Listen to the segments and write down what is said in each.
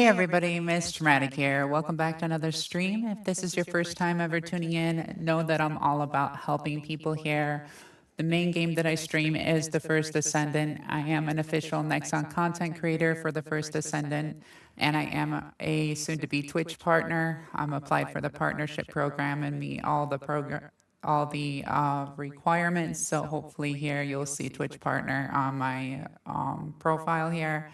Hey everybody, Miss Dramatic here. Welcome back to another stream. If this is your first time ever tuning in, know that I'm all about helping people here. The main game that I stream is The First Ascendant. I am an official Nexon content creator for The First Ascendant, and I am a soon-to-be Twitch partner. I'm applied for the partnership program and meet all the requirements. So hopefully here you'll see Twitch partner on my profile here.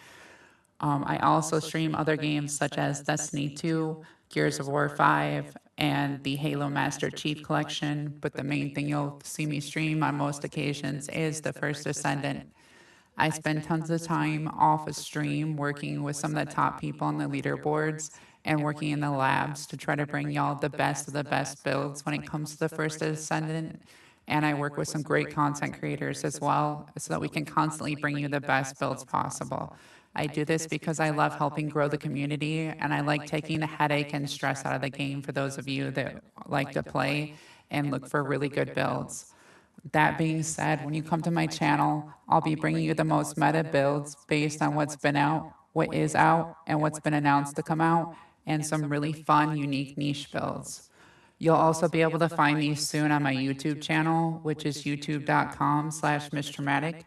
I also stream other games such as Destiny 2, Gears of War 5, and the Halo Master Chief Collection, but the main thing you'll see me stream on most occasions is The First Ascendant. I spend tons of time off a stream working with some of the top people on the leaderboards and working in the labs to try to bring y'all the best of the best builds when it comes to The First Ascendant. And I work with some great content creators as well so that we can constantly bring you the best builds possible. I do this because I love helping grow the community and I like taking the headache and stress out of the game for those of you that like to play and look for really good builds. That being said, when you come to my channel, I'll be bringing you the most meta builds based on what's been out, what is out, and what's been announced to come out, and some really fun, unique niche builds. You'll also be able to find these soon on my YouTube channel, which is youtube.com/MissDramatic,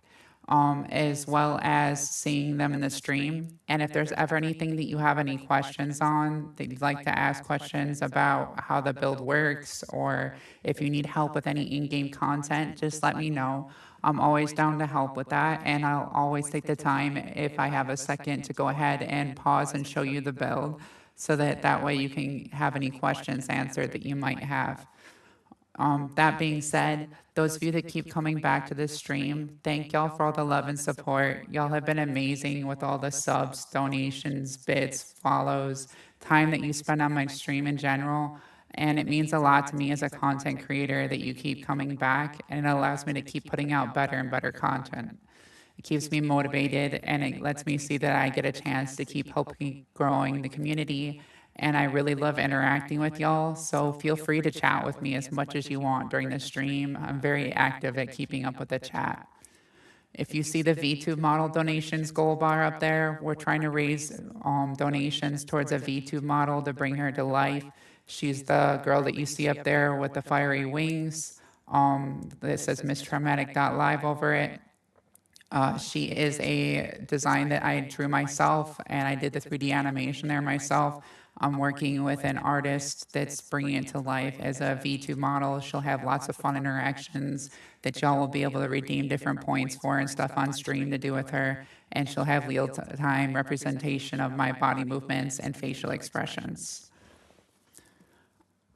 as well as seeing them in the stream. And if there's ever anything that you have any questions on, that you'd like to ask questions about how the build works, or if you need help with any in-game content, just let me know. I'm always down to help with that, and I'll always take the time, if I have a second, to go ahead and pause and show you the build, so that way you can have any questions answered that you might have. That being said, those of you that keep coming back to this stream, thank y'all for all the love and support. Y'all have been amazing with all the subs, donations, bits, follows, time that you spend on my stream in general. And it means a lot to me as a content creator that you keep coming back, and it allows me to keep putting out better and better content. It keeps me motivated, and it lets me see that I get a chance to keep helping growing the community. And I really love interacting with y'all, so feel free to chat with me as much as you want during the stream. I'm very active at keeping up with the chat. If you see the V2 model donations goal bar up there, we're trying to raise donations towards a V2 model to bring her to life. She's the girl that you see up there with the fiery wings. That says MissTraumatic.live over it. She is a design that I drew myself, and I did the 3D animation there myself. I'm working with an artist that's bringing it to life as a V2 model. She'll have lots of fun interactions that y'all will be able to redeem different points for and stuff on stream to do with her. And she'll have real-time representation of my body movements and facial expressions.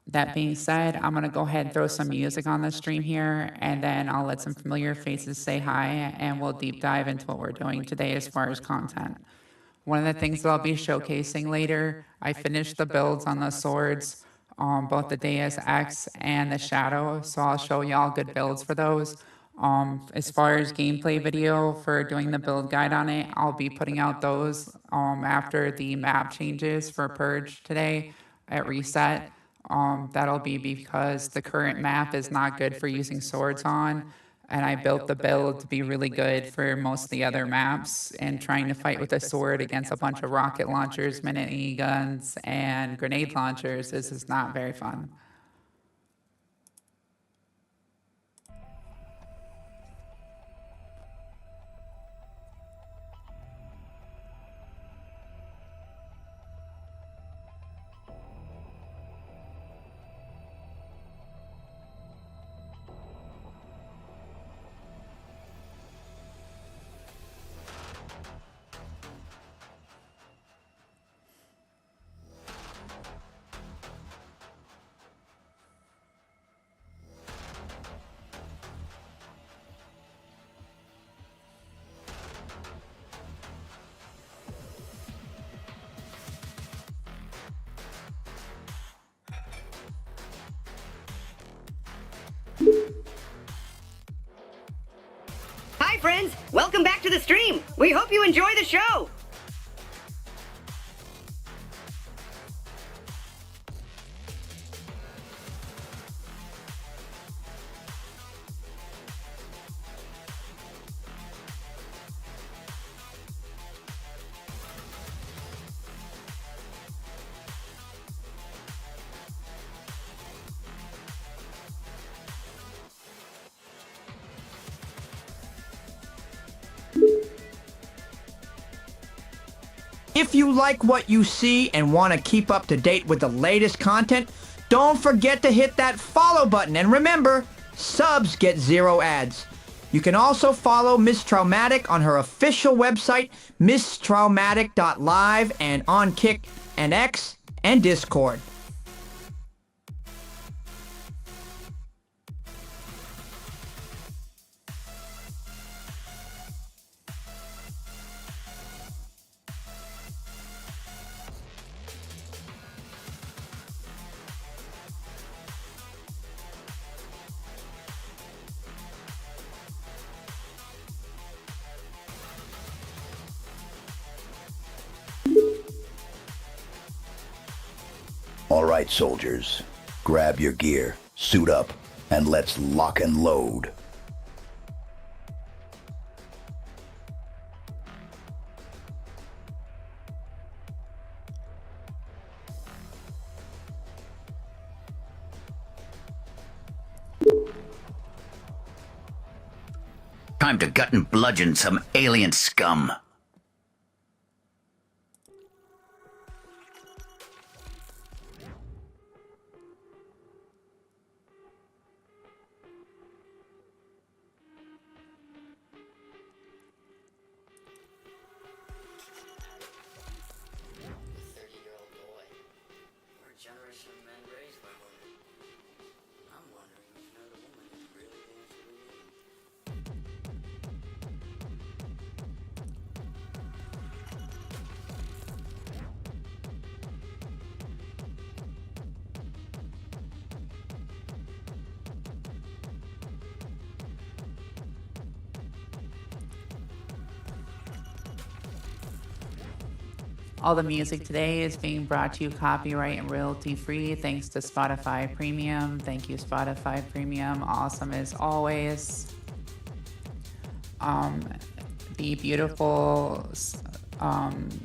That being said, I'm going to go ahead and throw some music on the stream here, and then I'll let some familiar faces say hi, and we'll deep dive into what we're doing today as far as content. One of the things that I'll be showcasing later, I finished the builds on the swords, both the Deus Ex and the Shadow, so I'll show y'all good builds for those. As far as gameplay video for doing the build guide on it, I'll be putting out those after the map changes for Purge today at reset. That'll be because the current map is not good for using swords on, and I built the build to be really good for most of the other maps, and trying to fight with a sword against a bunch of rocket launchers, mini guns, and grenade launchers. This is not very fun. Hi friends, welcome back to the stream. We hope you enjoy the show. If you like what you see and want to keep up to date with the latest content, don't forget to hit that follow button. And remember, subs get 0 ads. You can also follow Miss Traumatic on her official website, misstraumatic.live, and on Kick and X and Discord. All right, soldiers, grab your gear, suit up, and let's lock and load. Time to gut and bludgeon some alien scum. Generation of men raised by women. I'm wondering if another woman is really dancing with you. All the music today is being brought to you copyright and royalty free thanks to Spotify Premium. Thank you, Spotify Premium. Awesome as always. The beautiful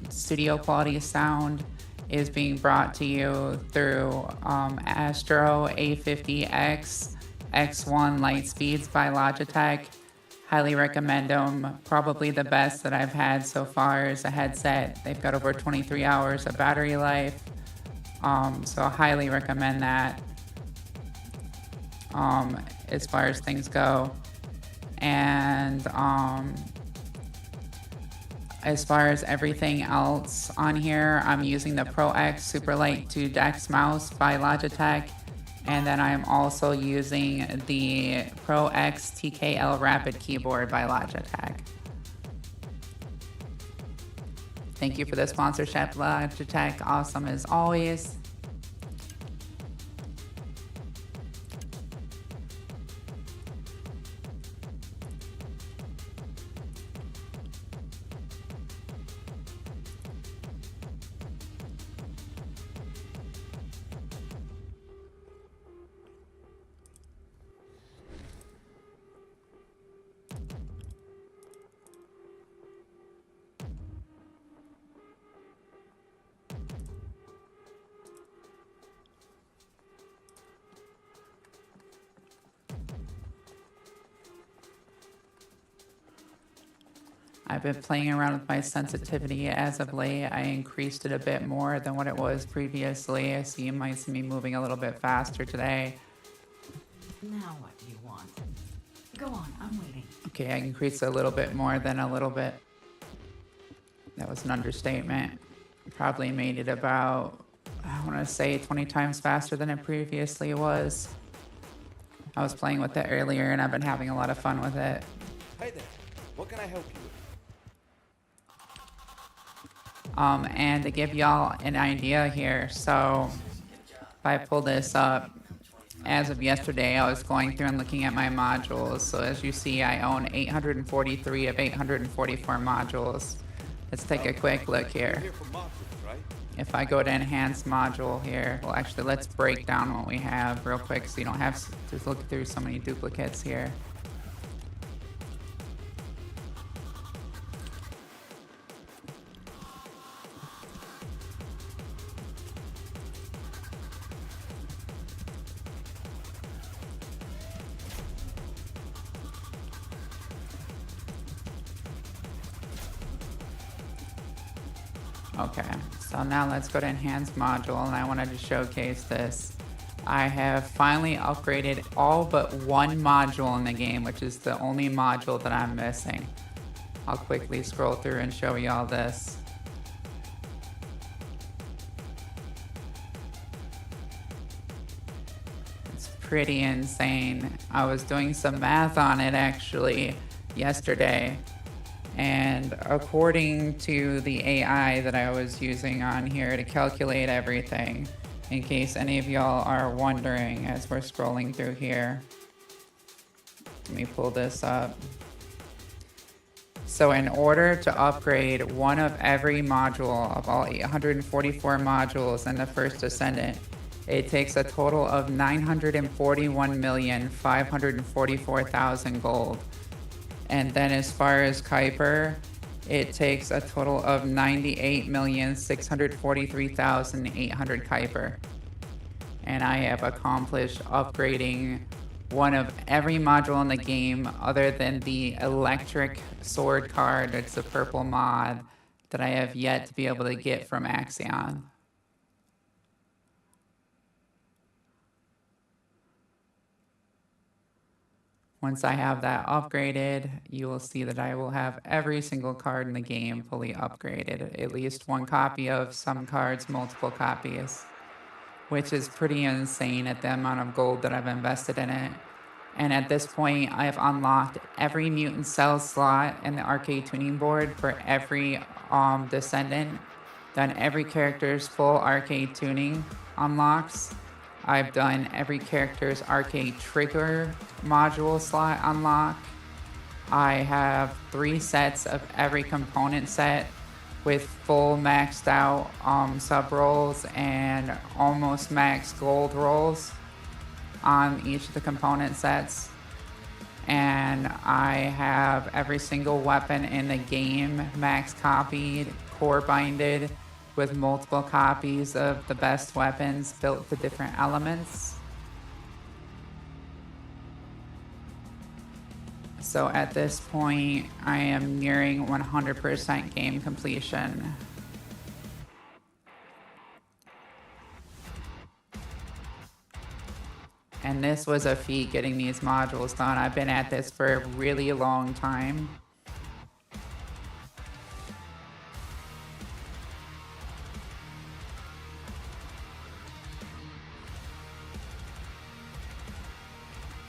studio quality sound is being brought to you through Astro A50X X1 Lightspeeds by Logitech. Highly recommend them. Probably the best that I've had so far is a headset. They've got over 23 hours of battery life. So I highly recommend that as far as things go. And as far as everything else on here, I'm using the Pro X Superlight 2 Dex mouse by Logitech. And then I'm also using the Pro X TKL Rapid keyboard by Logitech. Thank you for the sponsorship, Logitech. Awesome as always. I've been playing around with my sensitivity as of late. I increased it a bit more than what it was previously, so you might see me moving a little bit faster today. Now what do you want? Go on, I'm waiting. Okay, I increased a little bit more than a little bit. That was an understatement. Probably made it about, I want to say 20 times faster than it previously was. I was playing with it earlier and I've been having a lot of fun with it. Hey there, what can I help you with? And to give y'all an idea here, so if I pull this up, as of yesterday, I was going through and looking at my modules. So as you see, I own 843 of 844 modules. Let's take a quick look here. If I go to enhance module here, well, actually, let's break down what we have real quick so you don't have to look through so many duplicates here. Okay, so now let's go to enhanced module, and I wanted to showcase this. I have finally upgraded all but one module in the game, which is the only module that I'm missing. I'll quickly scroll through and show you all this. It's pretty insane. I was doing some math on it actually yesterday, and according to the AI that I was using on here to calculate everything, in case any of y'all are wondering as we're scrolling through here, let me pull this up. So in order to upgrade one of every module of all 844 modules in the first Ascendant, it takes a total of 941,544,000 gold. And then as far as Kuiper, it takes a total of 98,643,800 Kuiper. And I have accomplished upgrading one of every module in the game other than the electric sword card. It's a purple mod that I have yet to be able to get from Axion. Once I have that upgraded, you will see that I will have every single card in the game fully upgraded. At least one copy of some cards, multiple copies, which is pretty insane at the amount of gold that I've invested in it. And at this point, I have unlocked every mutant cell slot in the arcade tuning board for every Descendant. Done every character's full arcade tuning unlocks. I've done every character's arcade trigger module slot unlock. I have 3 sets of every component set with full maxed out sub rolls and almost max gold rolls on each of the component sets. And I have every single weapon in the game max copied, core binded, with multiple copies of the best weapons built to different elements. So at this point, I am nearing 100% game completion. And this was a feat getting these modules done. I've been at this for a really long time.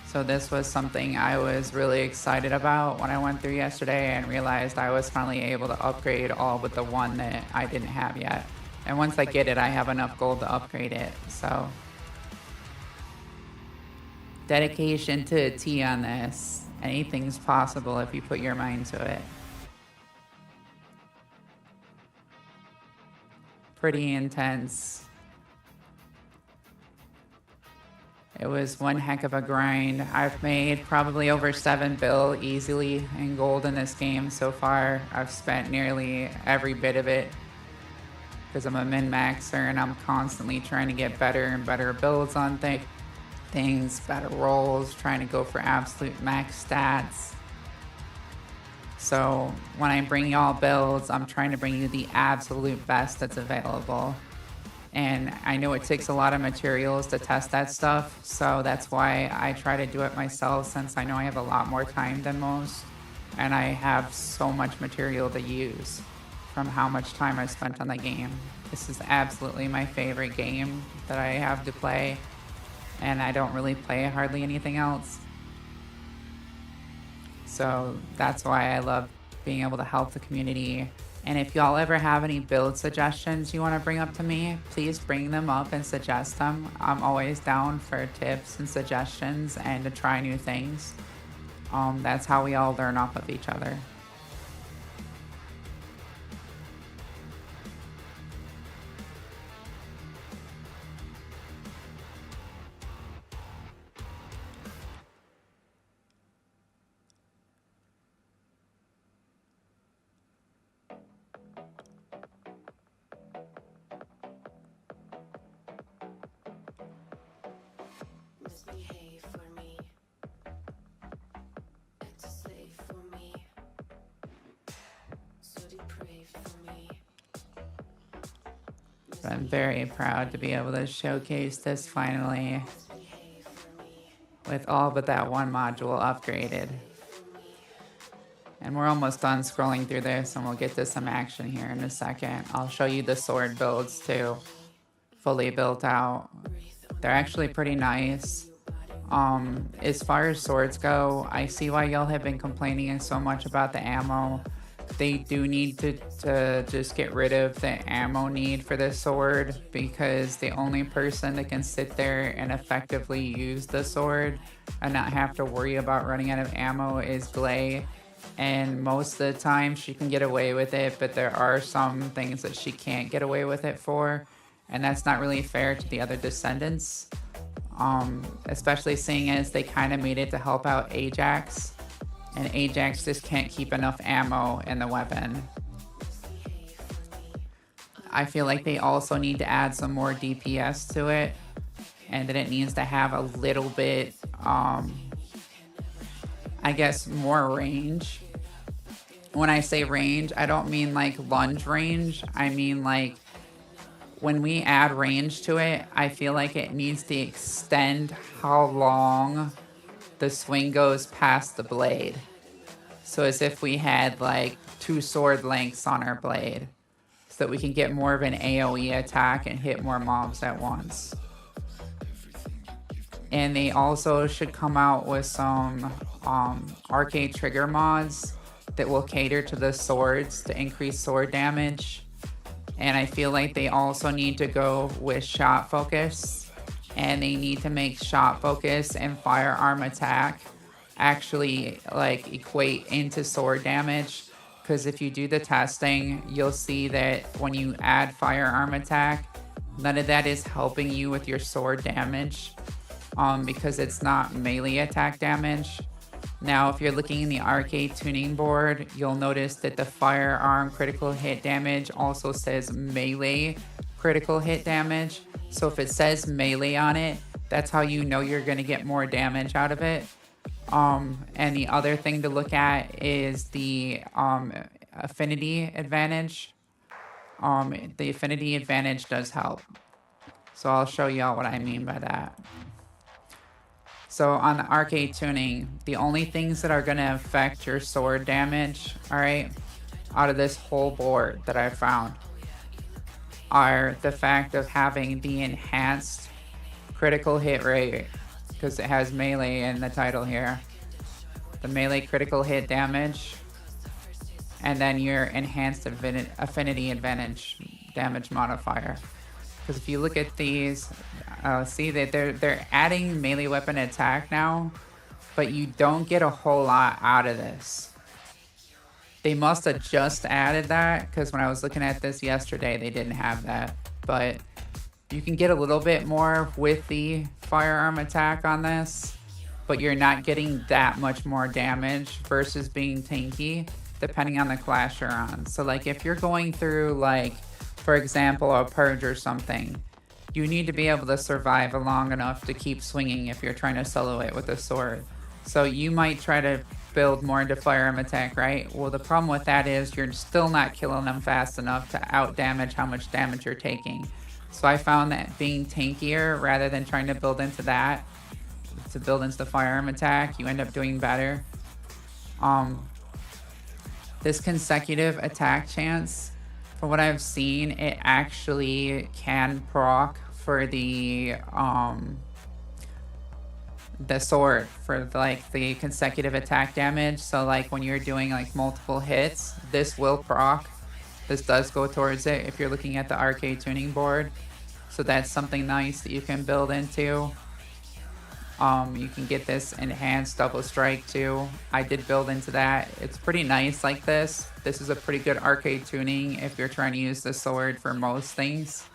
So this was something I was really excited about when I went through yesterday and realized I was finally able to upgrade all but the one that I didn't have yet. And once I get it, I have enough gold to upgrade it. So dedication to a T on this. Anything's possible if you put your mind to it. Pretty intense. It was one heck of a grind. I've made probably over 7 bill easily in gold in this game so far. I've spent nearly every bit of it because I'm a min-maxer and I'm constantly trying to get better and better builds on things, better rolls, trying to go for absolute max stats. So when I bring y'all builds, I'm trying to bring you the absolute best that's available. And I know it takes a lot of materials to test that stuff, so that's why I try to do it myself, since I know I have a lot more time than most, and I have so much material to use from how much time I spent on the game. This is absolutely my favorite game that I have to play, and I don't really play hardly anything else. So that's why I love being able to help the community. And if y'all ever have any build suggestions you want to bring up to me, please bring them up and suggest them. I'm always down for tips and suggestions and to try new things. That's how we all learn off of each other. Misbehave for me. Act a slave for me. So depraved for me. So I'm very proud to be able to showcase this finally with all but that one module upgraded. And we're almost done scrolling through this, and we'll get to some action here in a second. I'll show you the sword builds too, fully built out. They're actually pretty nice. As far as swords go, I see why y'all have been complaining so much about the ammo. They do need to just get rid of the ammo need for this sword, because the only person that can sit there and effectively use the sword and not have to worry about running out of ammo is Glay. And most of the time she can get away with it, but there are some things that she can't get away with it for, and that's not really fair to the other descendants. Especially seeing as they kind of made it to help out Ajax, and Ajax just can't keep enough ammo in the weapon. I feel like they also need to add some more DPS to it, and that it needs to have a little bit, I guess, more range. When I say range, I don't mean like lunge range. I mean like when we add range to it, I feel like it needs to extend how long the swing goes past the blade. So as if we had like 2 sword lengths on our blade, so that we can get more of an AoE attack and hit more mobs at once. And they also should come out with some arcade trigger mods that will cater to the swords to increase sword damage. And I feel like they also need to go with shot focus, and they need to make shot focus and firearm attack actually like equate into sword damage. Because if you do the testing, you'll see that when you add firearm attack, none of that is helping you with your sword damage, because it's not melee attack damage. Now, if you're looking in the arcade tuning board, you'll notice that the firearm critical hit damage also says melee critical hit damage. So if it says melee on it, that's how you know you're going to get more damage out of it. And the other thing to look at is the affinity advantage. The affinity advantage does help. So I'll show y'all what I mean by that. So on the arcade tuning, the only things that are going to affect your sword damage, all right, out of this whole board that I found, are the fact of having the enhanced critical hit rate, because it has melee in the title here, the melee critical hit damage, and then your enhanced affinity advantage damage modifier. Because if you look at these, see that they're adding melee weapon attack now, but you don't get a whole lot out of this. They must have just added that, because when I was looking at this yesterday, they didn't have that. But you can get a little bit more with the firearm attack on this, but you're not getting that much more damage versus being tanky, depending on the class you're on. So like if you're going through, like, for example, a purge or something, you need to be able to survive long enough to keep swinging if you're trying to solo it with a sword. So you might try to build more into firearm attack, right? Well, the problem with that is you're still not killing them fast enough to out damage how much damage you're taking. So I found that being tankier rather than trying to build into that, to build into the firearm attack, you end up doing better. This consecutive attack chance, from what I've seen, it actually can proc for the sword for like the consecutive attack damage. So like when you're doing like multiple hits, this will proc. This does go towards it if you're looking at the arcade tuning board. So that's something nice that you can build into. You can get this enhanced double strike too. I did build into that. It's pretty nice like this. This is a pretty good arcade tuning if you're trying to use the sword for most things.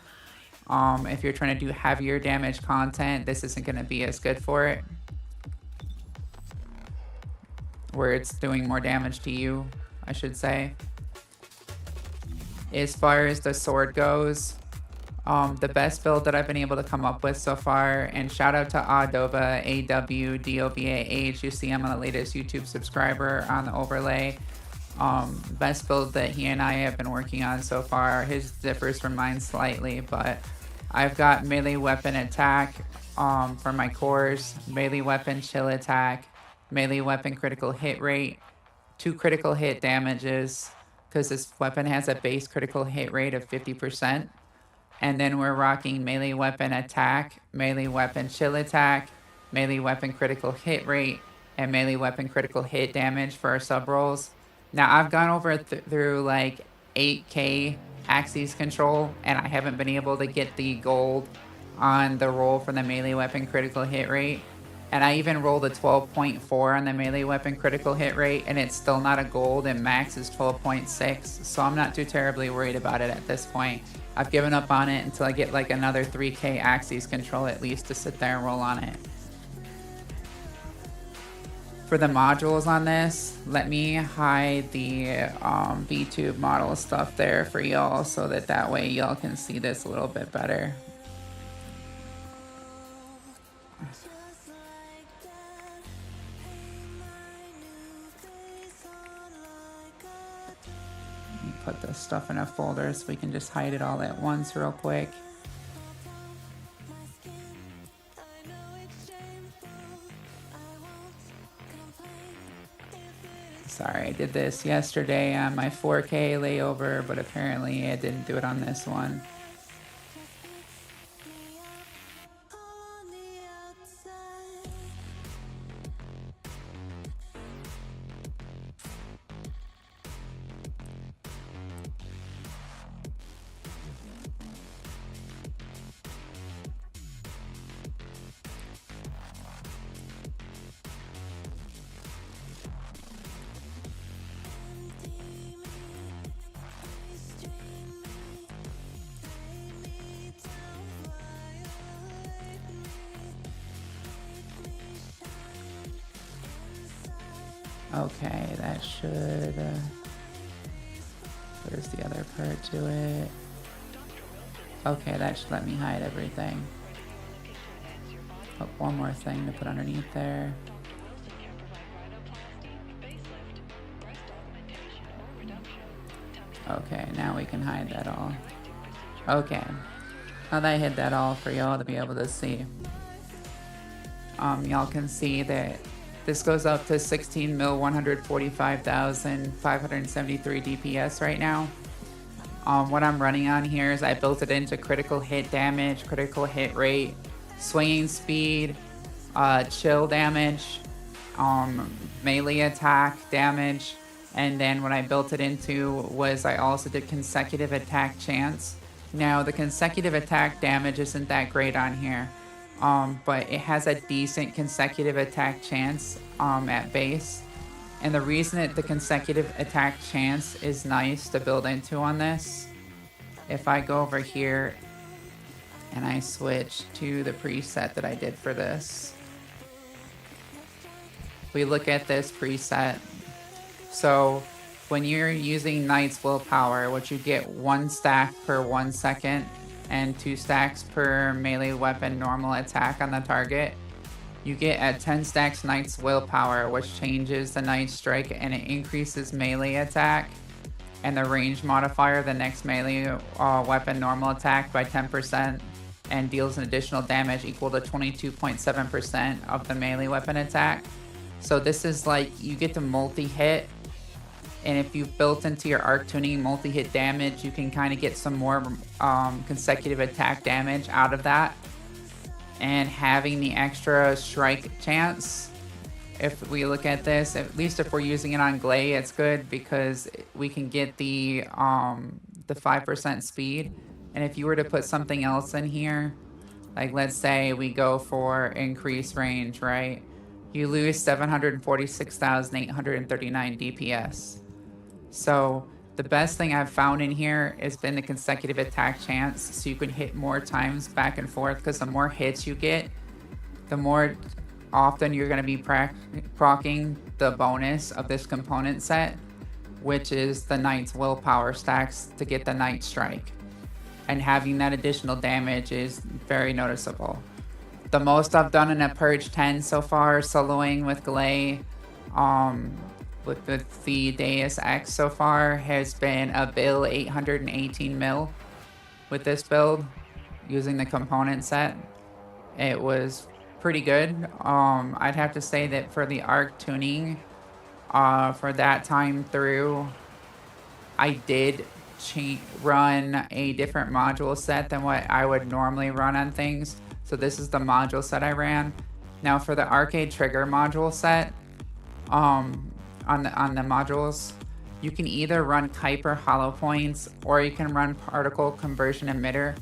If you're trying to do heavier damage content, this isn't going to be as good for it. Where it's doing more damage to you, I should say. As far as the sword goes, the best build that I've been able to come up with so far, and shout out to Adoba, AWDOBAH, you see I'm on the latest YouTube subscriber on the overlay. Best build that he and I have been working on so far. His differs from mine slightly, but I've got melee weapon attack for my cores, melee weapon chill attack, melee weapon critical hit rate, 2 critical hit damages, because this weapon has a base critical hit rate of 50%. And then we're rocking melee weapon attack, melee weapon chill attack, melee weapon critical hit rate, and melee weapon critical hit damage for our sub rolls. Now I've gone over through like 8K axes control, and I haven't been able to get the gold on the roll for the melee weapon critical hit rate. And I even rolled a 12.4 on the melee weapon critical hit rate, and it's still not a gold, and max is 12.6. So I'm not too terribly worried about it at this point. I've given up on it until I get like another 3K axes control at least to sit there and roll on it. For the modules on this, let me hide the B-tube model stuff there for y'all so that way y'all can see this a little bit better. Put this stuff in a folder so we can just hide it all at once real quick. Sorry, I did this yesterday on my 4K layover, but apparently I didn't do it on this one. Okay, that should... where's the other part to it? Okay, that should let me hide everything. Oh, one more thing to put underneath there. Okay, now we can hide that all. Okay. Now that I hid that all for y'all to be able to see. Y'all can see that this goes up to 16 mil 145,573 DPS right now. What I'm running on here is I built it into critical hit damage, critical hit rate, swinging speed, chill damage, melee attack damage, and then what I built it into was I also did consecutive attack chance. Now the consecutive attack damage isn't that great on here. But it has a decent consecutive attack chance at base. And the reason that the consecutive attack chance is nice to build into on this, if I go over here and I switch to the preset that I did for this, we look at this preset. So when you're using Knight's Willpower, what you get 1 stack per 1 second and 2 stacks per melee weapon normal attack on the target. You get at 10 stacks Knight's Willpower, which changes the Knight Strike and it increases melee attack and the range modifier, the next melee weapon normal attack by 10% and deals an additional damage equal to 22.7% of the melee weapon attack. So this is like, you get to multi-hit, and if you've built into your arc tuning multi-hit damage, you can kind of get some more consecutive attack damage out of that. And having the extra strike chance, if we look at this, at least if we're using it on Glay, it's good because we can get the 5% speed. And if you were to put something else in here, like let's say we go for increased range, right? You lose 746,839 DPS. So the best thing I've found in here has been the consecutive attack chance, so you can hit more times back and forth, because the more hits you get, the more often you're going to be proccing the bonus of this component set, which is the Knight's Willpower stacks to get the Knight Strike. And having that additional damage is very noticeable. The most I've done in a Purge 10 so far, soloing with Glay, with the Deus Ex so far has been a bill 818 mil with this build using the component set. It was pretty good. I'd have to say that for the arc tuning, for that time through, I did run a different module set than what I would normally run on things. So this is the module set I ran. Now for the arcade trigger module set, on the modules, you can either run Kuiper hollow points or you can run particle conversion emitter.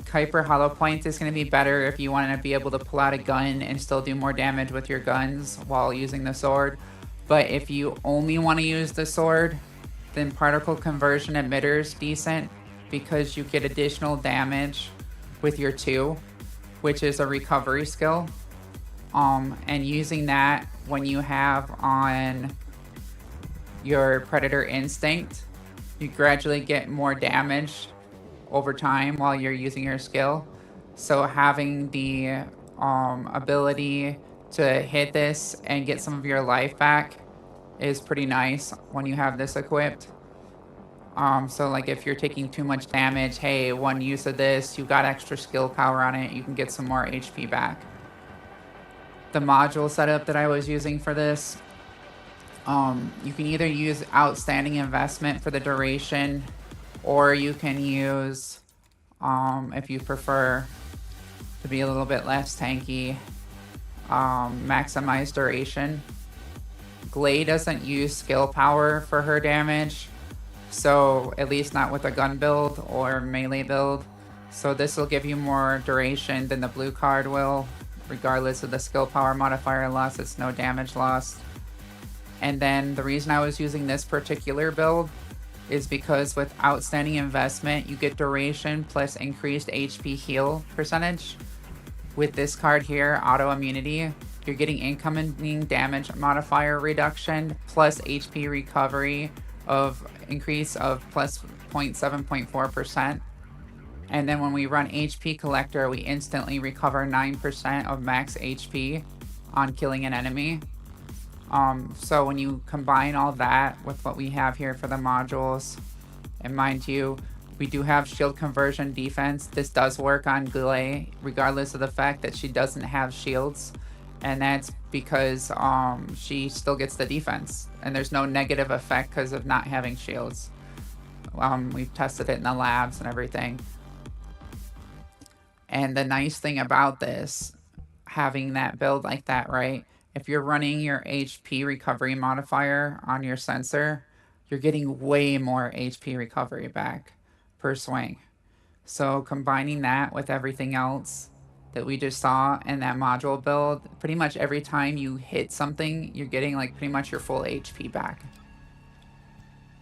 Kuiper hollow points is going to be better if you want to be able to pull out a gun and still do more damage with your guns while using the sword. But if you only want to use the sword, then particle conversion emitter is decent because you get additional damage with your 2, which is a recovery skill. And using that when you have on your Predator Instinct, you gradually get more damage over time while you're using your skill. So having the ability to hit this and get some of your life back is pretty nice when you have this equipped. So like if you're taking too much damage, hey, one use of this, you got extra skill power on it, you can get some more HP back. The module setup that I was using for this, you can either use outstanding investment for the duration, or you can use, if you prefer to be a little bit less tanky, maximize duration. Glay doesn't use skill power for her damage, so at least not with a gun build or melee build. So this will give you more duration than the blue card will, regardless of the skill power modifier loss. It's no damage loss. And then the reason I was using this particular build is because with outstanding investment, you get duration plus increased HP heal percentage. With this card here, auto immunity, you're getting incoming damage modifier reduction plus HP recovery of increase of plus 0.7.4%. And then when we run HP collector, we instantly recover 9% of max HP on killing an enemy. So when you combine all that with what we have here for the modules, and mind you, we do have shield conversion defense. This does work on Glay, regardless of the fact that she doesn't have shields. And that's because she still gets the defense. And there's no negative effect because of not having shields. We've tested it in the labs and everything. And the nice thing about this, having that build like that, right? If you're running your HP recovery modifier on your sensor, you're getting way more HP recovery back per swing. So combining that with everything else that we just saw in that module build, pretty much every time you hit something, you're getting like pretty much your full HP back.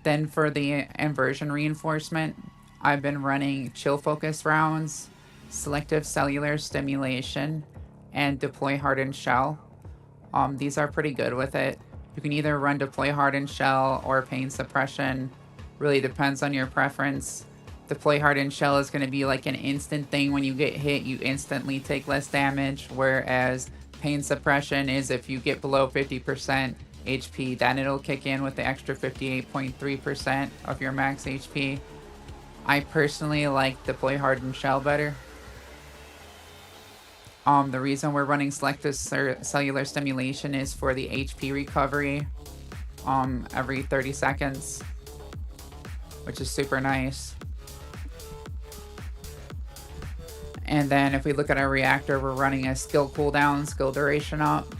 Then for the inversion reinforcement, I've been running chill focus rounds, selective cellular stimulation, and deploy hardened shell. These are pretty good with it. You can either run deploy hardened shell or pain suppression. Really depends on your preference. Deploy hardened shell is going to be like an instant thing. When you get hit, you instantly take less damage, whereas pain suppression is if you get below 50% HP, then it'll kick in with the extra 58.3% of your max HP. I personally like deploy hardened shell better. The reason we're running selective cellular stimulation is for the HP recovery every 30 seconds, which is super nice. And then if we look at our reactor, we're running a skill cooldown, skill duration up.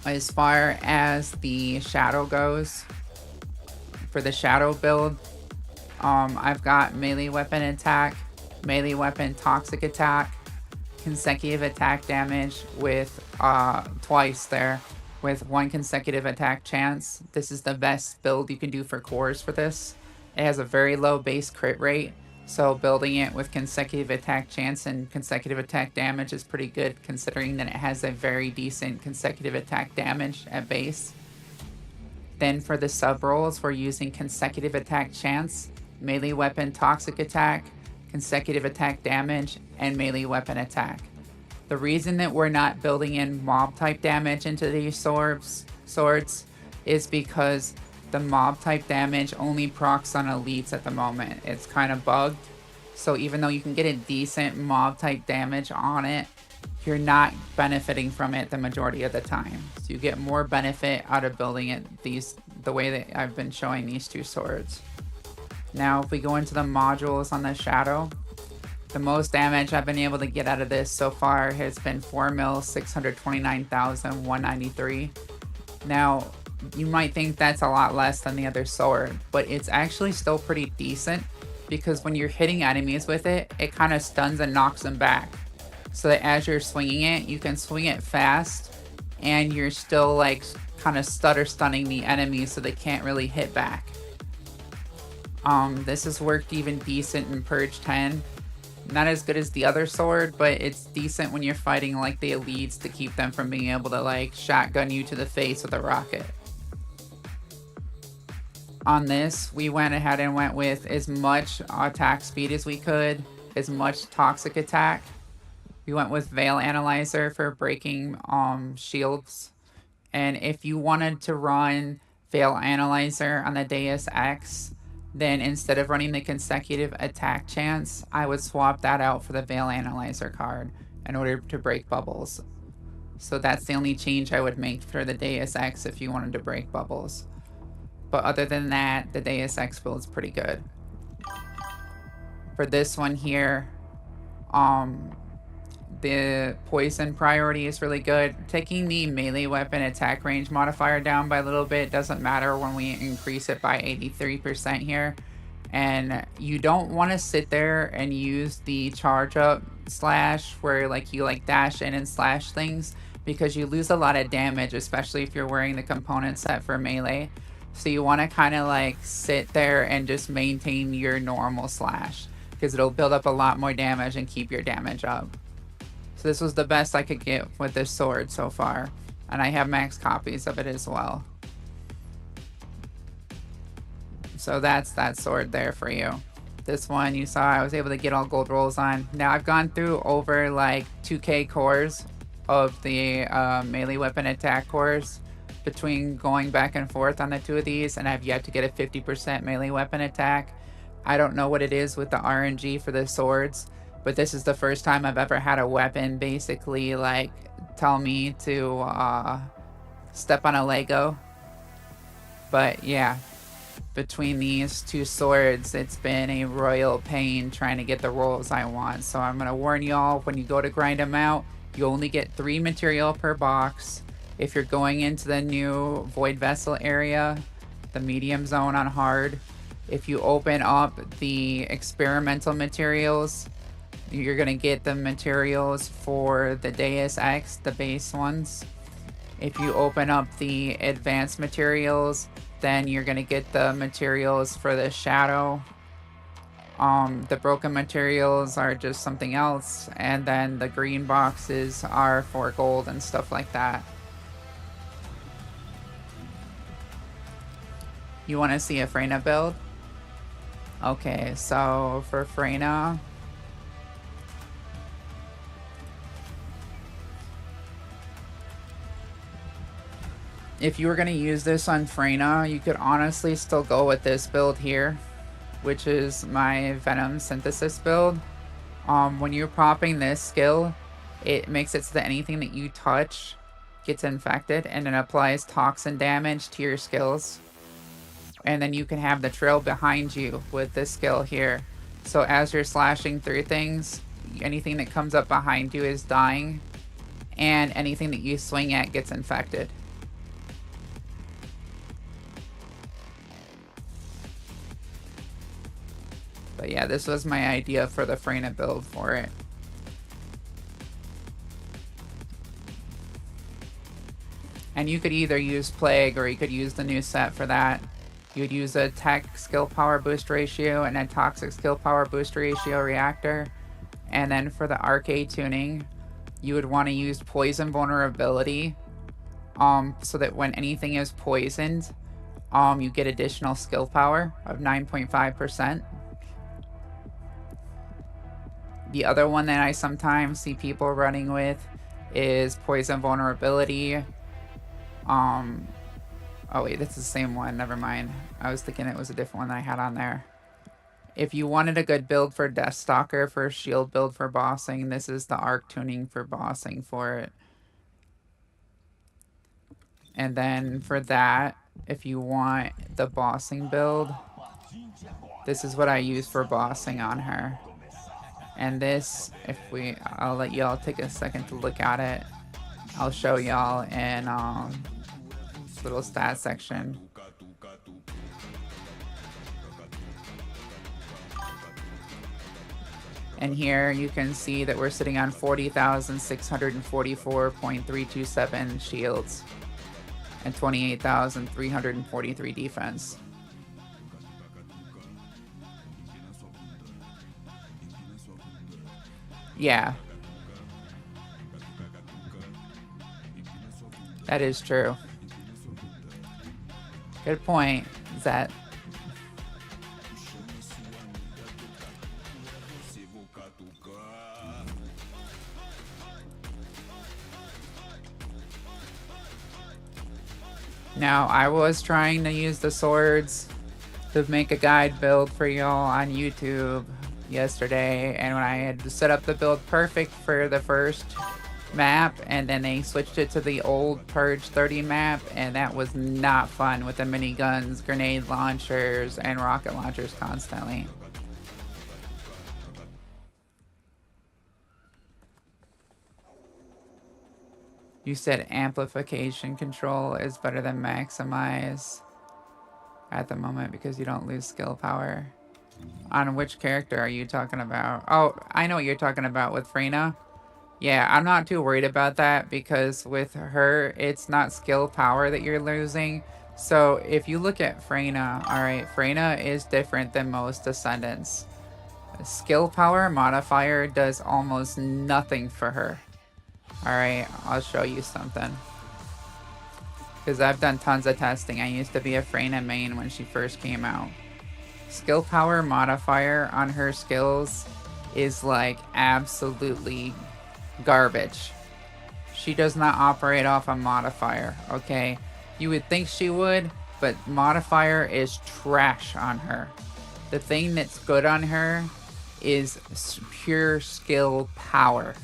As far as the shadow goes, for the shadow build, I've got melee weapon attack, melee weapon toxic attack, consecutive attack damage with twice there with 1 consecutive attack chance. This is the best build you can do for cores for this. It has a very low base crit rate, so building it with consecutive attack chance and consecutive attack damage is pretty good, considering that it has a very decent consecutive attack damage at base. Then for the sub rolls, we're using consecutive attack chance, melee weapon toxic attack, consecutive attack damage, and melee weapon attack. The reason that we're not building in mob type damage into these swords is because the mob type damage only procs on elites at the moment. It's kind of bugged. So even though you can get a decent mob type damage on it, you're not benefiting from it the majority of the time. So you get more benefit out of building it the way that I've been showing these two swords. Now if we go into the modules on the Shadow, the most damage I've been able to get out of this so far has been 4 mil, 629,193. Now, you might think that's a lot less than the other sword, but it's actually still pretty decent because when you're hitting enemies with it, it kind of stuns and knocks them back. So that as you're swinging it, you can swing it fast and you're still like kind of stutter stunning the enemies so they can't really hit back. This has worked even decent in Purge 10. Not as good as the other sword, but it's decent when you're fighting like the elites to keep them from being able to like shotgun you to the face with a rocket. On this, we went ahead and went with as much attack speed as we could, as much toxic attack. We went with Veil Analyzer for breaking shields. And if you wanted to run Veil Analyzer on the Deus Ex, then instead of running the consecutive attack chance, I would swap that out for the Veil Analyzer card in order to break bubbles. So that's the only change I would make for the Deus Ex if you wanted to break bubbles. But other than that, the Deus Ex build is pretty good. For this one here, the poison priority is really good. Taking the melee weapon attack range modifier down by a little bit doesn't matter when we increase it by 83% here. And you don't want to sit there and use the charge up slash where like you like dash in and slash things, because you lose a lot of damage, especially if you're wearing the component set for melee. So you want to kind of like sit there and just maintain your normal slash, because it'll build up a lot more damage and keep your damage up. So this was the best I could get with this sword so far. And I have max copies of it as well. So that's that sword there for you. This one you saw I was able to get all gold rolls on. Now I've gone through over like 2k cores of the melee weapon attack cores between going back and forth on the two of these, and I've yet to get a 50% melee weapon attack. I don't know what it is with the RNG for the swords, but this is the first time I've ever had a weapon basically like tell me to step on a Lego. But yeah, between these two swords, it's been a royal pain trying to get the rolls I want. So I'm gonna warn y'all, when you go to grind them out, you only get 3 material per box. If you're going into the new Void Vessel area, the medium zone on hard, if you open up the experimental materials, you're gonna get the materials for the Deus Ex, the base ones. If you open up the advanced materials, then you're gonna get the materials for the Shadow. The broken materials are just something else, and then the green boxes are for gold and stuff like that. You want to see a Freyna build? Okay, so for Freyna, if you were going to use this on Freyna, you could honestly still go with this build here, which is my Venom Synthesis build. When you're popping this skill, it makes it so that anything that you touch gets infected, and it applies toxin damage to your skills. And then you can have the trail behind you with this skill here. So as you're slashing through things, anything that comes up behind you is dying, and anything that you swing at gets infected. But yeah, this was my idea for the Freyna build for it. And you could either use Plague or you could use the new set for that. You would use a Tech Skill Power Boost Ratio and a Toxic Skill Power Boost Ratio Reactor. And then for the Arcade tuning, you would want to use Poison Vulnerability, so that when anything is poisoned, you get additional skill power of 9.5%. The other one that I sometimes see people running with is Poison Vulnerability. Oh wait, that's the same one. Never mind. I was thinking it was a different one that I had on there. If you wanted a good build for Deathstalker, for a shield build for bossing, this is the arc tuning for bossing for it. And then for that, if you want the bossing build, this is what I use for bossing on her. And this, I'll let y'all take a second to look at it. I'll show y'all in this little stat section. And here you can see that we're sitting on 40,644.327 shields and 28,343 defense. Yeah. That is true. Good point, Zet. Now, I was trying to use the swords to make a guide build for y'all on YouTube yesterday, and when I had set up the build perfect for the first map, and then they switched it to the old Purge 30 map, and that was not fun with the miniguns, grenade launchers, and rocket launchers constantly. You said amplification control is better than maximize at the moment because you don't lose skill power. On which character are you talking about? Oh, I know what you're talking about with Freyna. Yeah, I'm not too worried about that because with her, it's not skill power that you're losing. So if you look at Freyna, alright, Freyna is different than most Descendants. Skill power modifier does almost nothing for her. Alright, I'll show you something. Because I've done tons of testing. I used to be a Freyna main when she first came out. Skill power modifier on her skills is like absolutely garbage. She does not operate off a modifier, okay? You would think she would, but modifier is trash on her. The thing that's good on her is pure skill power.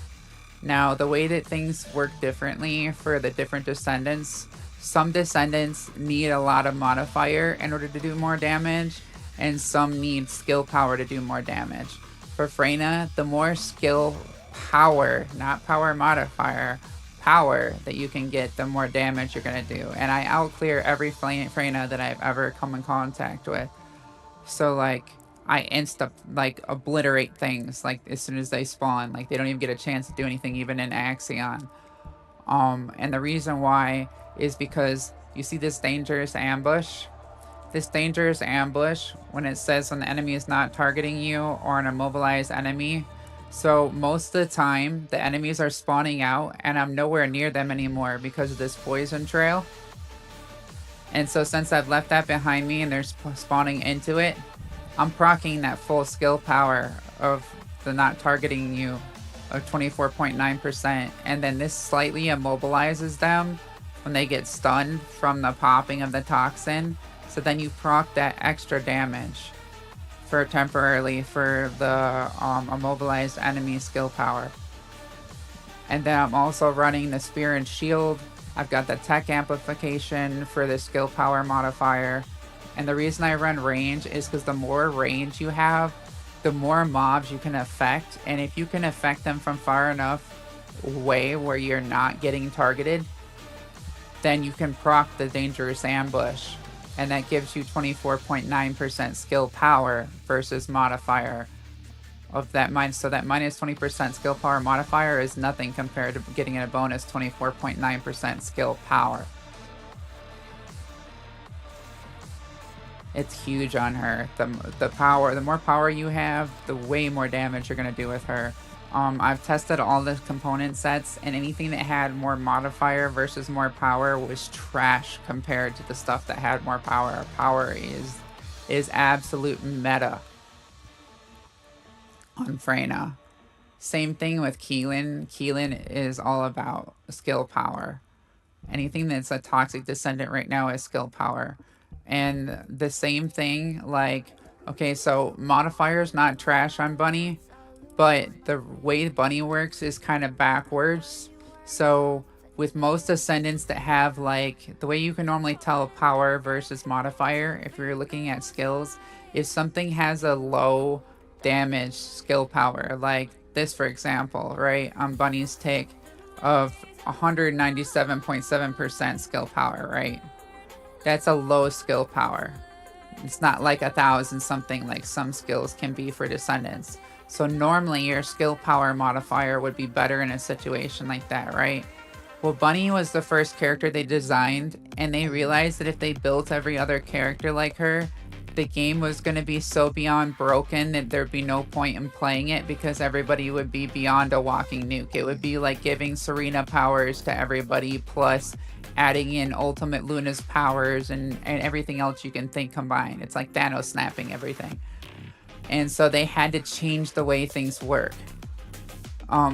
Now, the way that things work differently for the different Descendants, some Descendants need a lot of modifier in order to do more damage, and some need skill power to do more damage. For Freyna, the more skill power, not power modifier, power that you can get, the more damage you're going to do. And I outclear every Freyna that I've ever come in contact with. So, like, I obliterate things, like, as soon as they spawn. Like, they don't even get a chance to do anything, even in Axion. And the reason why is because you see this dangerous ambush? This dangerous ambush, when it says when the enemy is not targeting you or an immobilized enemy, so most of the time, the enemies are spawning out, and I'm nowhere near them anymore because of this poison trail. And so since I've left that behind me and they're spawning into it, I'm proccing that full skill power of the not targeting you of 24.9%, and then this slightly immobilizes them when they get stunned from the popping of the toxin. So then you proc that extra damage for temporarily for the immobilized enemy skill power. And then I'm also running the Spear and Shield. I've got the tech amplification for the skill power modifier. And the reason I run range is because the more range you have, the more mobs you can affect. And if you can affect them from far enough away where you're not getting targeted, then you can proc the dangerous ambush. And that gives you 24.9% skill power versus modifier of that so that minus 20% skill power modifier is nothing compared to getting a bonus 24.9% skill power. It's huge on her. The more power you have, the way more damage you're gonna do with her. I've tested all the component sets, and anything that had more modifier versus more power was trash compared to the stuff that had more power. Power is absolute meta on Freyna. Same thing with Keelan. Keelan is all about skill power. Anything that's a toxic descendant right now is skill power. And the same thing, like, okay, so modifiers not trash on Bunny, but the way Bunny works is kind of backwards. So with most ascendants that have, like, the way you can normally tell power versus modifier if you're looking at skills, if something has a low damage skill power, like this for example, right, on Bunny's take of 197.7% skill power, right? That's a low skill power. It's not like 1,000 something like some skills can be for descendants. So normally your skill power modifier would be better in a situation like that, right? Well, Bunny was the first character they designed, and they realized that if they built every other character like her, the game was going to be so beyond broken that there'd be no point in playing it because everybody would be beyond a walking nuke. It would be like giving Serena powers to everybody, plus adding in Ultimate Luna's powers and everything else you can think combined. It's like Thanos snapping everything. And so they had to change the way things work.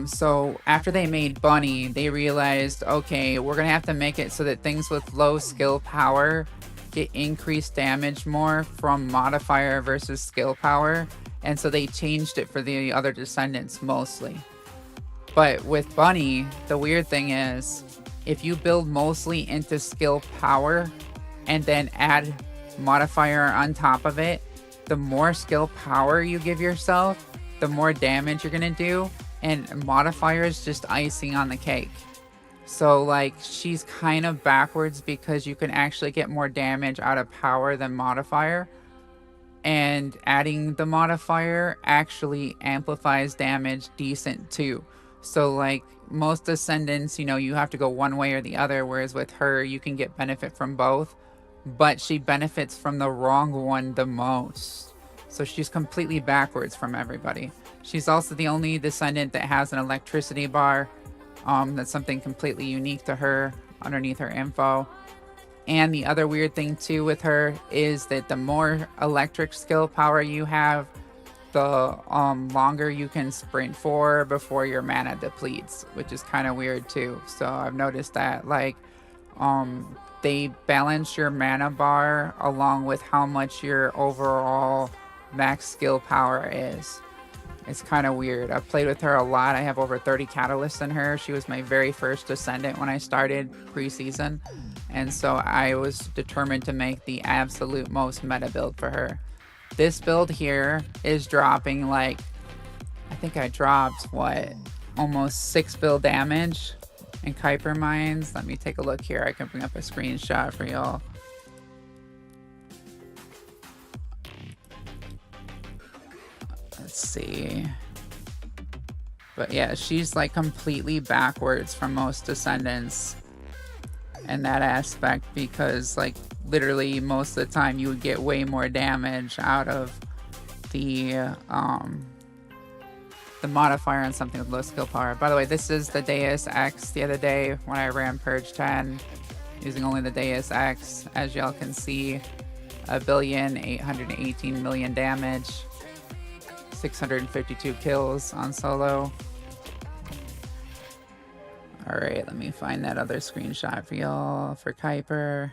So after they made Bunny, they realized, okay, we're gonna have to make it so that things with low skill power get increased damage more from modifier versus skill power. And so they changed it for the other descendants mostly. But with Bunny, the weird thing is, if you build mostly into skill power and then add modifier on top of it, the more skill power you give yourself, the more damage you're gonna do, and modifier is just icing on the cake. So like she's kind of backwards because you can actually get more damage out of power than modifier, and adding the modifier actually amplifies damage decent too. So like most ascendants, you know, you have to go one way or the other, whereas with her you can get benefit from both, but she benefits from the wrong one the most. So she's completely backwards from everybody. She's also the only descendant that has an electricity bar. That's something completely unique to her underneath her info. And the other weird thing too with her is that the more electric skill power you have, the longer you can sprint for before your mana depletes, which is kind of weird too. So I've noticed that, like, they balance your mana bar along with how much your overall max skill power is. It's kind of weird. I've played with her a lot. I have over 30 catalysts in her. She was my very first descendant when I started preseason. And so I was determined to make the absolute most meta build for her. This build here is dropping, like, I think I dropped, what, almost 6 build damage in Kuiper Mines. Let me take a look here. I can bring up a screenshot for y'all. Let's see. But yeah, she's like completely backwards from most descendants in that aspect, because like literally most of the time you would get way more damage out of the modifier on something with low skill power. By the way, this is the Deus Ex the other day when I ran Purge 10 using only the Deus Ex. As y'all can see, 1,818,000,000 damage, 652 kills on solo. Alright, let me find that other screenshot for y'all for Kuiper.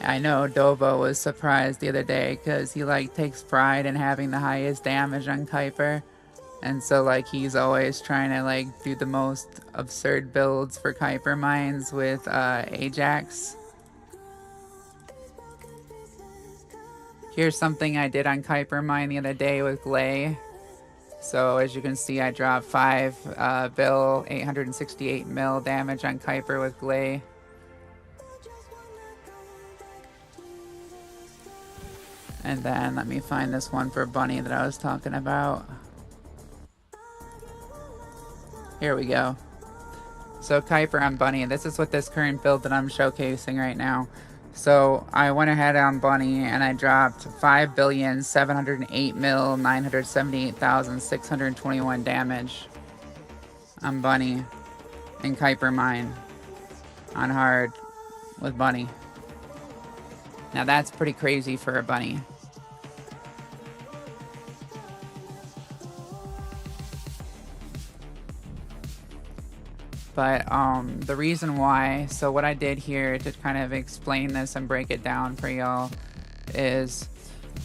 I know Dobo was surprised the other day because he like takes pride in having the highest damage on Kuiper. And so like he's always trying to like do the most absurd builds for Kuiper Mines with Ajax. Here's something I did on Kuiper Mine the other day with Glay. So as you can see, I dropped 5 bill, 868 mil damage on Kuiper with Glay. And then let me find this one for Bunny that I was talking about. Here we go. So Kuiper on Bunny, this is what this current build that I'm showcasing right now. So I went ahead on Bunny and I dropped 5,708,978,621 damage on Bunny and Kuiper Mine on hard with Bunny. Now that's pretty crazy for a Bunny. But the reason why, so what I did here to kind of explain this and break it down for y'all is,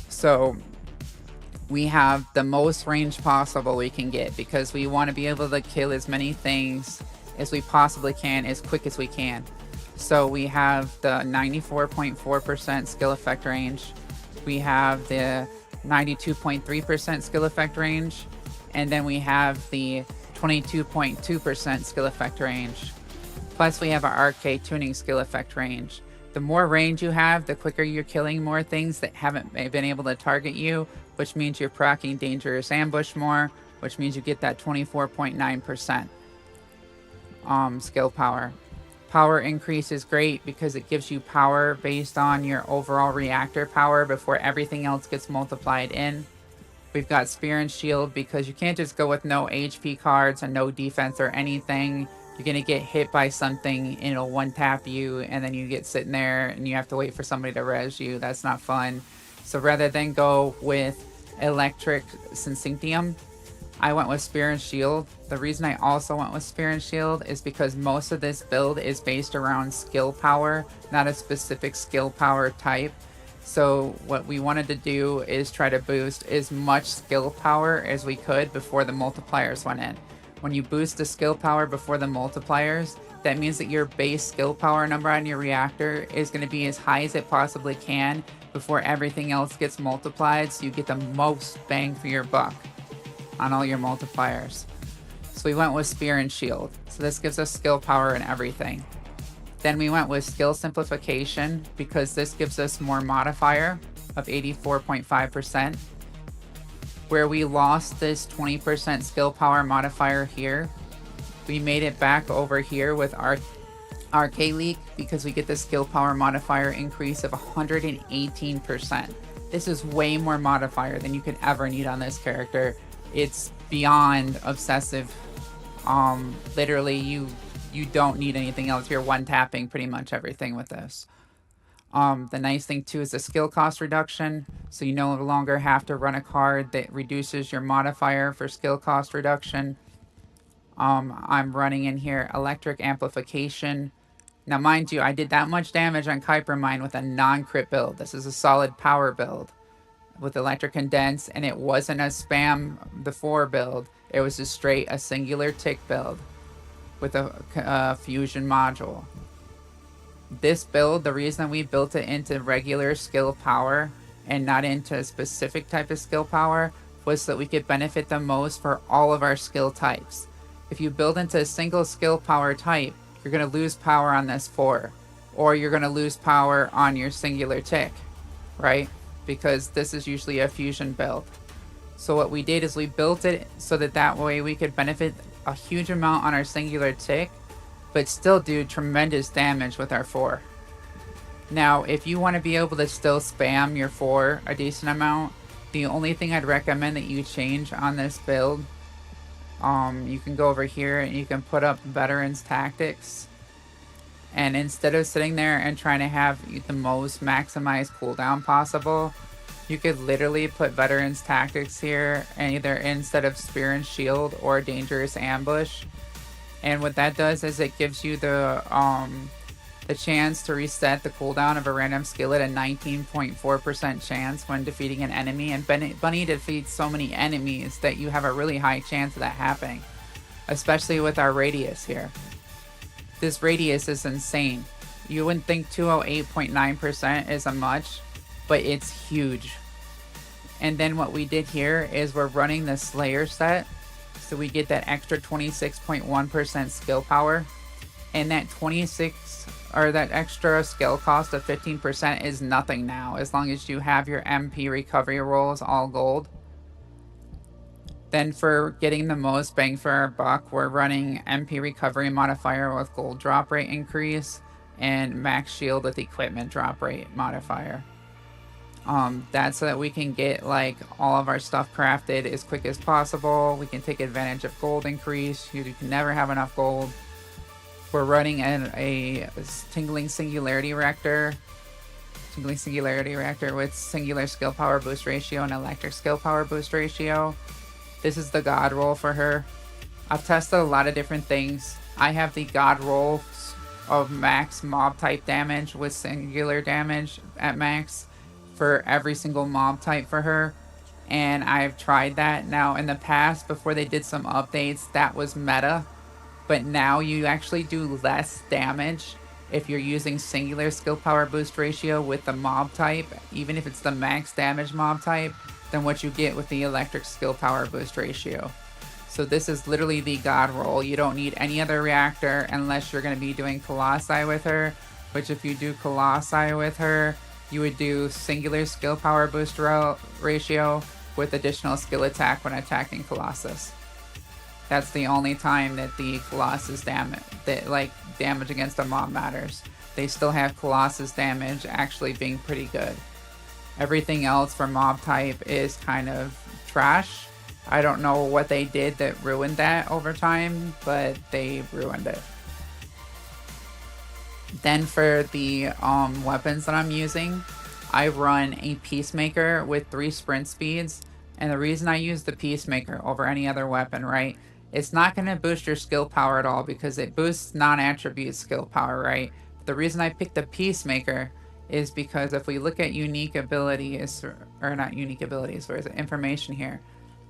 so we have the most range possible we can get because we want to be able to kill as many things as we possibly can as quick as we can. So we have the 94.4% skill effect range, we have the 92.3% skill effect range, and then we have the 22.2% skill effect range. Plus we have our arcade tuning skill effect range. The more range you have, the quicker you're killing more things that haven't been able to target you, which means you're proccing dangerous ambush more, which means you get that 24.9% skill power. Power increase is great because it gives you power based on your overall reactor power before everything else gets multiplied in. We've got Spear and Shield because you can't just go with no HP cards and no defense or anything. You're going to get hit by something and it'll one-tap you and then you get sitting there and you have to wait for somebody to res you. That's not fun. So rather than go with Electric Syncytium, I went with Spear and Shield. The reason I also went with Spear and Shield is because most of this build is based around skill power, not a specific skill power type. So what we wanted to do is try to boost as much skill power as we could before the multipliers went in. When you boost the skill power before the multipliers, that means that your base skill power number on your reactor is going to be as high as it possibly can before everything else gets multiplied, so you get the most bang for your buck on all your multipliers. So we went with Spear and Shield. So this gives us skill power and everything. Then we went with skill simplification because this gives us more modifier of 84.5%. Where we lost this 20% skill power modifier here, we made it back over here with our Arcade Leak because we get the skill power modifier increase of 118%. This is way more modifier than you could ever need on this character. It's beyond obsessive. Literally you don't need anything else. You're one-tapping pretty much everything with this. The nice thing too is the skill cost reduction, so you no longer have to run a card that reduces your modifier for skill cost reduction. I'm running in here Electric Amplification. Now mind you, I did that much damage on Kuiper Mine with a non-crit build. This is a solid power build with Electric Condense, and it wasn't a spam the 4 build. It was just straight a singular tick build with a fusion module. This build, the reason we built it into regular skill power and not into a specific type of skill power was so that we could benefit the most for all of our skill types. If you build into a single skill power type, you're going to lose power on this 4, or you're going to lose power on your singular tick, right? Because this is usually a fusion build. So what we did is we built it so that way we could benefit a huge amount on our singular tick, but still do tremendous damage with our 4. Now, if you want to be able to still spam your 4 a decent amount, the only thing I'd recommend that you change on this build, you can go over here and you can put up Veterans Tactics. And instead of sitting there and trying to have the most maximized cooldown possible, you could literally put Veterans Tactics here, and either instead of Spear and Shield or Dangerous Ambush. And what that does is it gives you the chance to reset the cooldown of a random skill at a 19.4% chance when defeating an enemy. And Bunny defeats so many enemies that you have a really high chance of that happening, especially with our radius here. This radius is insane. You wouldn't think 208.9% is a much, but it's huge. And then what we did here is we're running the Slayer set, so we get that extra 26.1% skill power, and that that extra skill cost of 15% is nothing now, as long as you have your MP recovery rolls all gold. Then for getting the most bang for our buck, we're running MP recovery modifier with gold drop rate increase and max shield with equipment drop rate modifier. That's so that we can get like all of our stuff crafted as quick as possible. We can take advantage of gold increase. You can never have enough gold. We're running a tingling singularity reactor. Tingling singularity reactor with singular skill power boost ratio and electric skill power boost ratio. This is the god roll for her. I've tested a lot of different things. I have the god roll of max mob type damage with singular damage at max for every single mob type for her, and I've tried that. Now in the past, before they did some updates, that was meta, but now you actually do less damage if you're using singular skill power boost ratio with the mob type, even if it's the max damage mob type, than what you get with the electric skill power boost ratio. So this is literally the god roll. You don't need any other reactor unless you're going to be doing Colossi with her, which if you do Colossi with her, you would do singular skill power boost ratio with additional skill attack when attacking Colossus. That's the only time that the Colossus damage against a mob matters. They still have Colossus damage actually being pretty good. Everything else for mob type is kind of trash. I don't know what they did that ruined that over time, but they ruined it. Then for the weapons that I'm using, I run a Peacemaker with 3 sprint speeds. And the reason I use the Peacemaker over any other weapon, right? It's not going to boost your skill power at all because it boosts non-attribute skill power, right? The reason I picked the Peacemaker is because if we look at unique abilities, or not unique abilities, where's the information here?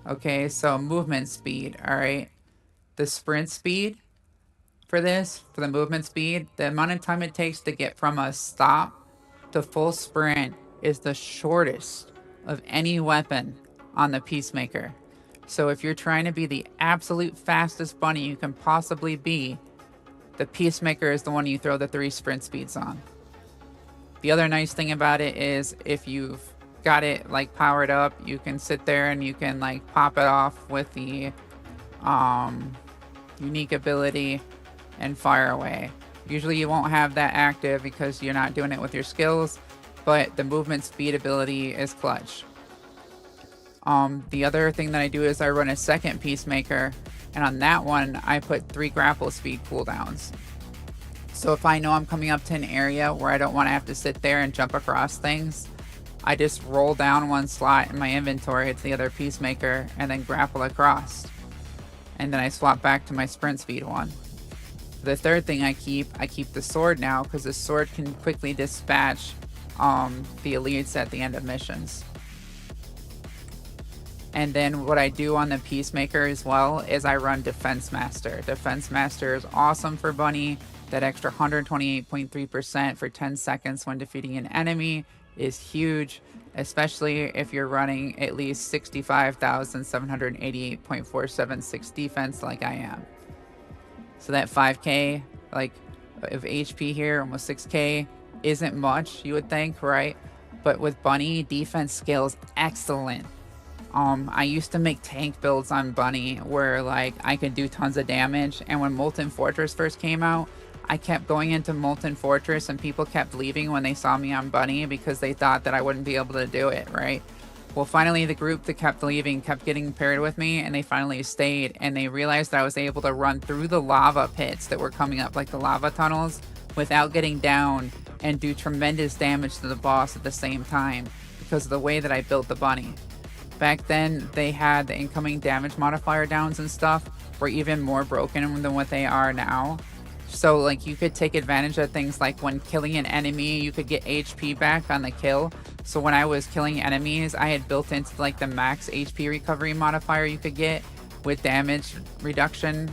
Okay, so movement speed, alright? The sprint speed for this, for the movement speed, the amount of time it takes to get from a stop to full sprint is the shortest of any weapon on the Peacemaker. So if you're trying to be the absolute fastest bunny you can possibly be, the Peacemaker is the one you throw the 3 sprint speeds on. The other nice thing about it is if you've got it like powered up, you can sit there and you can like pop it off with the unique ability and fire away. Usually you won't have that active because you're not doing it with your skills, but the movement speed ability is clutch. The other thing that I do is I run a second Peacemaker, and on that one I put 3 grapple speed cooldowns. So if I know I'm coming up to an area where I don't want to have to sit there and jump across things, I just roll down 1 slot in my inventory to the other Peacemaker and then grapple across. And then I swap back to my sprint speed one. The third thing I keep the sword now because the sword can quickly dispatch the elites at the end of missions. And then what I do on the Peacemaker as well is I run Defense Master. Defense Master is awesome for Bunny. That extra 128.3% for 10 seconds when defeating an enemy is huge, especially if you're running at least 65,788.476 defense like I am. So that 5k like of HP here, almost 6k, isn't much, you would think, right? But with Bunny, defense scales excellent. I used to make tank builds on Bunny where like I could do tons of damage, and when Molten Fortress first came out, I kept going into Molten Fortress and people kept leaving when they saw me on Bunny because they thought that I wouldn't be able to do it, right? Well, finally the group that kept leaving kept getting paired with me, and they finally stayed, and they realized that I was able to run through the lava pits that were coming up, like the lava tunnels, without getting down, and do tremendous damage to the boss at the same time because of the way that I built the Bunny. Back then, they had the incoming damage modifier downs and stuff were even more broken than what they are now. So like you could take advantage of things like when killing an enemy, you could get HP back on the kill. So when I was killing enemies, I had built into like the max HP recovery modifier you could get with damage reduction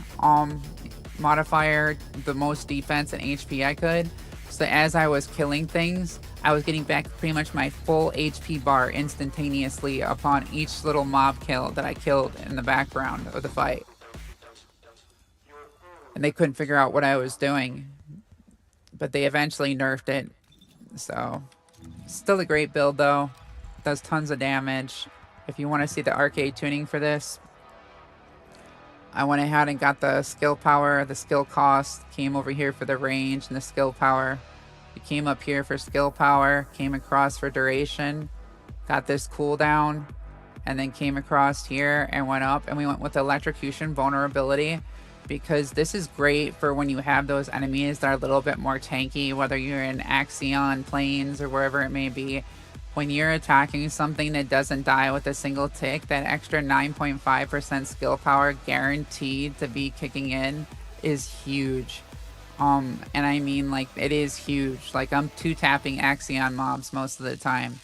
modifier, the most defense and HP I could. So as I was killing things, I was getting back pretty much my full HP bar instantaneously upon each little mob kill that I killed in the background of the fight. And they couldn't figure out what I was doing, but they eventually nerfed it. So still a great build though, does tons of damage. If you want to see the arcade tuning for this, I went ahead and got the skill power, the skill cost, came over here for the range and the skill power. We came up here for skill power, came across for duration, got this cooldown, and then came across here and went up, and we went with electrocution vulnerability, because this is great for when you have those enemies that are a little bit more tanky, whether you're in Axion planes or wherever it may be. When you're attacking something that doesn't die with a single tick, that extra 9.5% skill power guaranteed to be kicking in is huge. And I mean, like, it is huge. Like, I'm 2-tapping Axion mobs most of the time.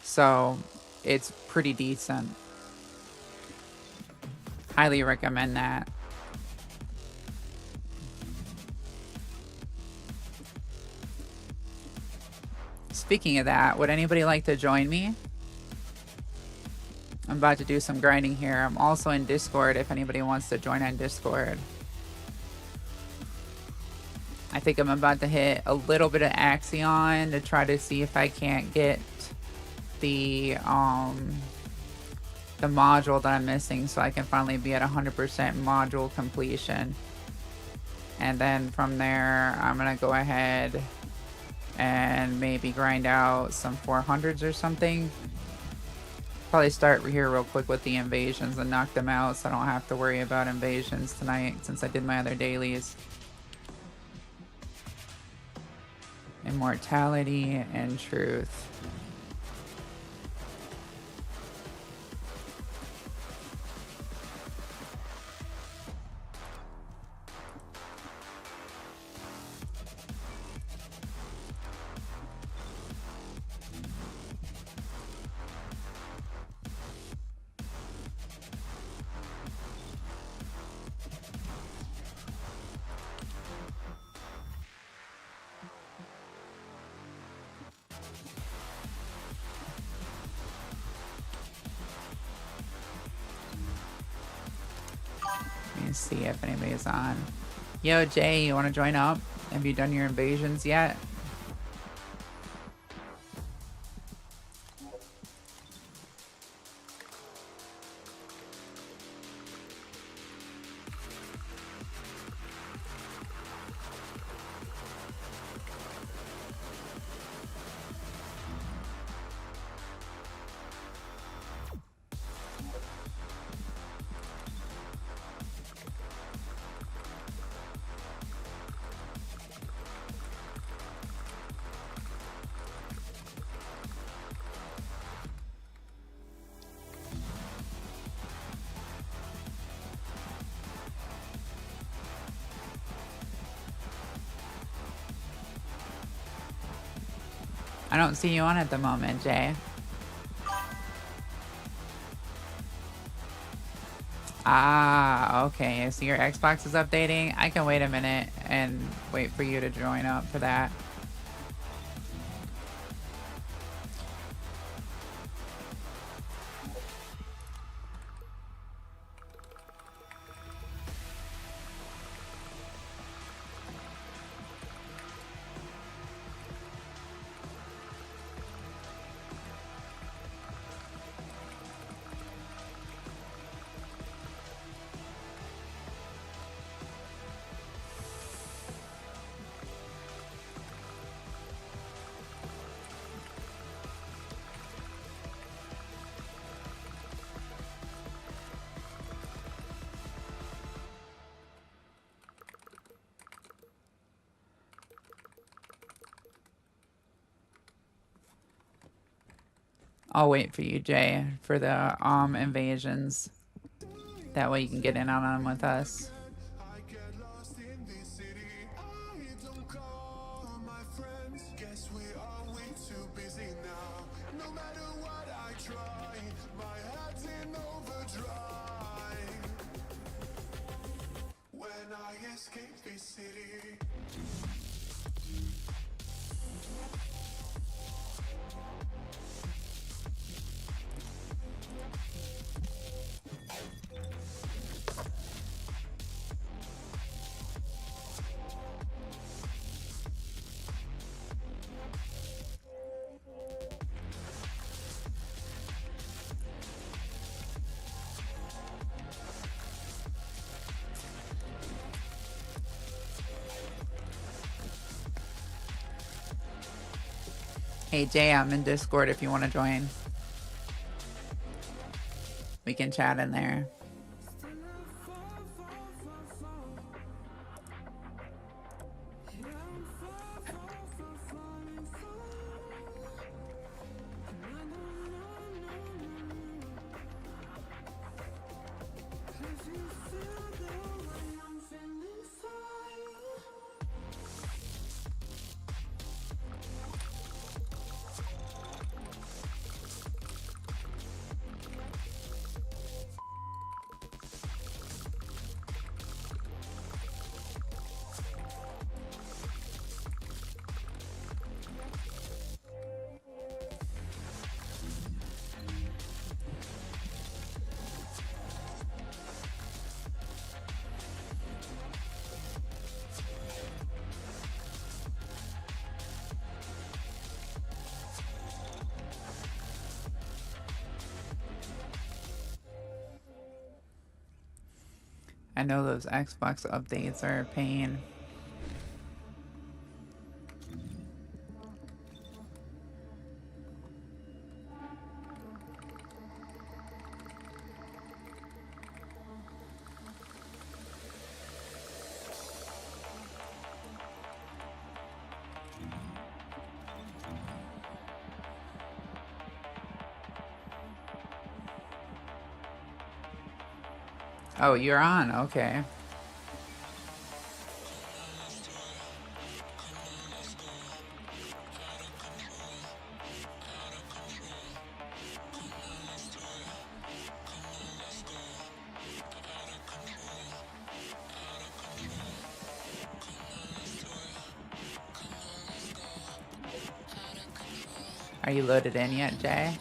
So, it's pretty decent. Highly recommend that. Speaking of that, would anybody like to join me? I'm about to do some grinding here. I'm also in Discord if anybody wants to join on Discord. I think I'm about to hit a little bit of Axion to try to see if I can't get the module that I'm missing, so I can finally be at 100% module completion. And then from there, I'm gonna go ahead and maybe grind out some 400s or something. Probably start here real quick with the invasions and knock them out, so I don't have to worry about invasions tonight since I did my other dailies. Immortality and truth. Let me see if anybody's on. Yo, Jay, you want to join up? Have you done your invasions yet? I don't see you on at the moment, Jay. Ah, okay. So your Xbox is updating. I can wait a minute and wait for you to join up for that. I'll wait for you, Jay, for the invasions. That way you can get in on them with us. Hey Jay, I'm in Discord if you want to join. We can chat in there. I know those Xbox updates are a pain. Oh, you're on. Okay. Are you loaded in yet, Jay?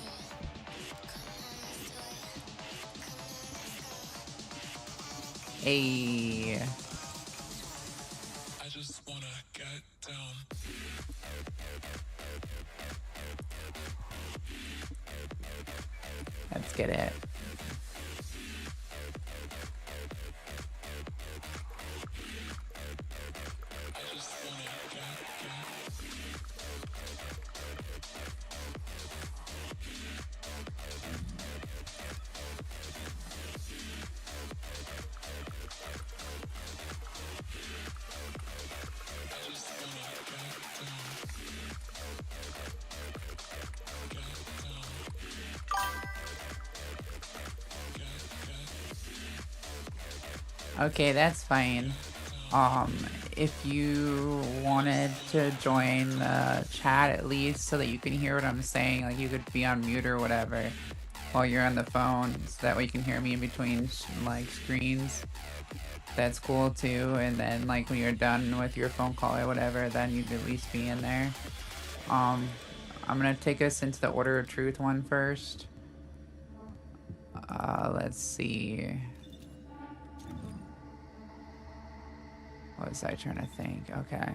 Hey. I just wanna get down. Let's get it. I just wanna get. Okay, that's fine. If you wanted to join the chat at least so that you can hear what I'm saying, like you could be on mute or whatever while you're on the phone, so that way you can hear me in between like screens. That's cool too. And then like when you're done with your phone call or whatever, then you'd at least be in there. I'm gonna take us into the Order of Truth one first. Let's see. What was I trying to think? Okay.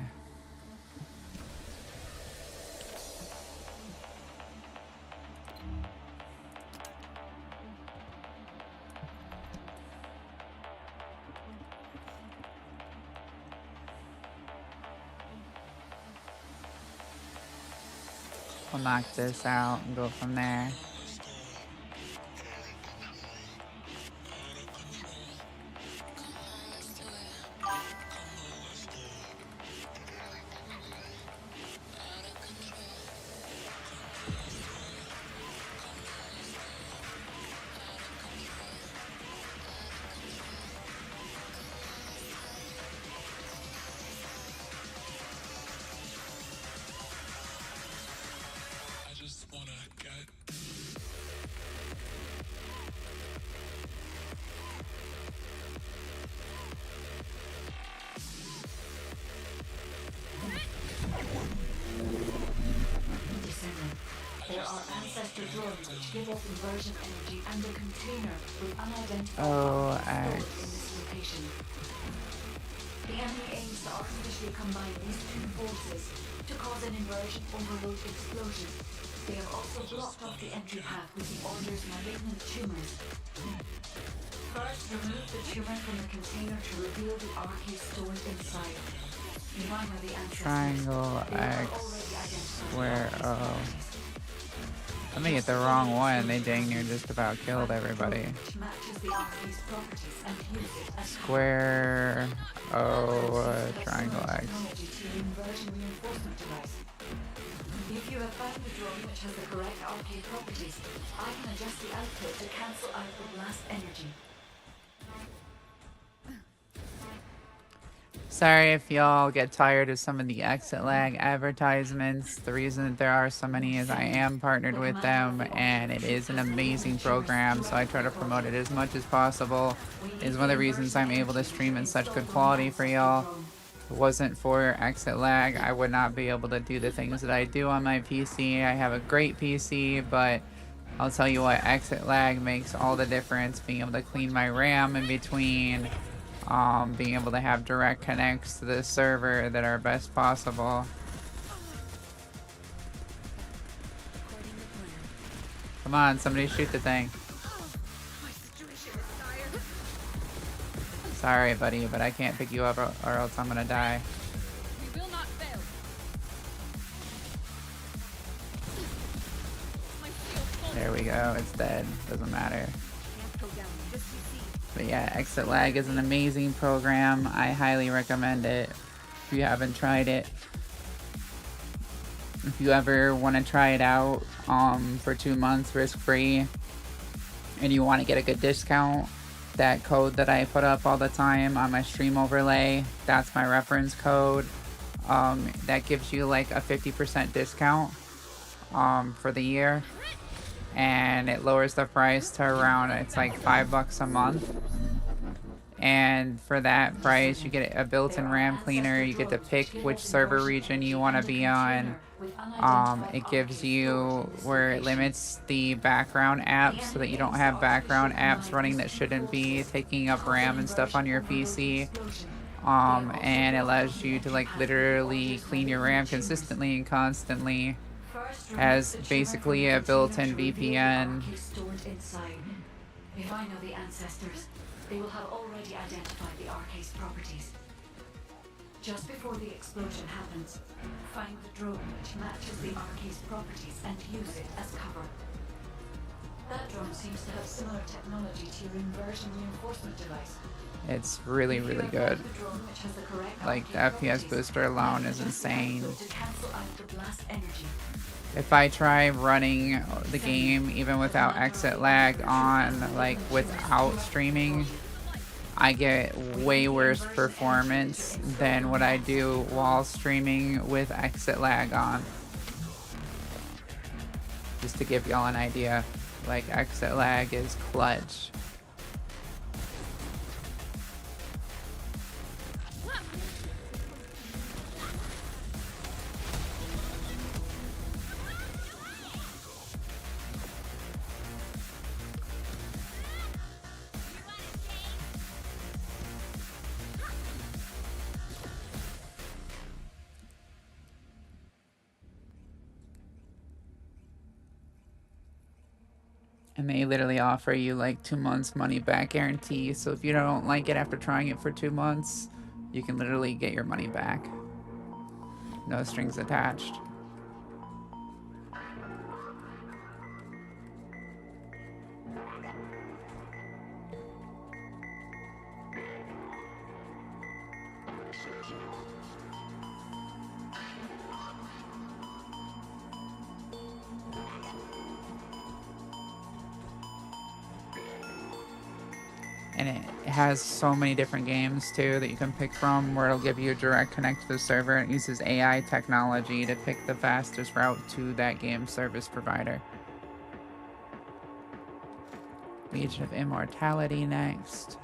We'll knock this out and go from there. I just wanna get. Descendant. There are ancestor drones which give off inversion energy and a container with unidentified Oh, objects stored in this location. The enemy aims to artificially combine these two forces to cause an inversion overload explosion. They have also blocked off the entry path with the Order's malignant tumors. First, remove the tumor from the container to reveal the RK stored inside. Mine are the ancestors. Triangle They are X. already identified. Square O. Let me get the wrong one. They dang near just about killed everybody. Square O, triangle X. If you have found the drone which has the correct arcade properties, I can adjust the output to cancel out the blast energy. Sorry if y'all get tired of some of the exit lag advertisements. The reason that there are so many is I am partnered with them and it is an amazing program, so I try to promote it as much as possible. It's one of the reasons I'm able to stream in such good quality for y'all. If it wasn't for exit lag, I would not be able to do the things that I do on my PC. I have a great PC, but I'll tell you what, exit lag makes all the difference. Being able to clean my RAM in between, being able to have direct connects to the server that are best possible. Come on, somebody shoot the thing. Sorry, buddy, but I can't pick you up or else I'm gonna die. We will not fail. There we go, it's dead. Doesn't matter. But yeah, Exit Lag is an amazing program. I highly recommend it if you haven't tried it. If you ever want to try it out for 2 months risk-free and you want to get a good discount, that code that I put up all the time on my stream overlay, that's my reference code. That gives you like a 50% discount for the year. And it lowers the price to around, it's like $5 a month. And for that price, you get a built-in RAM cleaner. You get to pick which server region you want to be on. It gives you where it limits the background apps so that you don't have background apps running that shouldn't be taking up RAM and stuff on your PC. And it allows you to like literally clean your RAM consistently and constantly. Has basically a built-in VPN. If I know the ancestors, they will have already identified the arcade's properties. Just before the explosion happens, find the drone which matches the arcade's properties and use it as cover. That drone seems to have similar technology to your inversion reinforcement device. It's really, really good. Like, the FPS booster alone is insane. If I try running the game even without exit lag on, like without streaming, I get way worse performance than what I do while streaming with exit lag on. Just to give y'all an idea, like exit lag is clutch. And they literally offer you like 2 months money back guarantee. So if you don't like it after trying it for 2 months, you can literally get your money back. No strings attached. And it has so many different games too that you can pick from, where it'll give you a direct connect to the server. It uses AI technology to pick the fastest route to that game service provider. Legion of Immortality next.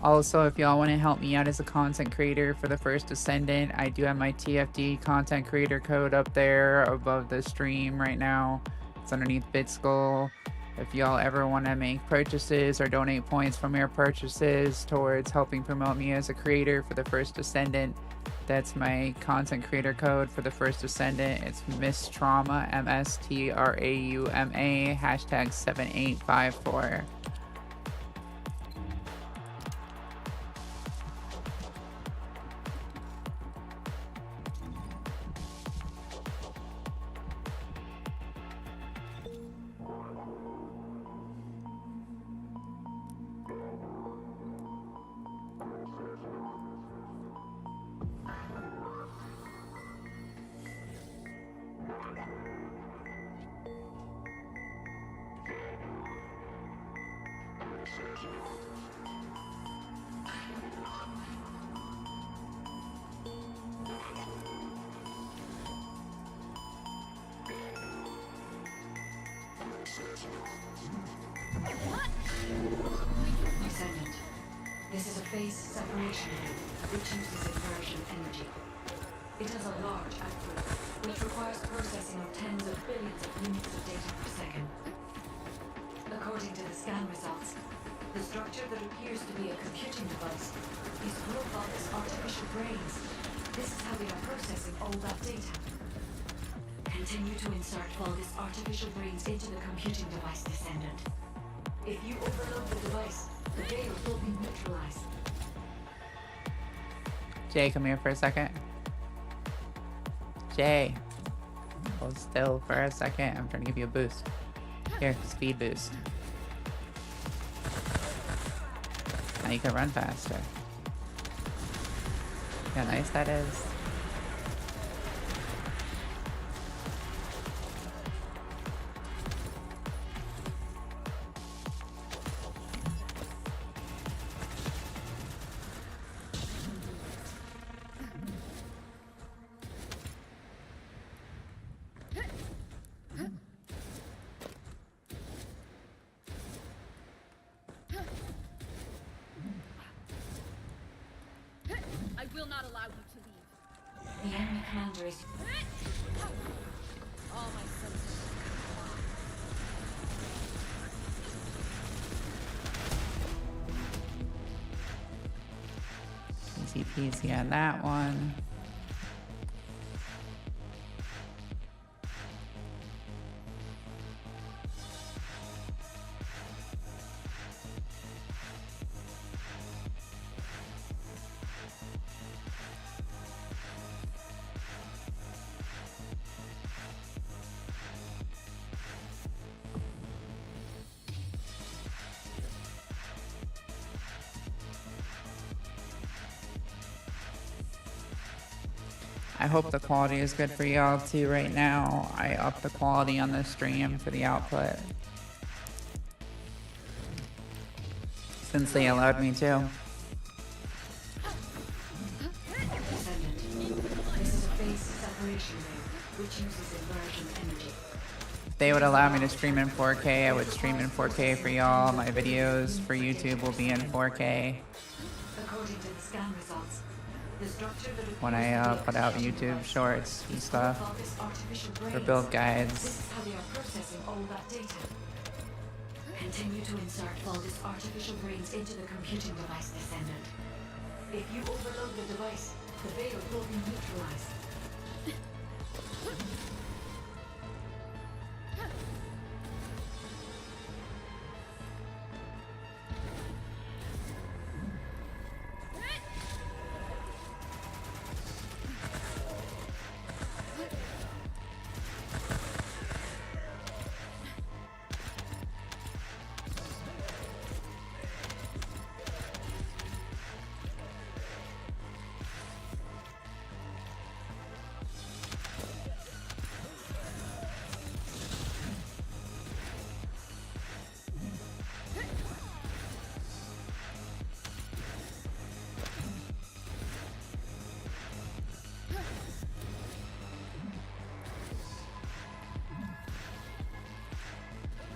Also, if y'all want to help me out as a content creator for the First Ascendant, I do have my TFD content creator code up there above the stream right now. It's underneath BitSkull. If y'all ever want to make purchases or donate points from your purchases towards helping promote me as a creator for the First Ascendant, That's my content creator code for the first Ascendant. It's Miss Trauma, MSTRAUMA, hashtag 7854. Ascendant. This is a phase separation unit, which uses inversion energy. It has a large output, which requires processing of tens of billions of units of data per second. According to the scan results, the structure that appears to be a computing device is Robot's artificial brains. This is how they are processing all that data. Continue to insert Vulgus artificial brains into the computing device, Descendant. If you overload the device, the veil will be neutralized. Jay, come here for a second. Jay, hold still for a second. I'm trying to give you a boost. Here, speed boost. Now you can run faster. See how nice that is? I will not allow you to leave. The enemy commander is... All my senses. Easy peasy on that one. I hope the quality is good for y'all too right now. I upped the quality on the stream for the output, since they allowed me to. Descendant. This is a phase separation layer, which uses inversion energy. If they would allow me to stream in 4K, I would stream in 4K for y'all. My videos for YouTube will be in 4K According to the scan results, the structure that when I put out YouTube shorts and stuff for build guides. This is how they are processing all that data. Continue to insert Vulgus artificial brains into the computing device, Descendant. If you overload the device, the veil will be neutralized.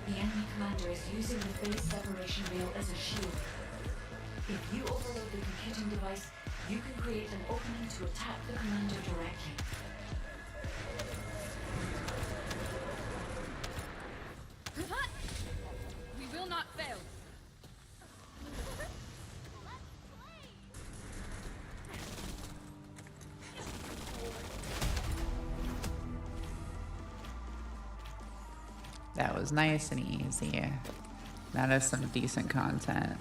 The enemy commander is using the phase separation veil as a shield. If you overload the computing device, you can create an opening to attack the commander directly. We will not fail. That was nice and easy. That is some decent content.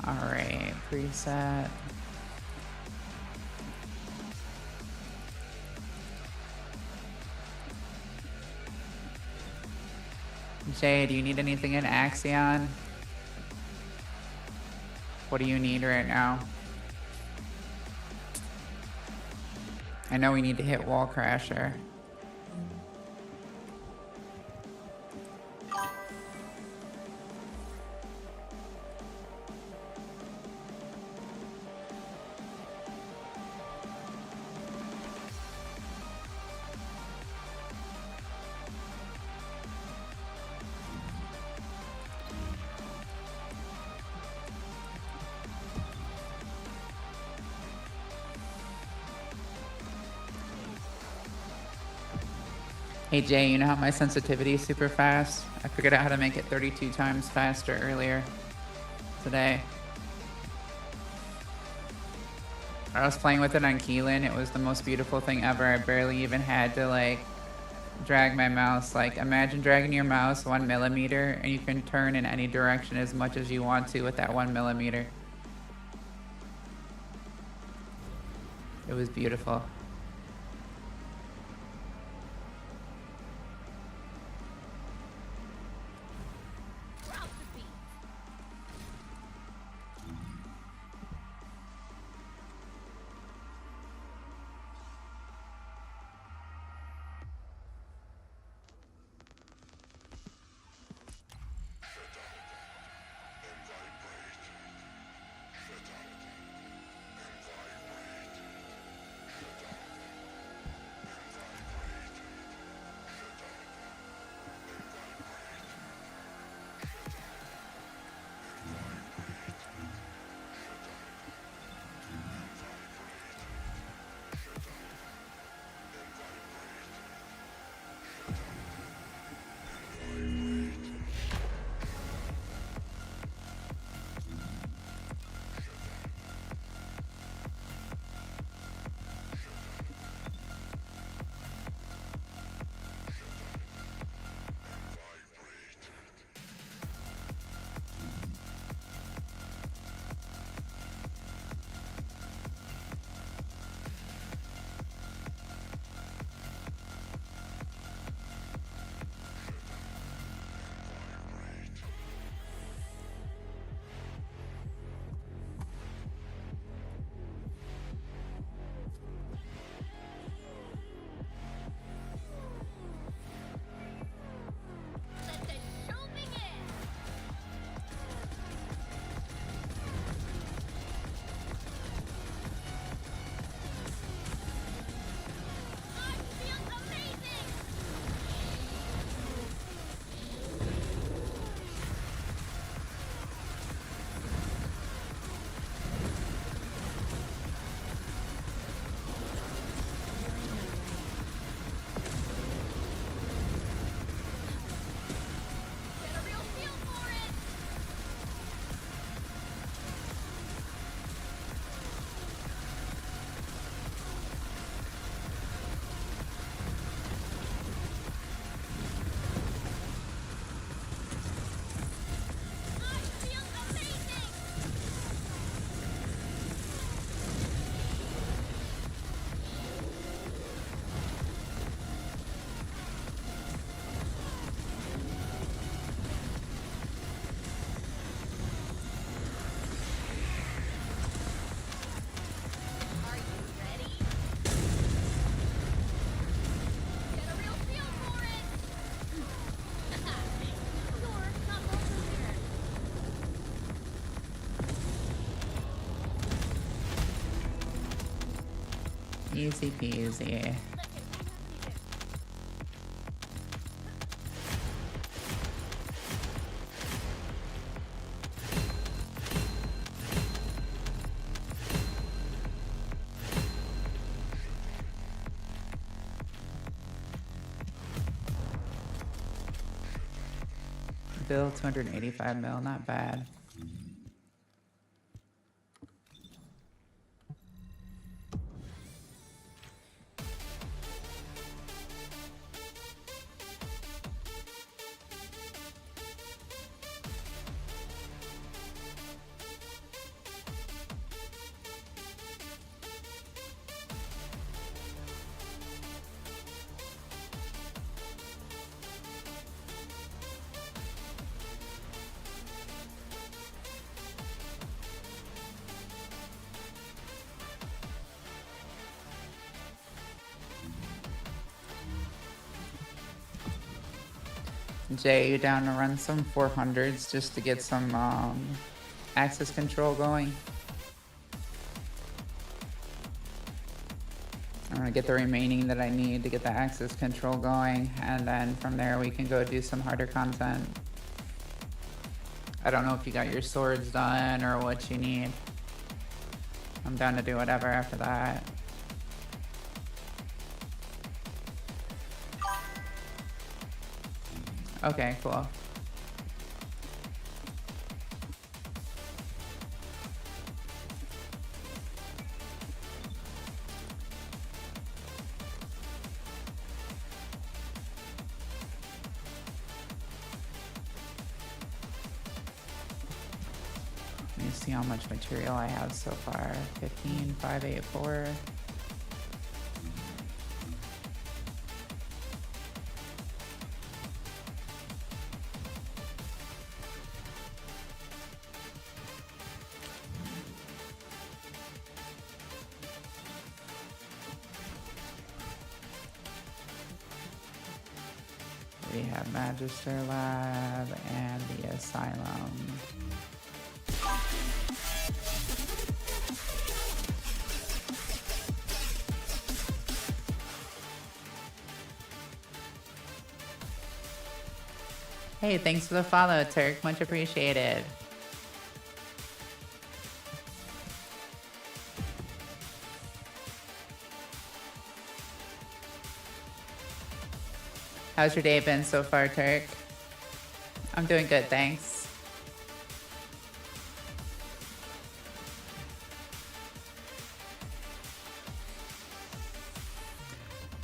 Alright, preset. Jay, do you need anything in Axion? What do you need right now? I know we need to hit Wall Crasher. Hey Jay, you know how my sensitivity is super fast? I figured out how to make it 32 times faster earlier today. I was playing with it on Keelan. It was the most beautiful thing ever. I barely even had to like drag my mouse. Like imagine dragging your mouse 1 millimeter and you can turn in any direction as much as you want to with that 1 millimeter. It was beautiful. Easy peasy. Bill 285 mil, not bad. Jay, you down to run some 400s just to get some access control going? I'm gonna get the remaining that I need to get the access control going, and then from there we can go do some harder content. I don't know if you got your swords done or what you need. I'm down to do whatever after that. Okay, cool. Let me see how much material I have so far. 15,584. We have Magister Lab and the Asylum. Hey, thanks for the follow, Turk. Much appreciated. How's your day been so far, Turk? I'm doing good, thanks.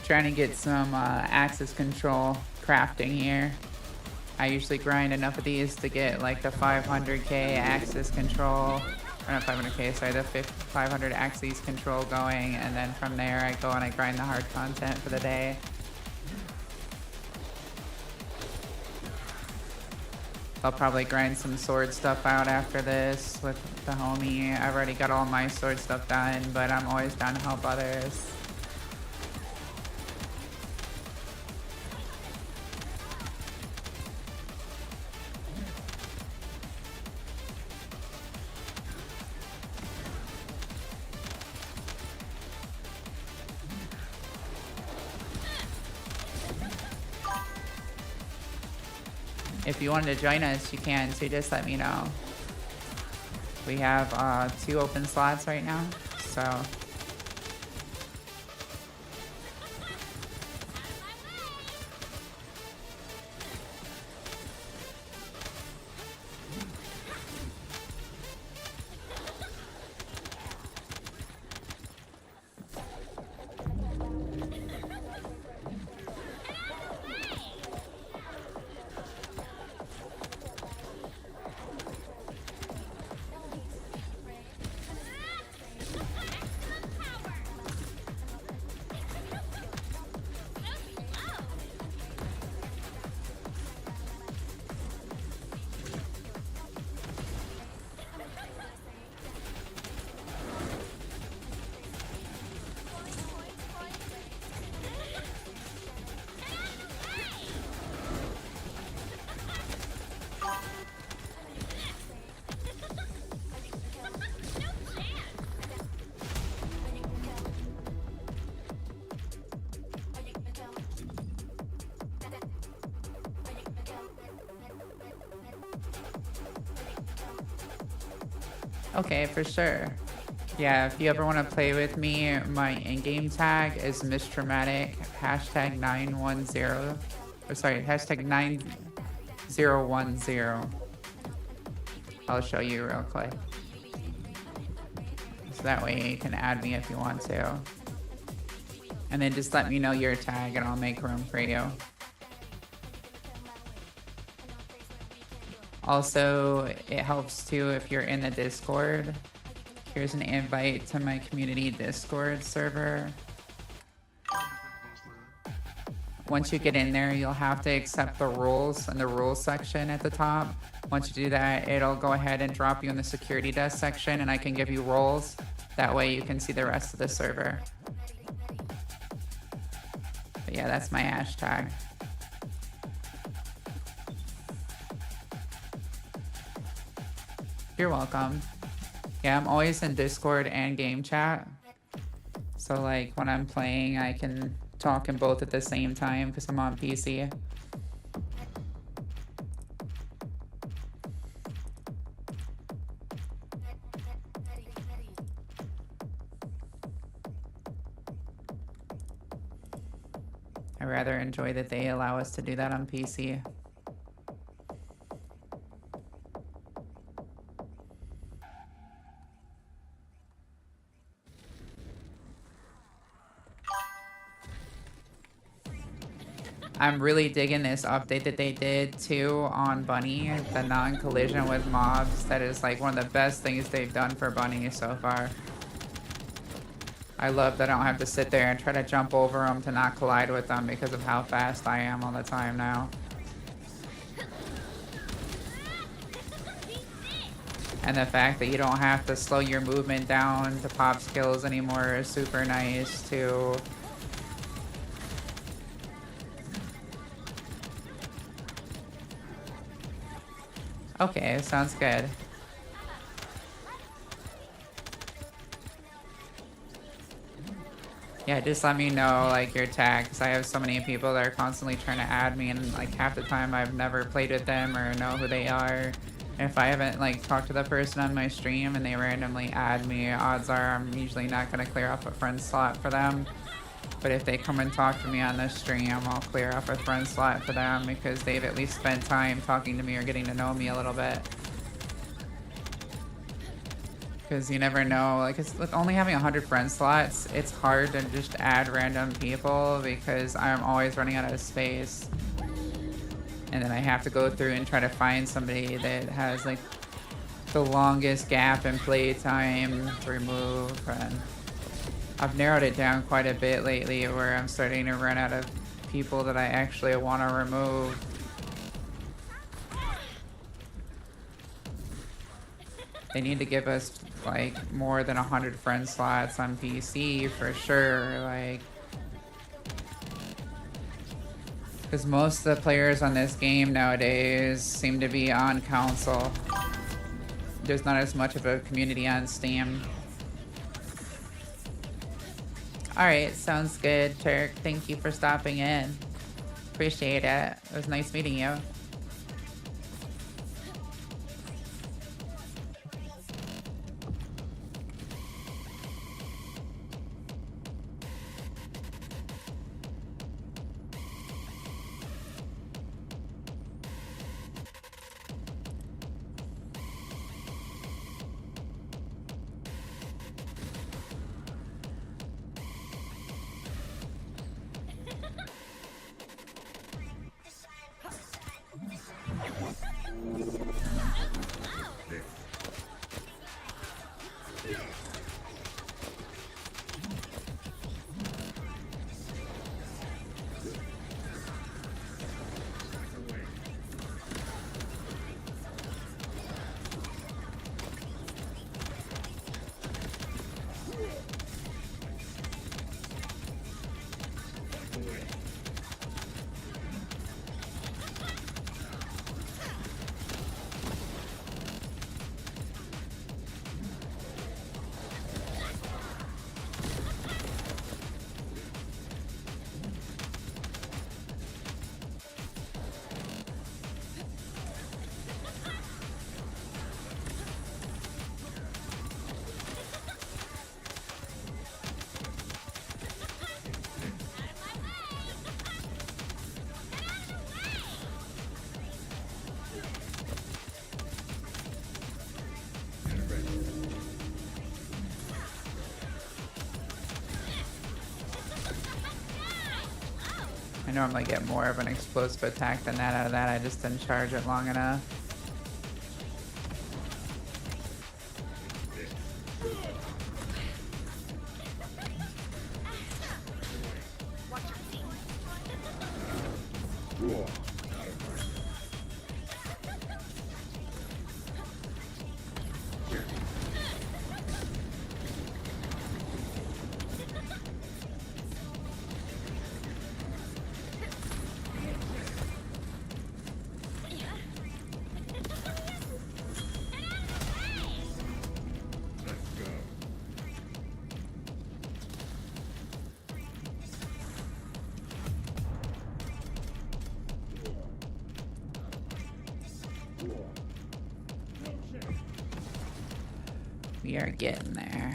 Trying to get some access control crafting here. I usually grind enough of these to get like the 500k access control, or not 500k, sorry, the 500 access control going, and then from there I go and I grind the hard content for the day. I'll probably grind some sword stuff out after this with the homie. I've already got all my sword stuff done, but I'm always down to help others. If you wanted to join us, you can, so just let me know. We have 2 open slots right now, so. Okay, for sure. Yeah, if you ever want to play with me, my in-game tag is Mistraumatic, hashtag 910, or sorry, hashtag 9010. I'll show you real quick. So that way you can add me if you want to. And then just let me know your tag and I'll make room for you. Also, it helps too if you're in the Discord. Here's an invite to my community Discord server. Once you get in there, you'll have to accept the rules in the rules section at the top. Once you do that, it'll go ahead and drop you in the security desk section and I can give you roles. That way you can see the rest of the server. But yeah, that's my hashtag. You're welcome. Yeah, I'm always in Discord and game chat. So like when I'm playing, I can talk in both at the same time because I'm on PC. I rather enjoy that they allow us to do that on PC. I'm really digging this update that they did too on Bunny, the non-collision with mobs. That is like one of the best things they've done for Bunny so far. I love that I don't have to sit there and try to jump over them to not collide with them because of how fast I am all the time now. And the fact that you don't have to slow your movement down to pop skills anymore is super nice too. Okay, sounds good. Yeah, just let me know like your tag, because I have so many people that are constantly trying to add me, and like half the time I've never played with them or know who they are. And if I haven't like talked to the person on my stream and they randomly add me, odds are I'm usually not gonna clear off a friend slot for them. But if they come and talk to me on this stream, I'll clear off a friend slot for them because they've at least spent time talking to me or getting to know me a little bit. Because you never know, like with only having 100 friend slots, it's hard to just add random people because I'm always running out of space. And then I have to go through and try to find somebody that has like the longest gap in play time to remove. And I've narrowed it down quite a bit lately where I'm starting to run out of people that I actually want to remove. They need to give us like more than 100 friend slots on PC for sure, like, because most of the players on this game nowadays seem to be on console. There's not as much of a community on Steam. Alright, sounds good, Turk. Thank you for stopping in. Appreciate it. It was nice meeting you. I normally get more of an explosive attack than that out of that. I just didn't charge it long enough. We are getting there.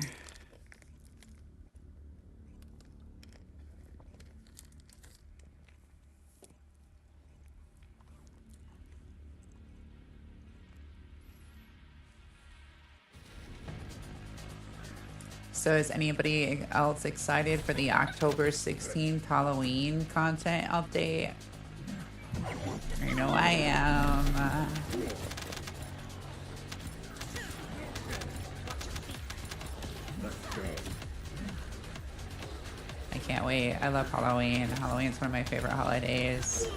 So is anybody else excited for the October 16th Halloween content update? I know I am. I can't wait. I love Halloween. Halloween's one of my favorite holidays.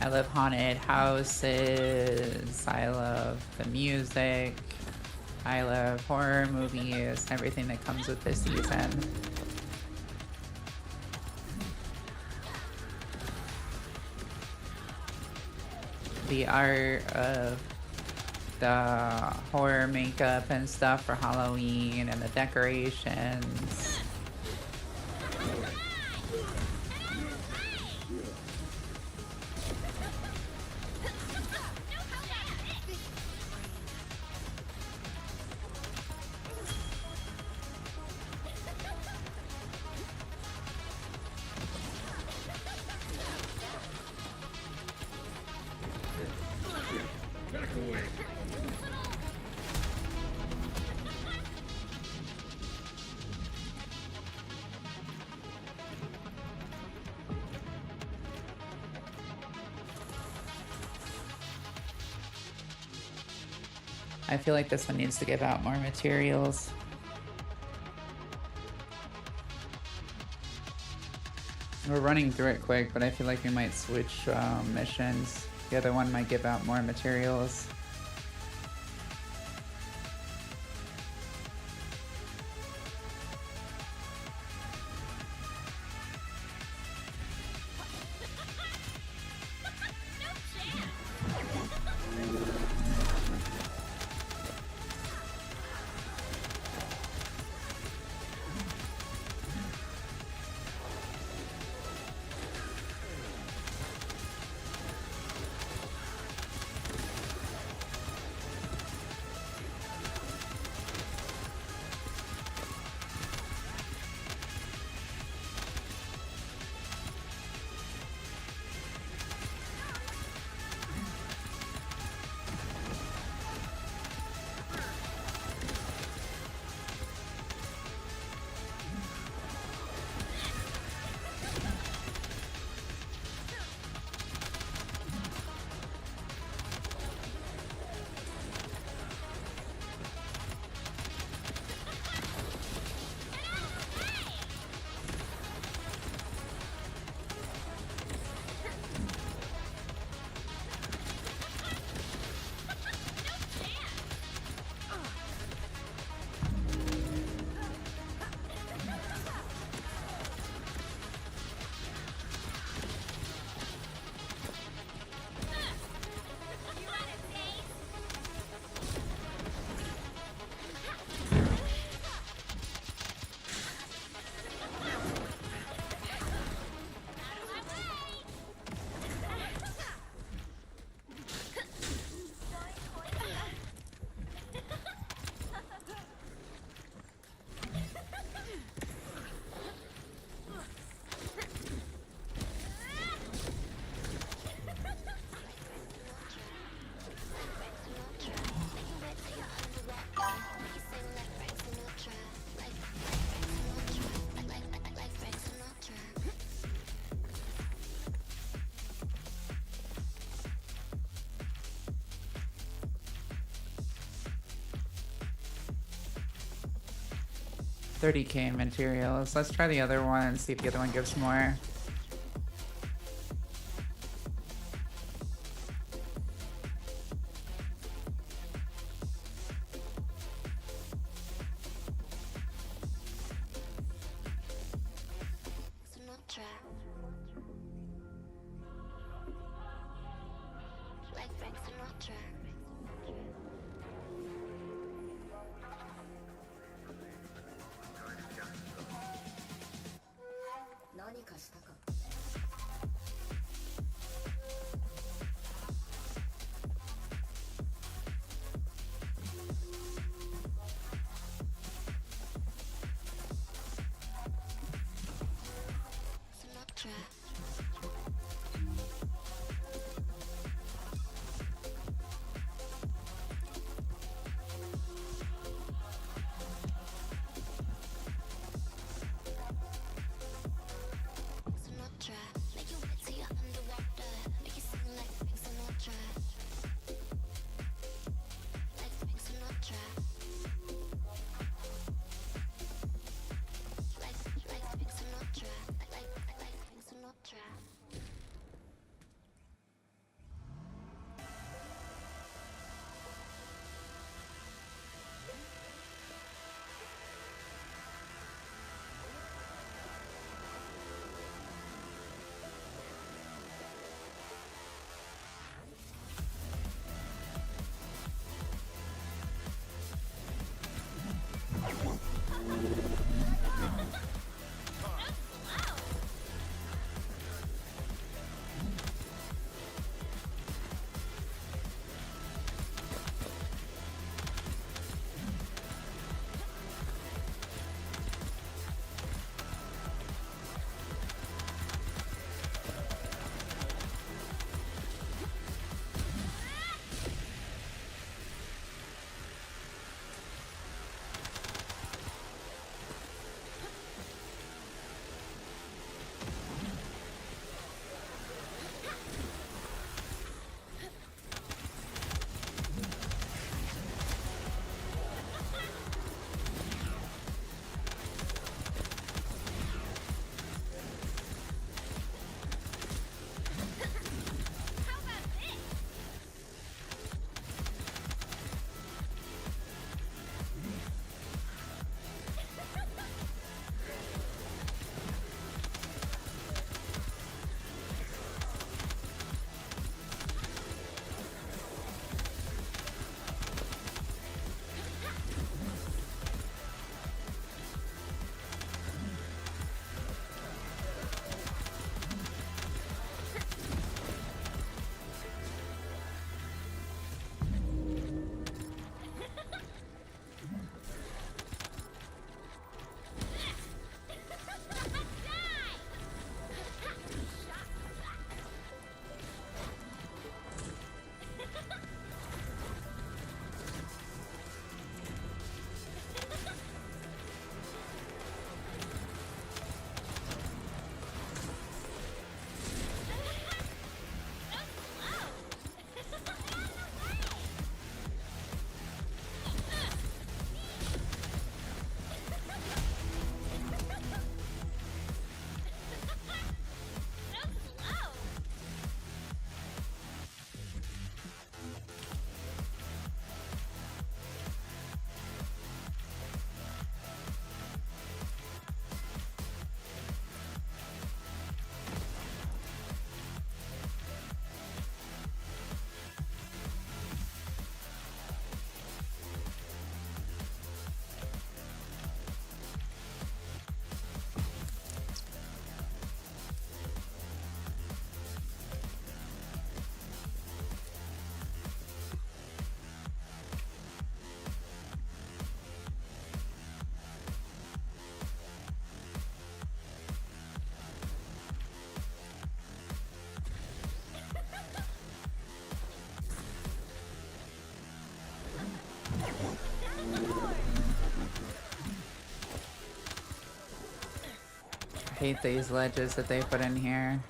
I love haunted houses. I love the music. I love horror movies, everything that comes with this season. The art of the horror makeup and stuff for Halloween and the decorations. I feel like this one needs to give out more materials. We're running through it quick, but I feel like we might switch missions. The other one might give out more materials. 30K in materials. Let's try the other one and see if the other one gives more. Hate these ledges that they put in here.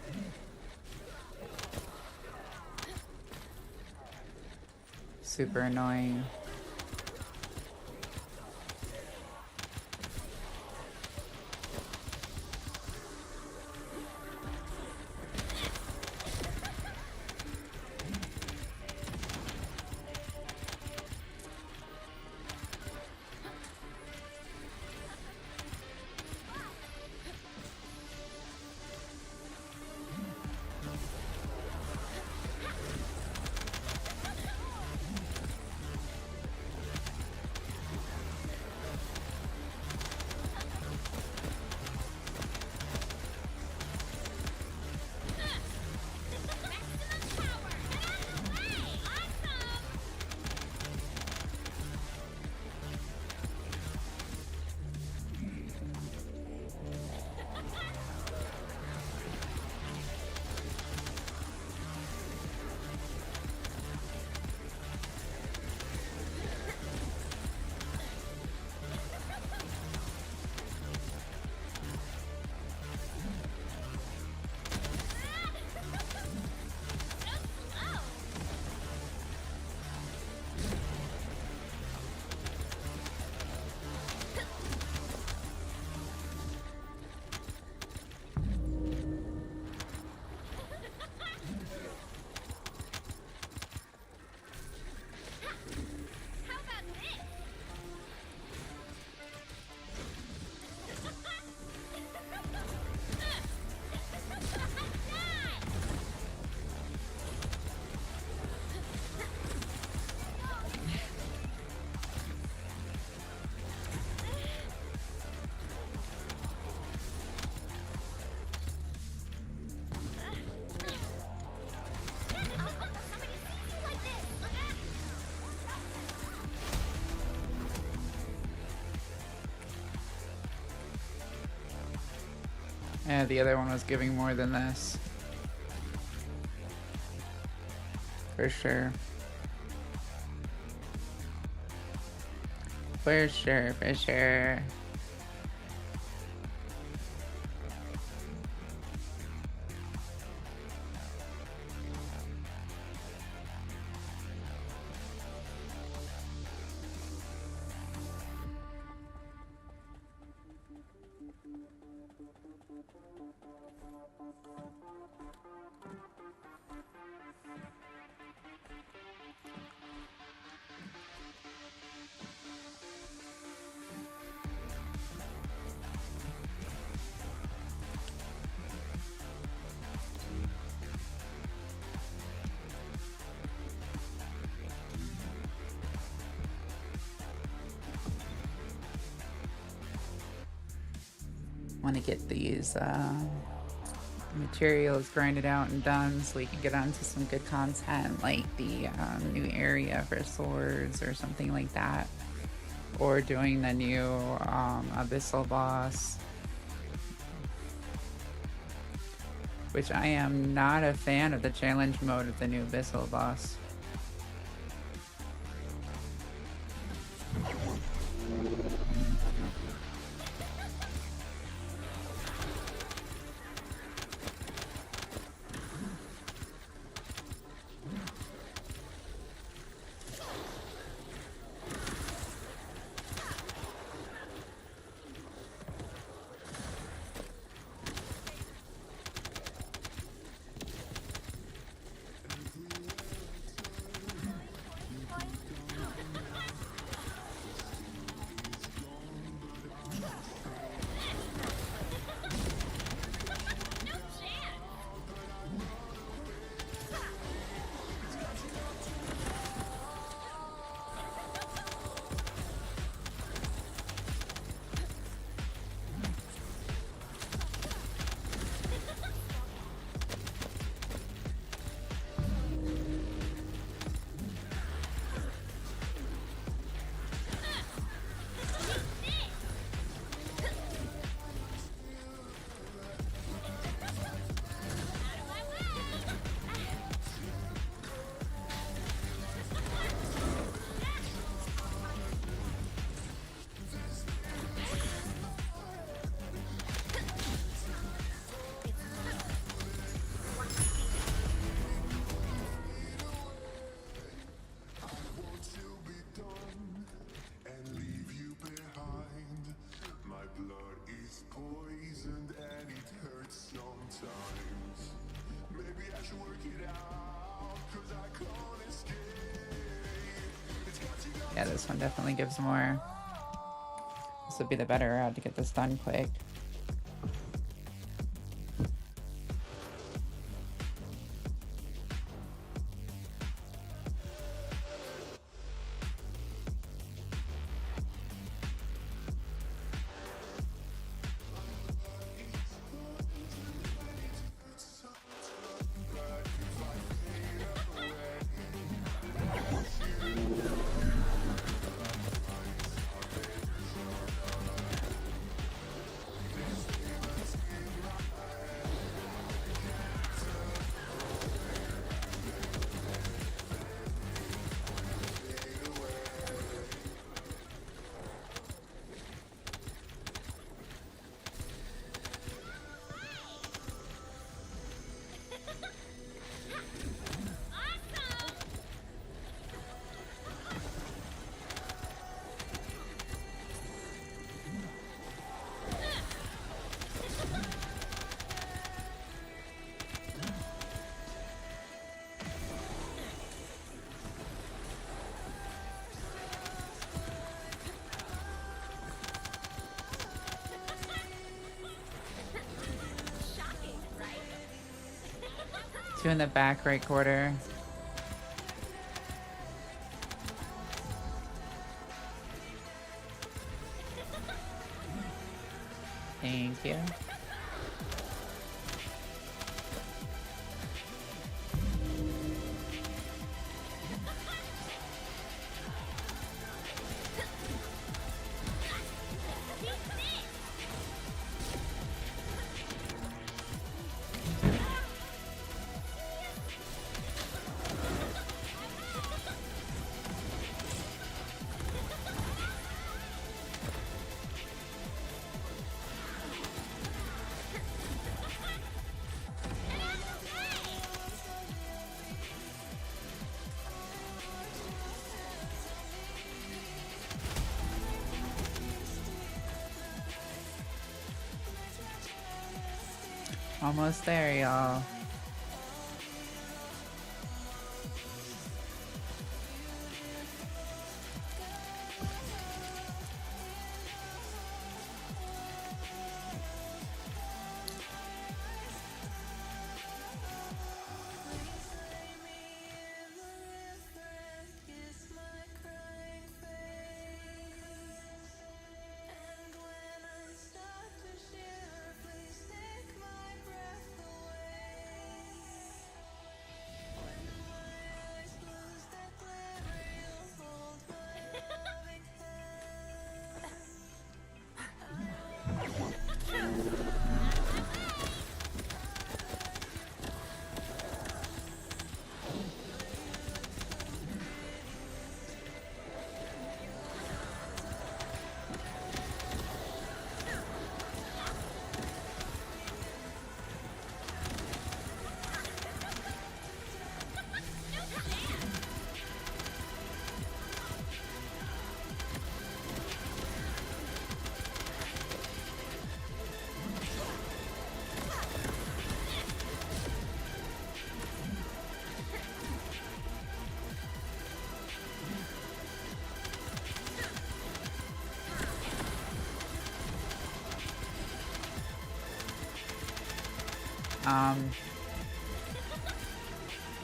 Super annoying. Yeah, the other one was giving more than this. For sure. For sure, for sure. Want to get these materials grinded out and done so we can get onto some good content like the new area for swords or something like that, or doing the new abyssal boss, which I am not a fan of the challenge mode of the new abyssal boss. Yeah, this one definitely gives more. This would be the better route to get this done quick. Two in the back right quarter. Thank you. Almost there, y'all.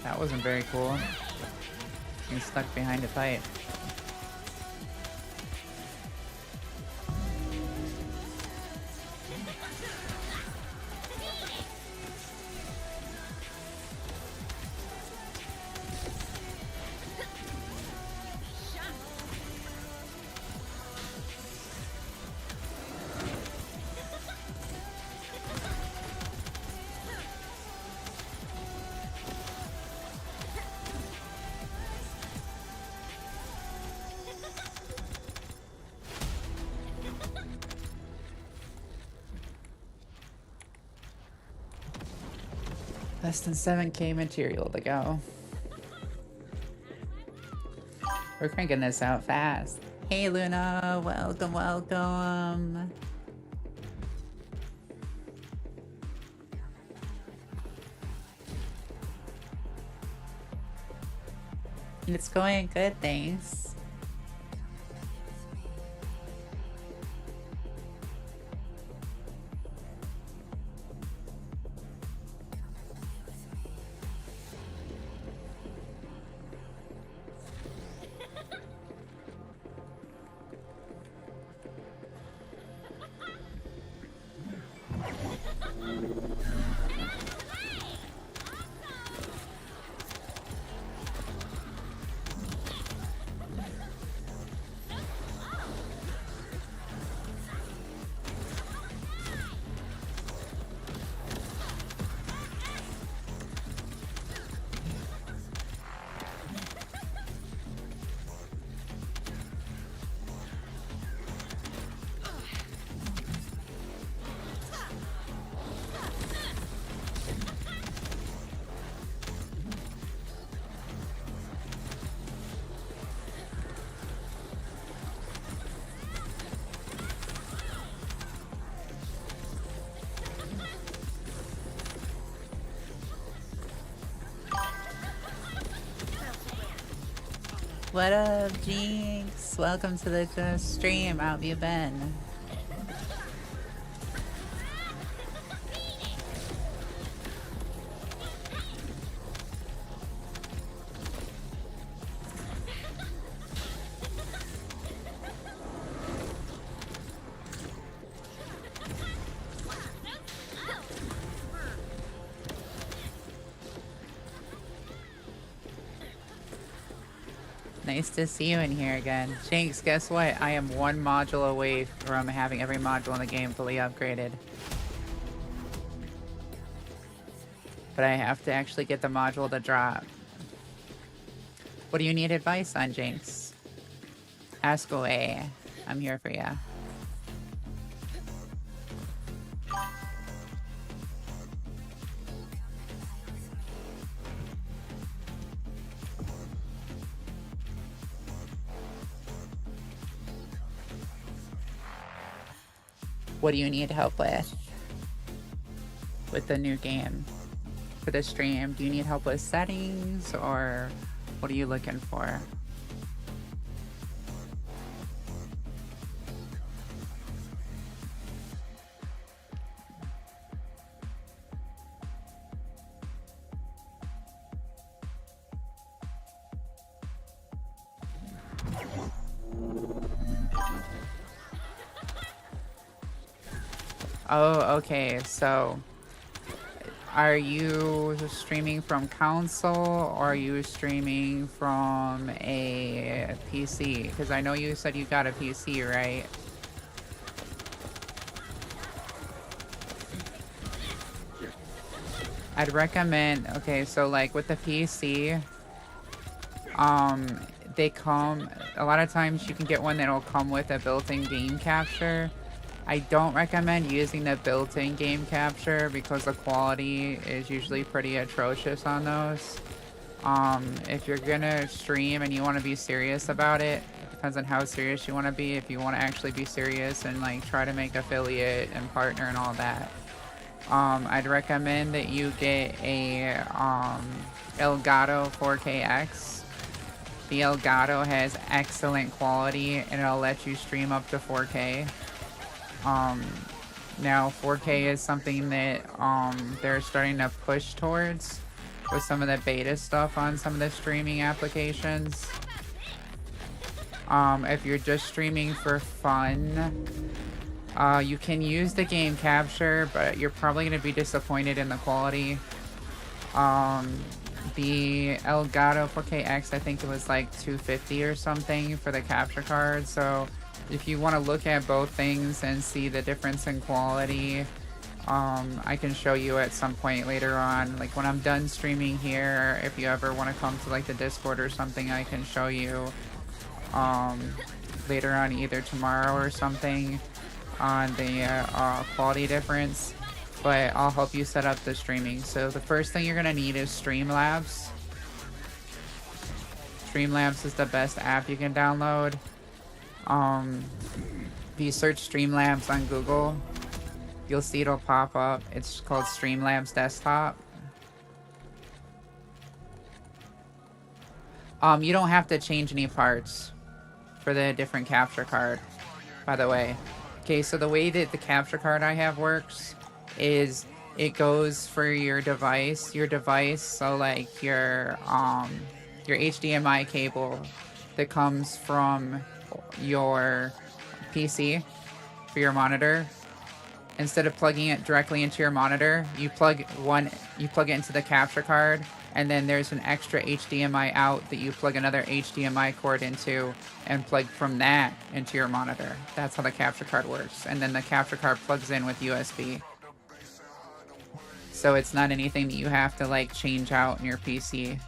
That wasn't very cool. He's stuck behind a pipe. Less than 7K material to go. We're cranking this out fast. Hey Luna, welcome, welcome. It's going good, thanks. What up, Jinx? Welcome to the stream. How have you been? Nice to see you in here again. Jinx, guess what? I am one module away from having every module in the game fully upgraded. But I have to actually get the module to drop. What do you need advice on, Jinx? Ask away. I'm here for ya. What do you need help with? with the new game for the stream? Do you need help with settings, or what are you looking for? Oh, okay. So, are you streaming from console, or are you streaming from a PC? Because I know you said you got a PC, right? I'd recommend, okay, so like with the PC, they come, a lot of times you can get one that'll come with a built-in game capture. I don't recommend using the built-in game capture because the quality is usually pretty atrocious on those. If you're gonna stream and you want to be serious about it, it depends on how serious you want to be. If you want to actually be serious and like try to make affiliate and partner and all that, I'd recommend that you get a Elgato 4KX. The Elgato has excellent quality and it'll let you stream up to 4K. Now 4K is something that they're starting to push towards with some of the beta stuff on some of the streaming applications. If you're just streaming for fun, you can use the game capture, but you're probably going to be disappointed in the quality. The Elgato 4KX, I think it was like $250 or something for the capture card. So if you want to look at both things and see the difference in quality, I can show you at some point later on. Like when I'm done streaming here, if you ever want to come to like the Discord or something, I can show you later on, either tomorrow or something, on the quality difference. But I'll help you set up the streaming. So the first thing you're going to need is Streamlabs. Streamlabs is the best app you can download. If you search Streamlabs on Google, you'll see it'll pop up. It's called Streamlabs Desktop. You don't have to change any parts for the different capture card, by the way. Okay, so the way that the capture card I have works is it goes for your device, so like your HDMI cable that comes from your PC for your monitor. Instead of plugging it directly into your monitor, you plug it into the capture card, and then there's an extra HDMI out that you plug another HDMI cord into and plug from that into your monitor. That's how the capture card works. And then the capture card plugs in with USB. So it's not anything that you have to like change out in your PC.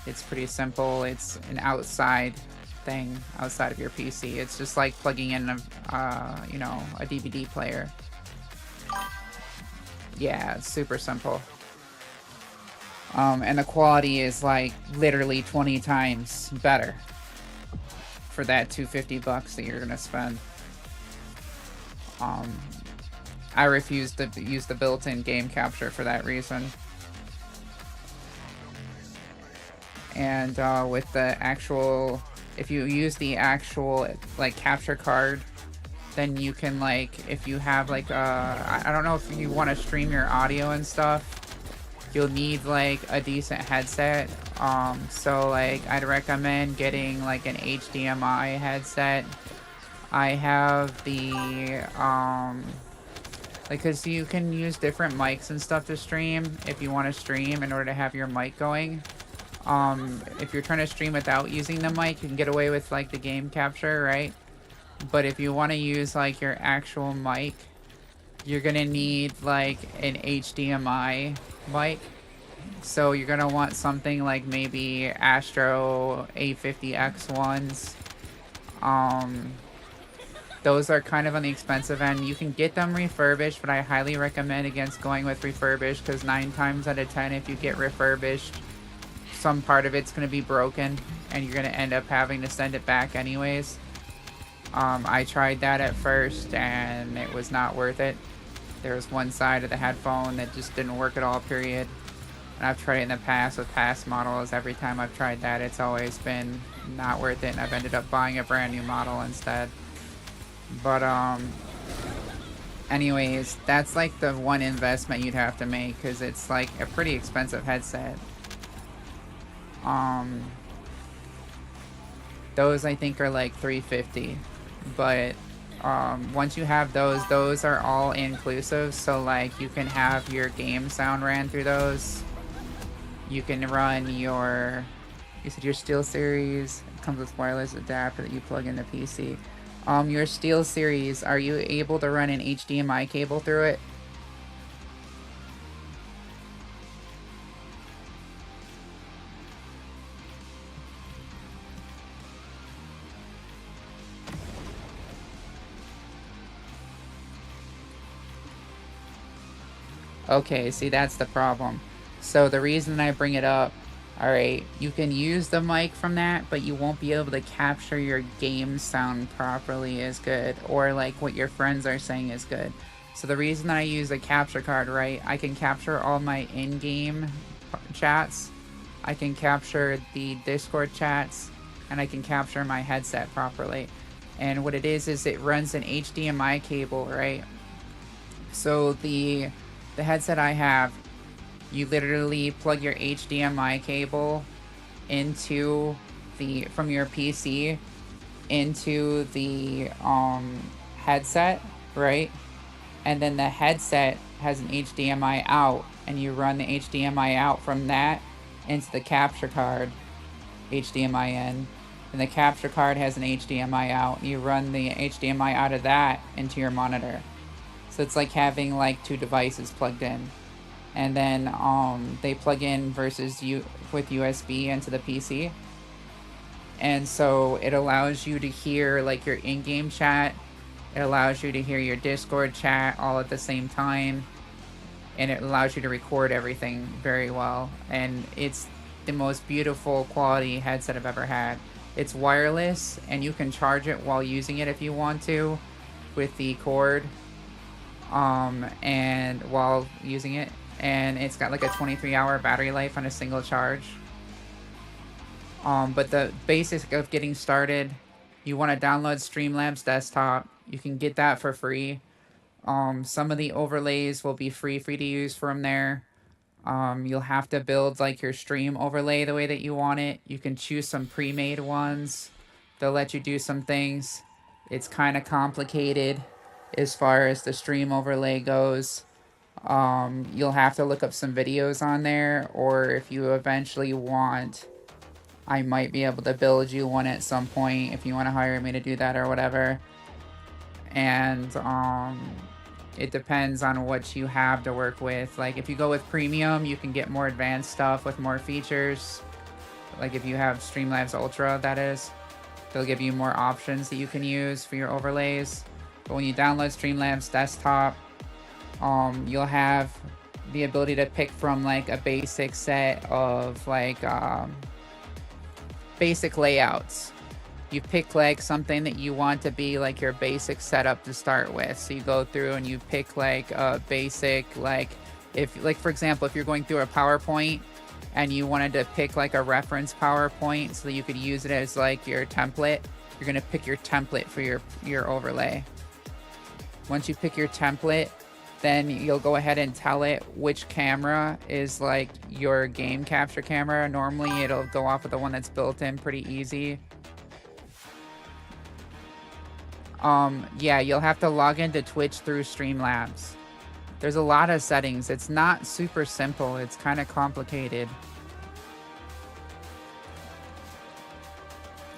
It's pretty simple. It's an outside thing outside of your PC. It's just like plugging in a DVD player. Yeah, it's super simple. And the quality is like literally 20 times better for that $250 that you're gonna spend. I refuse to use the built-in game capture for that reason. And with the actual, if you use the actual like capture card, then you can like, if you have like I don't know if you want to stream your audio and stuff, you'll need like a decent headset. So like I'd recommend getting like an HDMI headset. I have the like, cause you can use different mics and stuff to stream if you want to stream in order to have your mic going. If you're trying to stream without using the mic, you can get away with like the game capture, right? But if you want to use like your actual mic, you're gonna need like an HDMI mic. So you're gonna want something like maybe Astro A50X1s. Those are kind of on the expensive end. You can get them refurbished, but I highly recommend against going with refurbished, because 9 times out of 10, if you get refurbished, some part of it's going to be broken and you're going to end up having to send it back anyways. I tried that at first and it was not worth it. There was one side of the headphone that just didn't work at all, period. And I've tried it in the past with past models. Every time I've tried that, it's always been not worth it, and I've ended up buying a brand new model instead. But anyways, that's like the one investment you'd have to make, because it's like a pretty expensive headset. Those I think are like $350, but once you have those are all inclusive. So like you can have your game sound ran through those. You can run your, you said your SteelSeries. It comes with wireless adapter that you plug in the PC. Your SteelSeries, are you able to run an HDMI cable through it? Okay, see, that's the problem. So the reason I bring it up, alright, you can use the mic from that, but you won't be able to capture your game sound properly as good, or like what your friends are saying is good. So the reason that I use a capture card, right, I can capture all my in-game chats, I can capture the Discord chats, and I can capture my headset properly. And what it is it runs an HDMI cable, right? So the headset I have, you literally plug your HDMI cable into from your PC into the headset, right? And then the headset has an HDMI out, and you run the HDMI out from that into the capture card, HDMI in, and the capture card has an HDMI out, and you run the HDMI out of that into your monitor. So it's like having like two devices plugged in. And then they plug in versus with USB into the PC. And so it allows you to hear like your in-game chat. It allows you to hear your Discord chat all at the same time. And it allows you to record everything very well. And it's the most beautiful quality headset I've ever had. It's wireless, and you can charge it while using it if you want to with the cord. And while using it, and it's got like a 23-hour battery life on a single charge. But the basics of getting started, you want to download Streamlabs Desktop. You can get that for free. Some of the overlays will be free to use from there. You'll have to build like your stream overlay the way that you want it. You can choose some pre-made ones. They'll let you do some things. It's kind of complicated as far as the stream overlay goes. You'll have to look up some videos on there, or if you eventually want, I might be able to build you one at some point if you want to hire me to do that or whatever. And it depends on what you have to work with. Like if you go with premium, you can get more advanced stuff with more features. Like if you have Streamlabs Ultra, that is, they'll give you more options that you can use for your overlays. But when you download Streamlabs Desktop, you'll have the ability to pick from like a basic set of like basic layouts. You pick like something that you want to be like your basic setup to start with. So you go through and you pick like a basic, like if like for example, if you're going through a PowerPoint and you wanted to pick like a reference PowerPoint so that you could use it as like your template, you're gonna pick your template for your overlay. Once you pick your template, then you'll go ahead and tell it which camera is like your game capture camera. Normally it'll go off with the one that's built in pretty easy. Yeah, you'll have to log into Twitch through Streamlabs. There's a lot of settings. It's not super simple. It's kind of complicated.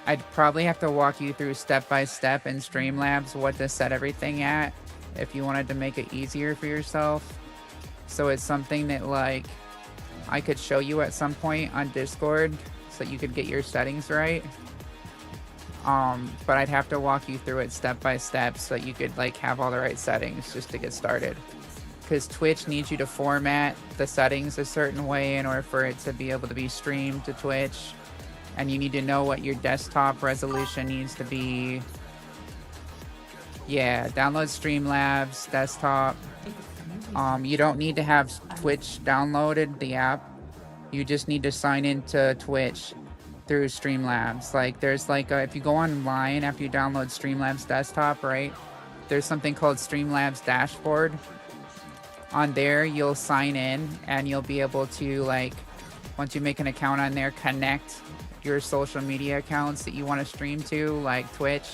I'd probably have to walk you through step by step in Streamlabs what to set everything at if you wanted to make it easier for yourself. So it's something that like I could show you at some point on Discord so that you could get your settings right. But I'd have to walk you through it step by step so that you could like have all the right settings just to get started. Because Twitch needs you to format the settings a certain way in order for it to be able to be streamed to Twitch. And you need to know what your desktop resolution needs to be. Yeah, download Streamlabs Desktop. You don't need to have Twitch downloaded, the app. You just need to sign into Twitch through Streamlabs. Like, there's like, if you go online after you download Streamlabs desktop, right? There's something called Streamlabs dashboard. On there, you'll sign in and you'll be able to, like, once you make an account on there, connect your social media accounts that you want to stream to, like Twitch,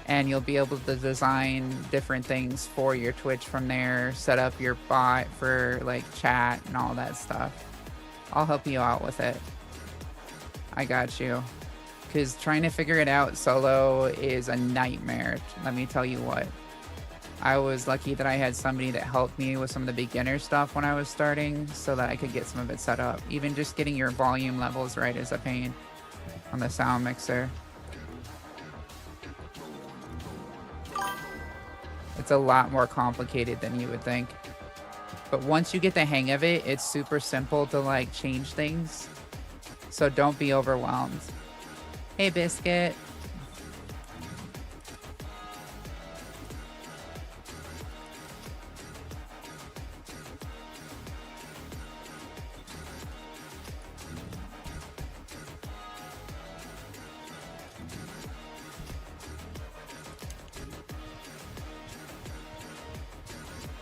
and you'll be able to design different things for your Twitch from there, set up your bot for like chat and all that stuff. I'll help you out with it. I got you. Because trying to figure it out solo is a nightmare, let me tell you what. I was lucky that I had somebody that helped me with some of the beginner stuff when I was starting so that I could get some of it set up. Even just getting your volume levels right is a pain on the sound mixer. It's a lot more complicated than you would think. But once you get the hang of it, it's super simple to like change things. So don't be overwhelmed. Hey, Biscuit.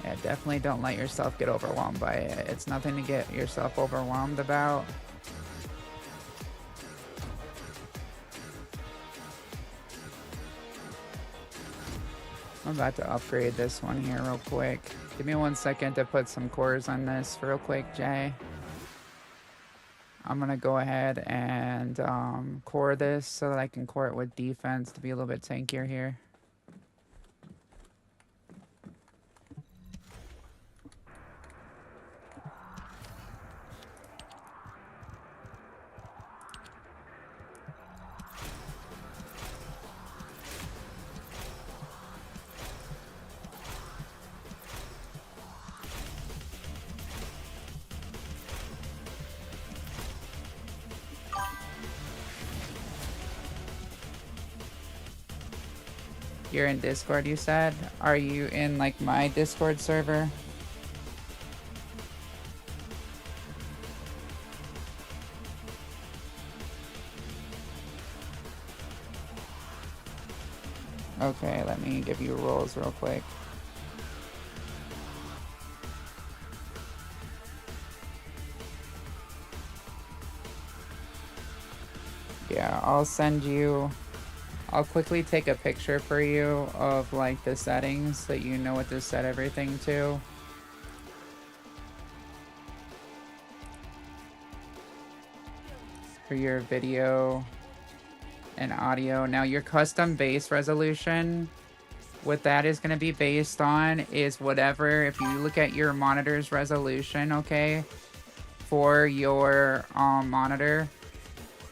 Yeah, definitely don't let yourself get overwhelmed by it. It's nothing to get yourself overwhelmed about. I'm about to upgrade this one here real quick. Give me 1 second to put some cores on this real quick, Jay. I'm gonna go ahead and core this so that I can core it with defense to be a little bit tankier here. You're in Discord, you said? Are you in like my Discord server? Okay, let me give you roles real quick. Yeah, I'll quickly take a picture for you of like the settings so you know what to set everything to. For your video and audio. Now your custom base resolution, what that is going to be based on is whatever, if you look at your monitor's resolution, okay, for your monitor,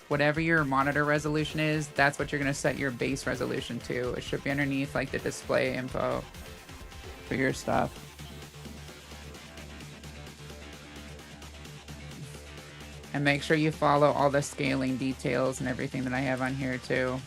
whatever your monitor resolution is, that's what you're going to set your base resolution to. It should be underneath like the display info for your stuff. And make sure you follow all the scaling details and everything that I have on here too.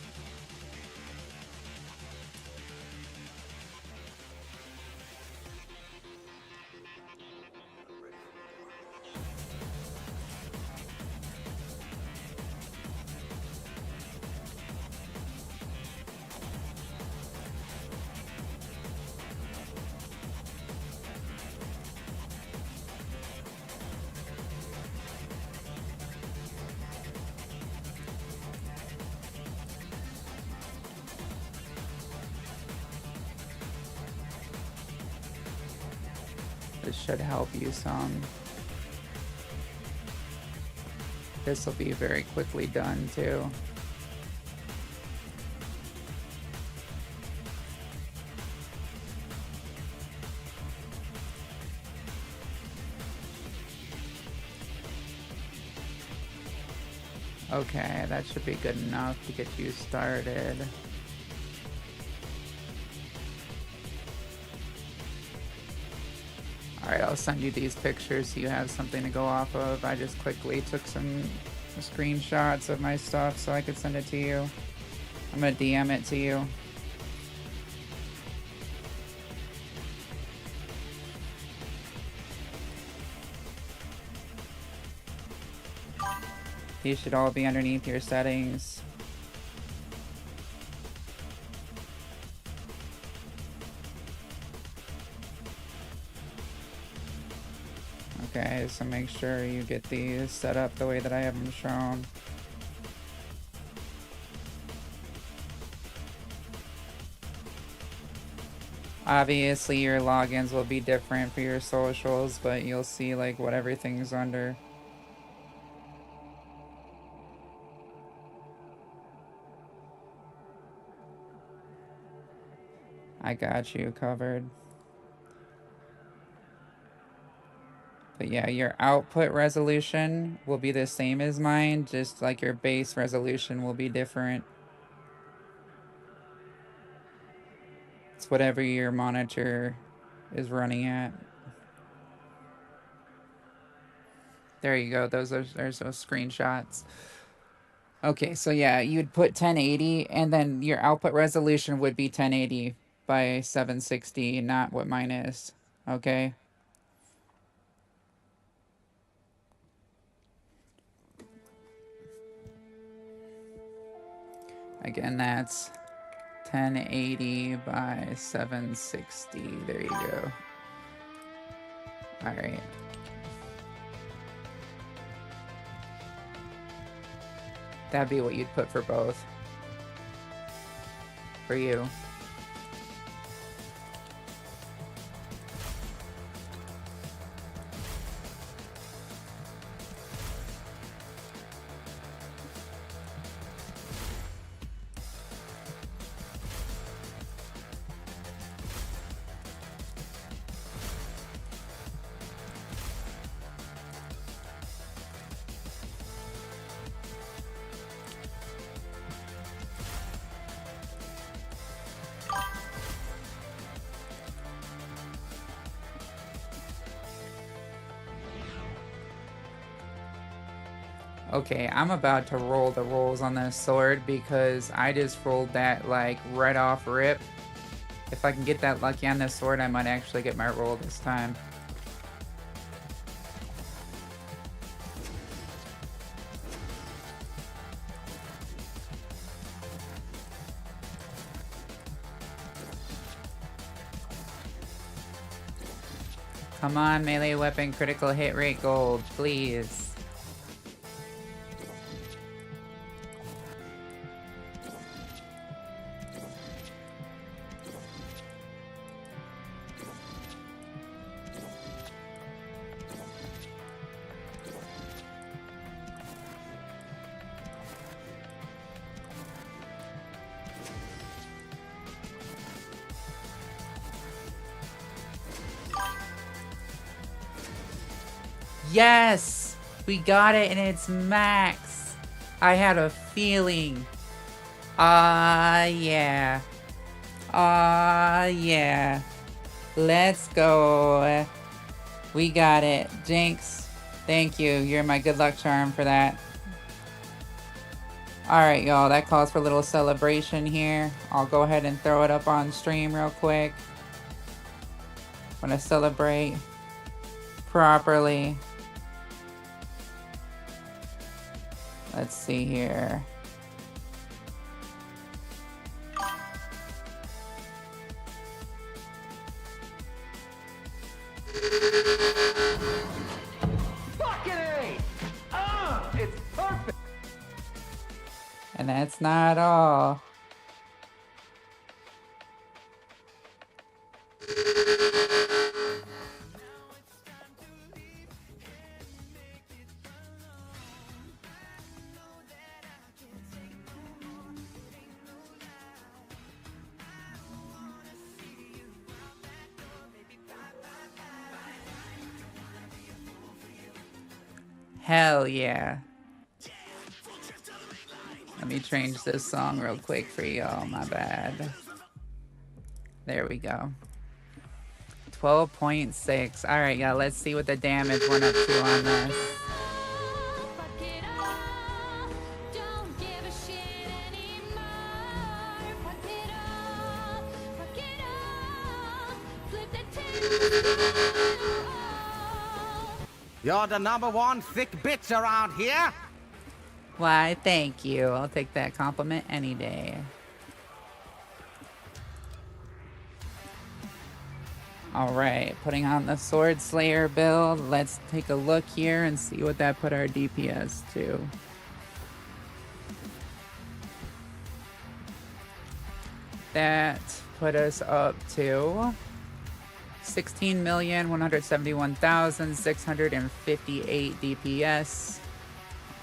This should help you some. This will be very quickly done too. Okay, that should be good enough to get you started. Alright, I'll send you these pictures so you have something to go off of. I just quickly took some screenshots of my stuff so I could send it to you. I'm gonna DM it to you. These should all be underneath your settings. Okay, so make sure you get these set up the way that I have them shown. Obviously your logins will be different for your socials, but you'll see like what everything's under. I got you covered. But yeah, your output resolution will be the same as mine, just like your base resolution will be different. It's whatever your monitor is running at. There you go. There's those screenshots. Okay, so yeah, you'd put 1080 and then your output resolution would be 1080 by 760, not what mine is. Okay? Again, that's 1080 by 760. There you go. All right. That'd be what you'd put for both. For you. Okay, I'm about to roll the rolls on this sword because I just rolled that like right off rip. If I can get that lucky on this sword, I might actually get my roll this time. Come on, melee weapon critical hit rate gold, please. Yes! We got it and it's max. I had a feeling. Yeah. Yeah. Let's go. We got it. Jinx, thank you. You're my good luck charm for that. Alright, y'all. That calls for a little celebration here. I'll go ahead and throw it up on stream real quick. I'm gonna celebrate properly. Let's see here. Fucking A! It's perfect! And that's not all. Hell yeah. Let me change this song real quick for y'all, my bad. There we go. 12.6. Alright, y'all, let's see what the damage went up to on this. You're the #1 thick bitch around here? Why, thank you. I'll take that compliment any day. Alright, putting on the Sword Slayer build. Let's take a look here and see what that put our DPS to. That put us up to 16,171,658 DPS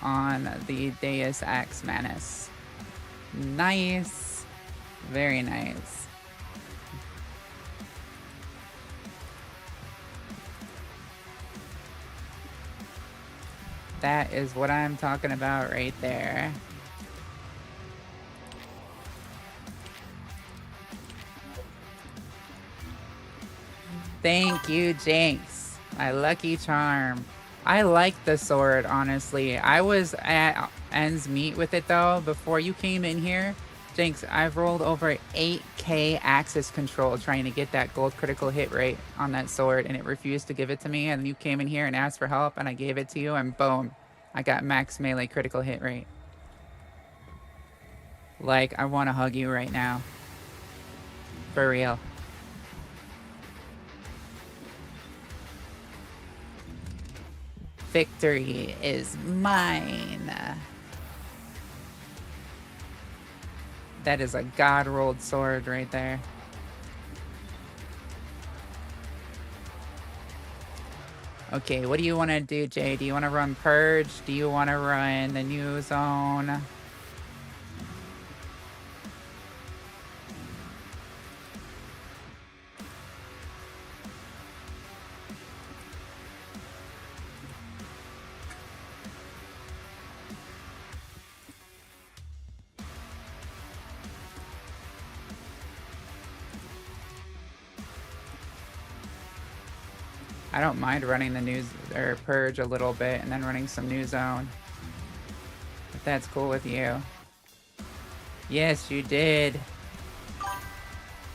on the Deus Ex Manus. Nice. Very nice. That is what I'm talking about right there. Thank you, Jinx. My lucky charm. I like the sword, honestly. I was at ends meet with it, though, before you came in here. Jinx, I've rolled over 8k axis control trying to get that gold critical hit rate on that sword, and it refused to give it to me, and you came in here and asked for help, and I gave it to you, and boom. I got max melee critical hit rate. Like, I want to hug you right now. For real. Victory is mine. That is a god-rolled sword right there. Okay, what do you want to do, Jay? Do you want to run Purge? Do you want to run the new zone? I don't mind running the news or Purge a little bit and then running some new zone. If that's cool with you. Yes, you did.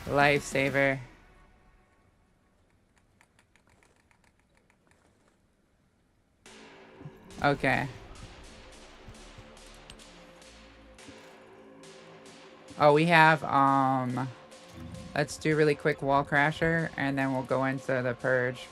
Lifesaver. Okay. Oh, we have, let's do really quick wall crasher and then we'll go into the Purge.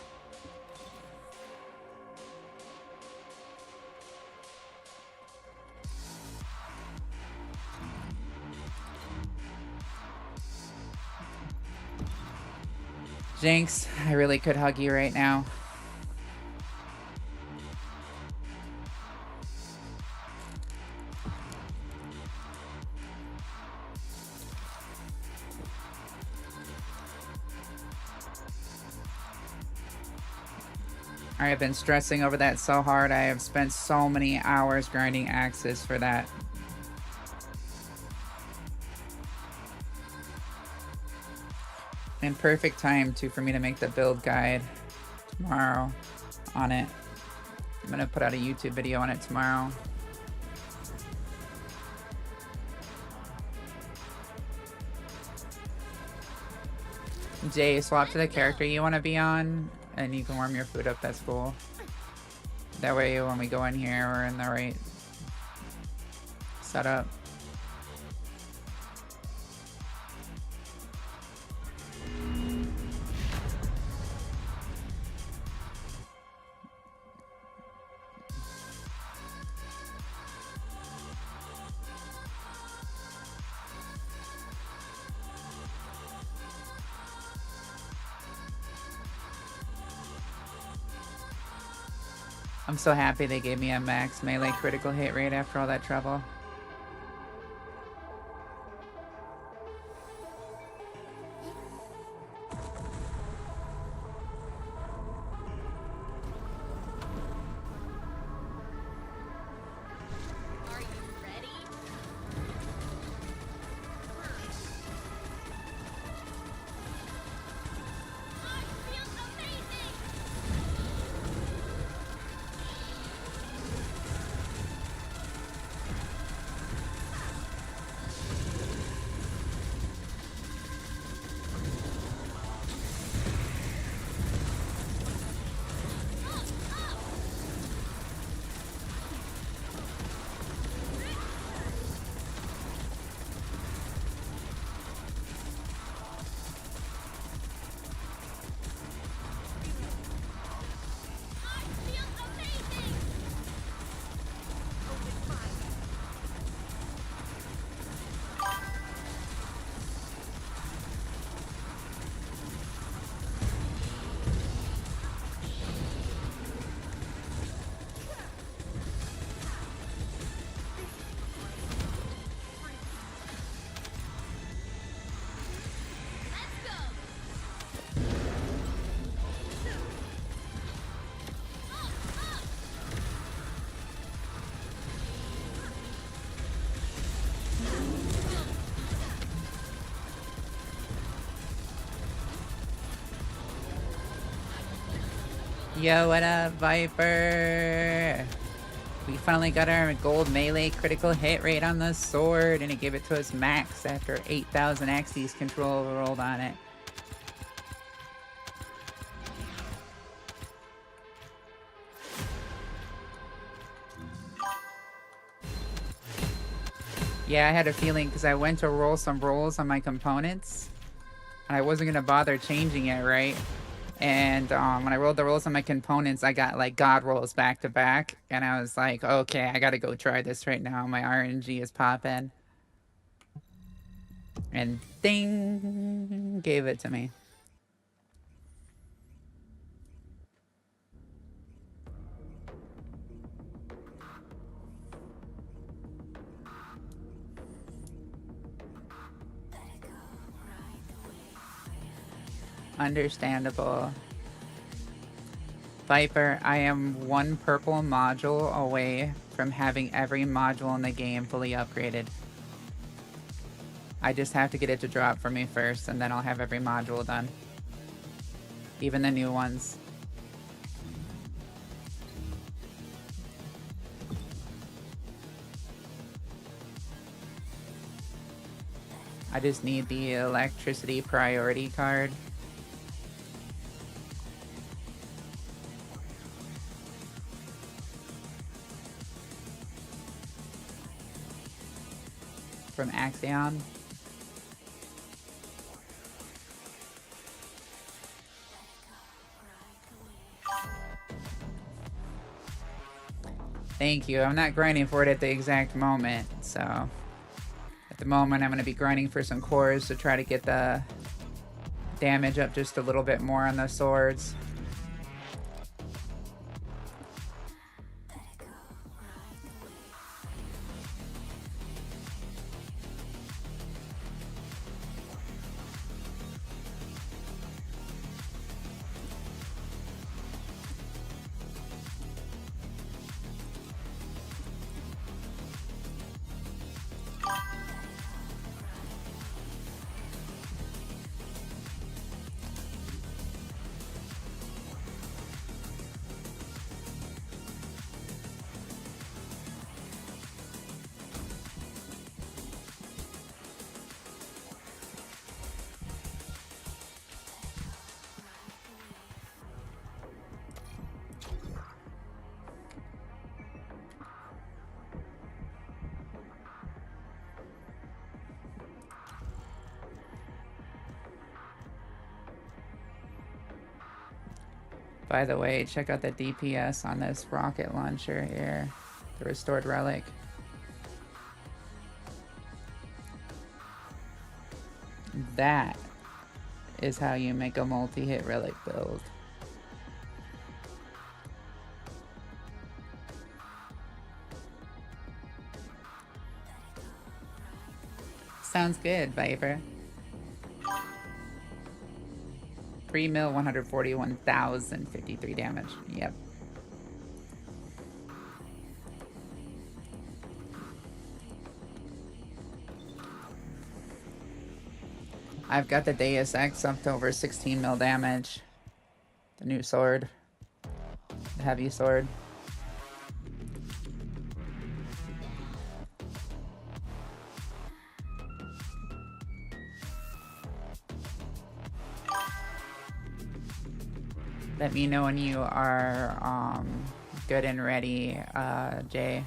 Jinx, I really could hug you right now. I have been stressing over that so hard. I have spent so many hours grinding axes for that. And perfect time too for me to make the build guide tomorrow on it. I'm gonna put out a YouTube video on it tomorrow. Jay, swap to the character you want to be on, and you can warm your food up. That's cool. That way, when we go in here, we're in the right setup. I'm so happy they gave me a max melee critical hit rate after all that trouble. Are you ready? I feel amazing! Yo, what up, Viper? We finally got our gold melee critical hit rate on the sword, and it gave it to us max after 8,000 axes control rolled on it. Yeah, I had a feeling because I went to roll some rolls on my components, and I wasn't gonna bother changing it, right? And when I rolled the rolls on my components, I got like god rolls back to back, and I was like, okay, I gotta go try this right now. My RNG is popping. And ding, gave it to me. Understandable. Viper, I am one purple module away from having every module in the game fully upgraded. I just have to get it to drop for me first, and then I'll have every module done. Even the new ones. I just need the electricity priority card. From Axion. Thank you. I'm not grinding for it at the exact moment, so at the moment I'm going to be grinding for some cores to try to get the damage up just a little bit more on the swords. By the way, check out the DPS on this rocket launcher here, the restored relic. That is how you make a multi-hit relic build. Sounds good, Viper. 3 mil, 141,053 damage. Yep. I've got the Deus Ex up to over 16 mil damage. The new sword. The heavy sword. Let me know when you are good and ready, Jay.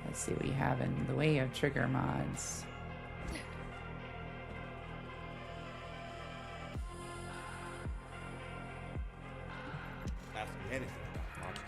Let's see what we have in the way of trigger mods. Ask me anything about logic.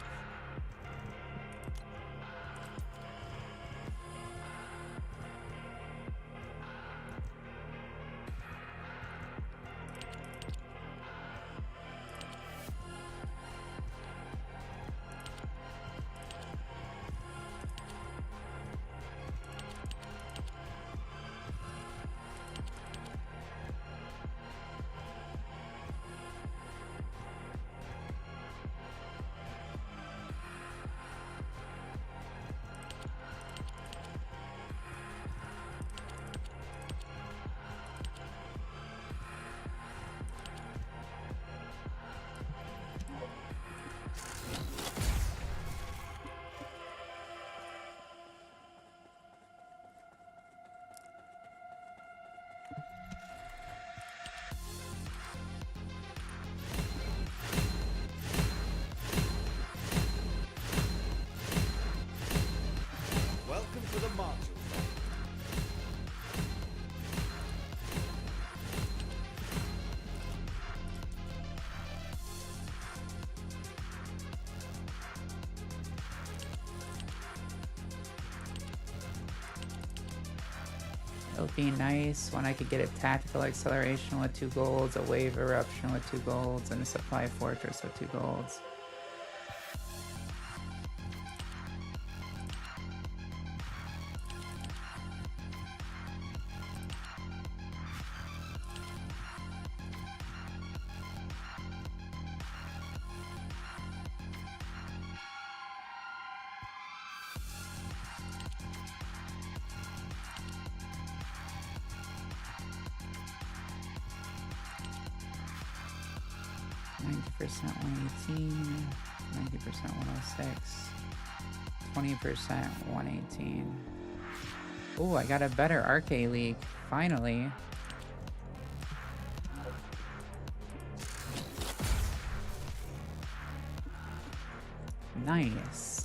Welcome to the module. It would be nice when I could get a tactical acceleration with 2 golds, a wave eruption with 2 golds, and a supply fortress with 2 golds. Percent 118, 90% 106, 20% 118. Oh, I got a better arcade league, finally. Nice.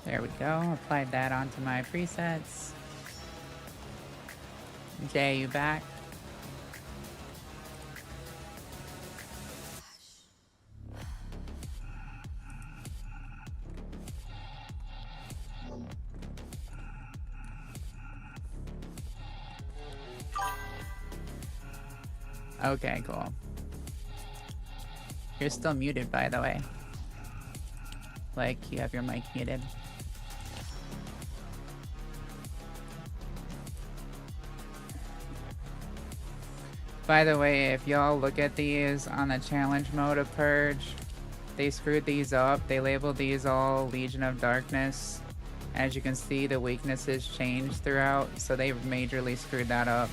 There we go. Applied that onto my presets. Jay, you back? Okay, cool. You're still muted, by the way. Like, you have your mic muted. By the way, if y'all look at these on the challenge mode of Purge, they screwed these up. They labeled these all Legion of Darkness. As you can see, the weaknesses changed throughout, so they majorly screwed that up.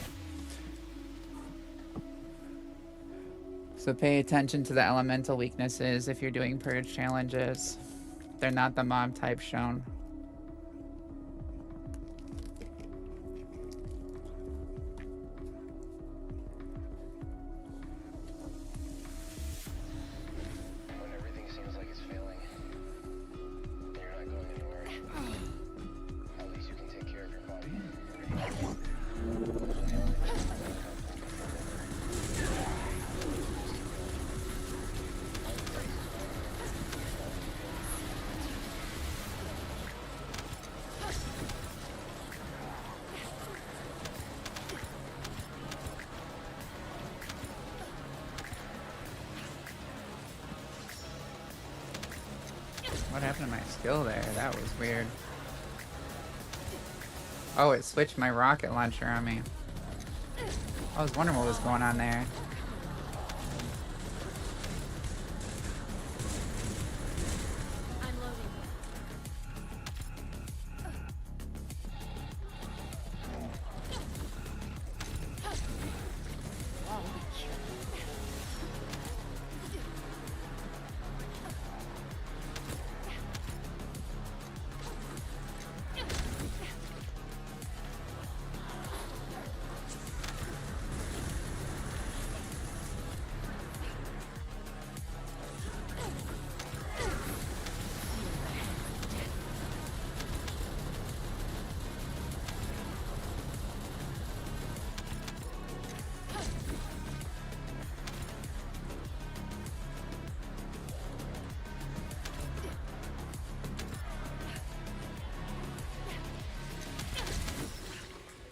So pay attention to the elemental weaknesses if you're doing purge challenges. They're not the mob type shown. When everything seems like it's failing, and you're not going anywhere, at least you can take care of your body. What happened to my skill there? That was weird. Oh, it switched my rocket launcher on me. I was wondering what was going on there. I'm loading.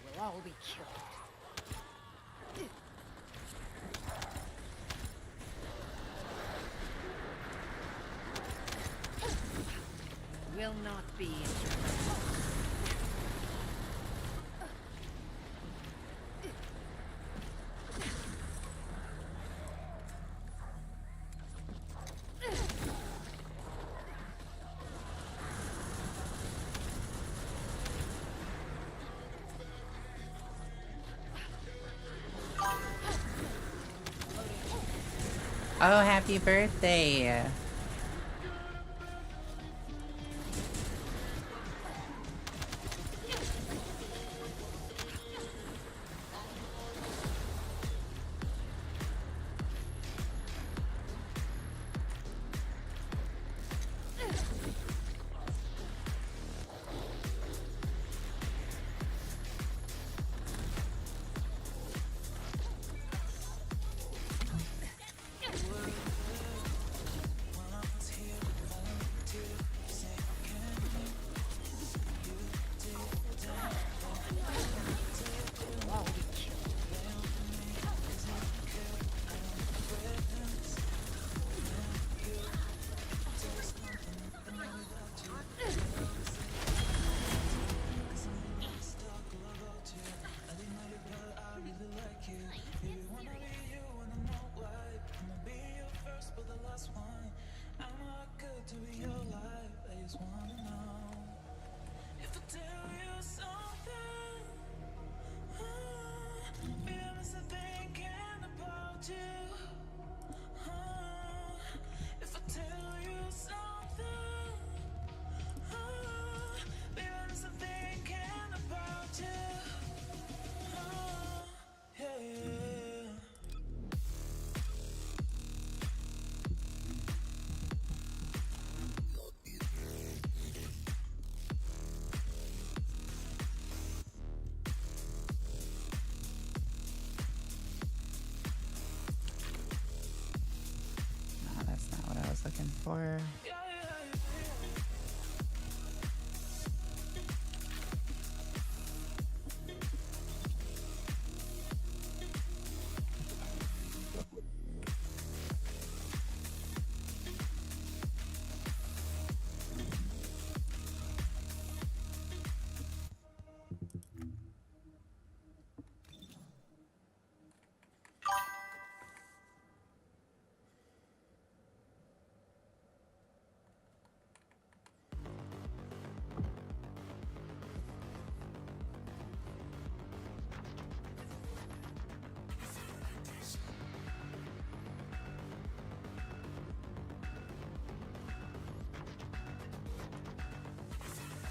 They will all be killed. Will not be interrupted. Oh, happy birthday! No, that's not what I was looking for.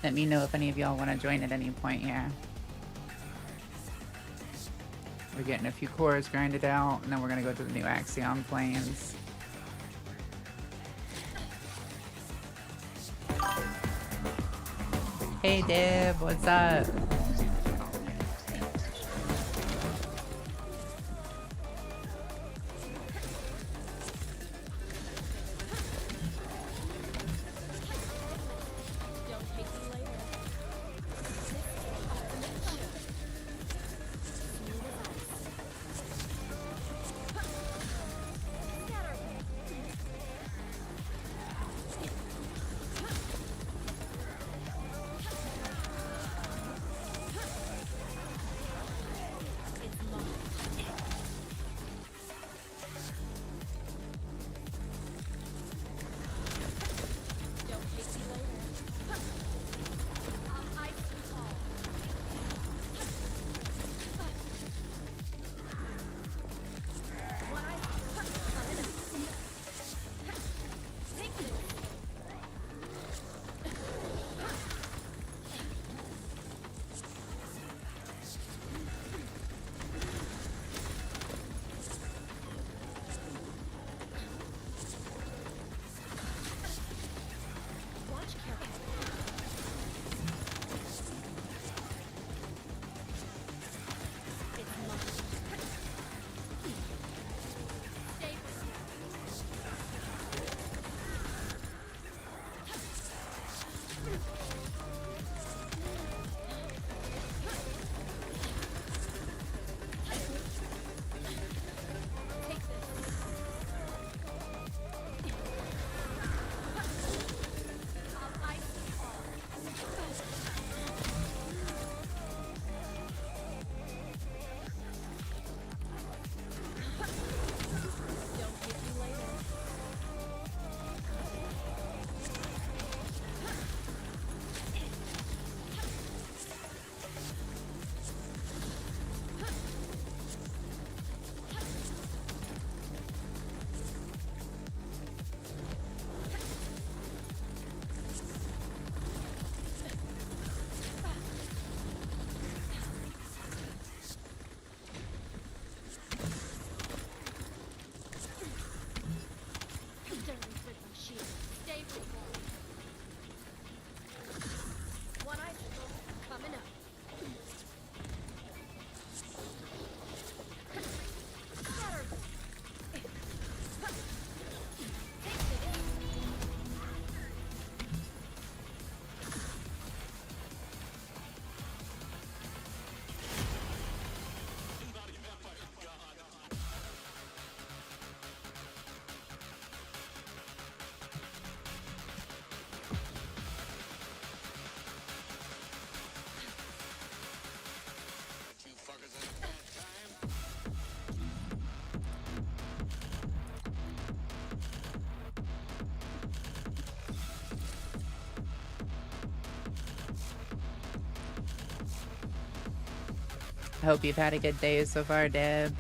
Let me know if any of y'all want to join at any point, yeah. We're getting a few cores grinded out, and then we're gonna go to the new Axion planes. Hey Deb, what's up? I hope you've had a good day so far, Deb.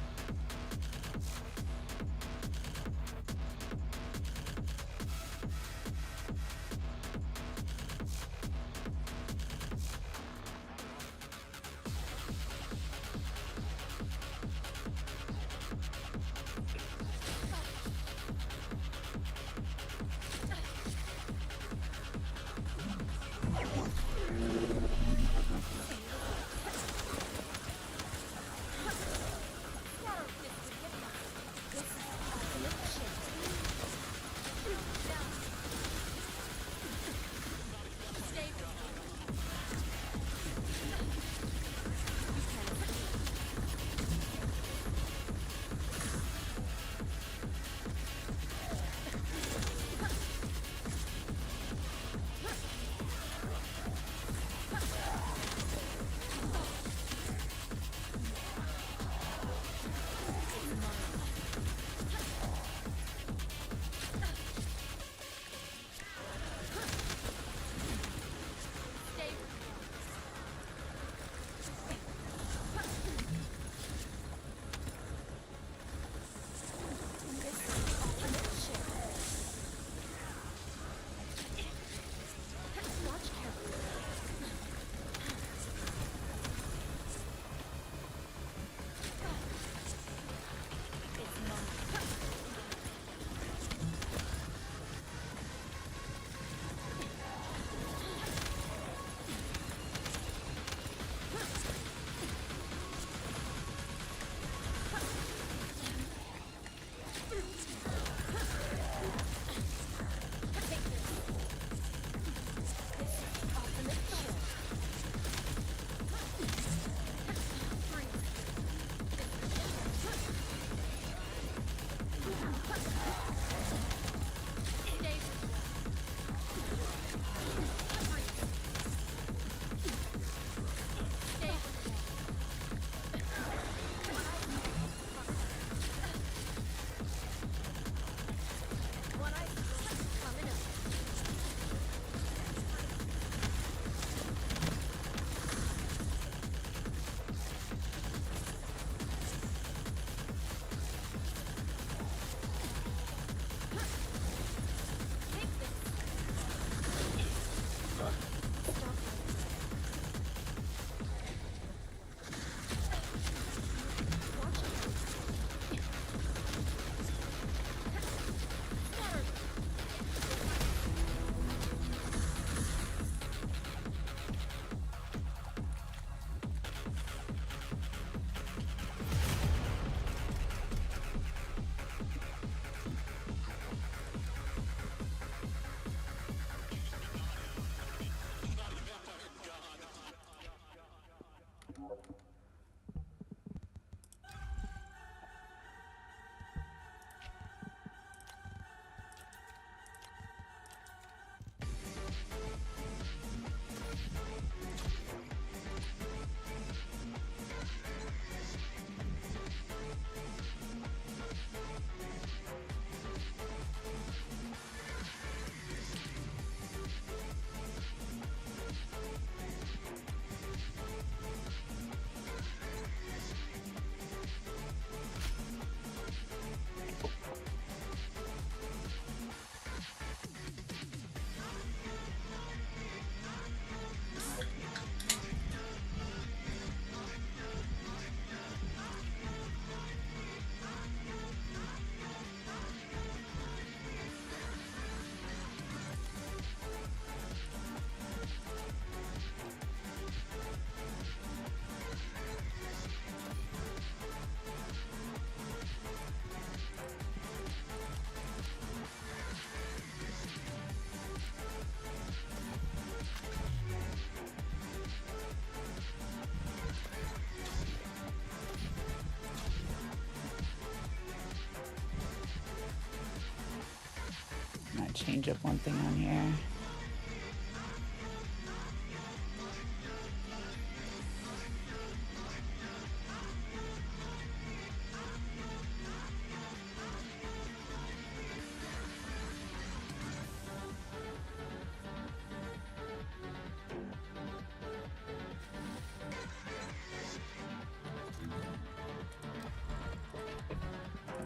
change up one thing on here.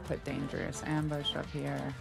Put dangerous ambush up here.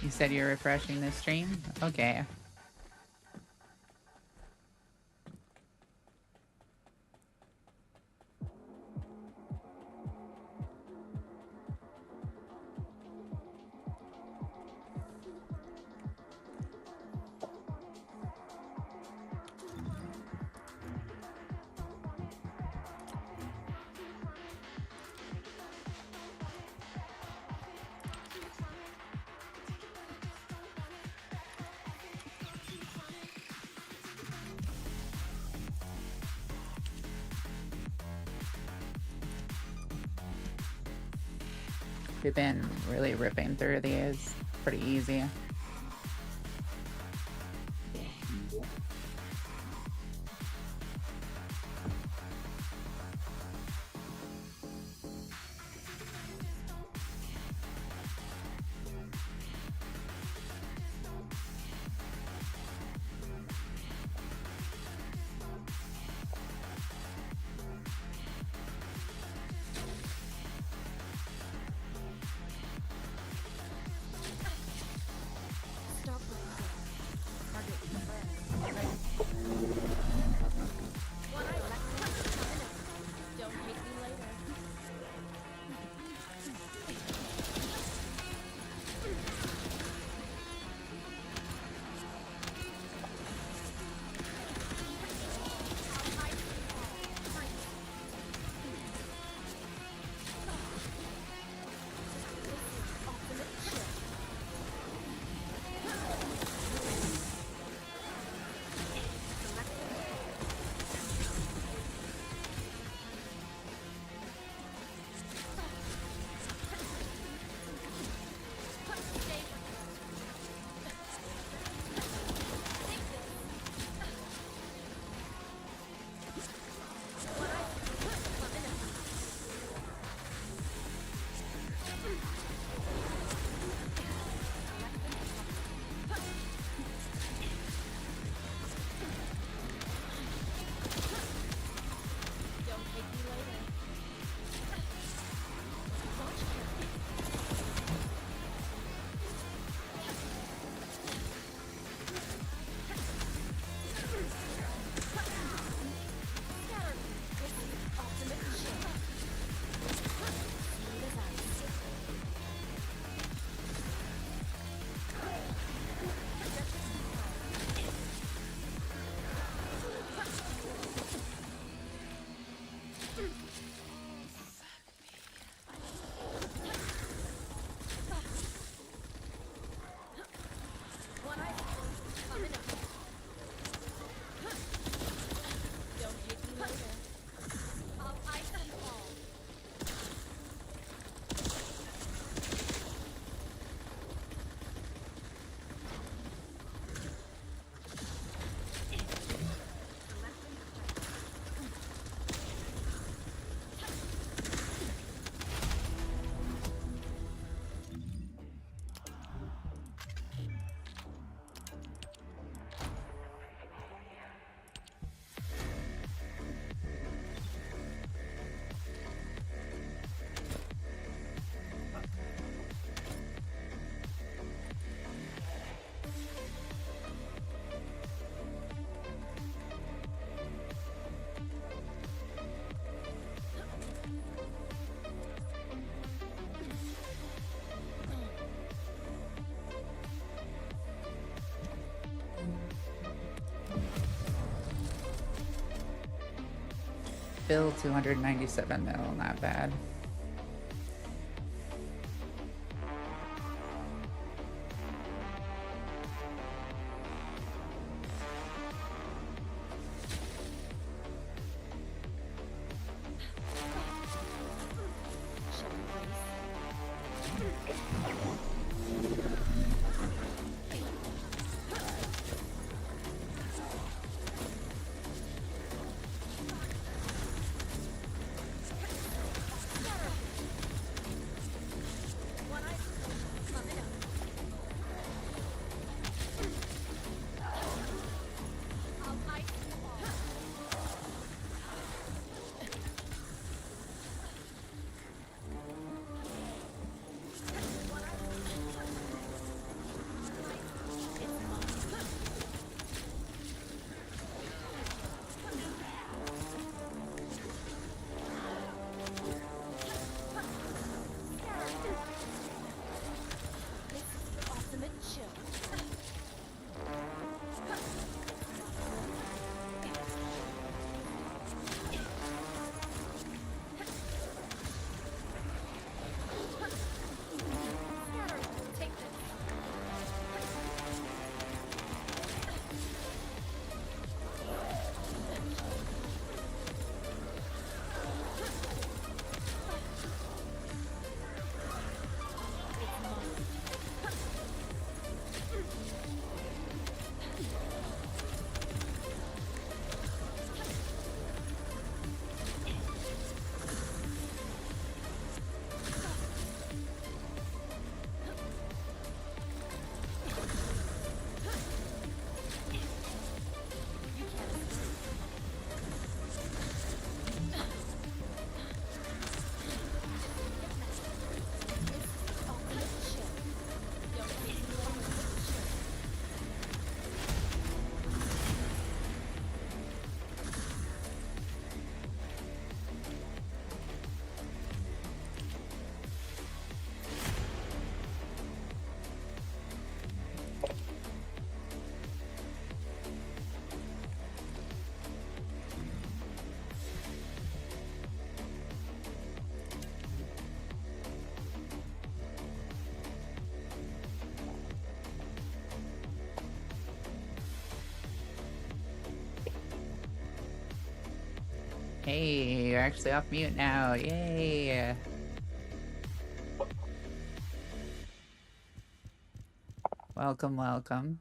You said you're refreshing the stream? Okay. We've been really ripping through these. Pretty easy. build 297 mil, not bad. Hey, you're actually off mute now. Yay! Welcome, welcome.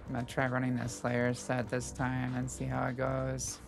I'm gonna try running the Slayer set this time and see how it goes.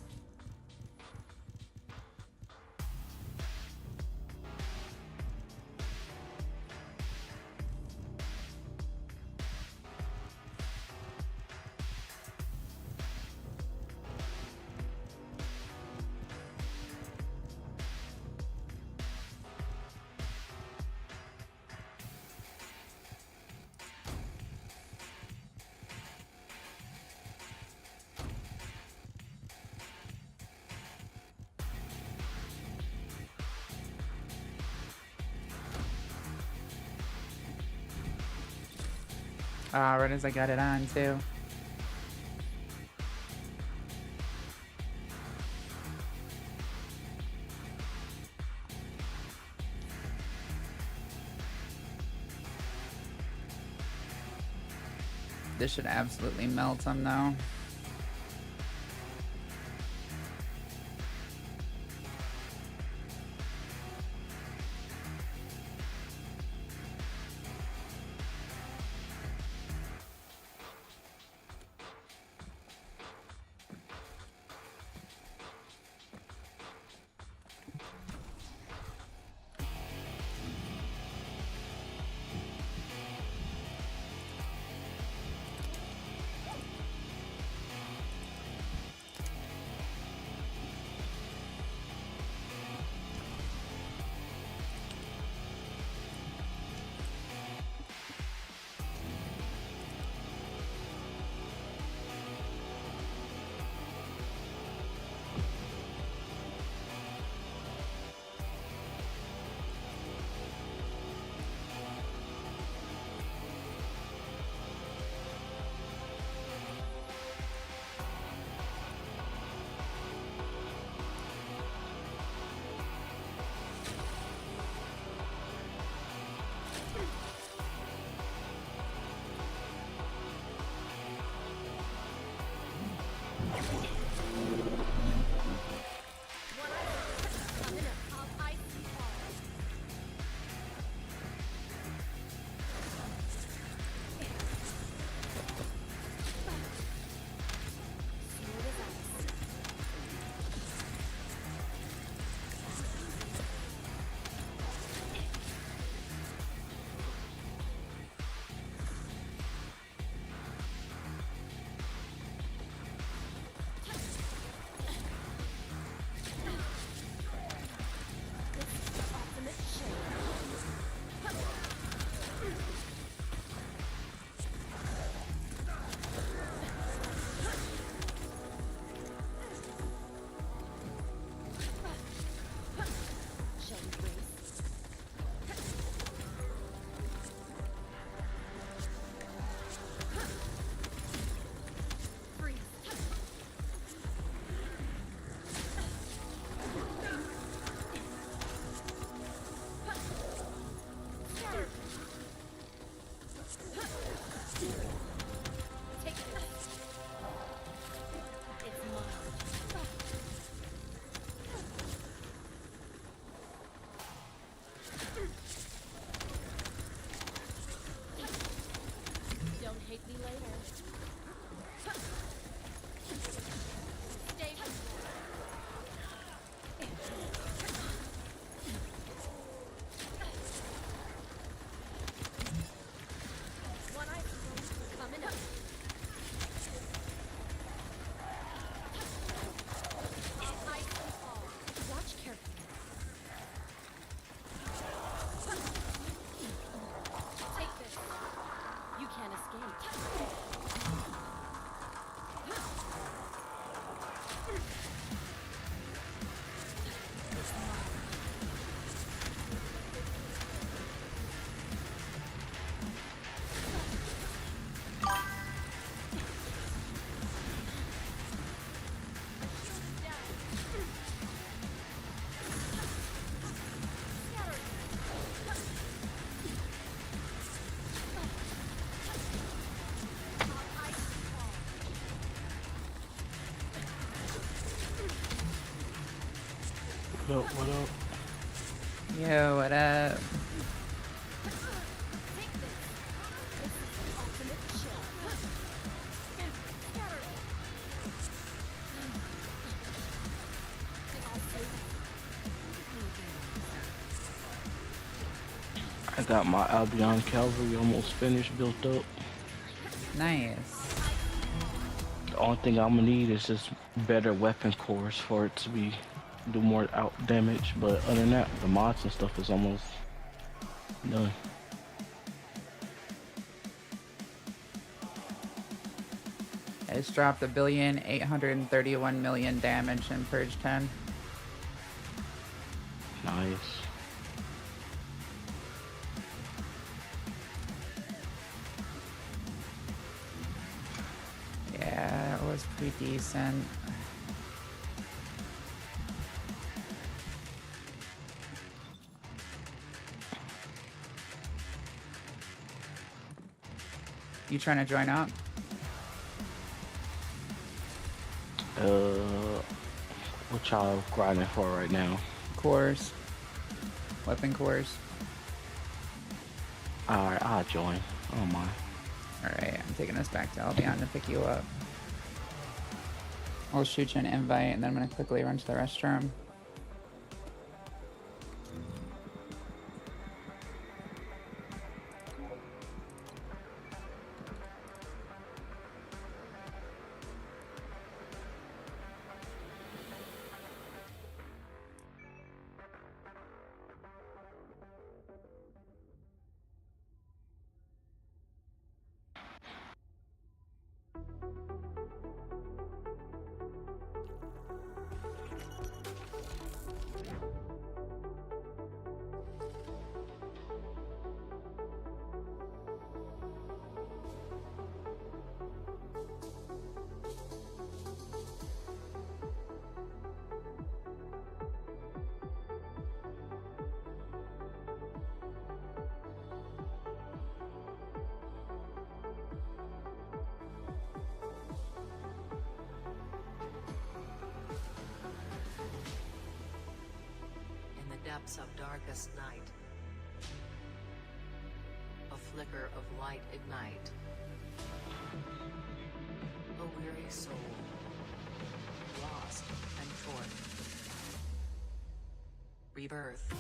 Right as I got it on too. This should absolutely melt them though. What up? What up? Yo, what up? I got my Albion Cavalry almost finished, built up. Nice. The only thing I'm gonna need is just better weapon cores for it to do more out damage. But other than that, the mods and stuff is almost done. It's dropped 1,831,000,000 damage in Purge 10. Nice. Yeah, it was pretty decent. You trying to join up? What y'all grinding for right now? Cores. Weapon cores. Alright, I'll join. I don't mind. Alright, I'm taking us back to Albion to pick you up. I'll shoot you an invite and then I'm gonna quickly run to the restroom. Depths of darkest night, a flicker of light ignite, a weary soul, lost and forth, rebirth.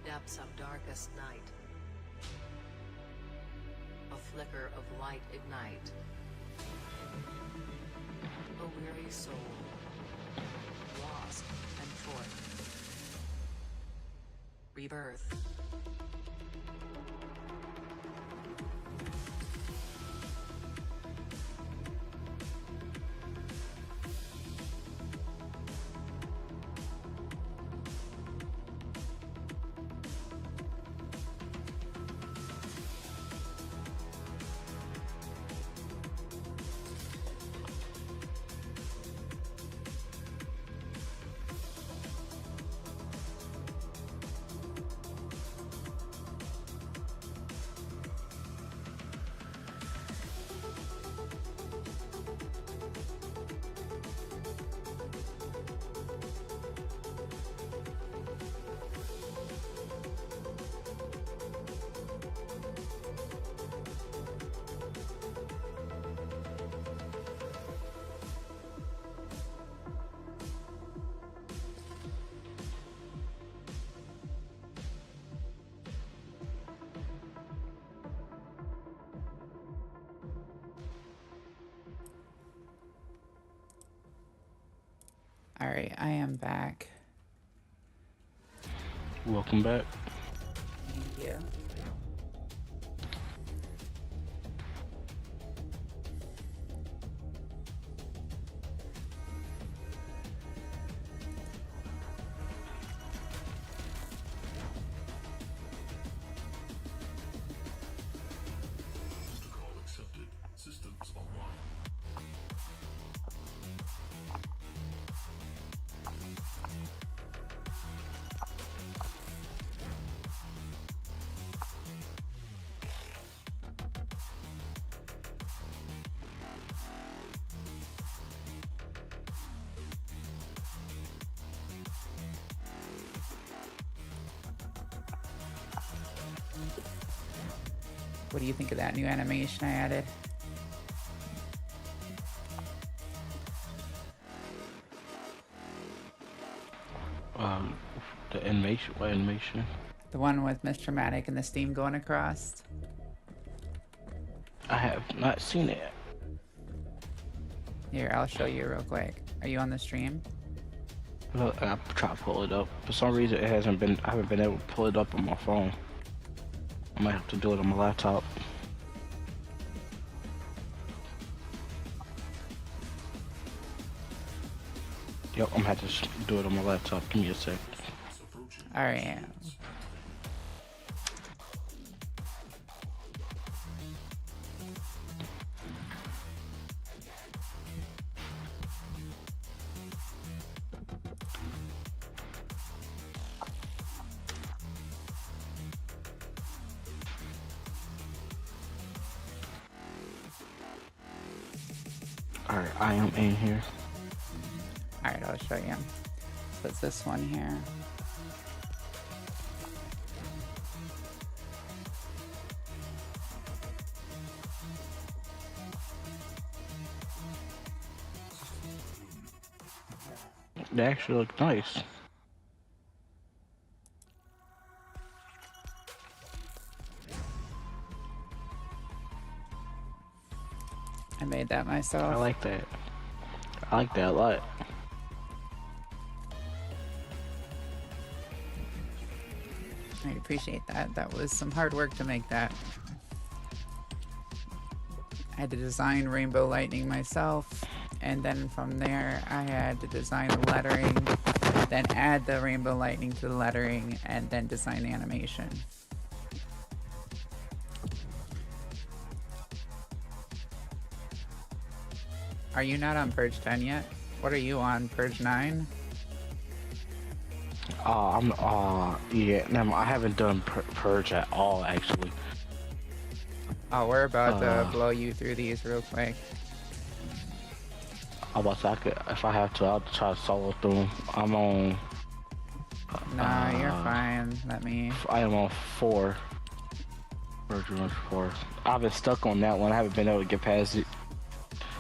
Depths of darkest night, a flicker of light ignite, a weary soul, lost and forth, rebirth. All right, I am back. Welcome back. Thank you. What do you think of that new animation I added? Um, the animation, what animation? The one with Mr. Matic and the steam going across? I have not seen it. Here, I'll show you real quick. Are you on the stream? Look, I try to pull it up. For some reason, it hasn't been. I haven't been able to pull it up on my phone. I might have to do it on my laptop. Yep, I'm gonna have to do it on my laptop. Give me a sec. All right. Alright, I am in here. Alright, I'll show you. So it's this one here. They actually look nice. I made that myself. I like that. I like that a lot. I appreciate that. That was some hard work to make that. I had to design Rainbow Lightning myself, and then from there I had to design the lettering, then add the Rainbow Lightning to the lettering, and then design the animation. Are you not on Purge 10 yet? What are you on, Purge 9? Yeah, no, I haven't done Purge at all, actually. Oh, we're about to blow you through these real quick. I was I could, if I have to, I'll try to solo through them. I'm on. Nah, you're fine. Let me. I am on 4. Purge 4. I've been stuck on that one. I haven't been able to get past it.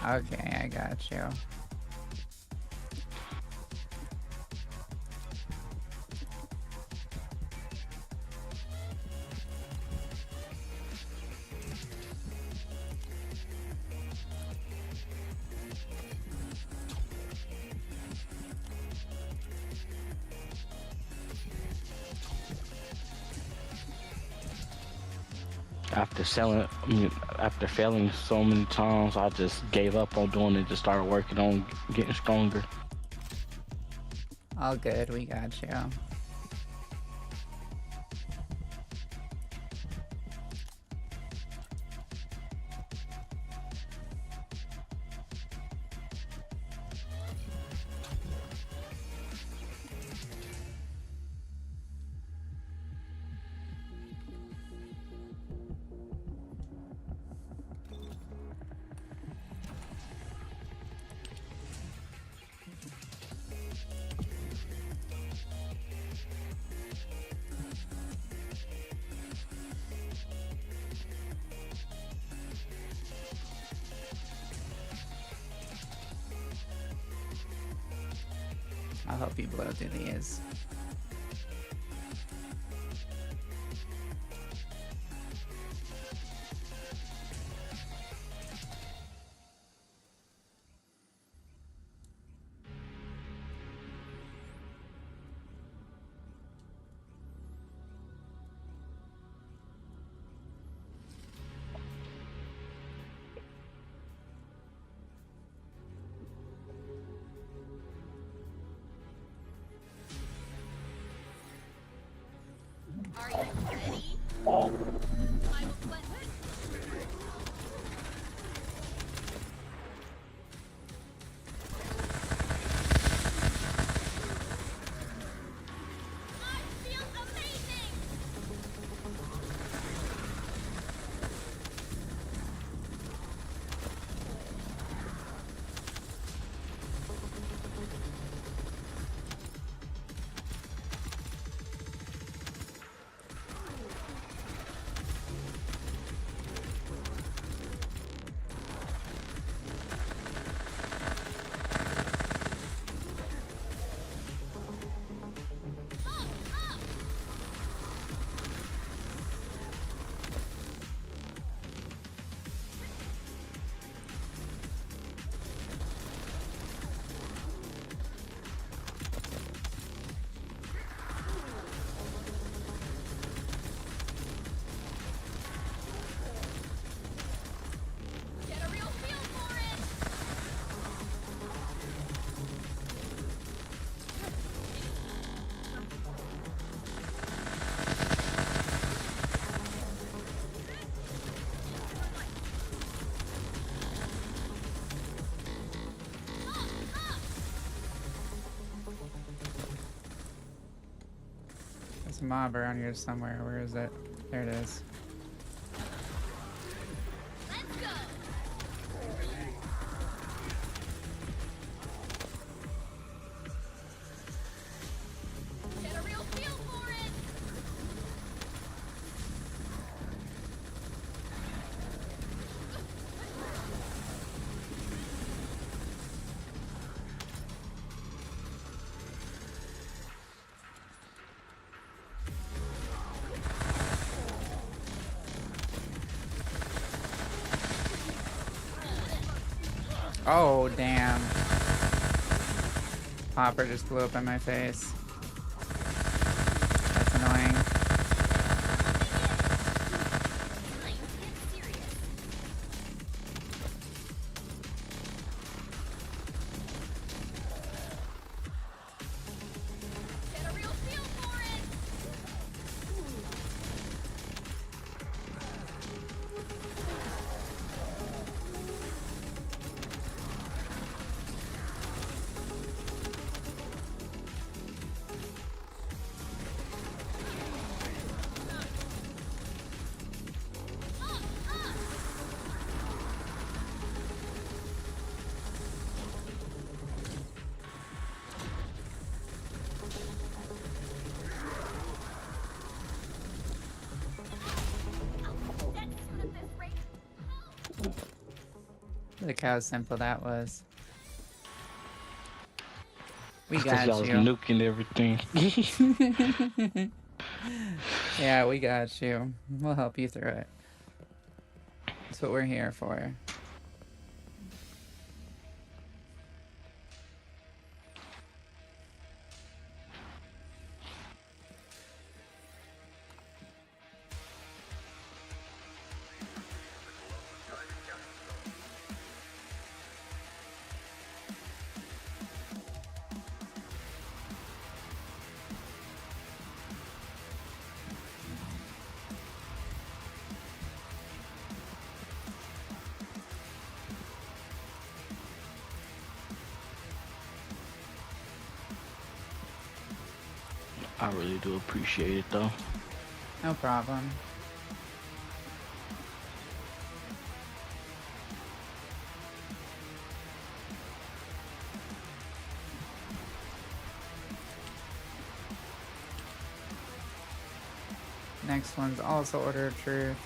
Okay, I got you. After failing so many times, I just gave up on doing it. Just started working on getting stronger. All good, we got you. I'll help you blow through these. Are you ready? I will cleanse it. I feel amazing! Get a real feel for it! There's a mob around here somewhere. Where is it? There it is. Let's go! Get a real feel for it! Oh, damn. Hopper just blew up in my face. That's annoying. Get a real feel for it! Look how simple that was. We Because got I was you. nuking everything. Yeah, we got you. We'll help you through it. That's what we're here for. I really do appreciate it though. No problem. Next one's also Order of Truth.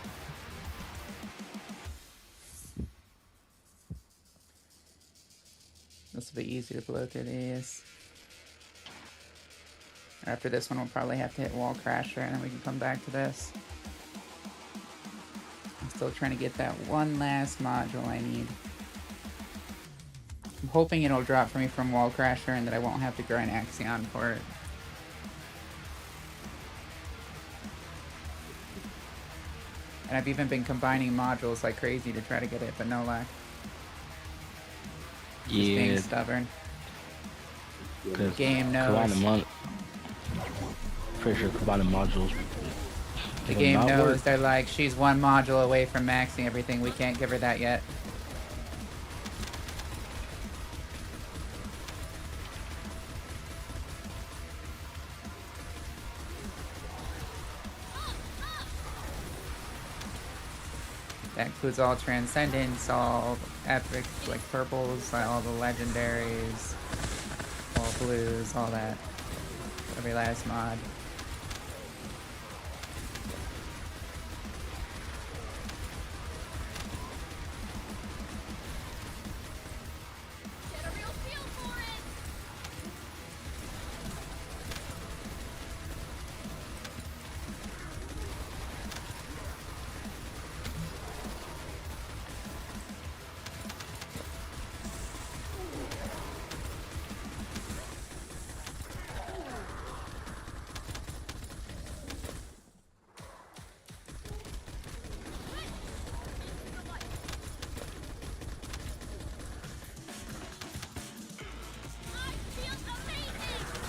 This will be easy to blow through these. After this one, we'll probably have to hit Wall Crasher, and then we can come back to this. I'm still trying to get that one last module I need. I'm hoping it'll drop for me from Wall Crasher and that I won't have to grind Axion for it. And I've even been combining modules like crazy to try to get it, but no luck. Just being stubborn. Game knows. Pretty sure combining modules The It'll game not knows. work. They're like, she's one module away from maxing everything. We can't give her that yet. That includes all Transcendence, all epic, like purples, all the legendaries, all blues, all that. Every last mod. Get a real feel for it!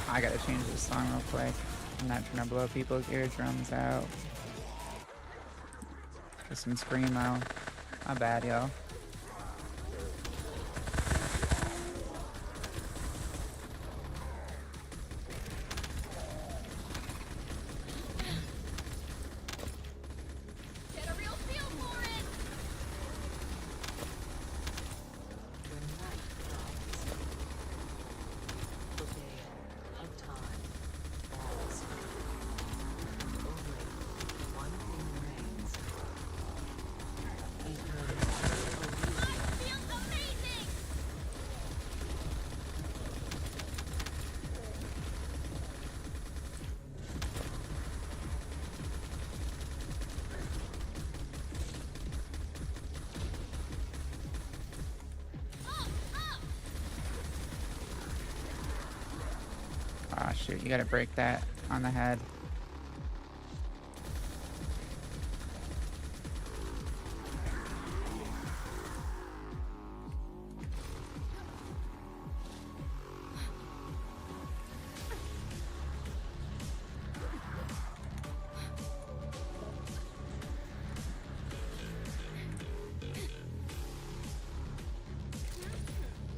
I gotta change this song real quick. I'm not trying to blow people's eardrums out. Just some screamo. My bad, y'all. Get a real feel for it! When night comes, the day of time falls. Only one thing remains. Feels amazing! Ah, shoot, you gotta break that on the head.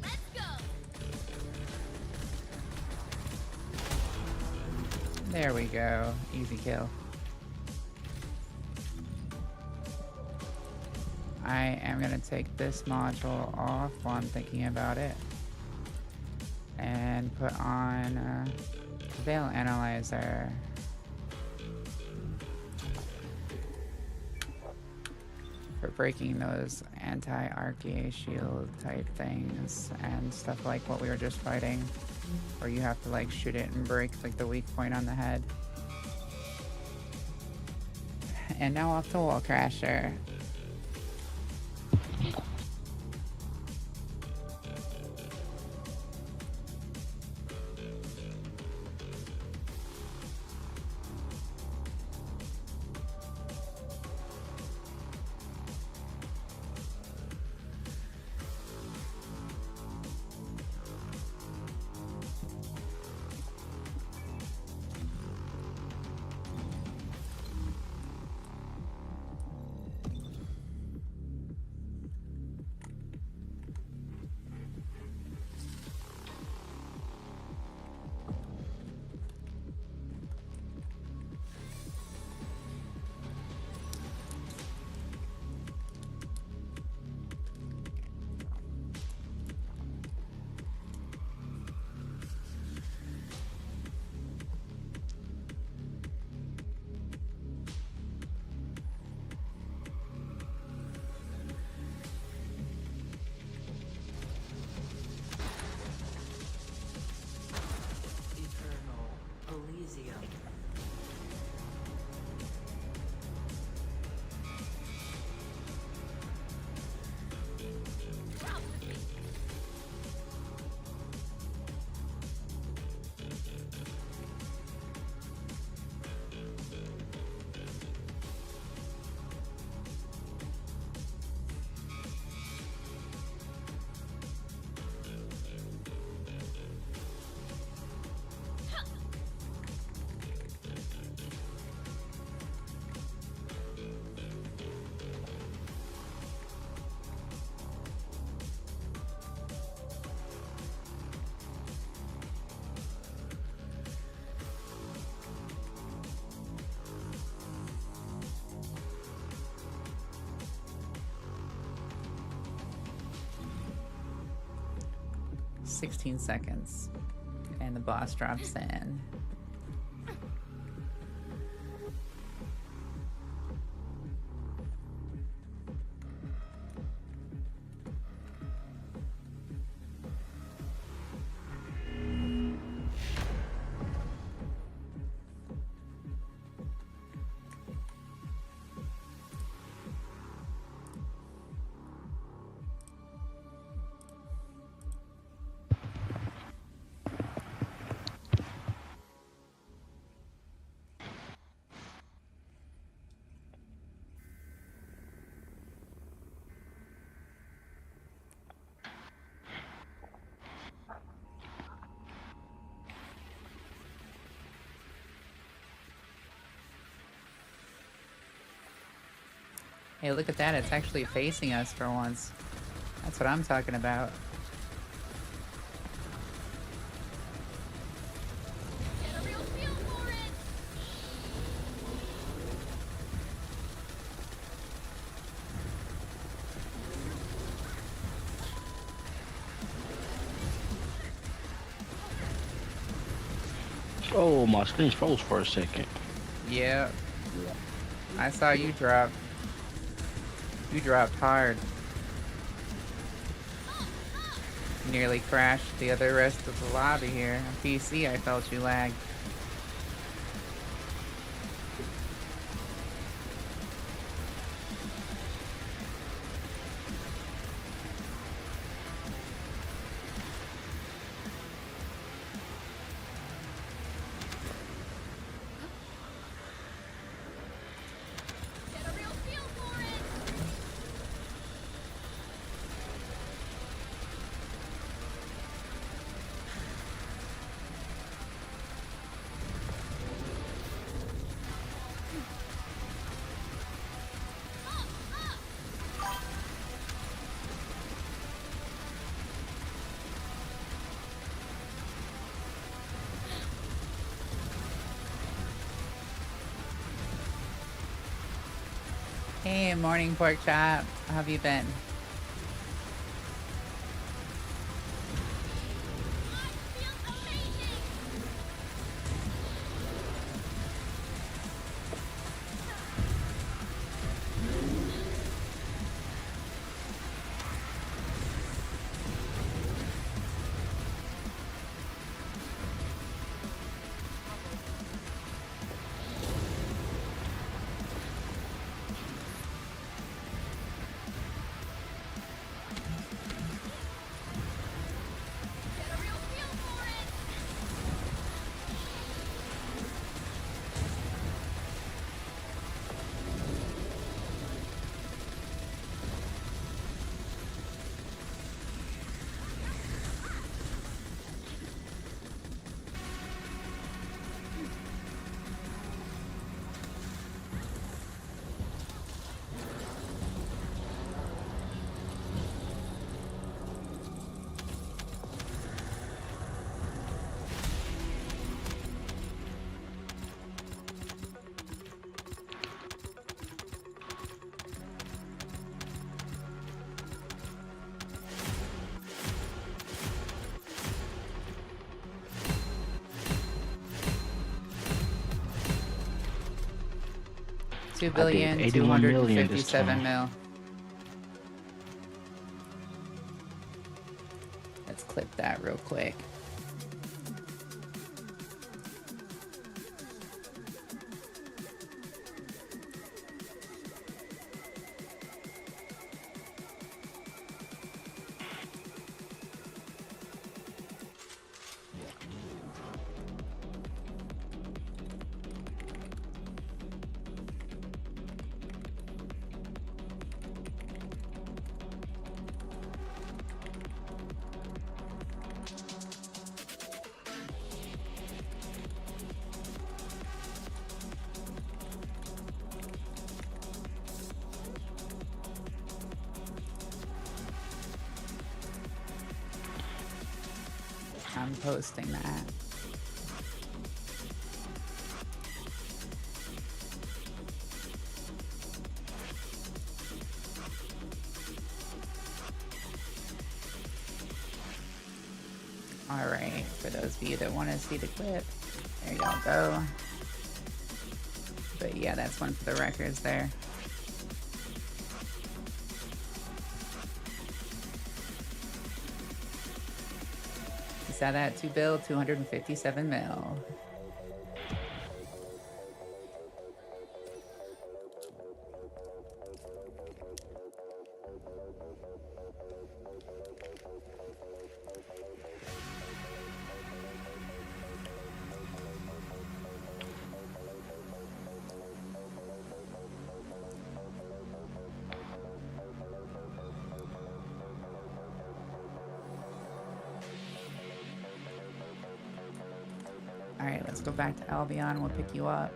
Let's go! There we go. Easy kill. I am gonna take this module off while I'm thinking about it. And put on Veil Analyzer. For breaking those anti-RPA shield type things and stuff like what we were just fighting. Where you have to like shoot it and break like the weak point on the head. And now off to Wall Crasher. 16 seconds. And the boss drops in. Hey, look at that. It's actually facing us for once. That's what I'm talking about. Get a real feel for it. Oh, my screen froze for a second. Yep. I saw you drop. You dropped hard. Nearly crashed the other rest of the lobby here. On PC, I felt you lag. Get a real feel for it. Hey, morning pork chop. How have you been? Feels amazing. Get a real feel for it. Two I did billion 81 million this 257 time. mil. Let's clip that real quick. I'm posting that. All right, for those of you that want to see the clip, there y'all go. But yeah, that's one for the records there. You saw that to build 257 mil. All right, let's go back to Albion. We'll pick you up.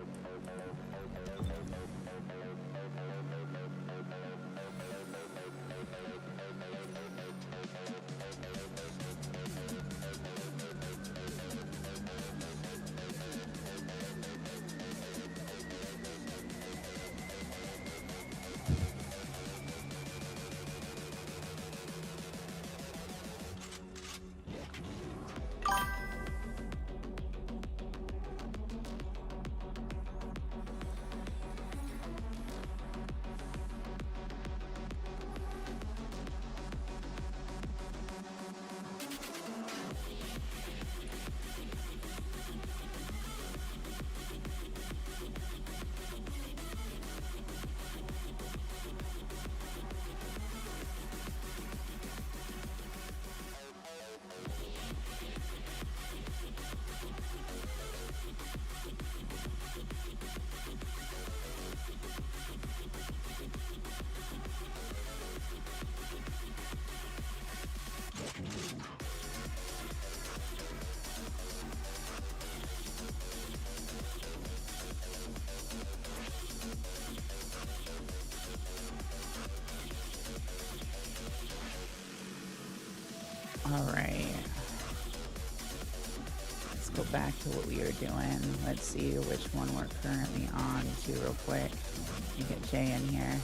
All right. Let's go back to what we were doing. Let's see which one we're currently on too real quick. You get Jay in here.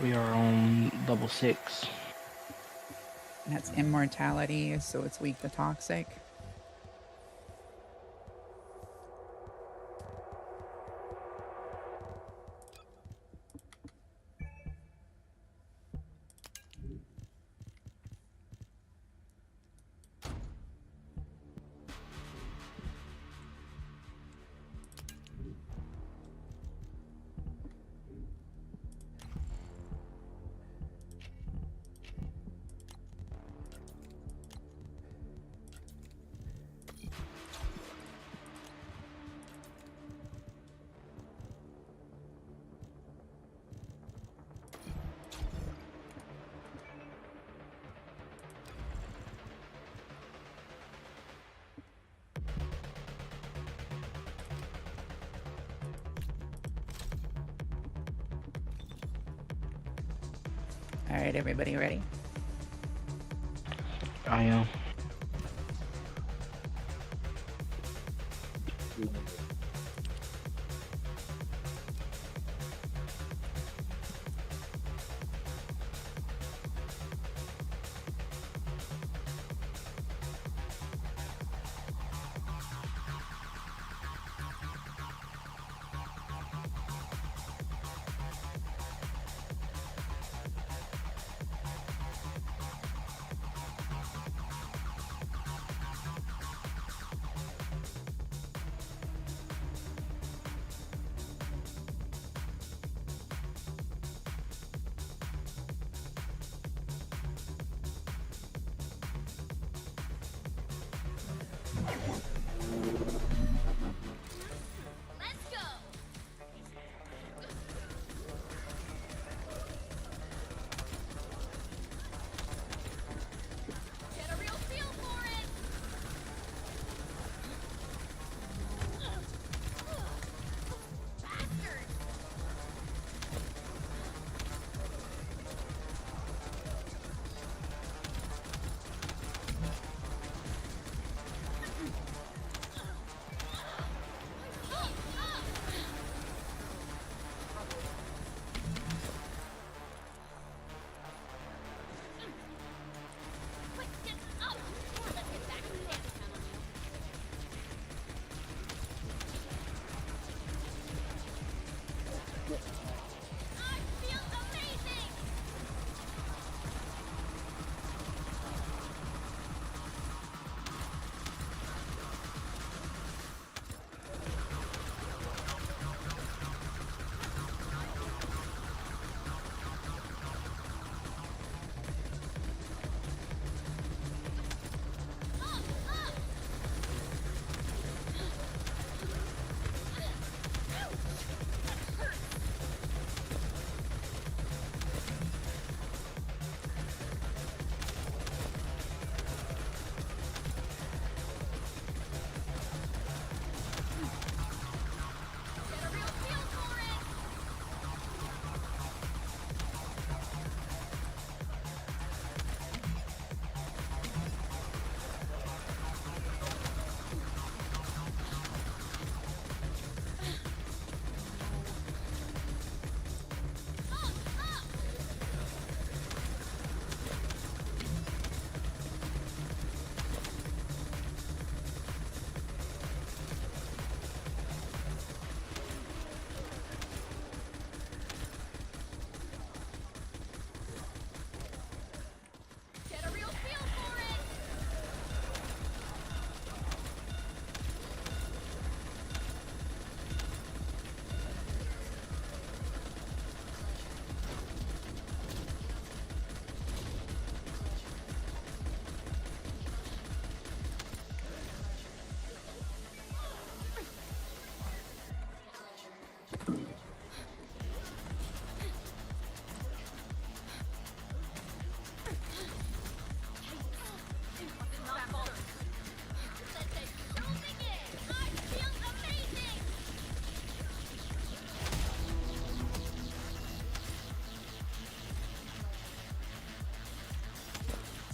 We are on level 6. That's immortality, so it's weak to toxic. All right, everybody ready? I am.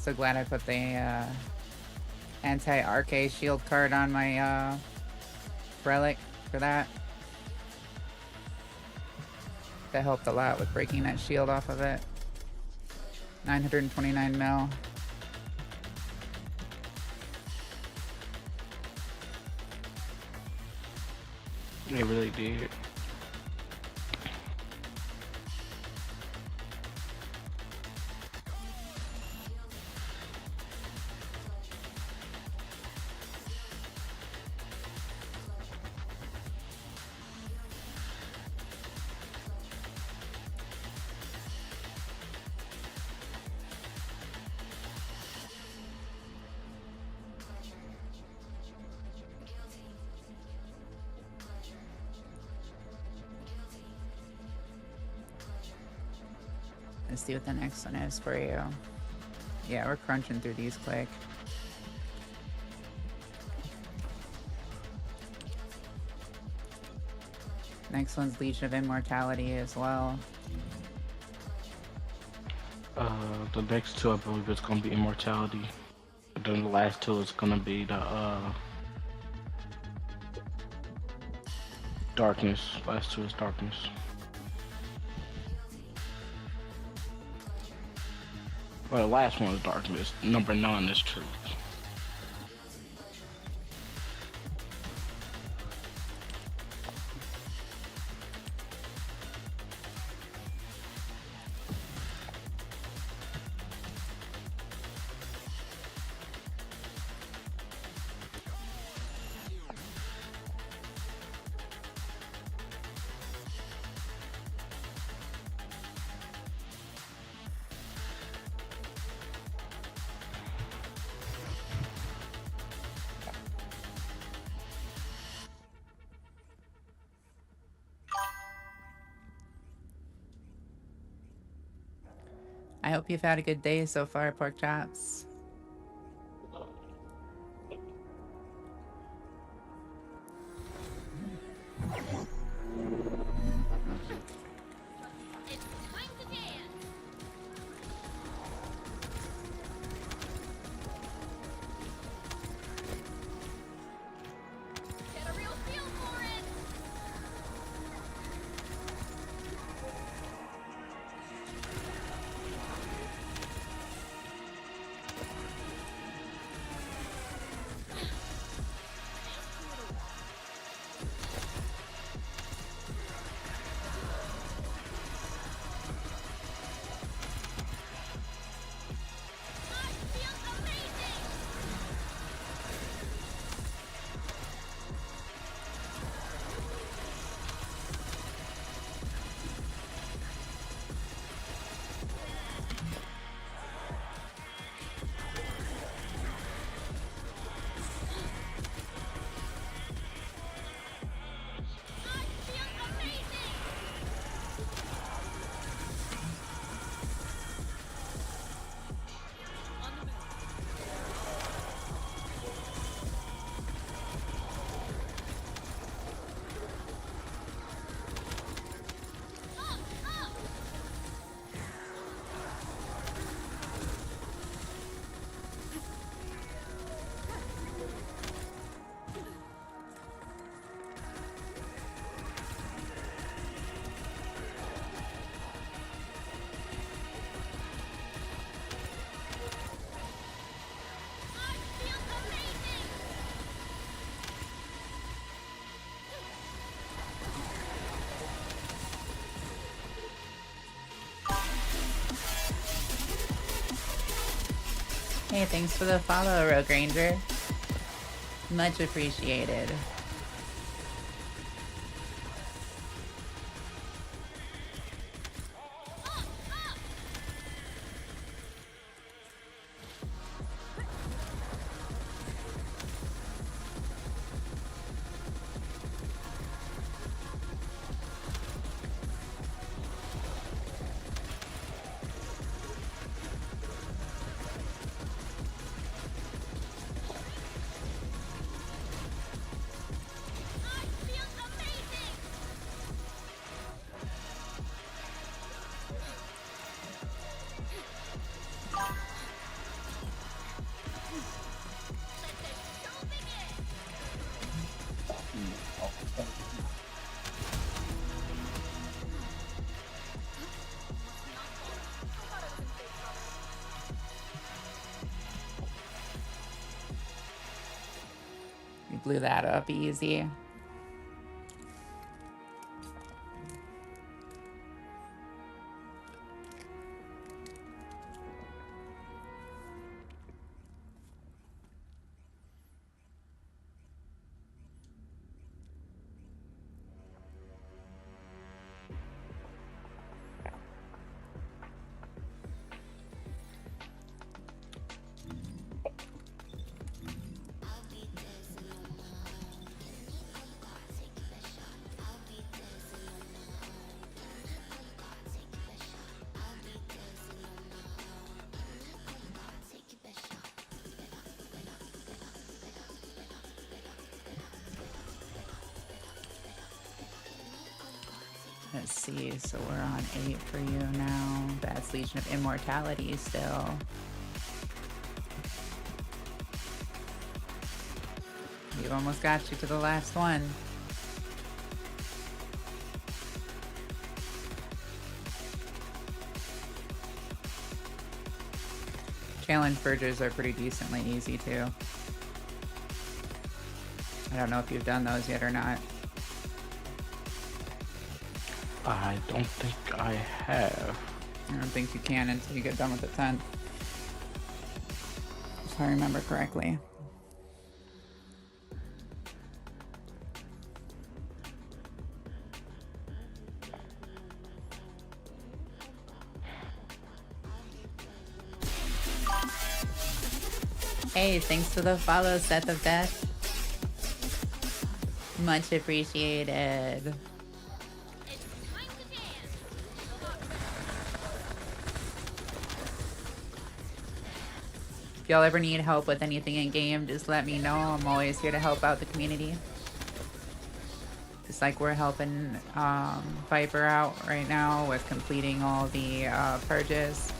so glad I put the anti-RK shield card on my relic for that. That helped a lot with breaking that shield off of it. 929 mil. They really did. Let's see what the next one is for you. Yeah, we're crunching through these quick. Next one's Legion of Immortality as well. The next two I believe is gonna be Immortality. But then the last two is gonna be the Darkness. Last two is Darkness. Well, the last one is Darkness. Number 9 is Truth. I hope you've had a good day so far, pork chops. Hey, thanks for the follow, Rogue Ranger. Much appreciated. blew that up easy. Let's see, so we're on 8 for you now. That's Legion of Immortality still. We've almost got you to the last one. Challenge purges are pretty decently easy too. I don't know if you've done those yet or not. I don't think I have. I don't think you can until you get done with the 10th. If I remember correctly. Hey, thanks for the follow, Seth of Death. Much appreciated. If y'all ever need help with anything in game, just let me know. I'm always here to help out the community. Just like we're helping Viper out right now with completing all the purges.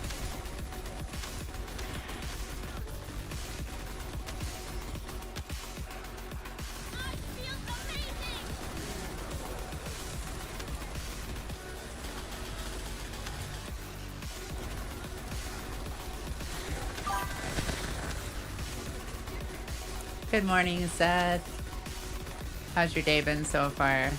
Good morning, Seth. How's your day been so far?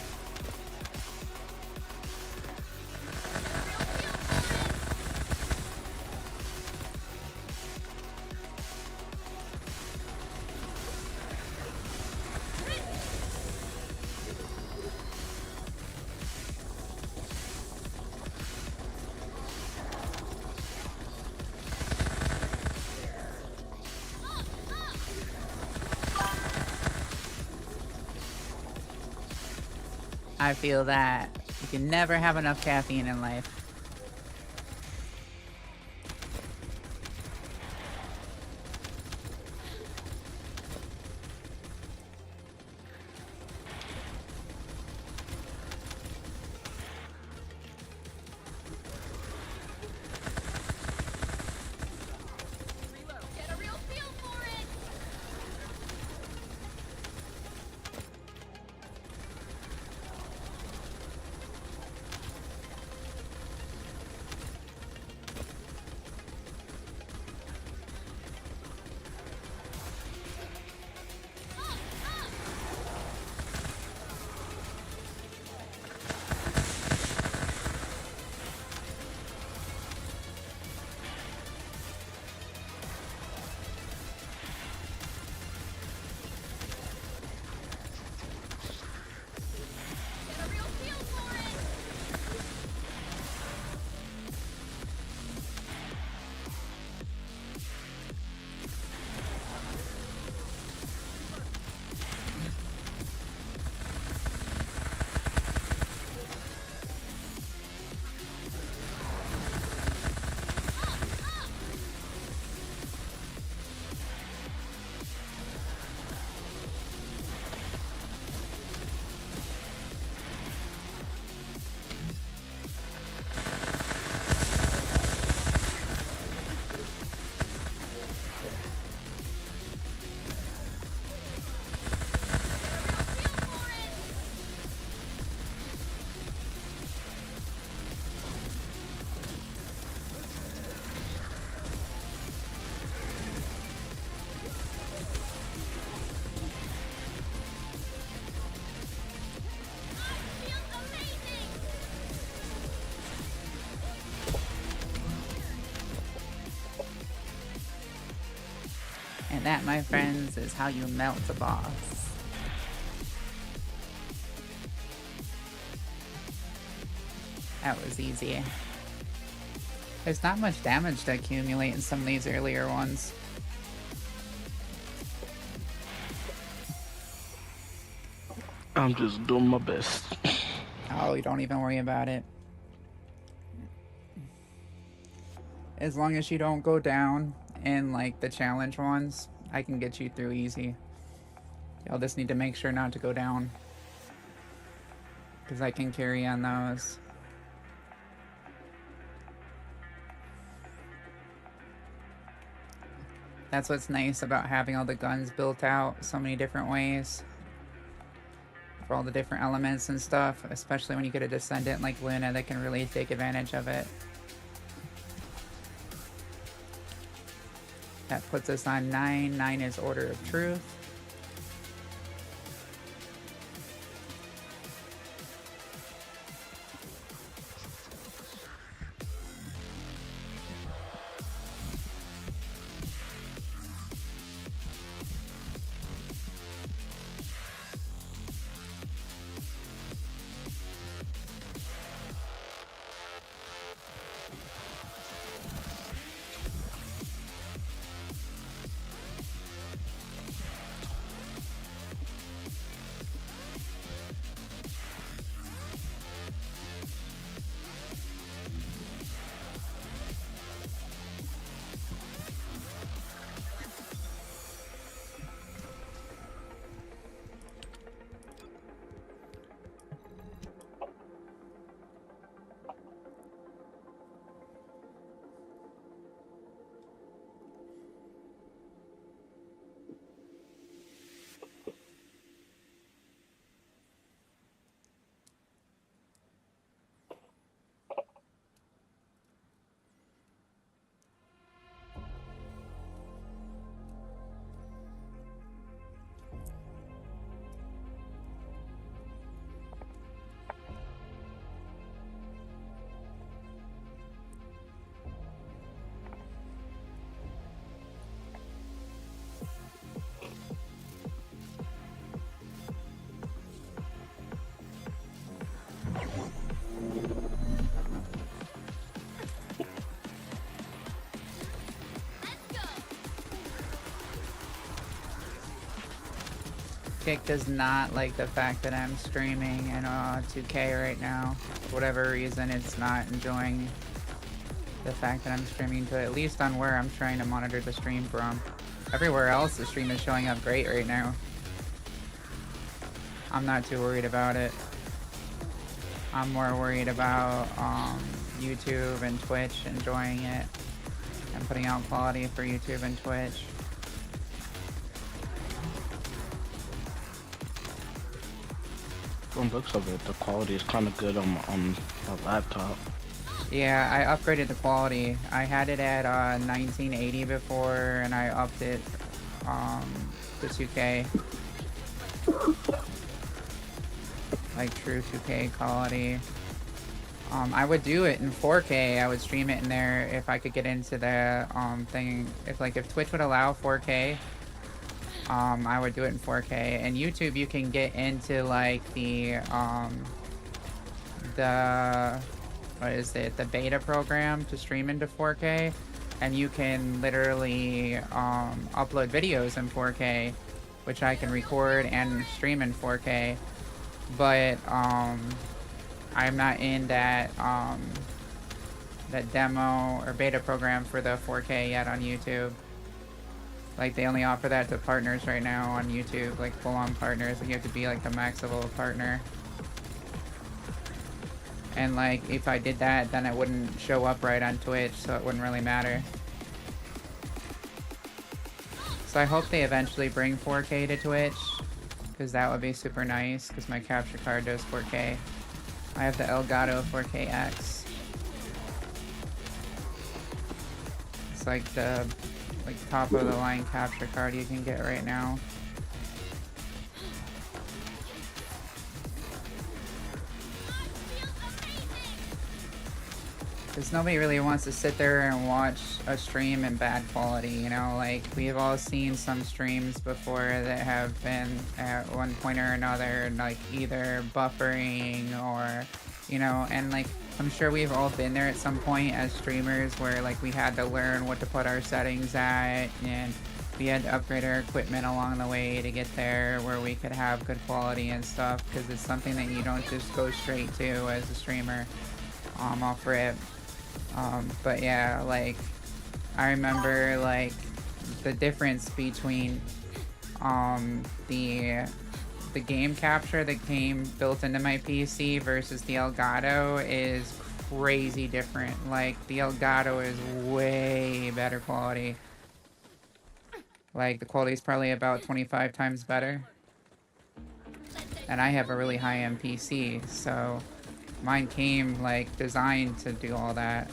I feel that you can never have enough caffeine in life. Get a real feel for it! And that, my friends, is how you melt a boss. That was easy. There's not much damage to accumulate in some of these earlier ones. I'm just doing my best. Oh, you don't even worry about it. As long as you don't go down in like the challenge ones, I can get you through easy. You'll just need to make sure not to go down, because I can carry on those. That's what's nice about having all the guns built out so many different ways for all the different elements and stuff, especially when you get a descendant like Luna that can really take advantage of it. That puts us on 9. 9 is Order of Truth. Kick does not like the fact that I'm streaming in 2K right now. For whatever reason, it's not enjoying the fact that I'm streaming to, at least on where I'm trying to monitor the stream from. Everywhere else, the stream is showing up great right now. I'm not too worried about it. I'm more worried about YouTube and Twitch enjoying it and putting out quality for YouTube and Twitch. From looks of it, the quality is kind of good on a laptop. Yeah, I upgraded the quality. I had it at 1980 before, and I upped it to 2K. Like true 2K quality. I would do it in 4K. I would stream it in there if I could get into the thing. If Twitch would allow 4K, I would do it in 4K. And YouTube, you can get into like the what is it? The beta program to stream into 4K, and you can literally upload videos in 4K, which I can record and stream in 4K. But I'm not in that that demo or beta program for the 4K yet on YouTube. Like, they only offer that to partners right now on YouTube, like full-on partners. Like, you have to be like the max level partner. And like, if I did that, then it wouldn't show up right on Twitch, so it wouldn't really matter. So I hope they eventually bring 4K to Twitch, because that would be super nice, because my capture card does 4K. I have the Elgato 4KX. It's like the top of the line capture card you can get right now. Because nobody really wants to sit there and watch a stream in bad quality, you know? Like, we've all seen some streams before that have been, at one point or another, like, either buffering or, you know, and, like, I'm sure we've all been there at some point as streamers where, like, we had to learn what to put our settings at, and we had to upgrade our equipment along the way to get there where we could have good quality and stuff, because it's something that you don't just go straight to as a streamer, off rip. But yeah, like, I remember, like, the difference between, the game capture that came built into my PC versus the Elgato is crazy different. Like, the Elgato is way better quality. Like, the quality is probably about 25 times better. And I have a really high-end PC, so mine came, like, designed to do all that.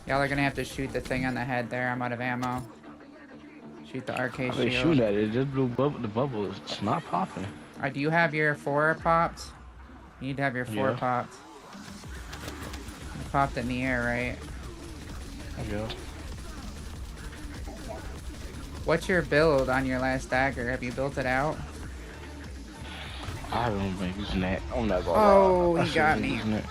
Y'all are gonna have to shoot the thing on the head there. I'm out of ammo. Shoot the arcade How they shield. shoot at it? It just blew the bubble. It's not popping. Do you have your 4 popped? You need to have your 4 Yeah. popped. You popped it in the air, right? Yeah. What's your build on your last dagger? Have you built it out? I haven't been using that. I'm not gonna Oh, lie. I he should've got been me. using it.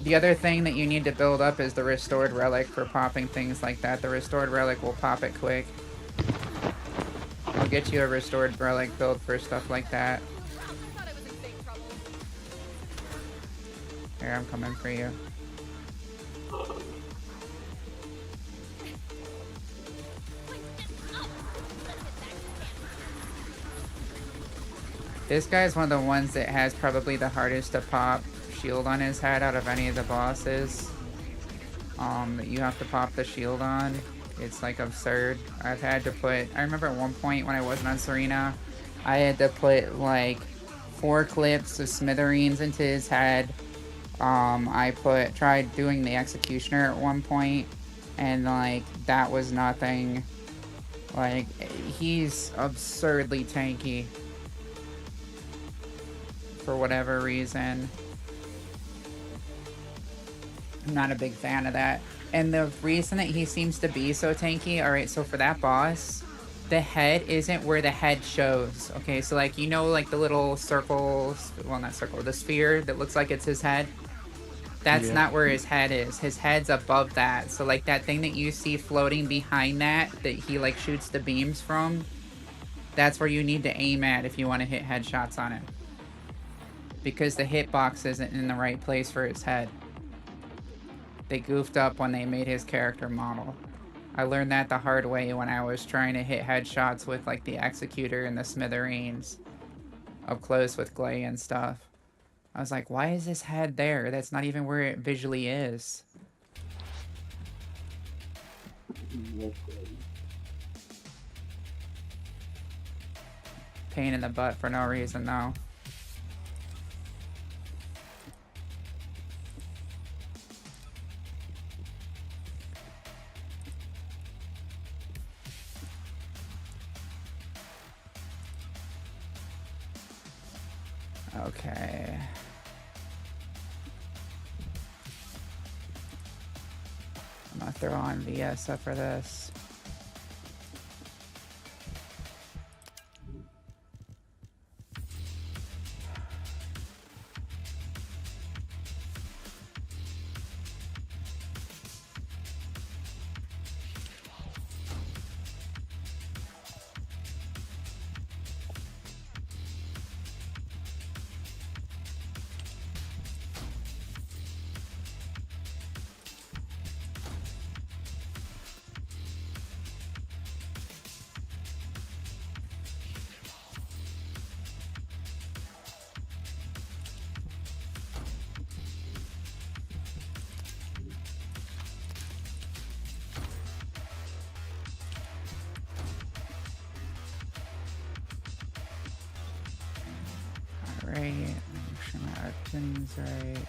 The other thing that you need to build up is the restored relic for popping things like that. The restored relic will pop it quick. I'll get you a restored relic build for stuff like that. Here, I'm coming for you. This guy's one of the ones that has probably the hardest to pop shield on his head out of any of the bosses. That you have to pop the shield on. It's like absurd. I remember at one point when I wasn't on Serena, I had to put like 4 clips of smithereens into his head. I tried doing the executioner at one point, and like that was nothing. Like, he's absurdly tanky for whatever reason. I'm not a big fan of that. And the reason that he seems to be so tanky, alright, so for that boss, the head isn't where the head shows. Okay, so like, you know, like the little circles, well, not circle, the sphere that looks like it's his head? That's not where his head is. His head's above that. So like that thing that you see floating behind that he like shoots the beams from, that's where you need to aim at if you want to hit headshots on it. Because the hitbox isn't in the right place for his head. They goofed up when they made his character model. I learned that the hard way when I was trying to hit headshots with like the executor and the smithereens up close with Glay and stuff. I was like, why is his head there? That's not even where it visually is. Pain in the butt for no reason though. Okay. I'm gonna throw on VS for this. Alright, make sure my action's right.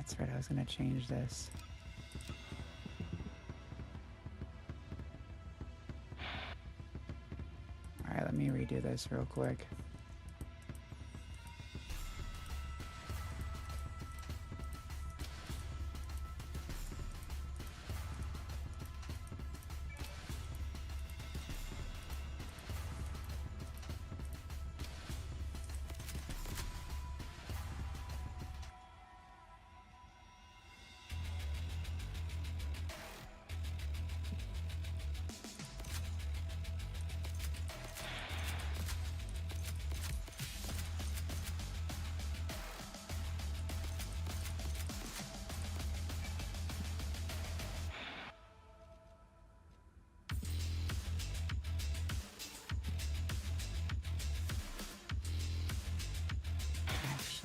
That's right, I was gonna change this. Alright, let me redo this real quick.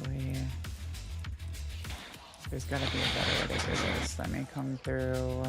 Actually, there's gotta be a better way to do this. Let me come through.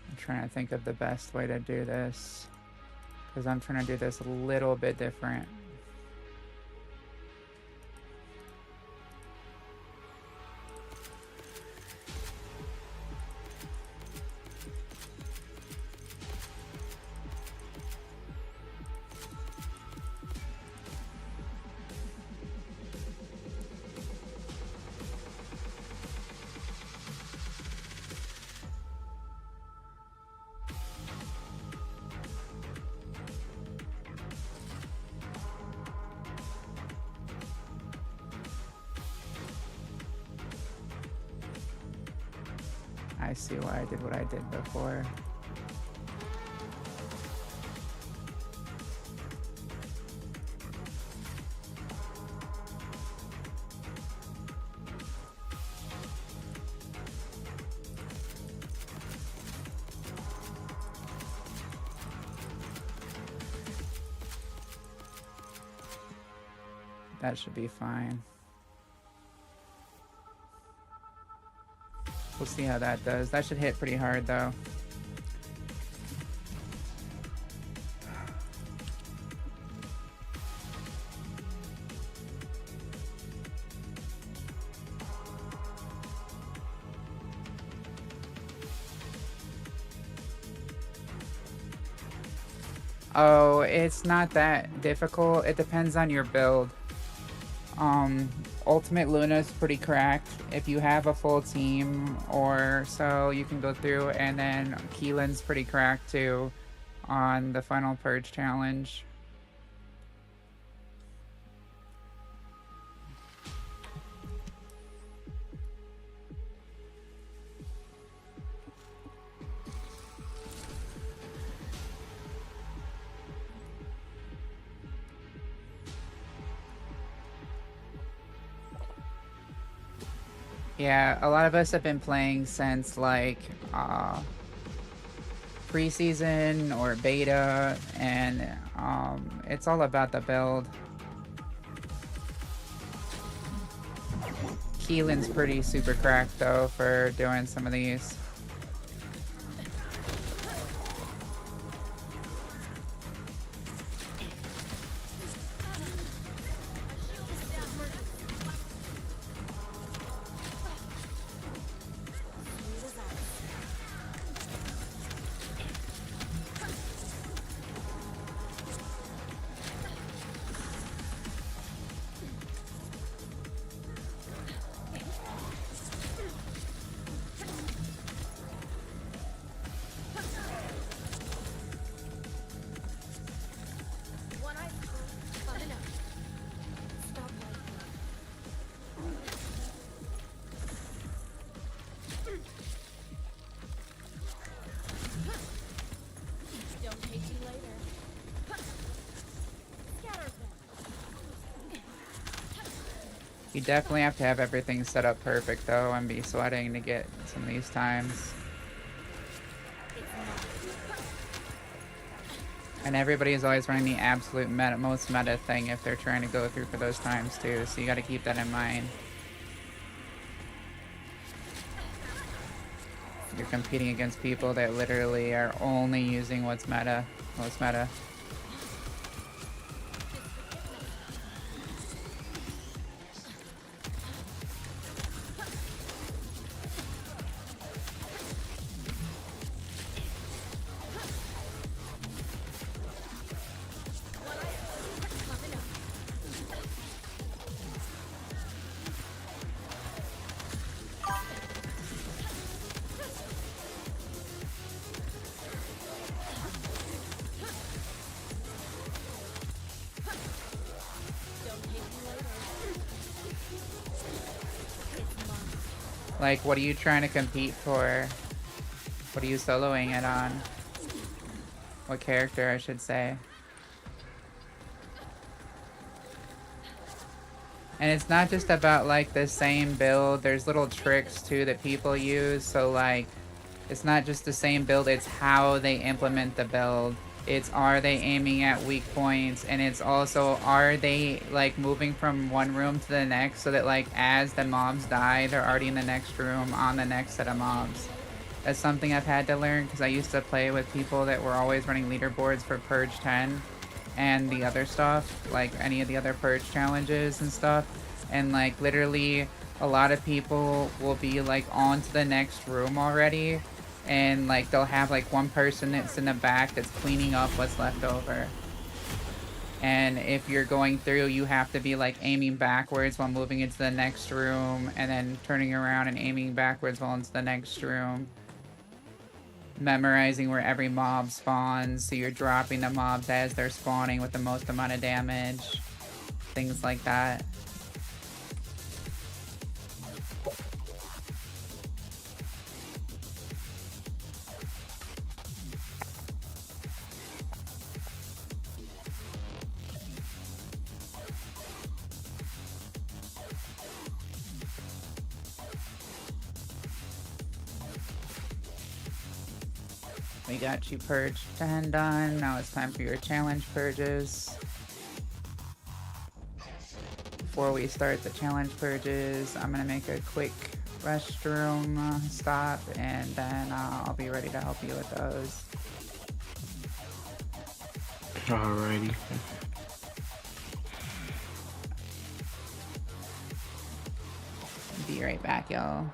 I'm trying to think of the best way to do this, because I'm trying to do this a little bit different. I see why I did what I did before. That should be fine. We'll see how that does. That should hit pretty hard though. Oh, it's not that difficult. It depends on your build. Ultimate Luna's pretty cracked. If you have a full team or so, you can go through, and then Keelan's pretty cracked too on the Final Purge challenge. Yeah, a lot of us have been playing since like preseason or beta, and it's all about the build. Keelan's pretty super cracked though for doing some of these. You definitely have to have everything set up perfect though and be sweating to get some of these times. And everybody is always running the absolute most meta thing if they're trying to go through for those times too, so you gotta keep that in mind. You're competing against people that literally are only using what's meta, most meta. Like, what are you trying to compete for? What are you soloing it on? What character, I should say. And it's not just about, like, the same build. There's little tricks, too, that people use. So, like, it's not just the same build. It's how they implement the build. It's are they aiming at weak points, and it's also are they like moving from one room to the next so that like as the mobs die they're already in the next room on the next set of mobs. That's something I've had to learn because I used to play with people that were always running leaderboards for Purge 10 and the other stuff, like any of the other Purge challenges and stuff, and like literally a lot of people will be like on to the next room already, and like they'll have like one person that's in the back that's cleaning up what's left over. And if you're going through, you have to be like aiming backwards while moving into the next room, and then turning around and aiming backwards while into the next room. Memorizing where every mob spawns, so you're dropping the mobs as they're spawning with the most amount of damage. Things like that. We got you Purge 10 done. Now it's time for your challenge purges. Before we start the challenge purges, I'm gonna make a quick restroom stop, and then I'll be ready to help you with those. Alrighty. Be right back, y'all.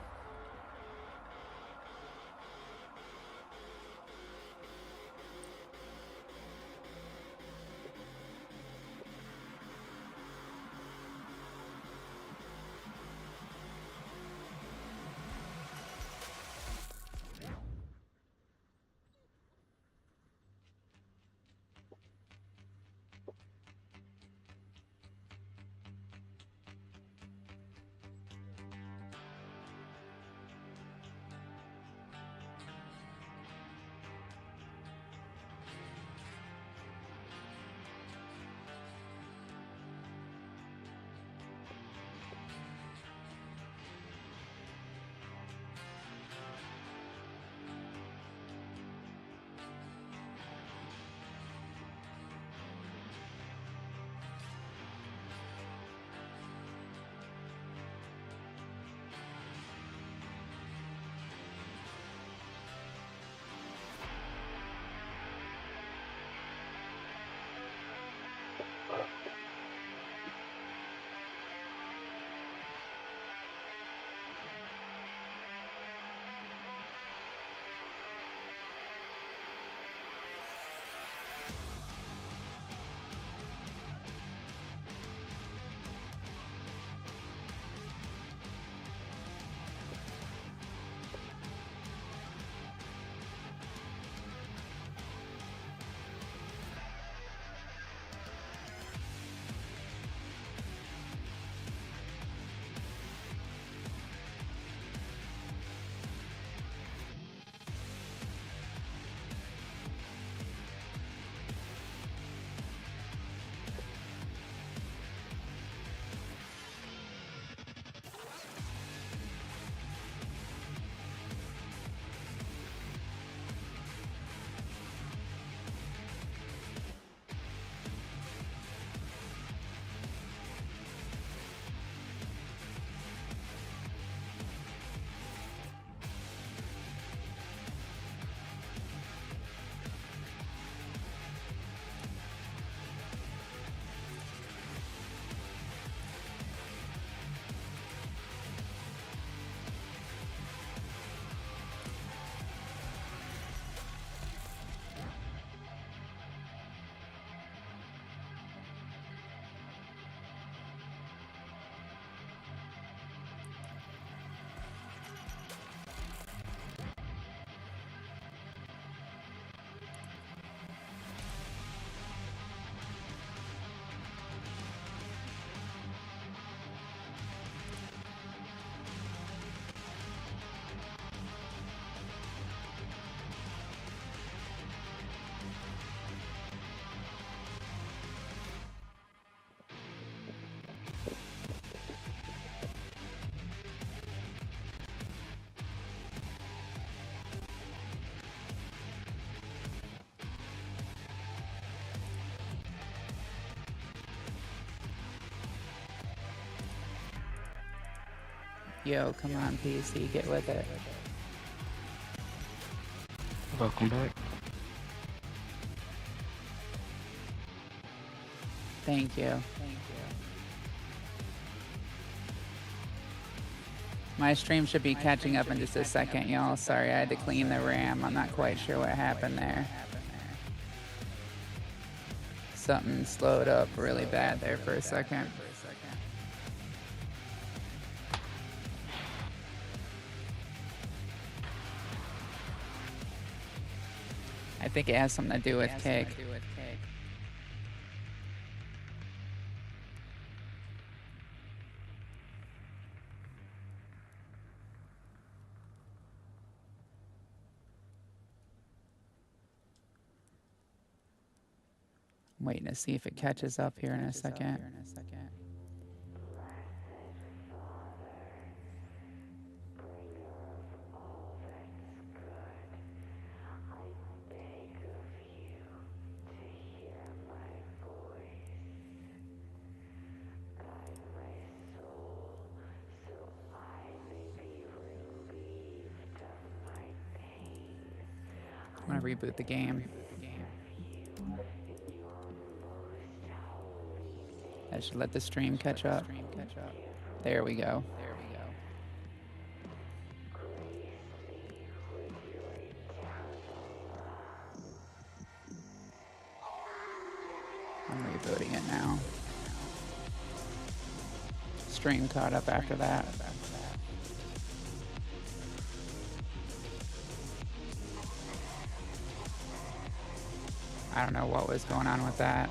Yo, come on, PC, get with it. Welcome back. Thank you. My stream should be catching up in just a second, y'all. Sorry, I had to clean the RAM. I'm not quite sure what happened there. Something slowed up really bad there for a second. I think it has something to do with cake. I'm waiting to see if it catches up here in a second. I'm gonna reboot the game. I should let the stream catch up. There we go. I'm rebooting it now. Stream caught up after that. I don't know what was going on with that.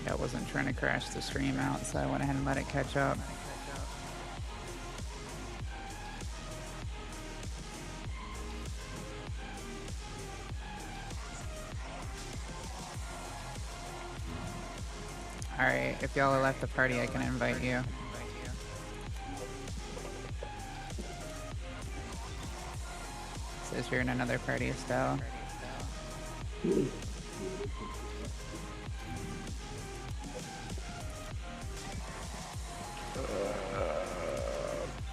I wasn't trying to crash the stream out, so I went ahead and let it catch up. Alright, if y'all are left the party, I can invite you. Says you're in another party, Estelle.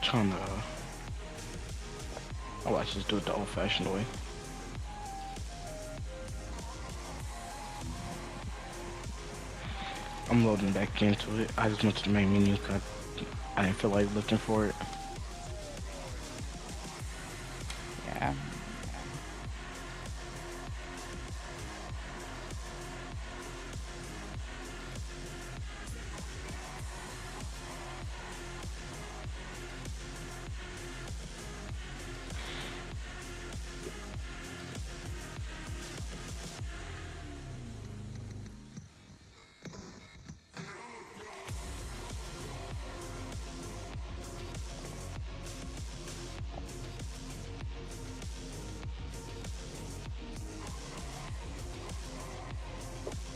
Trying to. Oh, I just do it the old-fashioned way. I'm loading back into it. I just went to the main menu because I didn't feel like looking for it. Yeah.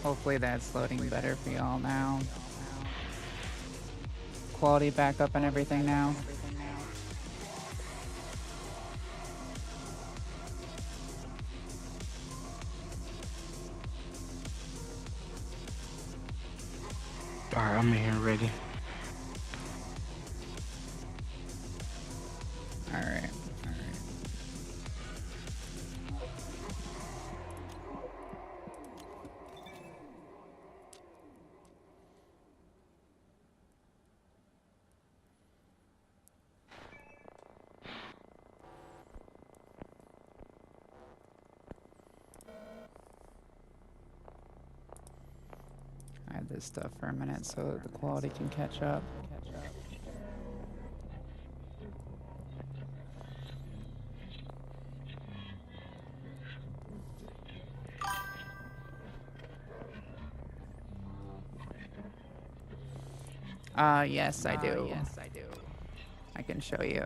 Hopefully that's loading better for y'all now. Quality backup and everything now. Alright, I'm in here ready. this stuff for a minute so the quality can catch up. Yes, I do. I can show you.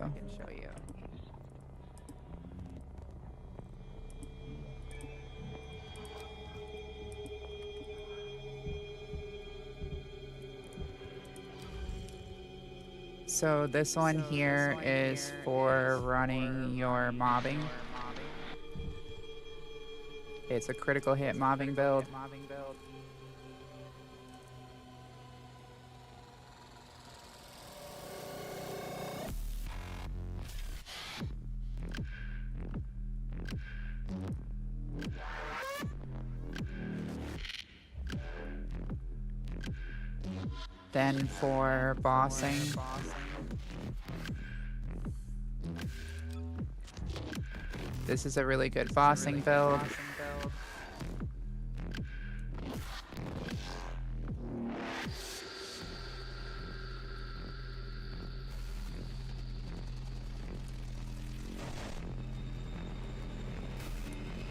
So this one here is for running your mobbing. It's a critical hit mobbing build. Then for bossing, this is a really good bossing build.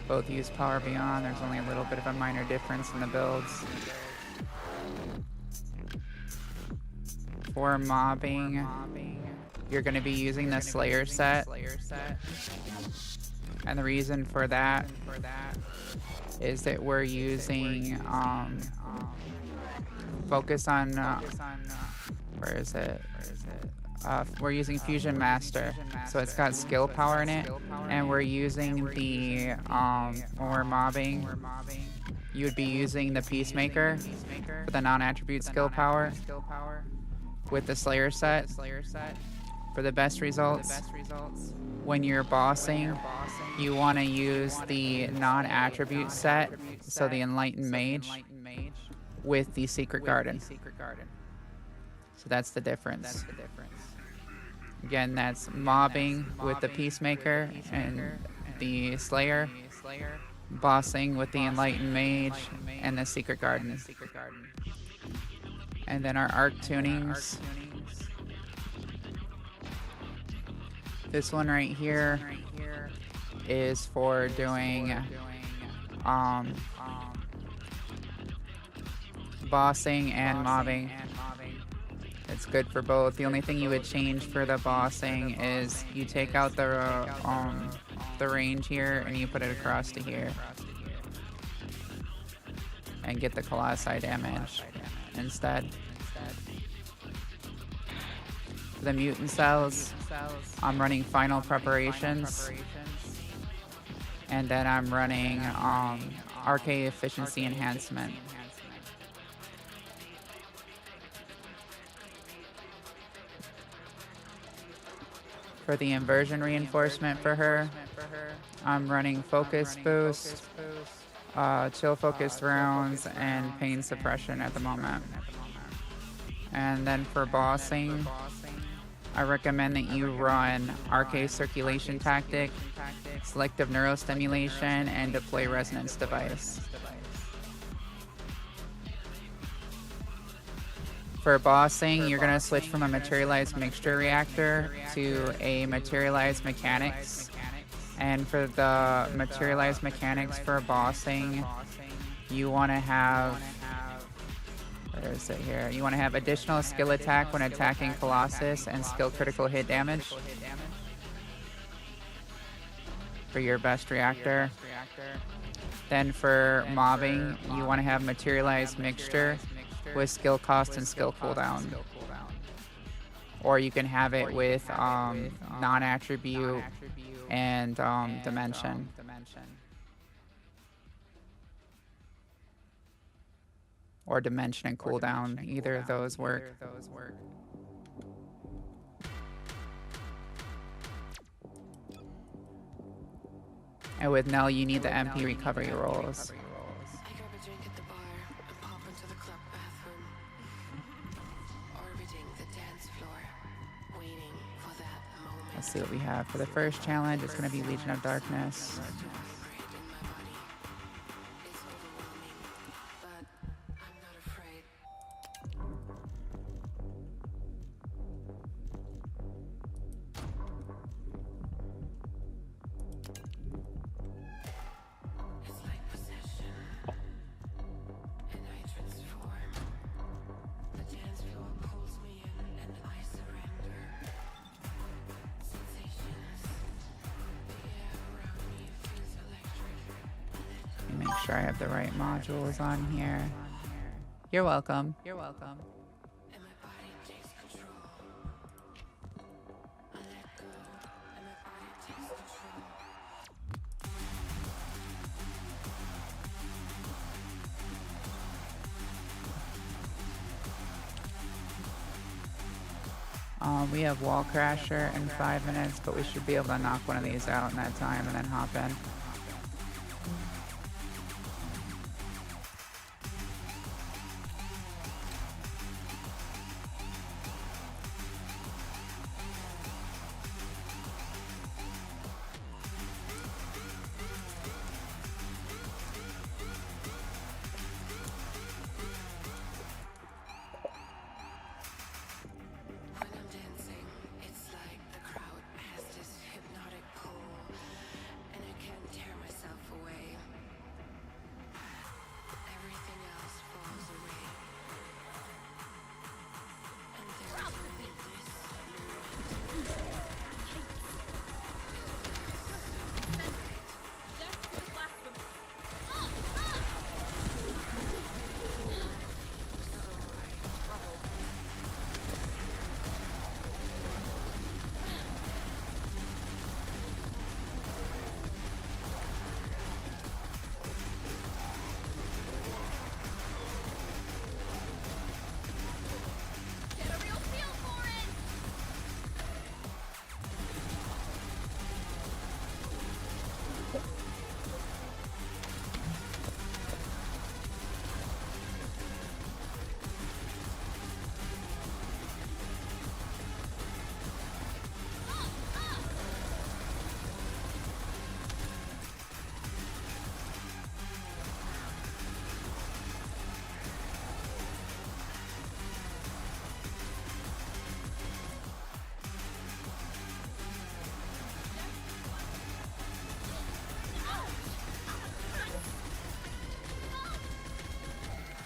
Both use Power Beyond. There's only a little bit of a minor difference in the builds. For mobbing, you're going to be using the Slayer set. And the reason for that is that we're using focus on where is it? We're using Fusion Master, so it's got skill power in it, and we're using the when we're mobbing, you would be using the Peacemaker for the non-attribute skill power with the Slayer set for the best results. When you're bossing, you want to use the non-attribute set, so the Enlightened Mage, with the Secret Garden. So that's the difference. Again, that's mobbing with the Peacemaker and the Slayer, bossing with the Enlightened Mage and the Secret Garden. And then our arc tunings. This one right here is for doing bossing and mobbing. It's good for both. The only thing you would change for the bossing is you take out the range here and you put it across to here and get the Colossi damage instead. For the mutant cells, I'm running final preparations, and then I'm running RK efficiency enhancement. For the inversion reinforcement for her, I'm running focus boost, chill focused rounds, and pain suppression at the moment. And then for bossing, I recommend that you run RK circulation tactic, selective neurostimulation, and deploy resonance device. For bossing, you're going to switch from a materialized mixture reactor to a materialized mechanics. And for the materialized mechanics for bossing, you want to have, where is it here? You want to have additional skill attack when attacking Colossus and skill critical hit damage for your best reactor. Then for mobbing, you want to have materialized mixture with skill cost and skill cooldown. Or you can have it with non-attribute and dimension. Or dimension and cooldown. Either of those work. And with Nell, you need the MP recovery rolls. Let's see what we have. For the first challenge, it's going to be Legion of Darkness. sure I have the right modules on here. You're welcome. You're welcome. And my body takes control. I let go, and my body takes control. We have Wall Crasher in 5 minutes, but we should be able to knock one of these out in that time and then hop in. When I'm dancing, it's like the crowd has this hypnotic pull, and I can't tear myself away. Everything else falls away. And there's only this Get a real feel for it!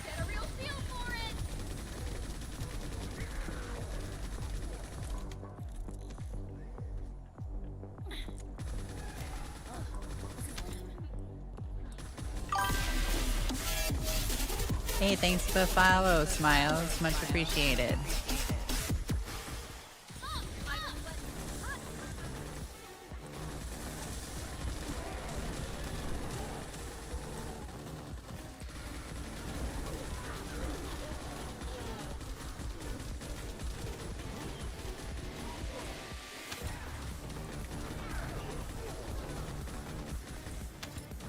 Get a real feel for it! Hey, thanks for the follow, Smiles. Much appreciated.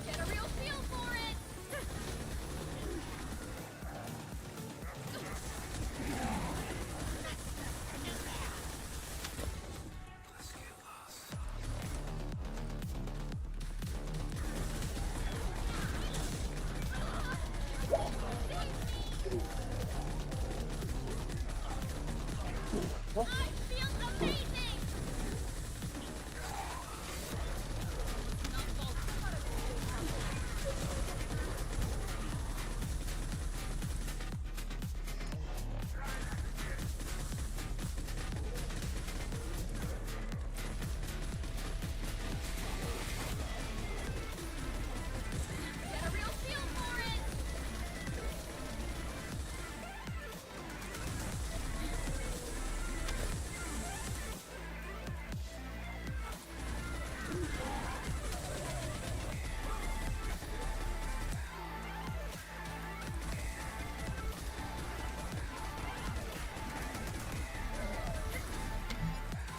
Get a real feel for it! I feel amazing! Get a real feel for it!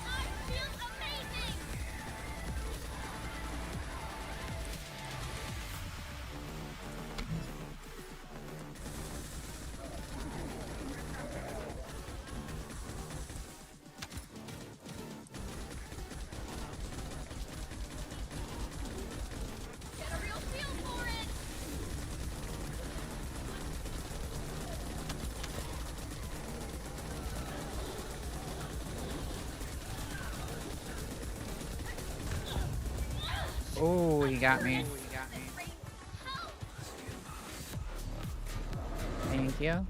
I feel amazing! Get a real feel for it! Oh, he got me. Thank you.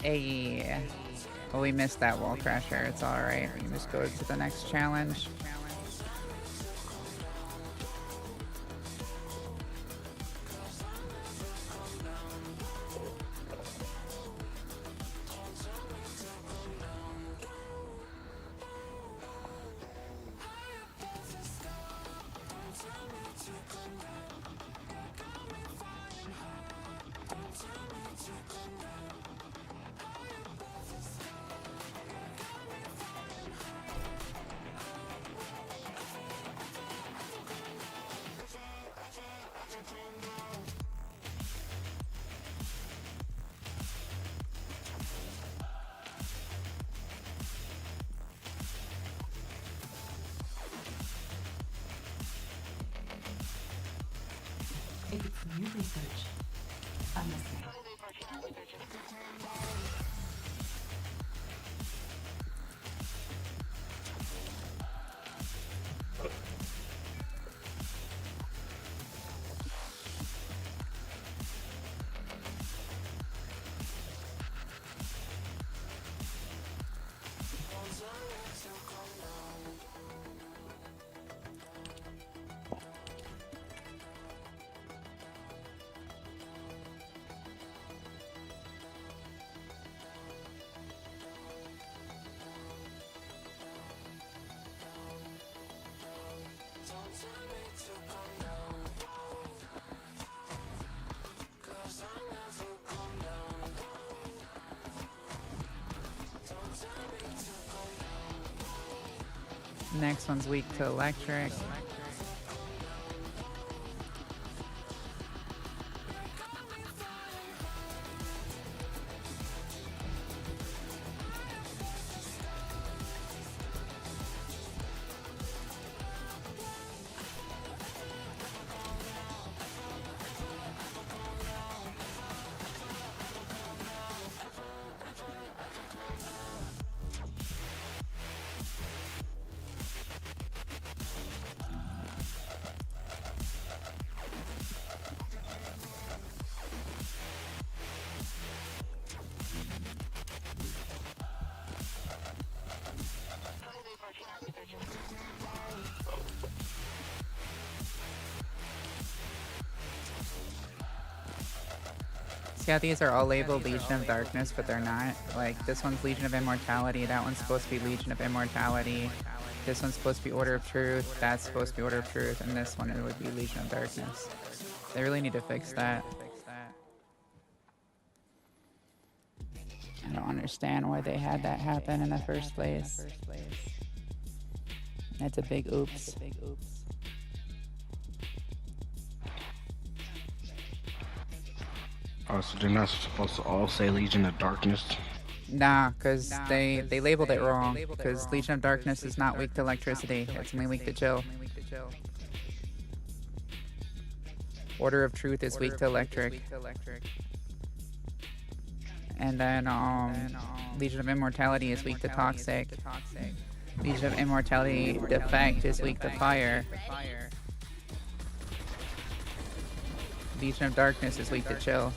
Hey. Well, we missed that wall crasher. It's alright. We can just go to the next challenge. If it's new research, I'm listening. Next one's weak to electric. See how these are all labeled Legion of Darkness, but they're not? Like, this one's Legion of Immortality, that one's supposed to be Legion of Immortality, this one's supposed to be Order of Truth, that's supposed to be Order of Truth, and this one it would be Legion of Darkness. They really need to fix that. I don't understand why they had that happen in the first place. That's a big oops. Oh, so they're not supposed to all say Legion of Darkness? Nah, because they labeled it wrong. Because Legion of Darkness is not weak to electricity. It's only weak to chill. Order of Truth is weak to electric. And then Legion of Immortality is weak to toxic. Legion of Immortality defect is weak to fire. Legion of Darkness is weak to chill.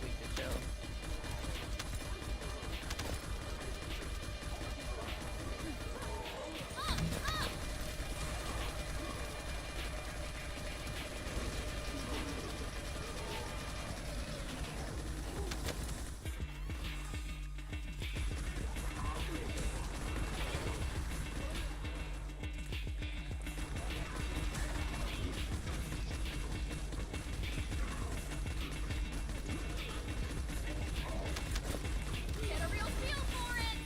Get a real feel for it!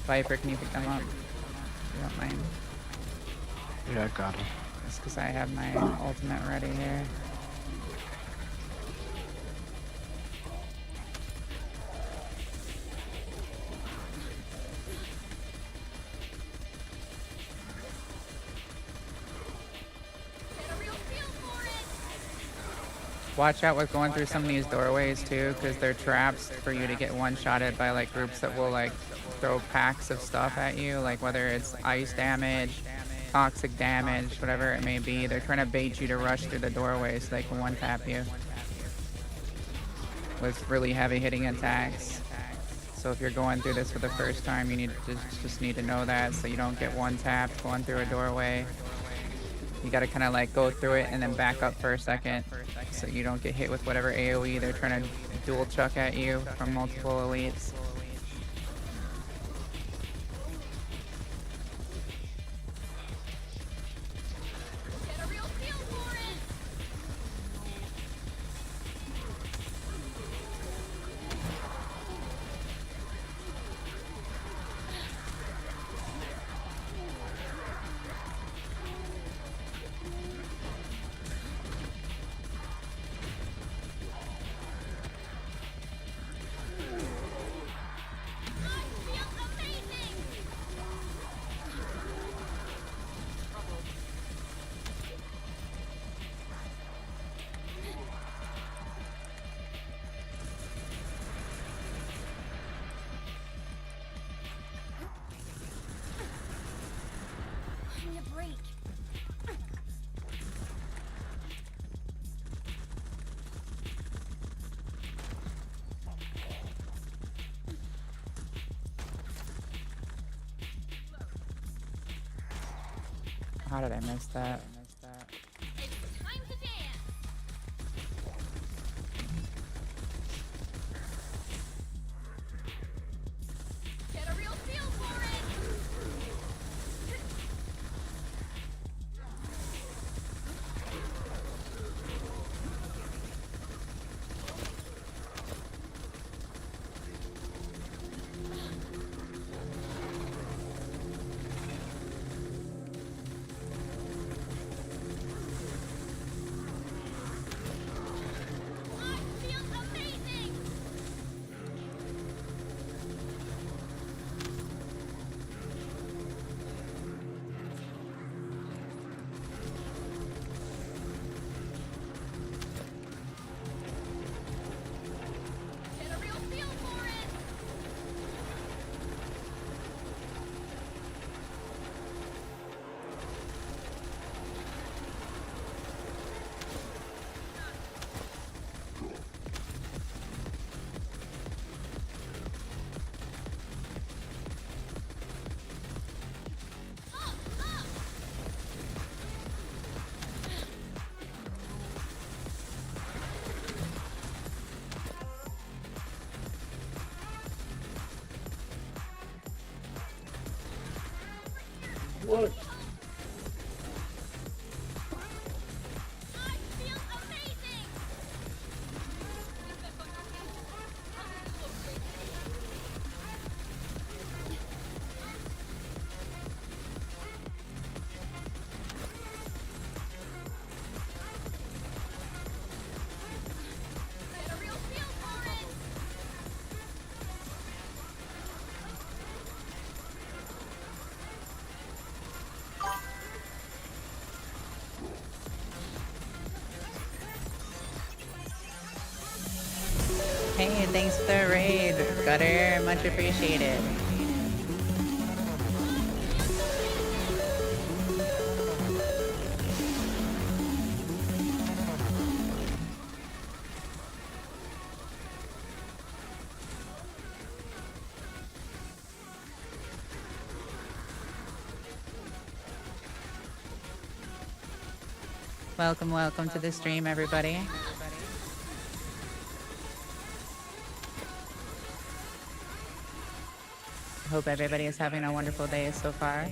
Viper, can you pick them up? If you don't mind. Yeah, I got him. Just because I have my ultimate ready here. Watch out with going through some of these doorways too, because they're traps for you to get one-shotted by like groups that will like throw packs of stuff at you, like whether it's ice damage, toxic damage, whatever it may be. They're trying to bait you to rush through the doorway so they can one-tap you with really heavy hitting attacks. So if you're going through this for the first time, you just need to know that so you don't get one-tapped going through a doorway. You gotta kind of like go through it and then back up for a second so you don't get hit with whatever AoE they're trying to dual chuck at you from multiple elites. Get a real feel for it! I need a break. How did I miss that? It's time to dance. Get a real feel for it. I feel amazing. Get a real feel for it. What? I feel amazing. Get a real feel for it. Hey, thanks for the raid, Gutter. Much appreciated. Welcome to the stream, everybody. Hope everybody is having a wonderful day so far.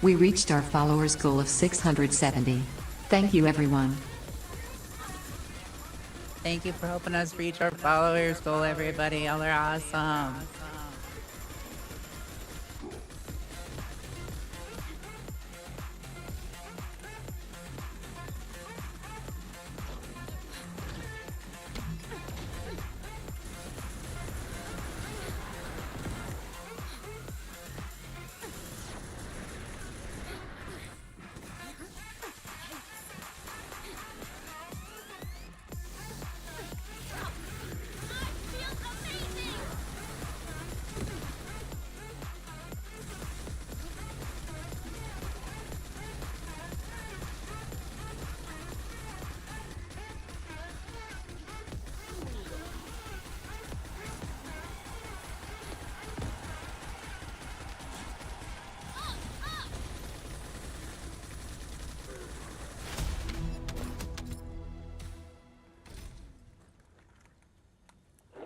We reached our followers goal of 670. Thank you everyone. Thank you for helping us reach our followers goal, everybody. Y'all are awesome.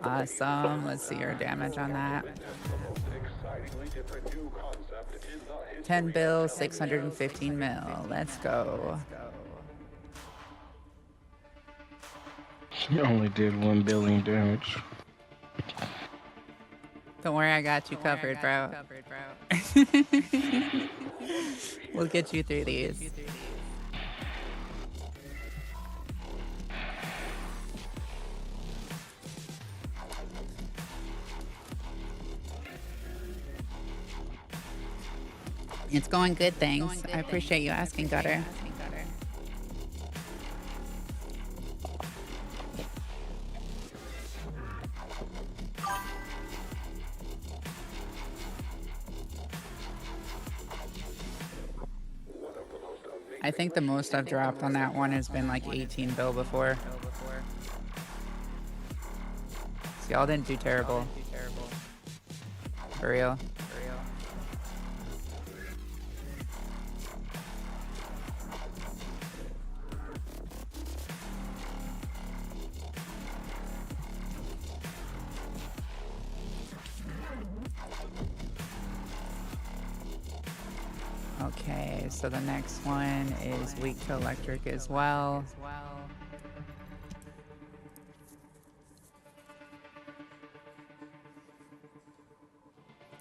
Awesome. Let's see your damage on that. 10 bill, 615 mil. Let's go. You only did 1 billion damage. Don't worry, I got you covered, bro. We'll get you through these. It's going good, thanks. I appreciate you asking, Gutter. I think the most I've dropped on that one has been like 18 bill before. So y'all didn't do terrible. For real. Okay, so the next one is weak to electric as well.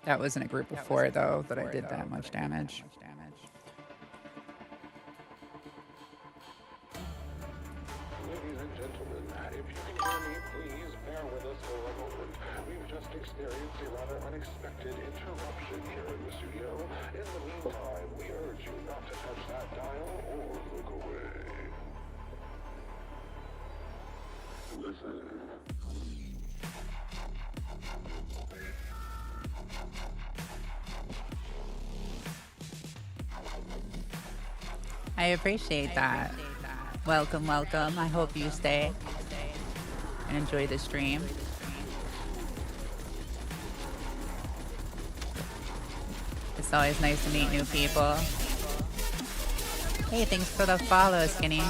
That was in a group before, though, that I did that much damage. Ladies and gentlemen, if you can hear me, please bear with us for a moment. We've just experienced a rather unexpected interruption here in the studio. In the meantime, we urge you not to touch that dial or look away. Listen. I appreciate that. Welcome, welcome. I hope you stay and enjoy the stream. It's always nice to meet new people. Hey, thanks for the follow, Skinny.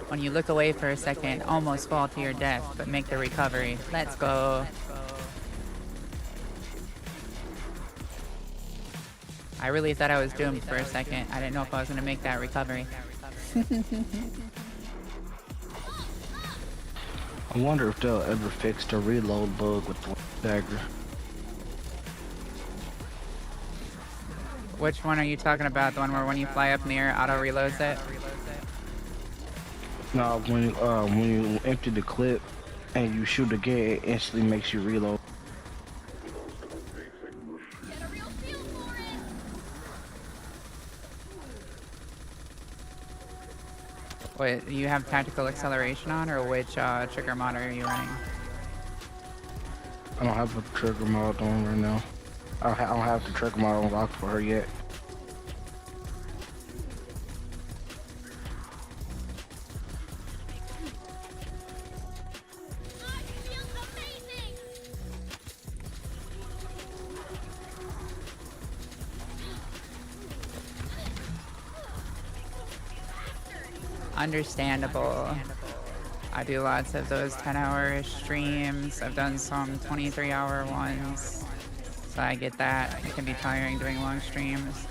When you look away for a second, almost fall to your death, but make the recovery. Let's go. I really thought I was doomed for a second. I didn't know if I was going to make that recovery. I wonder if they'll ever fix the reload bug with the dagger. Which one are you talking about? The one where when you fly up in the air, auto reloads it? No, when you empty the clip and you shoot again, it instantly makes you reload. Wait, you have tactical acceleration on, or which trigger mod are you running? I don't have a trigger mod on right now. I don't have the trigger mod unlocked for her yet. Understandable. I do lots of those 10-hour streams. I've done some 23-hour ones. So I get that. It can be tiring doing long streams.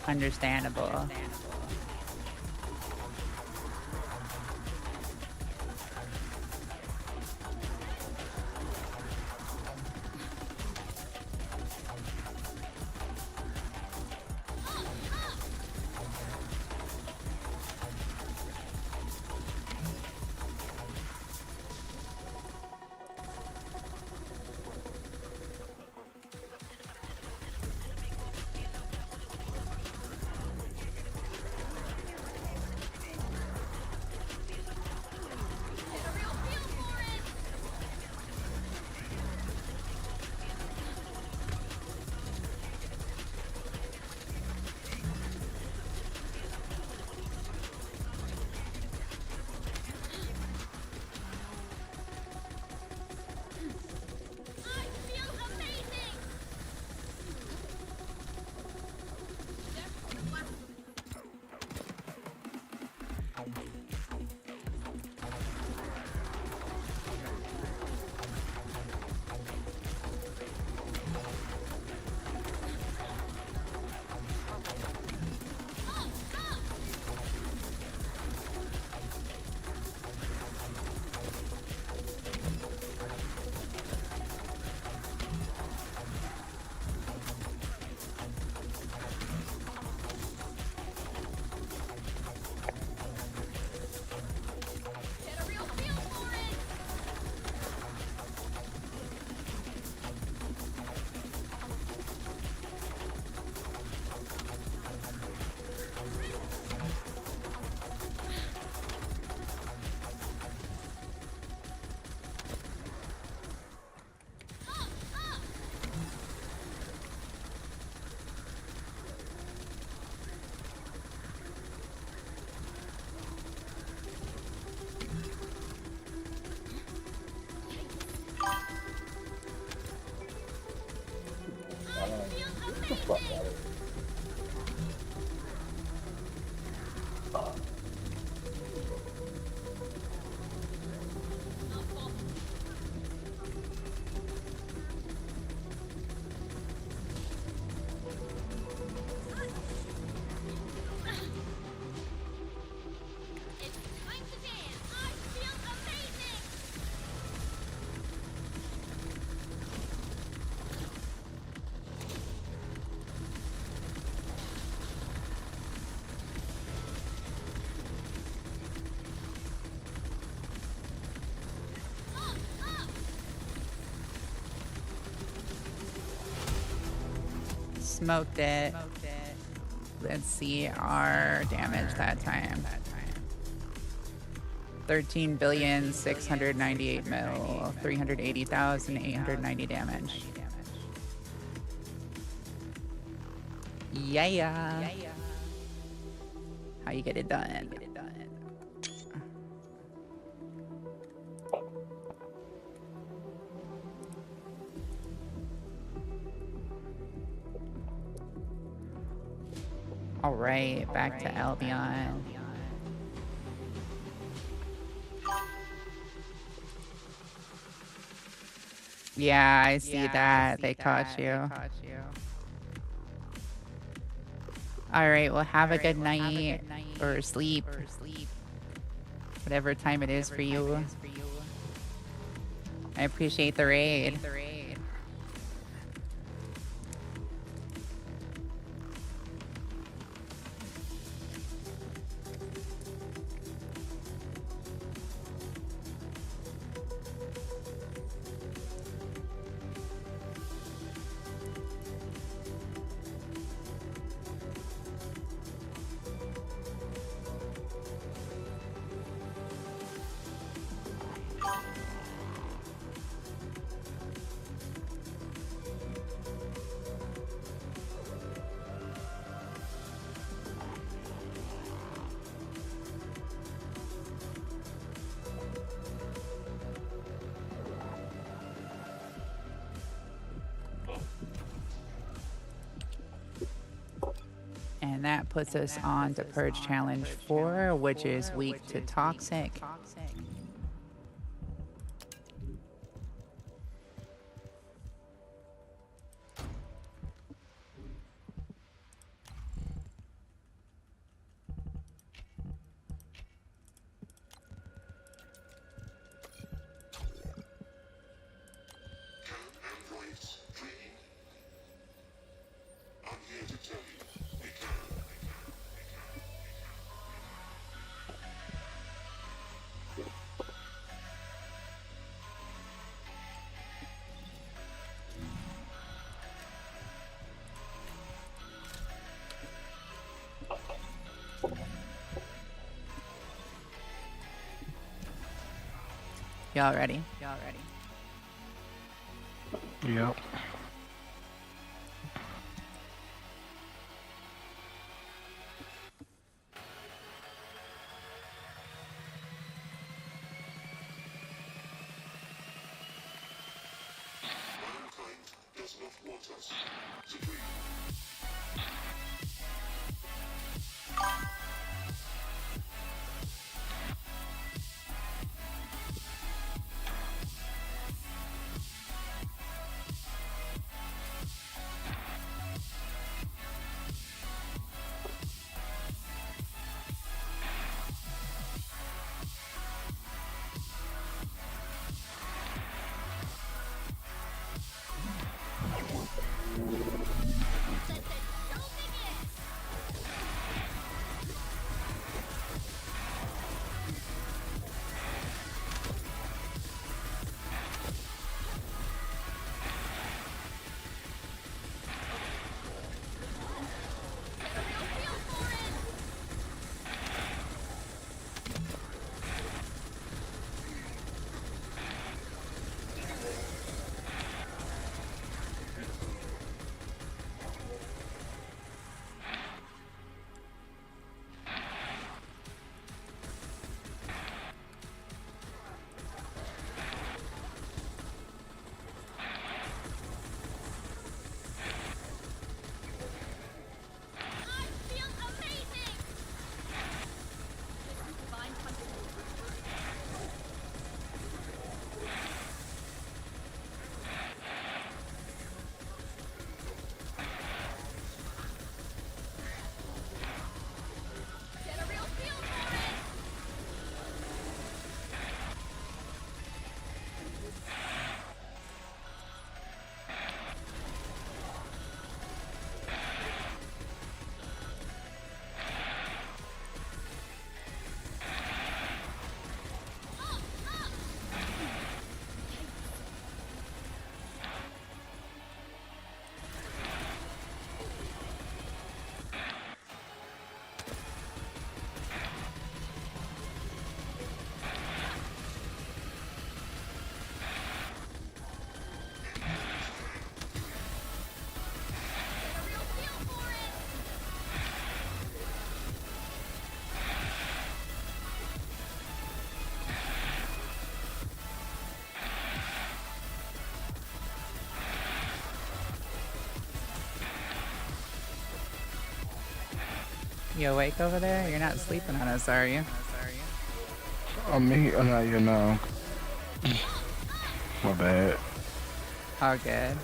Understandable. Get the fuck out of here. Smoked it. Let's see our damage that time. 13,698 mil, 380,890 damage. Yeah. How you get it done? All right, back to Albion. Yeah, I see that. They caught you. All right, well, have a good night or sleep. Whatever time it is for you. I appreciate the raid. And that puts us on to Purge Challenge 4, which is weak to Toxic. Y'all ready? Yep. Does not want us to leave. You awake over there? You're not sleeping on us, are you? Me? Oh, no, you know. My bad. All good.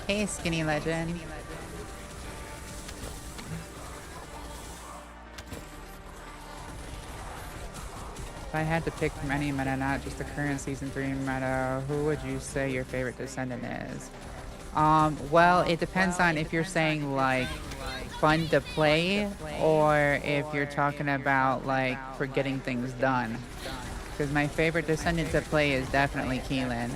Hey, Skinny Legend. If I had to pick from any meta, not just the current Season 3 meta, who would you say your favorite Descendant is? Well, it depends on if you're saying, like, fun to play, or if you're talking about, like, for getting things done. Because my favorite Descendant to play is definitely Keelan.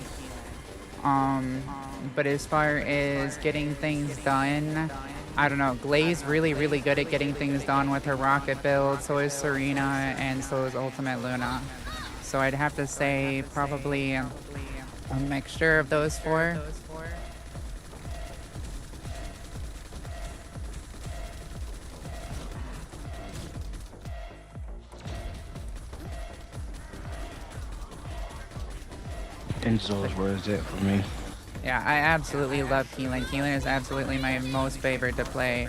But as far as getting things done, I don't know. Glay's really, really good at getting things done with her rocket build. So is Serena, and so is Ultimate Luna. So I'd have to say probably a mixture of those four. Enzo's where is it for me? Yeah, I absolutely love Keelan. Keelan is absolutely my most favorite to play.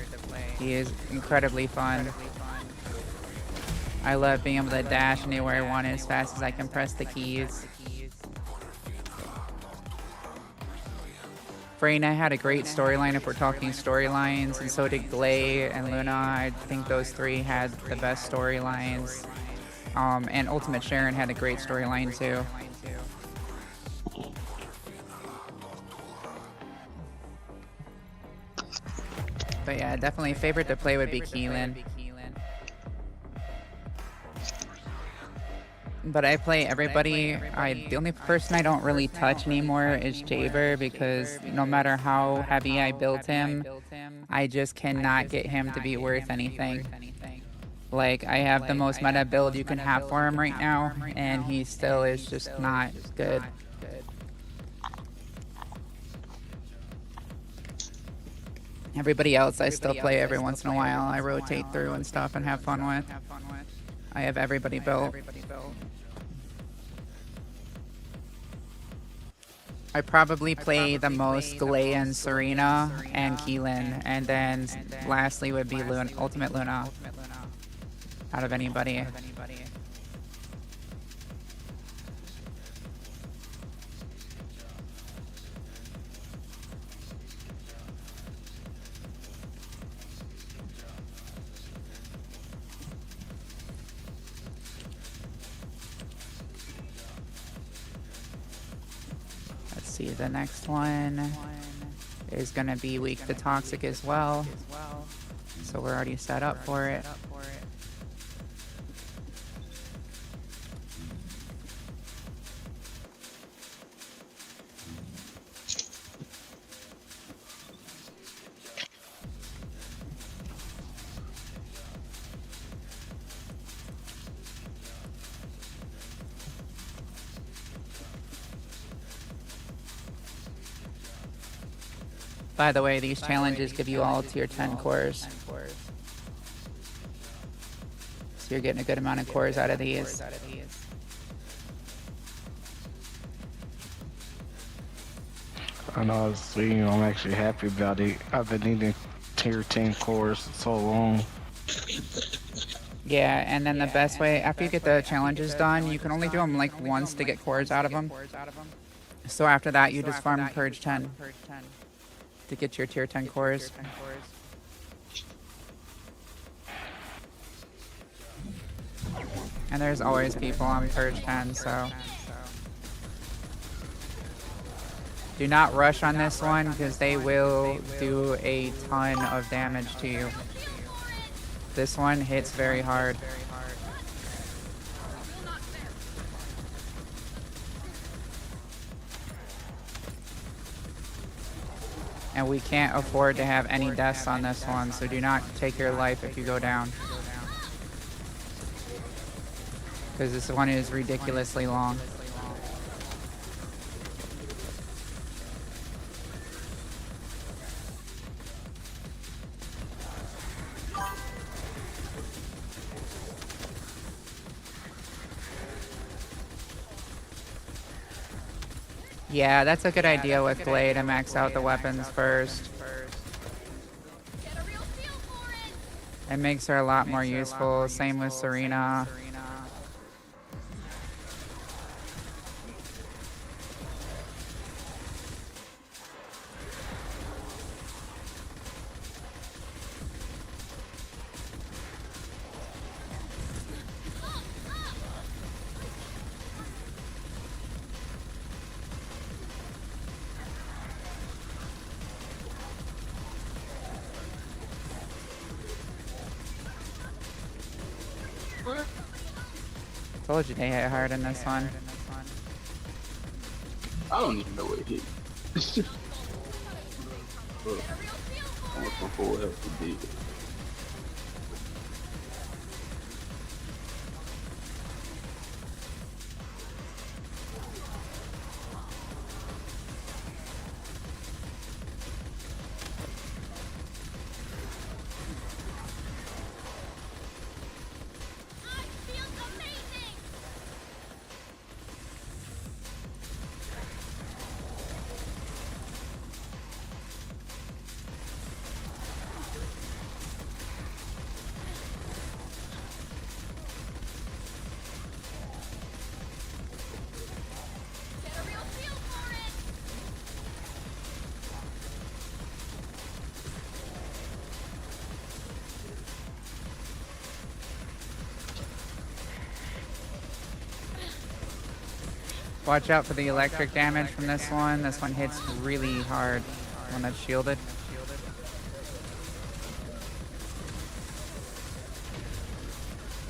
He is incredibly fun. I love being able to dash anywhere I want as fast as I can press the keys. Freyna had a great storyline if we're talking storylines, and so did Glay and Luna. I think those three had the best storylines. And Ultimate Sharon had a great storyline too. But yeah, definitely favorite to play would be Keelan. But I play everybody. The only person I don't really touch anymore is Jaber, because no matter how heavy I build him, I just cannot get him to be worth anything. Like, I have the most meta build you can have for him right now, and he still is just not good. Everybody else I still play every once in a while. I rotate through and stuff and have fun with. I have everybody built. I probably play the most Glay and Serena and Keelan, and then lastly would be Ultimate Luna out of anybody. The next one is going to be weak to toxic as well, so we're already set up for it. By the way, these challenges give you all tier 10 cores. So you're getting a good amount of cores out of these. I know, I'm actually happy about it. I've been needing tier 10 cores so long. Yeah, and then the best way, after you get the challenges done, you can only do them like once to get cores out of them. So after that, you just farm Purge 10. To get your tier 10 cores. And there's always people on Purge 10, so do not rush on this one, because they will do a ton of damage to you. This one hits very hard. And we can't afford to have any deaths on this one, so do not take your life if you go down. Because this one is ridiculously long. Yeah, that's a good idea with Glade to max out the weapons first. It makes her a lot more useful. Same with Serena. Told you they hit hard in this one. I don't even know what it hit. Look, almost for full health to beat. Watch out for the electric damage from this one. This one hits really hard when that's shielded.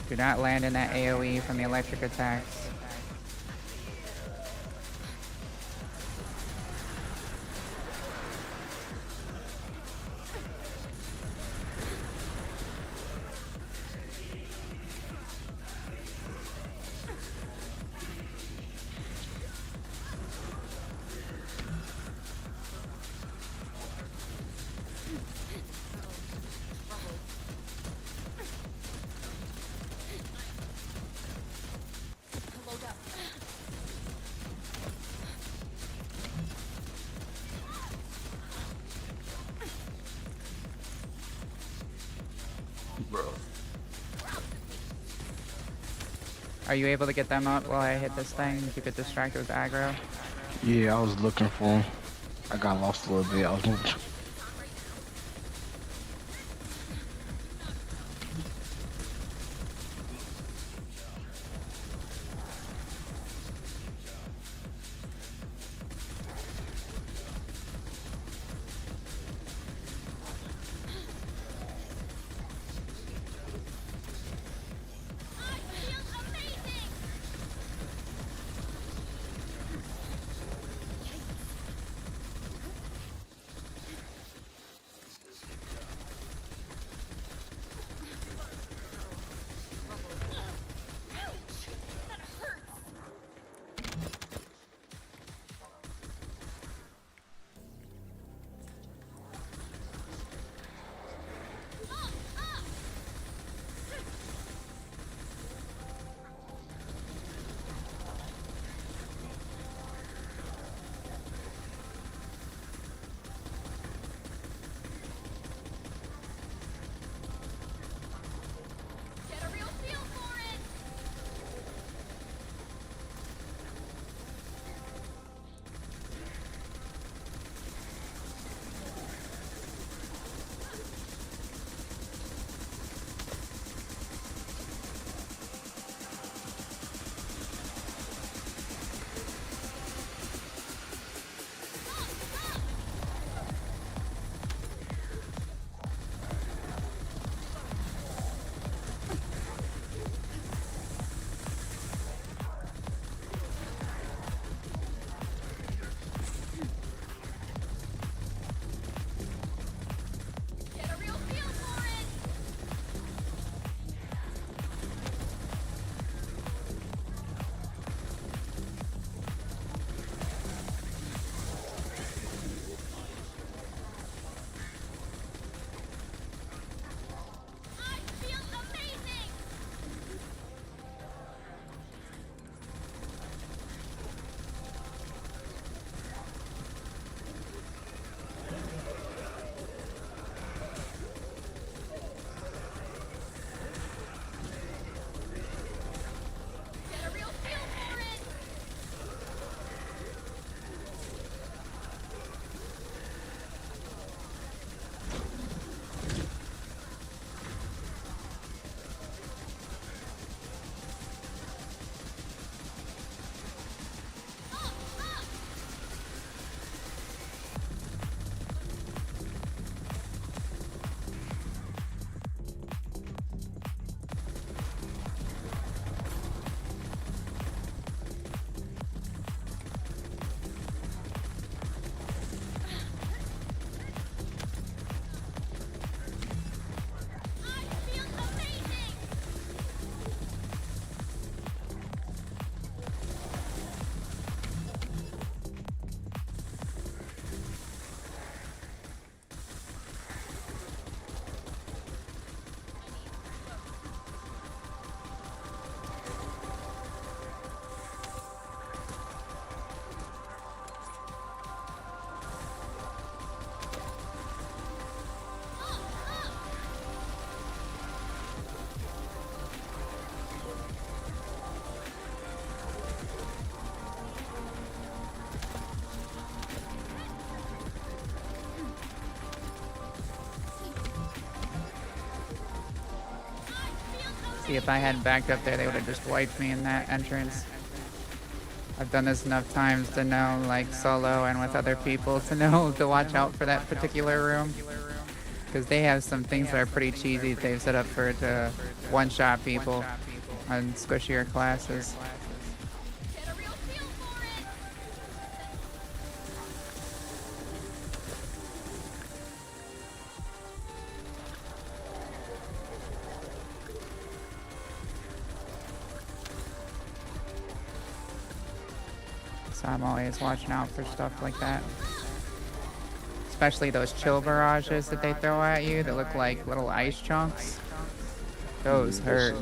Do not land in that AoE from the electric attacks. Bro. Are you able to get them up while I hit this thing? If you get distracted with aggro? Yeah, I was looking for him. I got lost a little bit. I was moving. See, if I hadn't backed up there, they would have just wiped me in that entrance. I've done this enough times to know, like, solo and with other people, to know to watch out for that particular room. Because they have some things that are pretty cheesy that they've set up for it to one-shot people on squishier classes. So I'm always watching out for stuff like that. Especially those chill barrages that they throw at you that look like little ice chunks. Those hurt.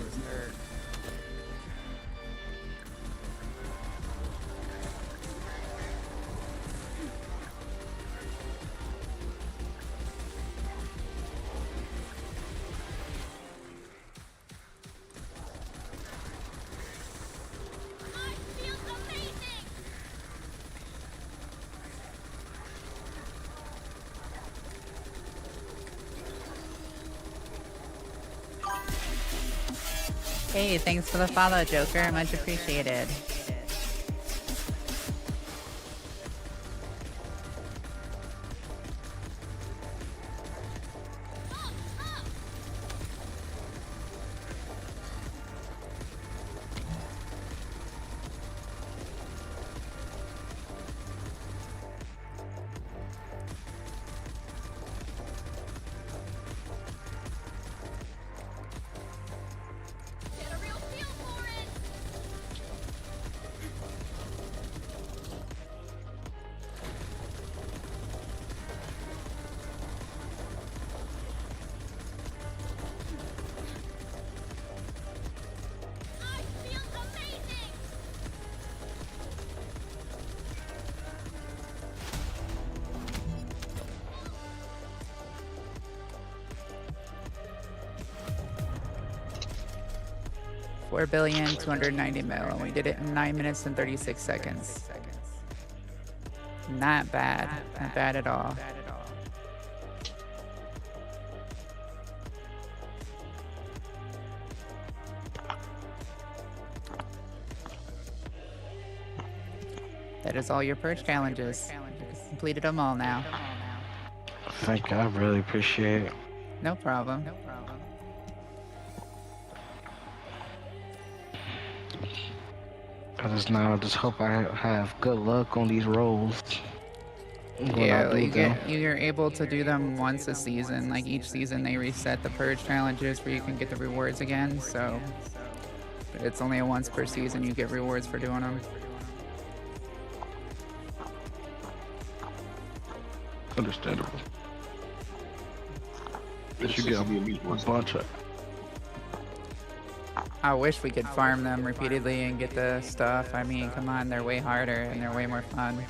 'Hey, thanks for the follow, Joker. Much appreciated. $4,290,000,000, and we did it in 9 minutes and 36 seconds. Not bad. Not bad at all. That is all your purge challenges. You've completed them all now. Thank you. I really appreciate it. No problem. I just hope I have good luck on these rolls. Yeah, you're able to do them once a season. Like each season they reset the purge challenges where you can get the rewards again, so it's only a once per season you get rewards for doing them. Understandable. But you get a bunch of. I wish we could farm them repeatedly and get the stuff. I mean, come on, they're way harder and they're way more fun.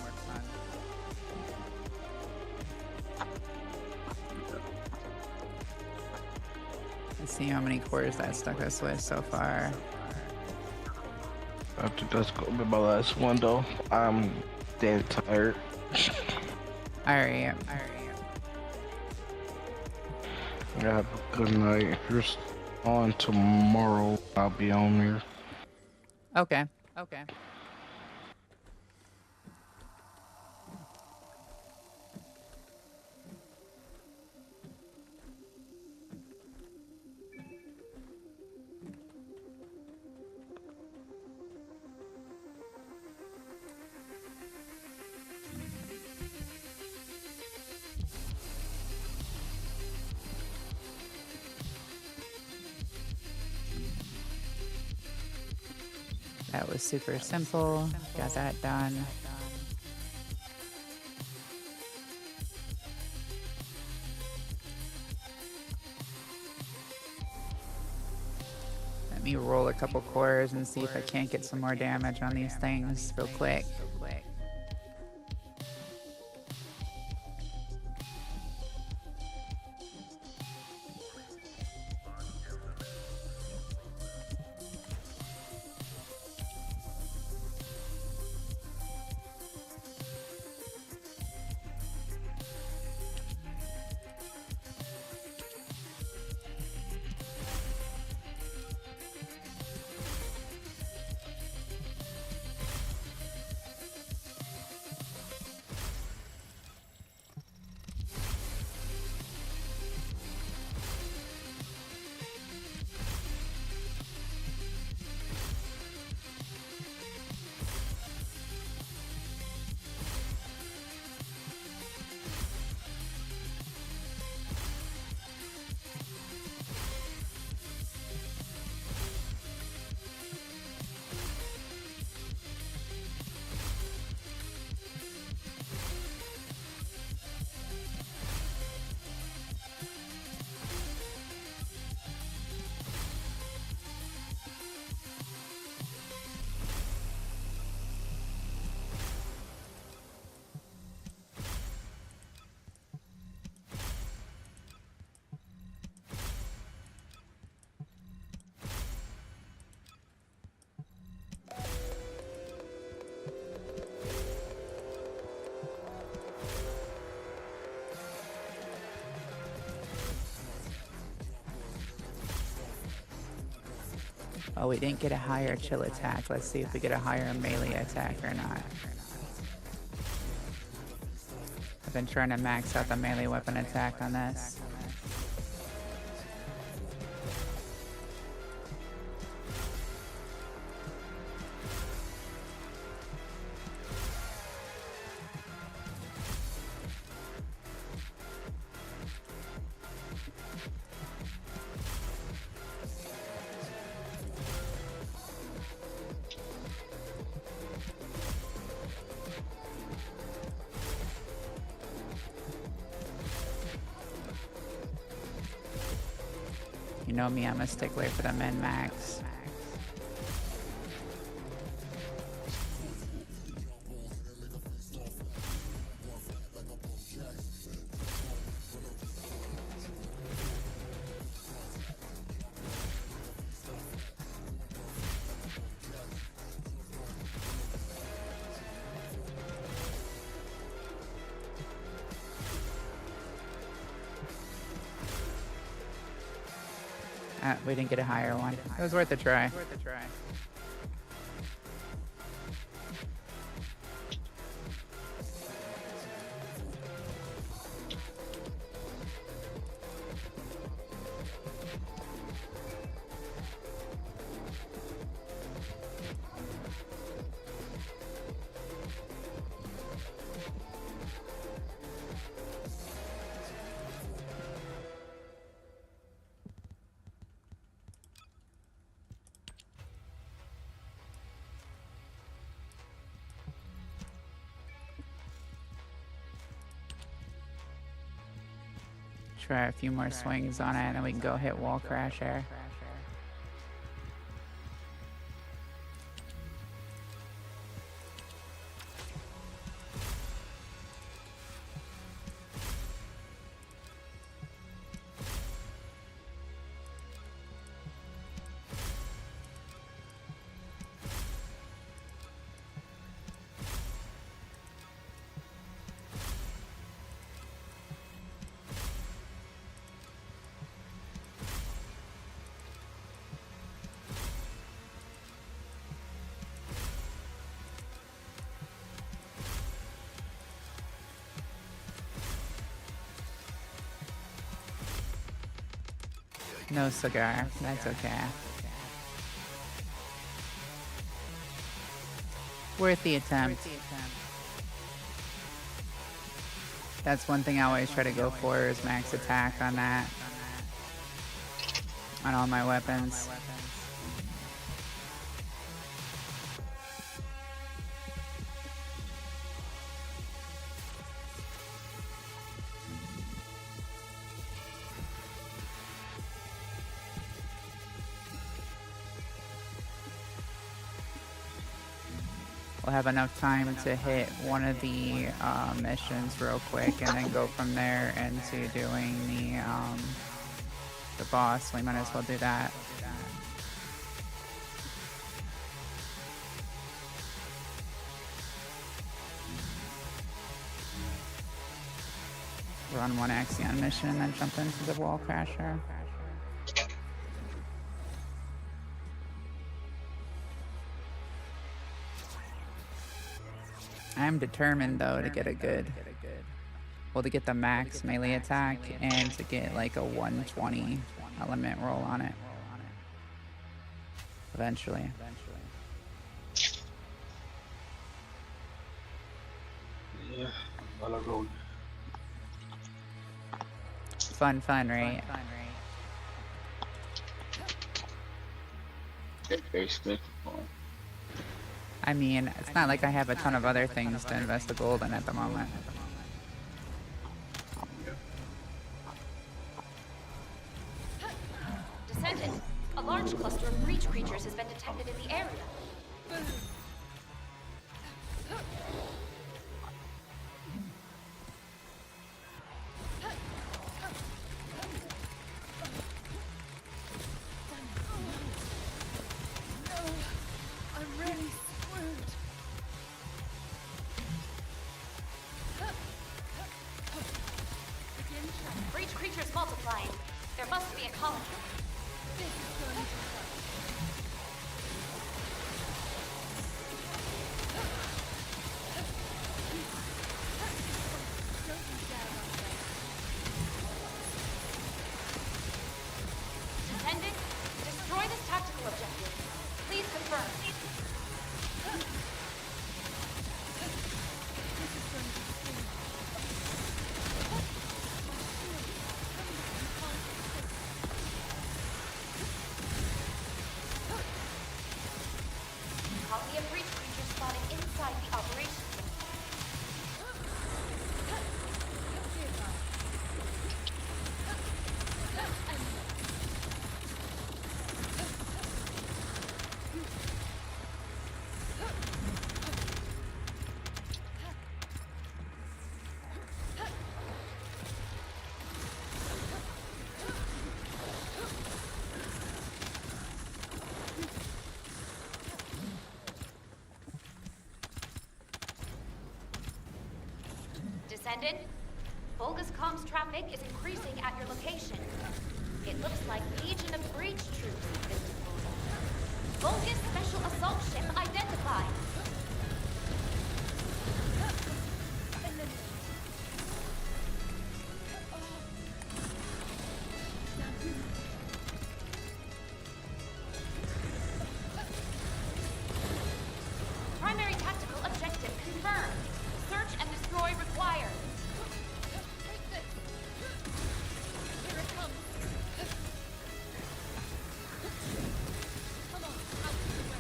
Let's see how many cores that stuck us with so far. I think that's gonna be my last one though. I'm dead tired. Alright. Have a good night. Here's on tomorrow. I'll be on there. Okay. That was super simple. Got that done. Let me roll a couple cores and see if I can't get some more damage on these things real quick. Oh, we didn't get a higher chill attack. Let's see if we get a higher melee attack or not. I've been trying to max out the melee weapon attack on this. You know me, I'm a stickler for the min-max. We didn't get a higher one. It was worth a try. Try a few more swings on it, and then we can go hit wall crasher. No cigar. That's okay. Worth the attempt. That's one thing I always try to go for is max attack on that. On all my weapons. We'll have enough time to hit one of the missions real quick and then go from there into doing the boss. We might as well do that. Run one Axion mission and then jump into the wall crasher. I'm determined though to get a good, well, to get the max melee attack and to get like a 120 element roll on it. Eventually. Yeah, I'll go. Fun, right? I mean, it's not like I have a ton of other things to invest the gold in at the moment. Descendant, a large cluster of breach creatures has been detected in the area. Breach creatures multiplying. There must be a colony. Brandon. Vulgus comms traffic is increasing at your location. It looks like Legion of Breach troops at this disposal. Vulgus special assault ship identified. Primary tactical objective confirmed. Search and destroy required. Here it comes. Come on, out of the way.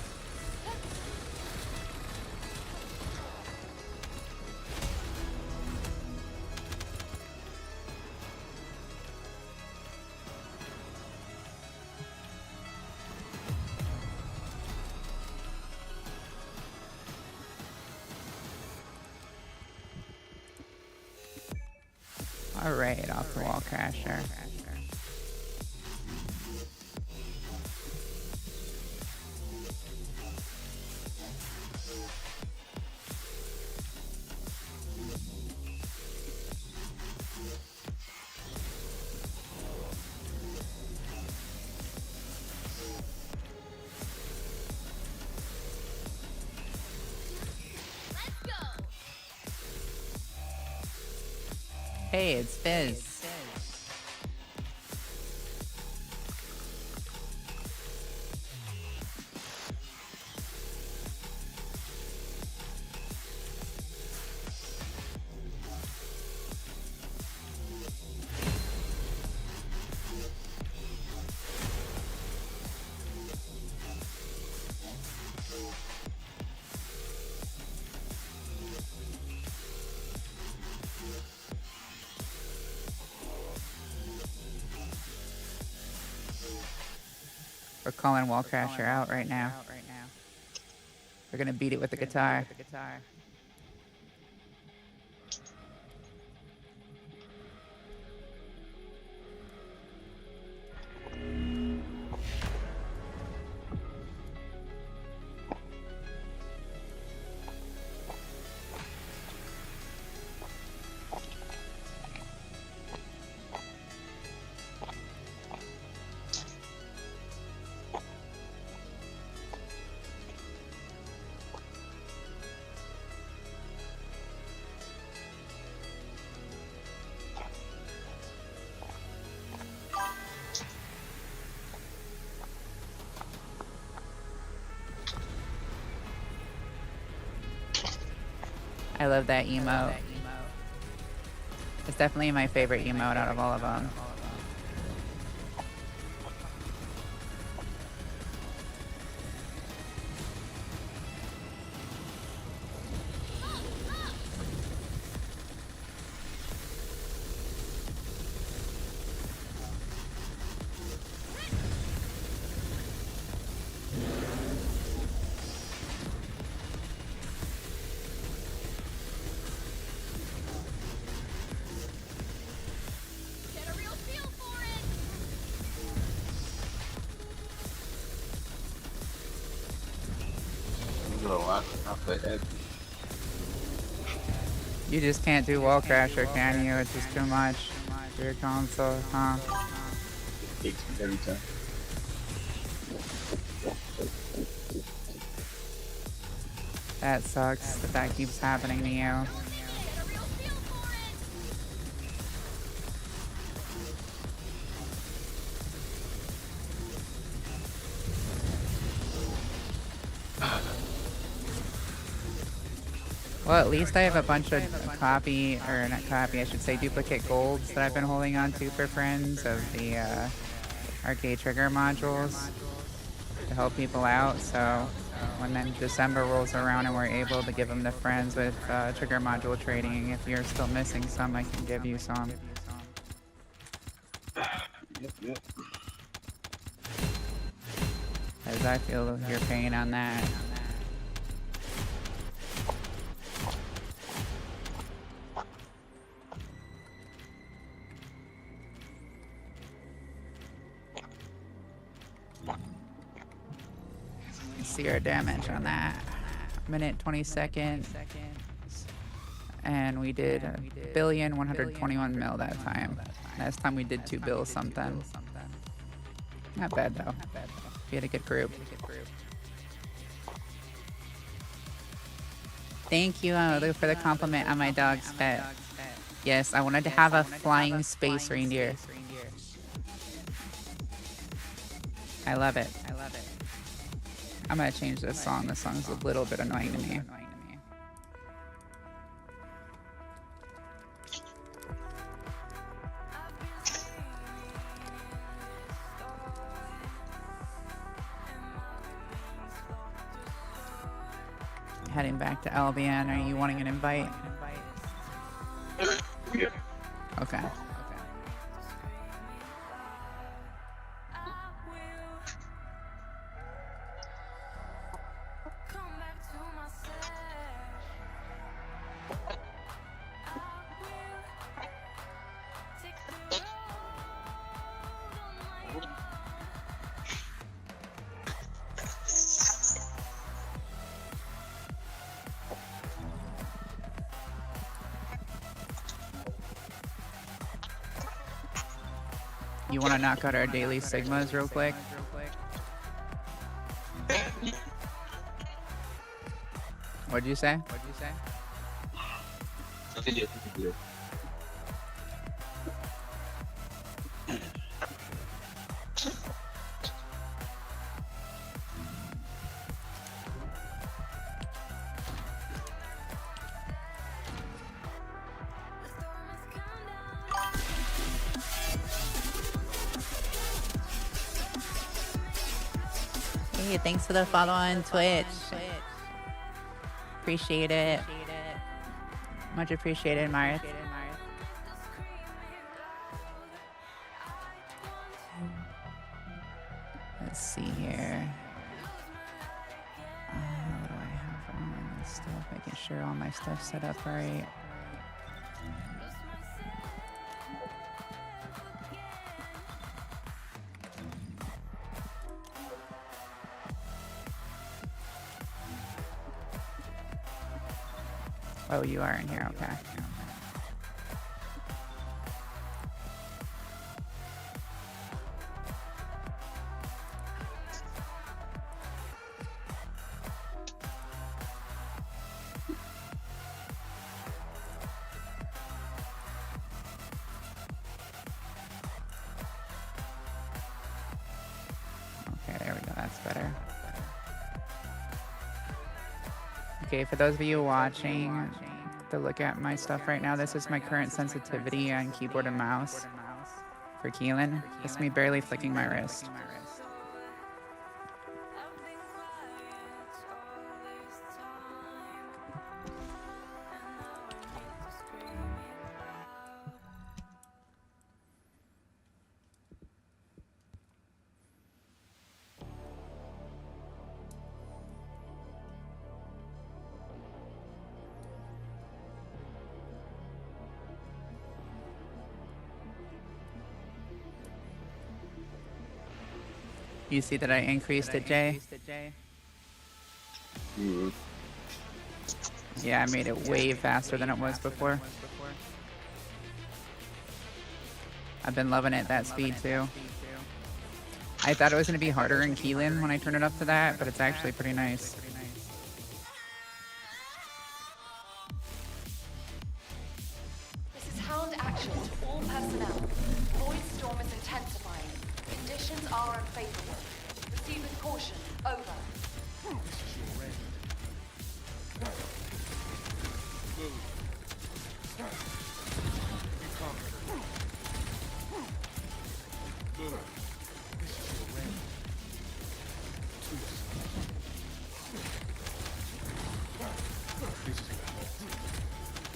All right, off the wall crasher. Let's go. Hey, it's Fizz. We're calling Wall Crasher out right now. We're gonna beat it with the guitar. I love that emote. It's definitely my favorite emote out of all of them. Get a real feel for it. You just can't do Wall Crasher, can you? It's just too much for your console, huh? Takes me every time. That sucks that that keeps happening to you. Well, at least I have a bunch of copy, or not copy, I should say duplicate golds that I've been holding on to for friends of the arcade trigger modules to help people out. So when then December rolls around and we're able to give them to friends with trigger module trading, if you're still missing some, I can give you some. Yep. As I feel your pain on that. See our damage on that. Minute 20 seconds. and we did a billion 121 mil that time. Last time we did 2 bills something. Not bad though. We had a good group. Thank you for the compliment on my dog's pet. Yes, I wanted to have a flying space reindeer. I love it. I'm gonna change this song. This song's a little bit annoying to me. Heading back to Albion. Are you wanting an invite? Yeah. Okay. You want to knock out our daily sigmas real quick? What'd you say? Hey, thanks for the follow on Twitch. Appreciate it. Much appreciated, Marth. Let's see here. What do I have on this stuff? Making sure all my stuff's set up right. Oh, you are in here, okay. Okay, there we go, that's better. Okay, for those of you watching to look at my stuff right now, this is my current sensitivity on keyboard and mouse for Keelan. It's me barely flicking my wrist. You see that I increased it, Jay? Mm-hmm. Yeah, I made it way faster than it was before. I've been loving it, that speed too. I thought it was going to be harder in Keelan when I turned it up to that, but it's actually pretty nice. This is Hound Action to all personnel. Void storm is intensifying. Conditions are unfavorable. Proceed with caution. Over.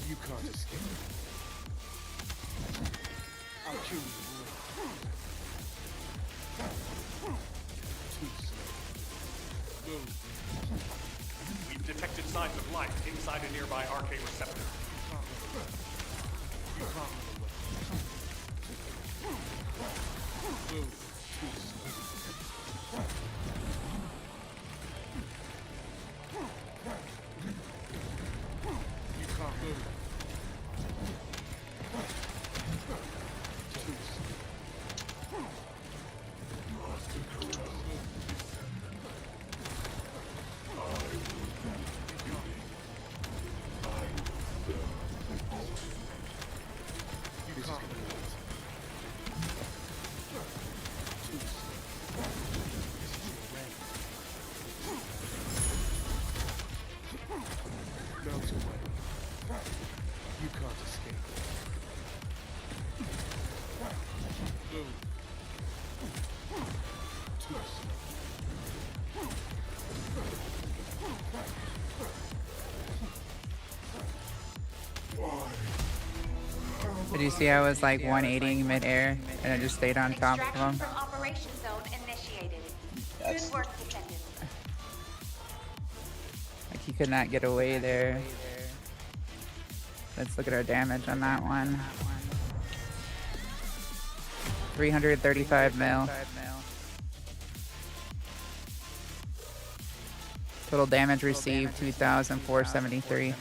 You can't escape. I'll kill you, boy. Too slow. Move. We've detected signs of life inside a nearby RK receptor. You can't run away. Move. Too slow. You can't move. you see I was like 180 midair and I just stayed on top of Extraction him? from operation zone initiated. Good work, defendant. Like he could not get away there. Let's look at our damage on that one. 335 mil. Total damage received 2,473.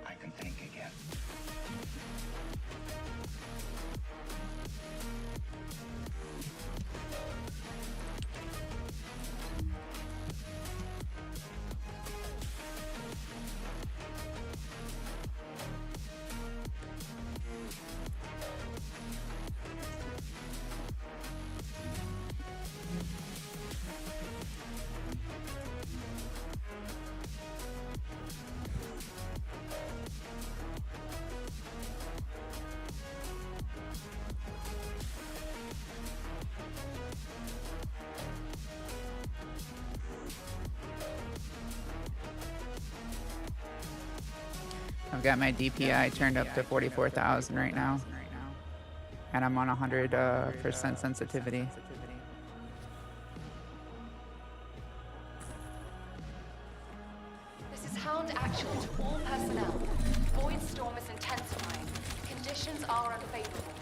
I can think again. I've got my DPI turned up to 44,000 right now. And I'm on 100% sensitivity. This is Hound Actual to all personnel. Void storm is intensifying. Conditions are unfavorable.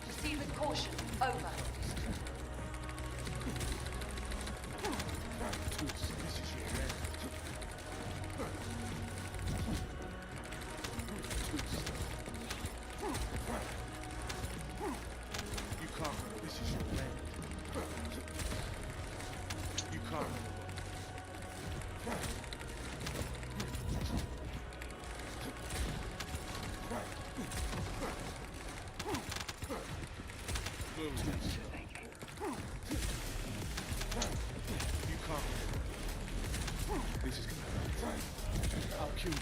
Proceed with caution. Over. You conquer. This is your land. You conquer. You conquer. This is gonna hurt. I'll kill you.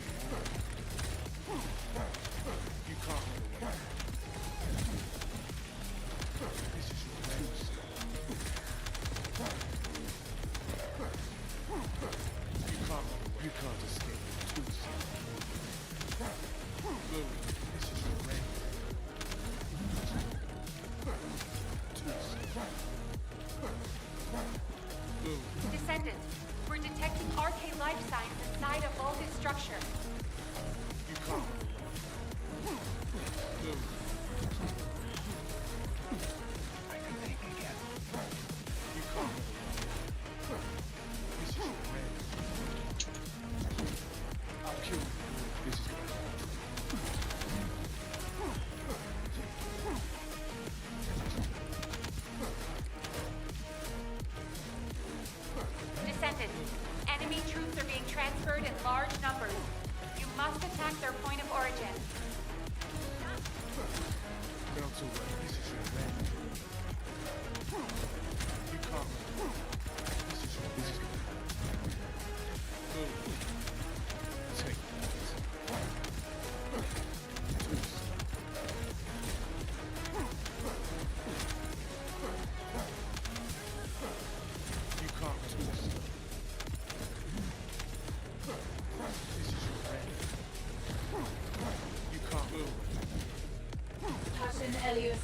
Listen, Elias.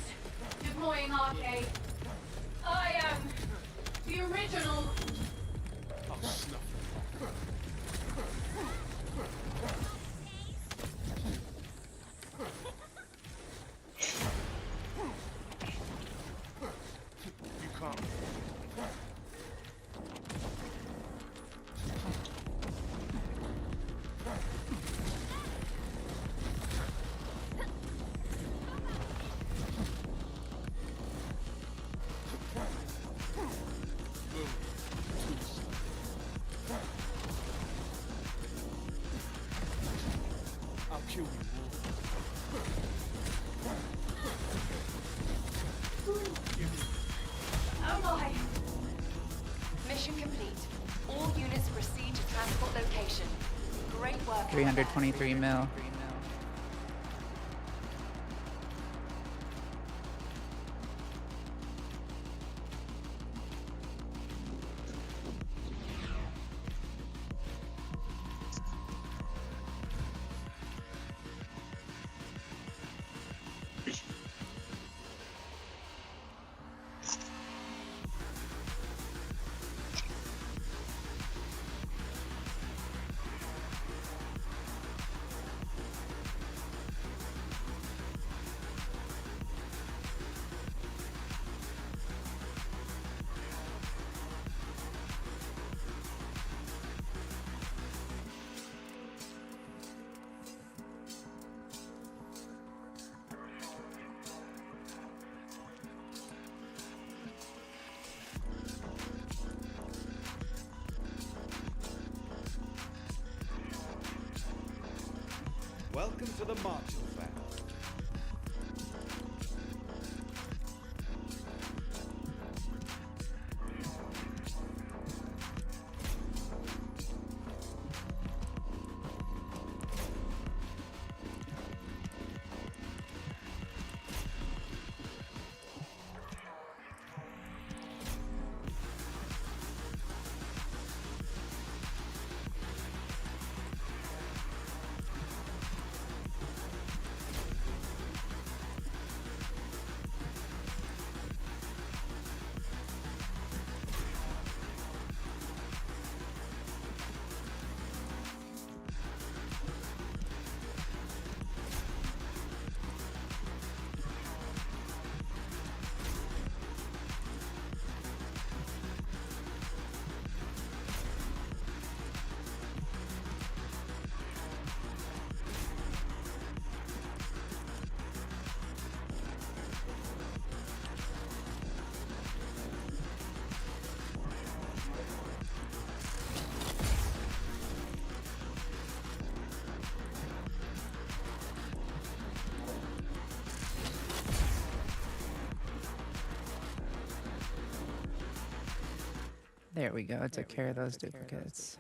Deploying arcade. I am the original. Oh, snuff. You come. I'll kill you. Oh my. Mission complete. All units proceed to transport location. Great work. 323 mil. Welcome to the Marshall family. There we go. Took care of those duplicates.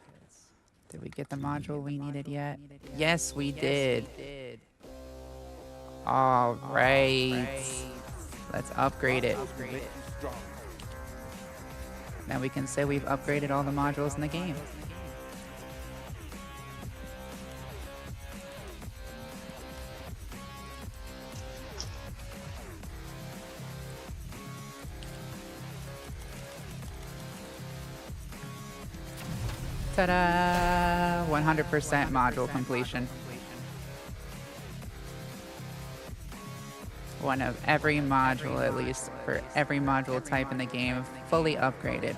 Did we get the module we needed yet? Yes, we did. All right. Let's upgrade it. Now we can say we've upgraded all the modules in the game. Ta-da! 100% module completion. One of every module, at least, for every module type in the game, fully upgraded.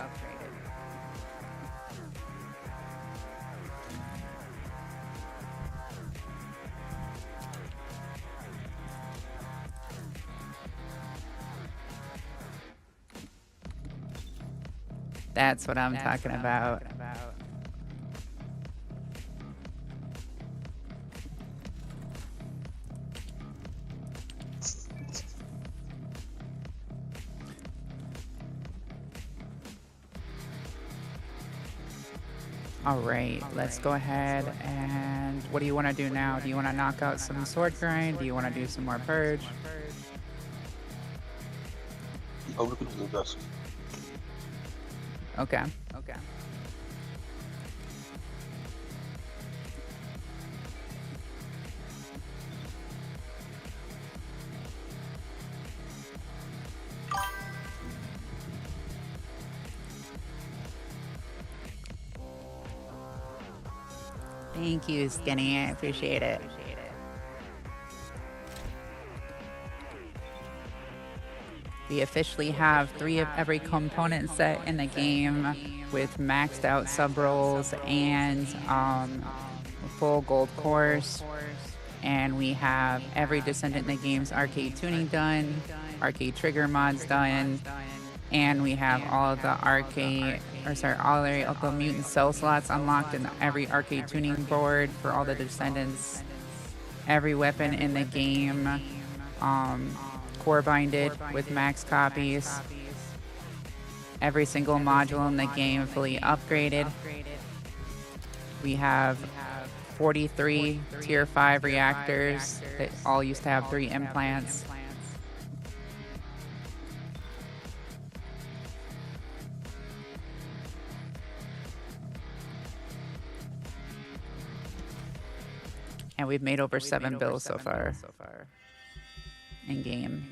That's what I'm talking about. All right, let's go ahead and what do you want to do now? Do you want to knock out some sword grind? Do you want to do some more purge? Oh, look at the dust. Okay. Thank you, Skinny. I appreciate it. We officially have 3 of every component set in the game with maxed out sub rolls and full gold course. And we have every descendant in the game's arcade tuning done, arcade trigger mods done, and we have all of the all the mutant cell slots unlocked in every arcade tuning board for all the descendants. Every weapon in the game core binded with max copies. Every single module in the game fully upgraded. We have 43 tier 5 reactors that all used to have 3 implants. And we've made over 7 builds so far in game.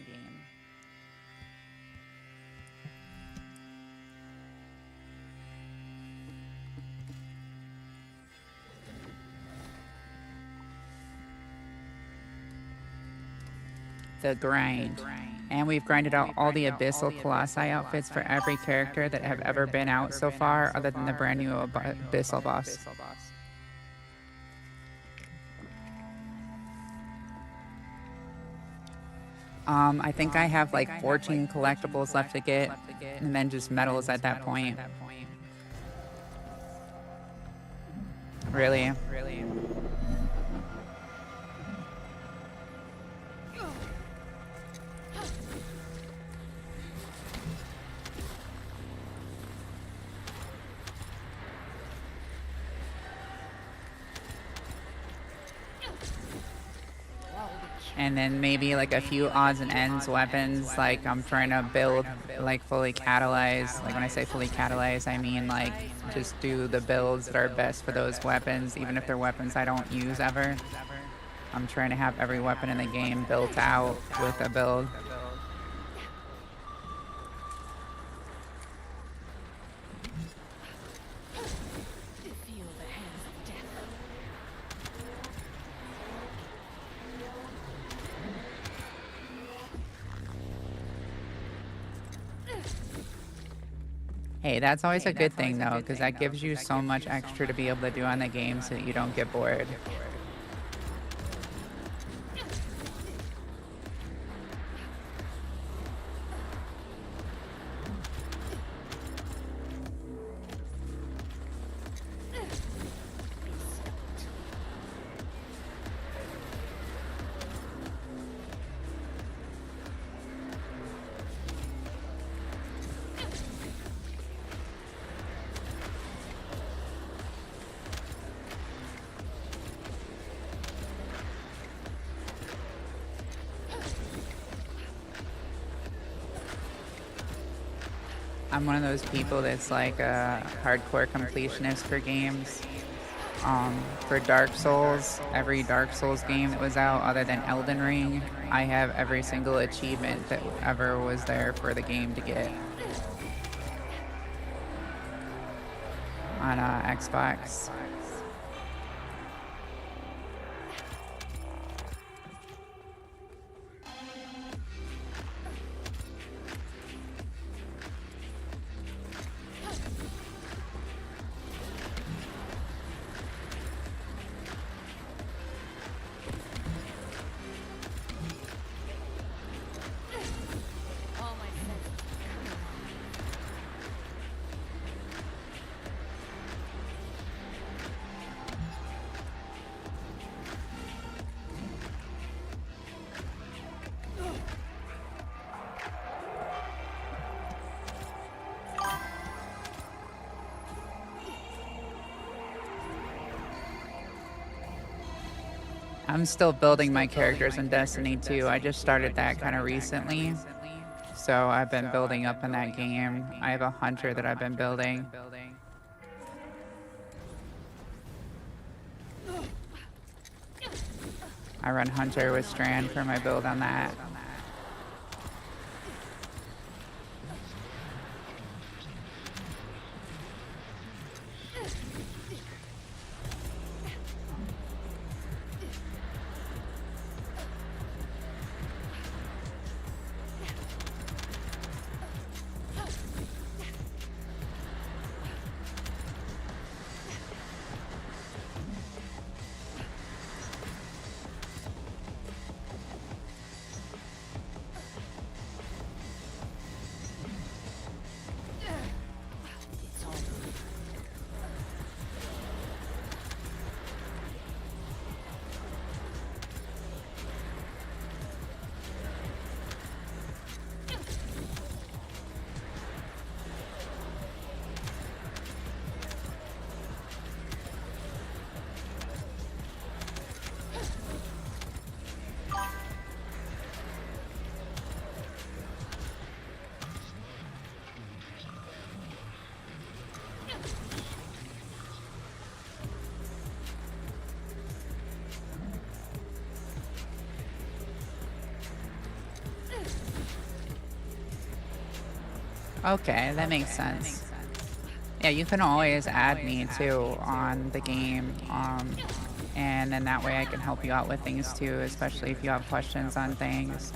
The grind. And we've grinded out all the Abyssal Colossi outfits for every character that have ever been out so far, other than the brand new Abyssal boss. I think I have like 14 collectibles left to get, and then just medals at that point. Really? And then maybe like a few odds and ends weapons. Like I'm trying to build like fully catalyzed. Like when I say fully catalyzed, I mean like just do the builds that are best for those weapons, even if they're weapons I don't use ever. I'm trying to have every weapon in the game built out with a build. Hey, that's always a good thing though, because that gives you so much extra to be able to do on the game so that you don't get bored. I'm one of those people that's like a hardcore completionist for games. For Dark Souls, every Dark Souls game that was out other than Elden Ring, I have every single achievement that ever was there for the game to get on Xbox. I'm still building my characters in Destiny 2. I just started that kind of recently. So I've been building up in that game. I have a hunter that I've been building. I run hunter with Strand for my build on that. Okay, that makes sense. Yeah, you can always add me too on the game. And then that way I can help you out with things too, especially if you have questions on things.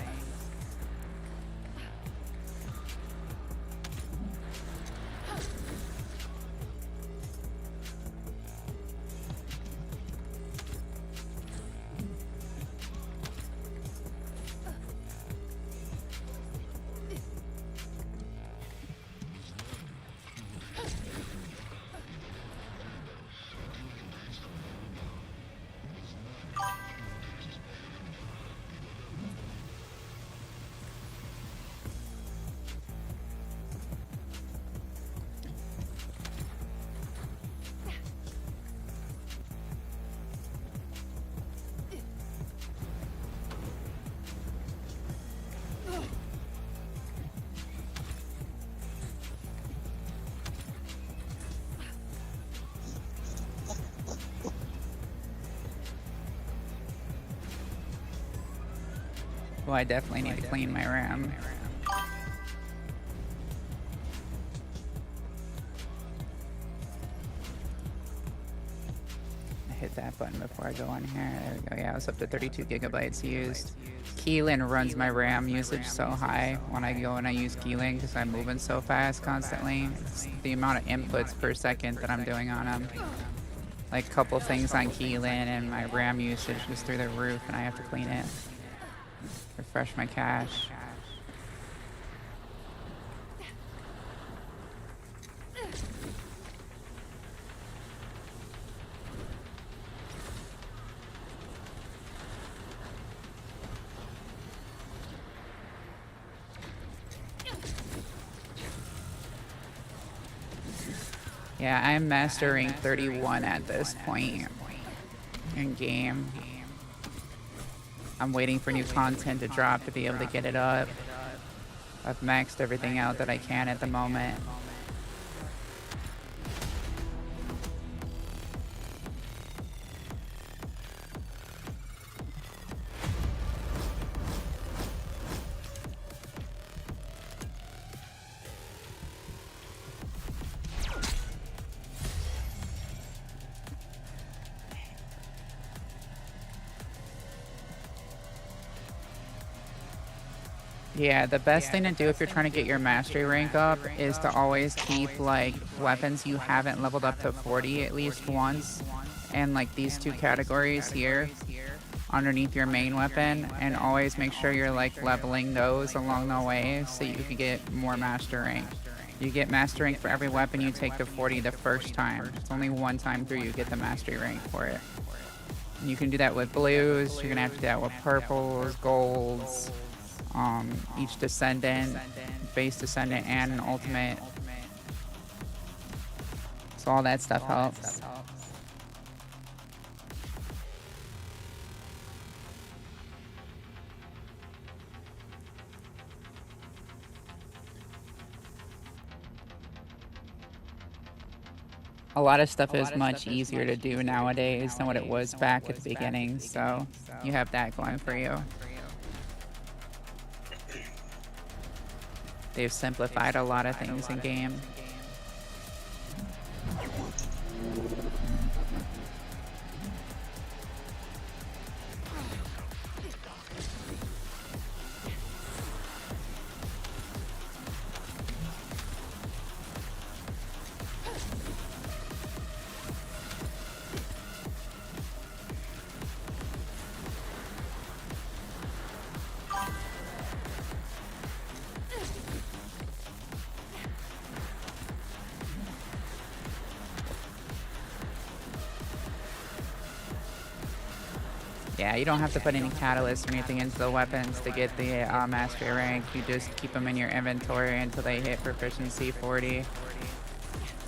Well, I definitely need to clean my RAM. Hit that button before I go in here. There we go. Yeah, it's up to 32 gigabytes used. Keylin runs my RAM usage so high when I go and I use Keylin because I'm moving so fast constantly. It's the amount of inputs per second that I'm doing on them. Like a couple things on Keylin and my RAM usage is through the roof and I have to clean it. Refresh my cache. Yeah, I'm mastering 31 at this point in game. I'm waiting for new content to drop to be able to get it up. I've maxed everything out that I can at the moment. Yeah, the best thing to do if you're trying to get your mastery rank up is to always keep like weapons you haven't leveled up to 40 at least once, and like these two categories here underneath your main weapon, and always make sure you're like leveling those along the way so you can get more master rank. You get master rank for every weapon you take to 40 the first time. It's only one time through you get the mastery rank for it. And you can do that with blues, you're gonna have to do that with purples, golds, each descendant, base descendant, and an ultimate. So all that stuff helps. A lot of stuff is much easier to do nowadays than what it was back at the beginning, so you have that going for you. They've simplified a lot of things in game. Yeah, you don't have to put any catalysts or anything into the weapons to get the mastery rank. You just keep them in your inventory until they hit proficiency 40.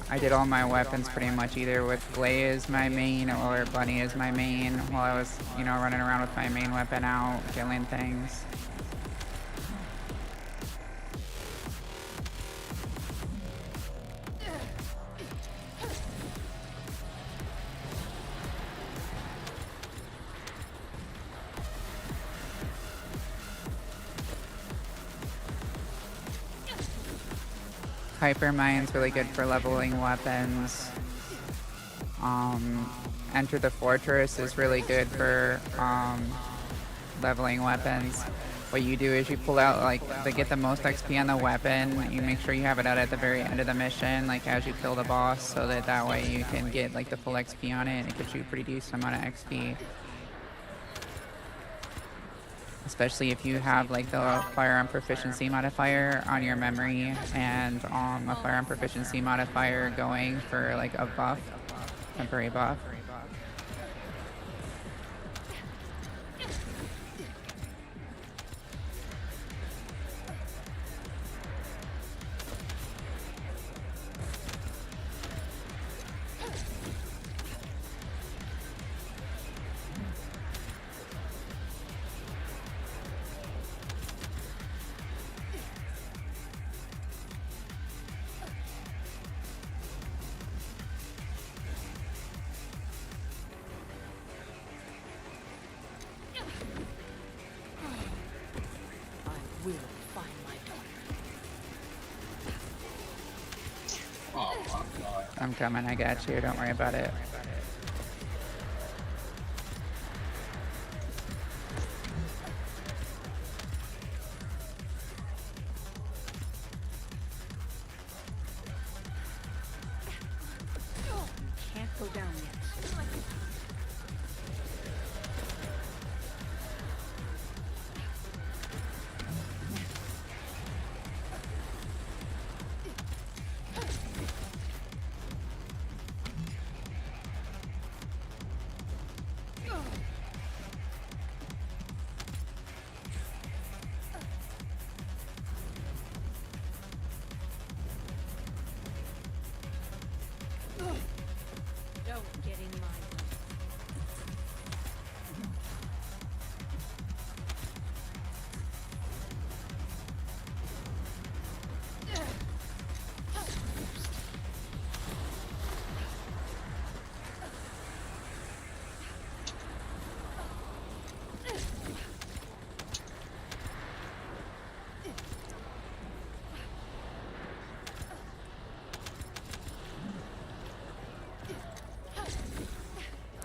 I did all my weapons pretty much either with Glay as my main or Bunny as my main while I was, you know, running around with my main weapon out, killing things. Hyper Mine's really good for leveling weapons. Enter the Fortress is really good for leveling weapons. What you do is you pull out, like, to get the most XP on the weapon, you make sure you have it out at the very end of the mission, like as you kill the boss, so that way you can get like the full XP on it, and it gives you a pretty decent amount of XP. Especially if you have like the firearm proficiency modifier on your memory, and a firearm proficiency modifier going for like a buff, temporary buff. Will find my daughter. Oh my god. I'm coming, I got you, don't worry about it. Can't go down yet. Don't get in my way.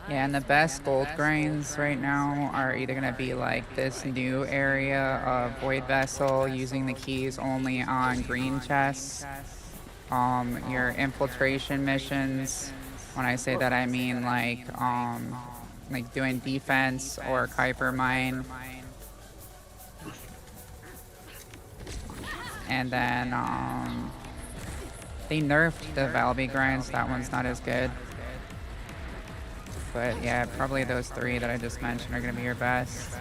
Yeah, and the best gold grinds right now are either going to be like this new area of Void Vessel, using the keys only on green chests. Your infiltration missions, when I say that I mean like doing defense or Kuiper Mine. And then they nerfed the Valby grinds, that one's not as good. But yeah, probably those three that I just mentioned are going to be your best.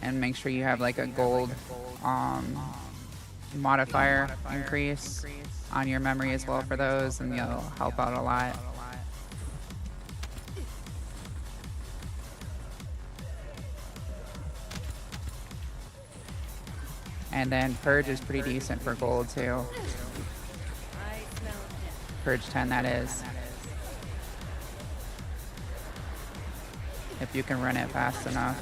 And make sure you have like a gold modifier increase on your memory as well for those, and you'll help out a lot. And then Purge is pretty decent for gold too. Purge 10, that is. If you can run it fast enough.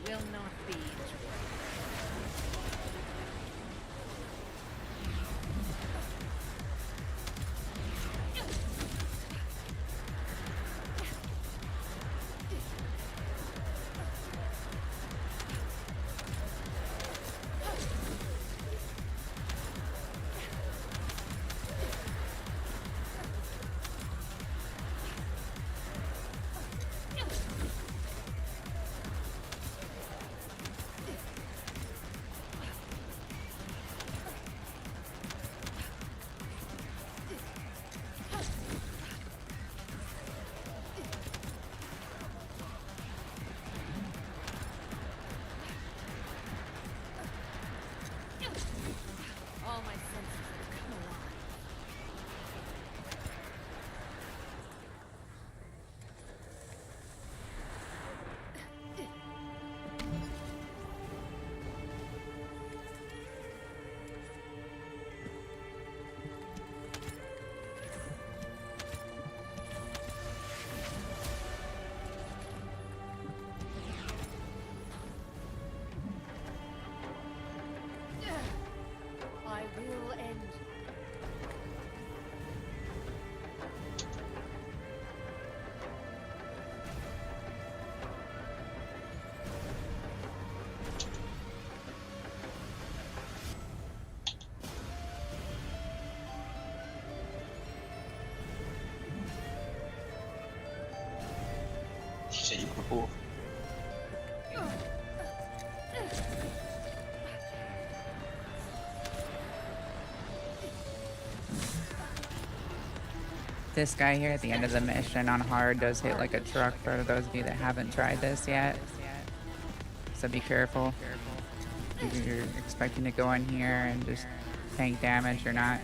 Will not be interrupted. She said you could pull. This guy here at the end of the mission on hard does hit like a truck for those of you that haven't tried this yet. So be careful. If you're expecting to go in here and just tank damage, you're not.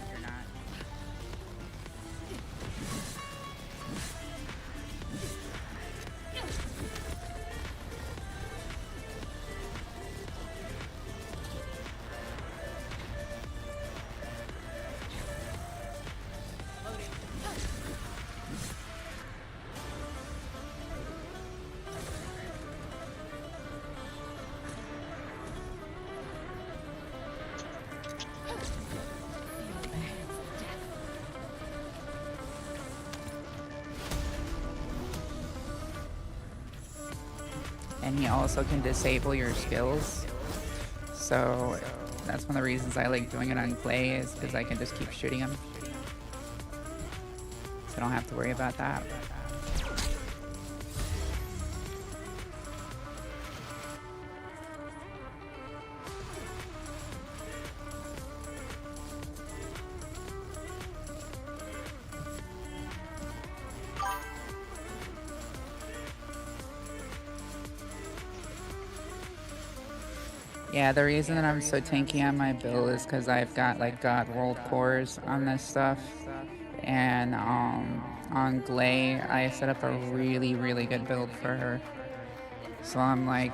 And he also can disable your skills. So that's one of the reasons I like doing it on Clay, is because I can just keep shooting him. So I don't have to worry about that. Yeah, the reason that I'm so tanky on my build is because I've got like God World cores on this stuff. And on Glay, I set up a really, really good build for her. So I'm like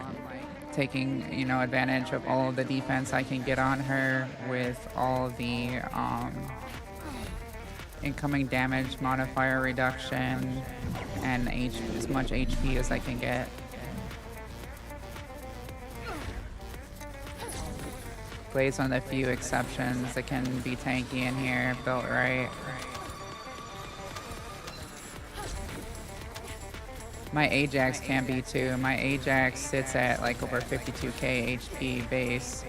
taking, you know, advantage of all of the defense I can get on her with all the incoming damage modifier reduction and as much HP as I can get. Glay's one of the few exceptions that can be tanky in here, built right. My Ajax can be too. My Ajax sits at like over 52k HP base.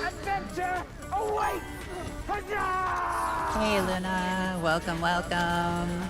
Adventure awaits! Huzzah! Hey Luna, welcome, welcome.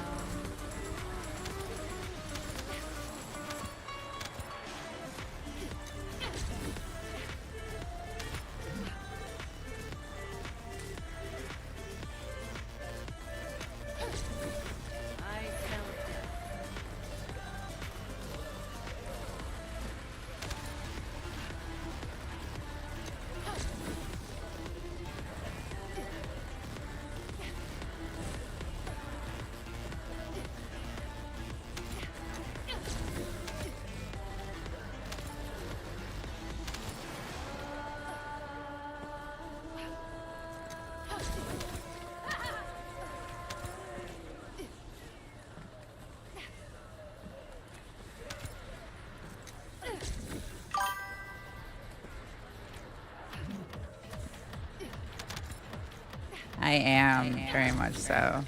I am, very much so.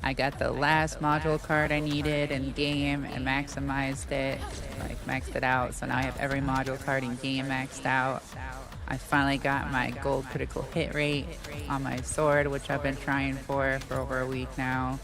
I got the last module card I needed in game and maximized it, like maxed it out. So now I have every module card in game maxed out. I finally got my gold critical hit rate on my sword, which I've been trying for over a week now.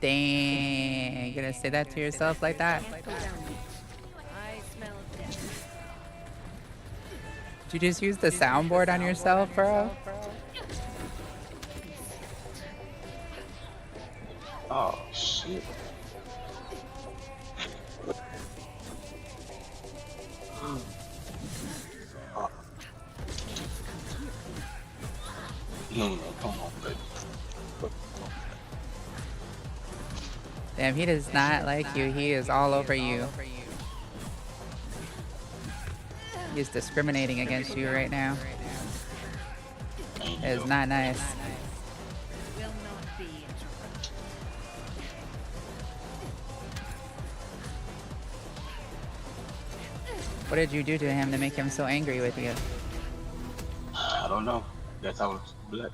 Dang. You gonna say that to yourself like that? Can't go down yet. I smell death. Did you just use the soundboard on yourself, bro? Oh shit. Oh. No, come on, baby. Damn, he does not like you. He is all over you. He's discriminating against you right now. It is not nice. Will not be interrupted. What did you do to him to make him so angry with you? I don't know. That's how it's black.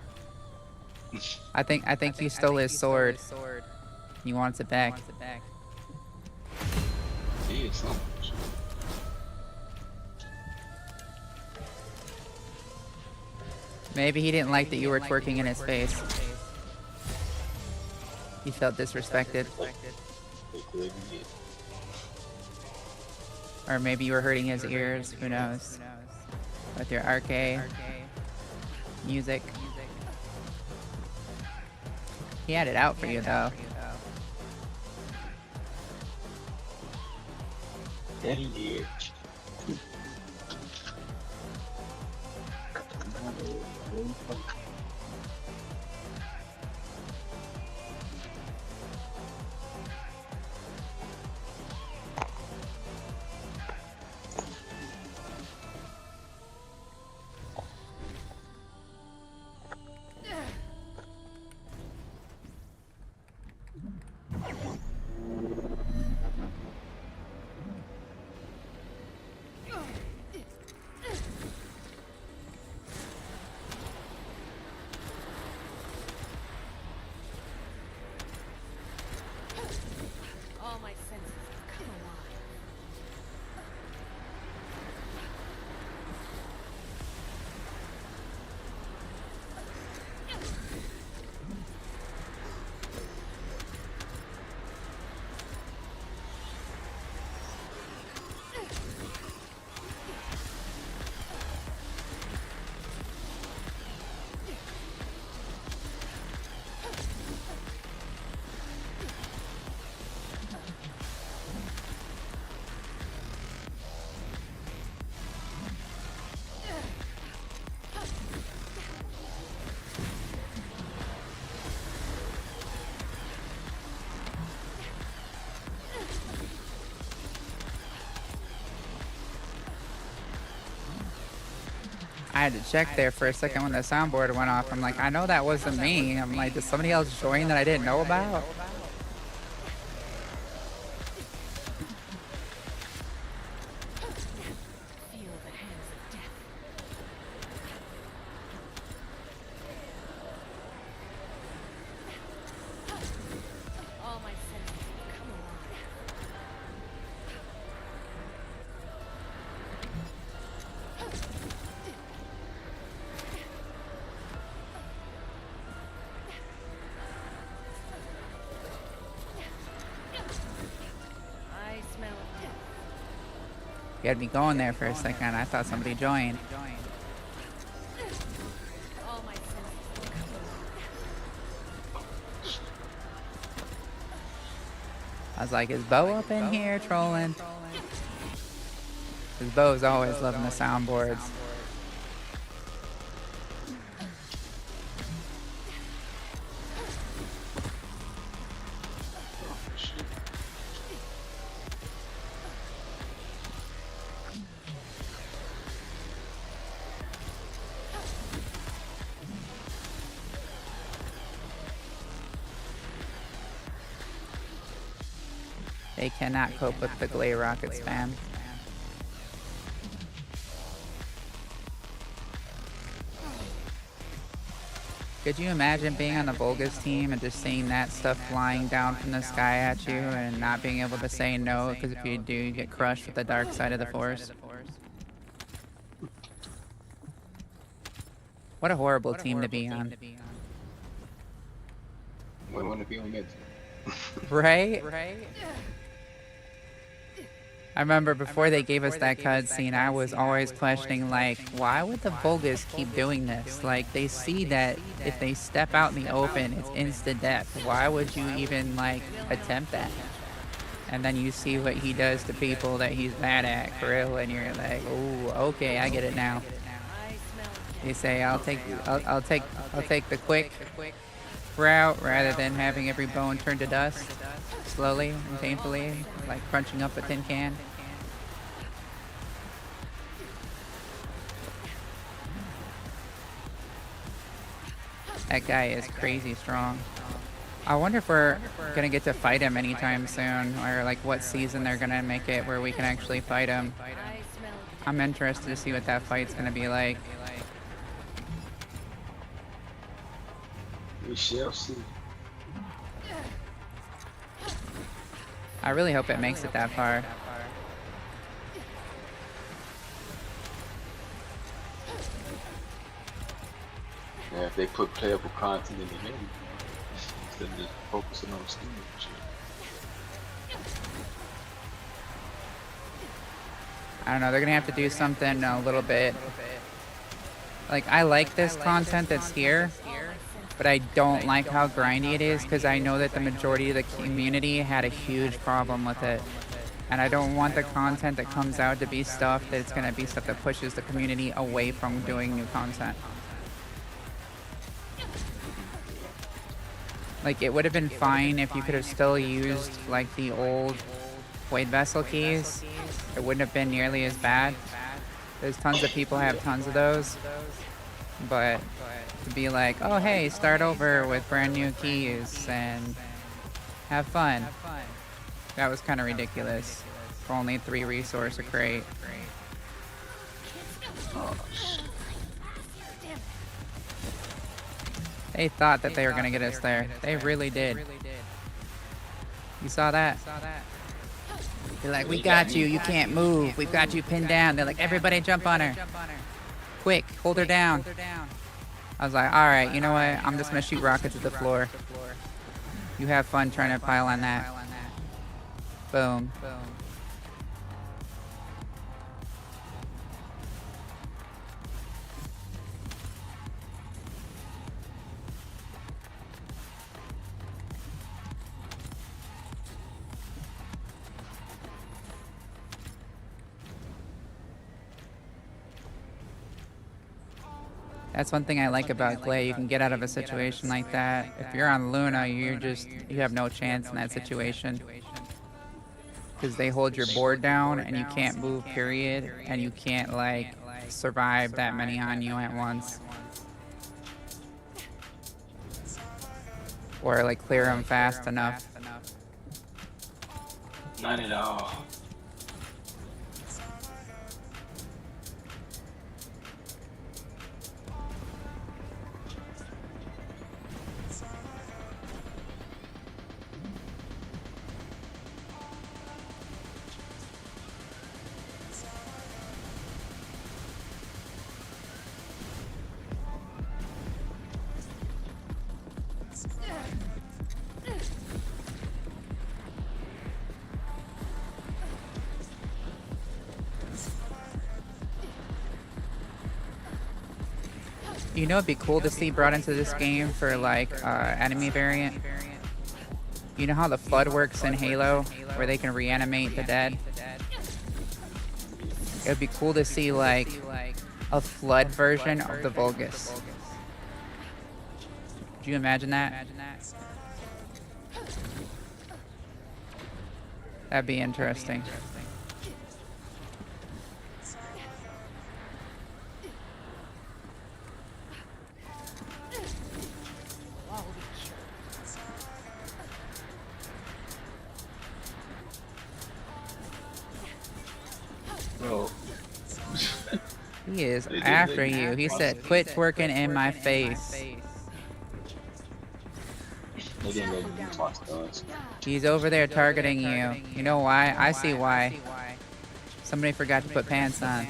I think you stole his sword. He wants it back. Yeah, something. Maybe he didn't like that you were twerking in his face. He felt disrespected. Or maybe you were hurting his ears, who knows? With your RK music. He had it out for you though. Yeah, he did. All my senses have come alive. I had to check there for a second when the soundboard went off. I'm like, I know that wasn't me. I'm like, did somebody else join that I didn't know about? Feel the hands of death. All my senses have come alive. I smell death. You had me going there for a second. I thought somebody joined. All my senses have come alive. I was like, is Bo up in here trolling? Because Bo's always loving the soundboards. They cannot cope with the Glay Rocket spam. Could you imagine being on the Volga's team and just seeing that stuff flying down from the sky at you and not being able to say no, because if you do, you get crushed with the dark side of the Force? What a horrible team to be on. We want to be on that Right? I remember before they gave us that cutscene, I was always questioning, like, why would the Vulgus keep doing this? Like, they see that if they step out in the open, it's instant death. Why would you even, like, attempt that? And then you see what he does to people that he's mad at, for real, and you're like, oh, okay, I get it now. They say, I'll take the quick route rather than having every bone turn to dust slowly and painfully, like crunching up a tin can. That guy is crazy strong. I wonder if we're gonna get to fight him anytime soon, or like what season they're gonna make it where we can actually fight him. I'm interested to see what that fight's gonna be like. We shall see. I really hope it makes it that far. Yeah, if they put playable content in the game, instead of just focusing on Steam and shit. I don't know, they're gonna have to do something a little bit. Like, I like this content that's here, but I don't like how grindy it is, because I know that the majority of the community had a huge problem with it. And I don't want the content that comes out to be stuff that's gonna be stuff that pushes the community away from doing new content. Like, it would have been fine if you could have still used, like, the old Void Vessel keys. It wouldn't have been nearly as bad. There's tons of people have tons of those. But to be like, oh, hey, start over with brand new keys and have fun. That was kind of ridiculous. For only 3 resource a crate. They thought that they were gonna get us there. They really did. You saw that? They're like, we got you. You can't move. We've got you pinned down. They're like, everybody jump on her. Quick, hold her down. I was like, all right, you know what? I'm just gonna shoot rockets at the floor. You have fun trying to pile on that. Boom. That's one thing I like about Clay. You can get out of a situation like that. If you're on Luna, you have no chance in that situation. Because they hold your board down and you can't move, period. And you can't, like, survive that many on you at once. Or, like, clear them fast enough. Not at all. You know, it'd be cool to see brought into this game for, like, enemy variant. You know how the flood works in Halo, where they can reanimate the dead? It would be cool to see, like, a flood version of the Vulgus. Could you imagine that? That'd be interesting. Bro. He is after you. He said, quit twerking in my face. They didn't let me talk to us. He's over there targeting you. You know why? I see why. Somebody forgot to put pants on.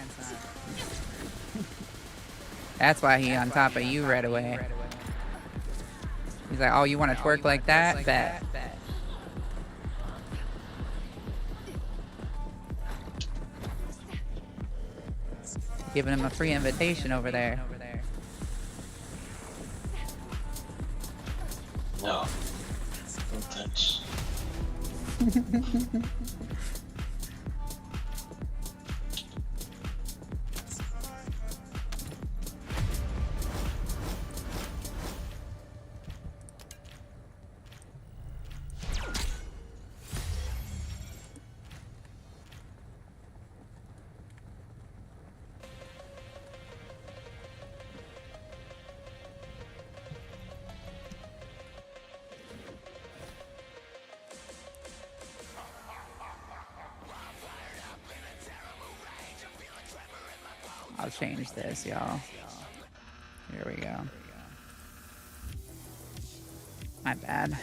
That's why he on top of you right away. He's like, oh, you want to twerk like that? Bet. giving him a free invitation over there. No. No thanks. I'll change this, y'all. Here we go. My bad.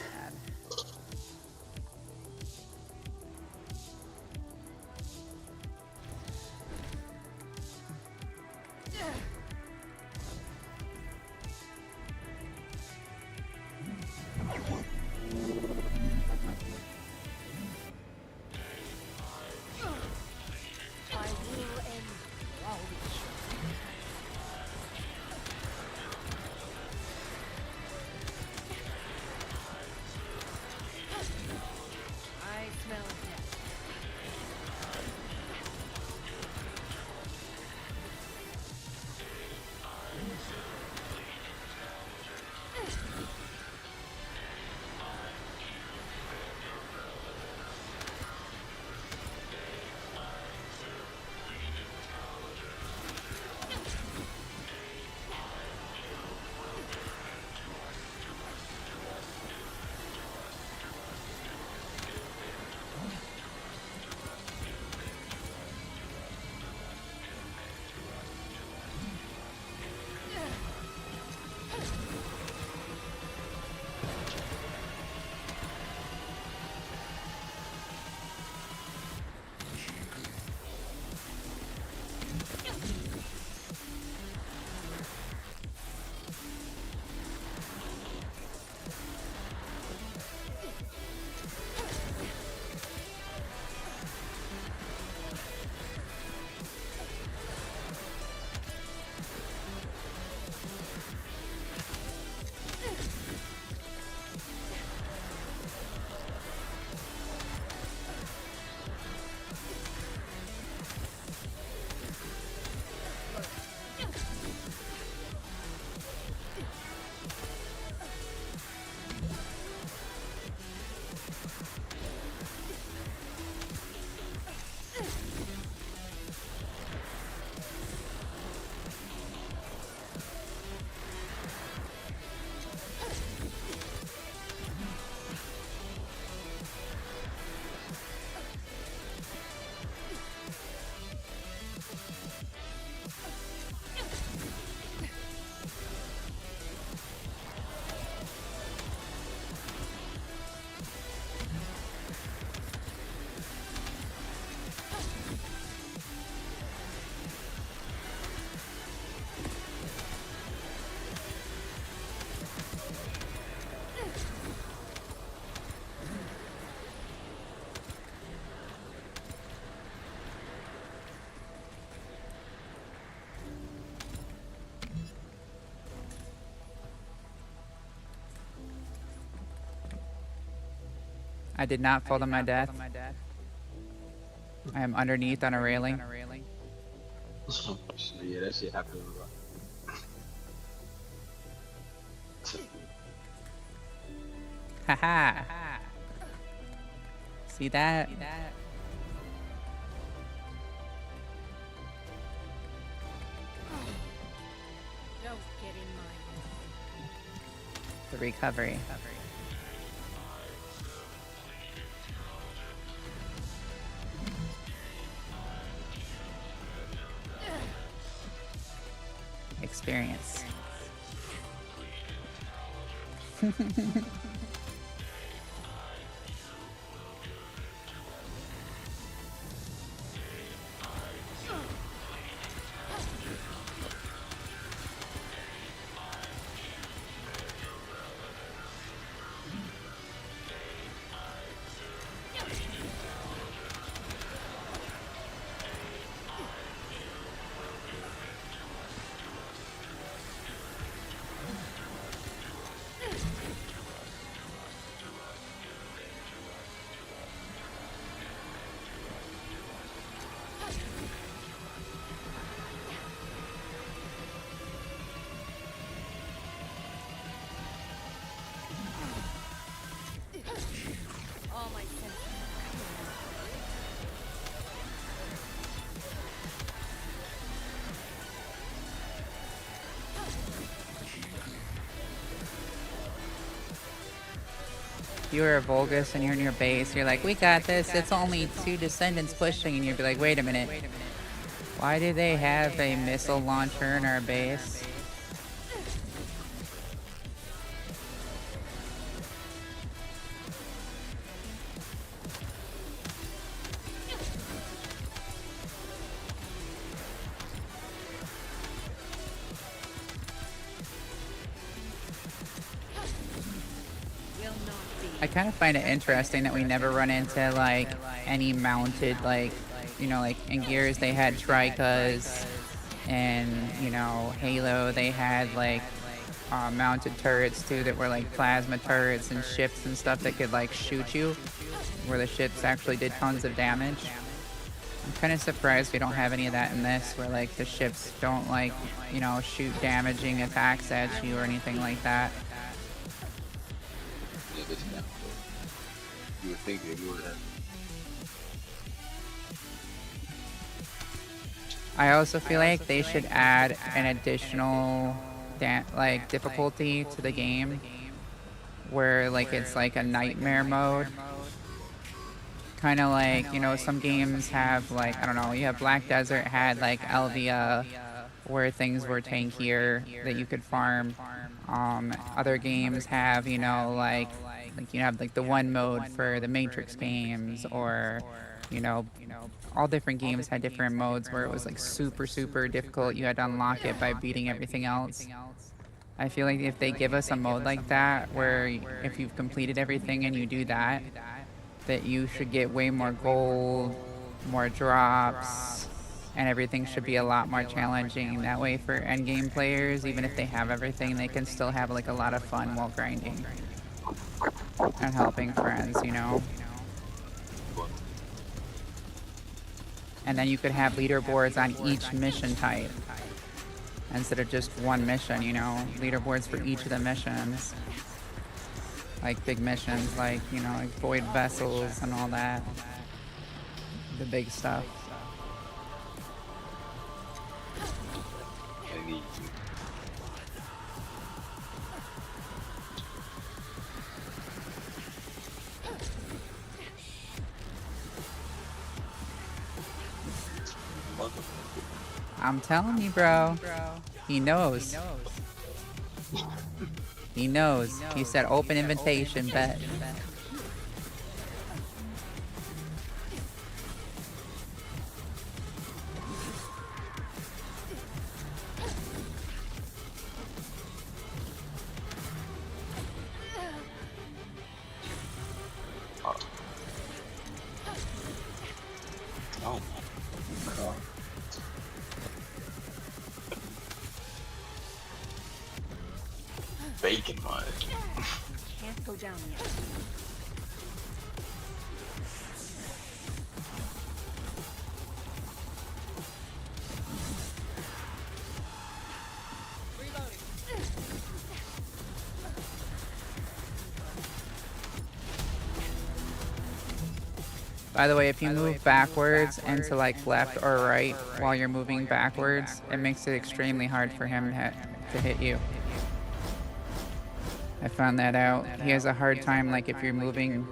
I did not fall to my death. I am underneath on a railing. Yeah, that shit happened. Haha. See that? Don't get in my The recovery. Experience. you were a Volgus and you're in your base, you're like, we got this. It's only 2 descendants pushing, and you'd be like, wait a minute. Why do they have a missile launcher in our base? I kind of find it interesting that we never run into like any mounted, like, you know, like in Gears they had Trikas, and you know, Halo they had like mounted turrets too that were like plasma turrets, and ships and stuff that could like shoot you, where the ships actually did tons of damage. I'm kind of surprised we don't have any of that in this, where like the ships don't like, you know, shoot damaging attacks at you or anything like that. Yeah, this now. You would think they would have. I also feel like they should add an additional like difficulty to the game, where like it's like a nightmare mode. Kind of like, you know, some games have like, I don't know, you have Black Desert had like Elvia, where things were tankier that you could farm. Other games have, you know, like you have like the one mode for the Matrix games, or you know, all different games had different modes where it was like super difficult. You had to unlock it by beating everything else. I feel like if they give us a mode like that, where if you've completed everything and you do that, that you should get way more gold, more drops, and everything should be a lot more challenging. That way for endgame players, even if they have everything, they can still have like a lot of fun while grinding and helping friends, you know? And then you could have leaderboards on each mission type instead of just one mission, you know? Leaderboards for each of the missions. Like big missions, like, you know, like void vessels and all that. The big stuff. I need I'm telling you, bro. He knows. He knows. He said open invitation, bet. Oh my god. Bacon mine. Can't go down yet. By the way, if you move backwards and to like left or right while you're moving backwards, it makes it extremely hard for him to hit you. I found that out. He has a hard time, like if you're moving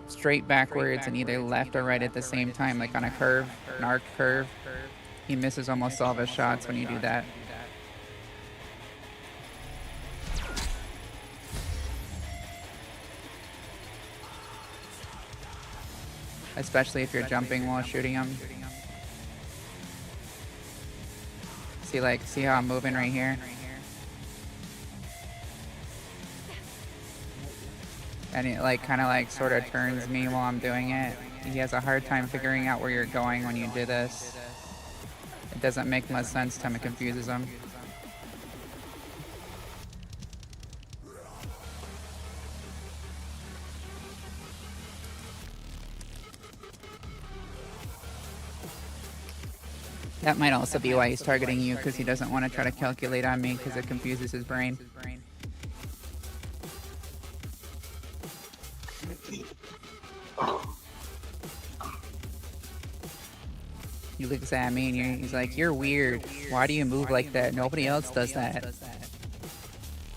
straight backwards and either left or right at the same time, like on a curve, an arc curve. He misses almost all of his shots when you do that. Especially if you're jumping while shooting him. See how I'm moving right here? And it like kind of like sort of turns me while I'm doing it. He has a hard time figuring out where you're going when you do this. It doesn't make much sense to him, it confuses him. That might also be why he's targeting you, because he doesn't want to try to calculate on me, because it confuses his brain. He looks at me and he's like, "You're weird. Why do you move like that? Nobody else does that.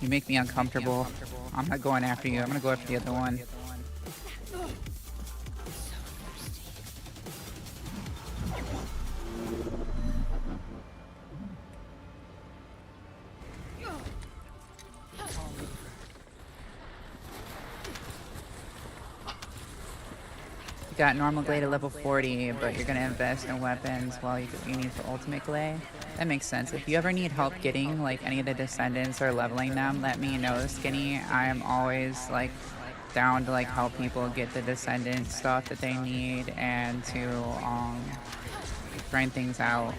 You make me uncomfortable. I'm not going after you. I'm gonna go after the other one." got normal glade at level 40, but you're going to invest in weapons while you need for ultimate glade. That makes sense. If you ever need help getting like any of the descendants or leveling them, let me know, Skinny. I am always like down to like help people get the descendant stuff that they need and to grind things out.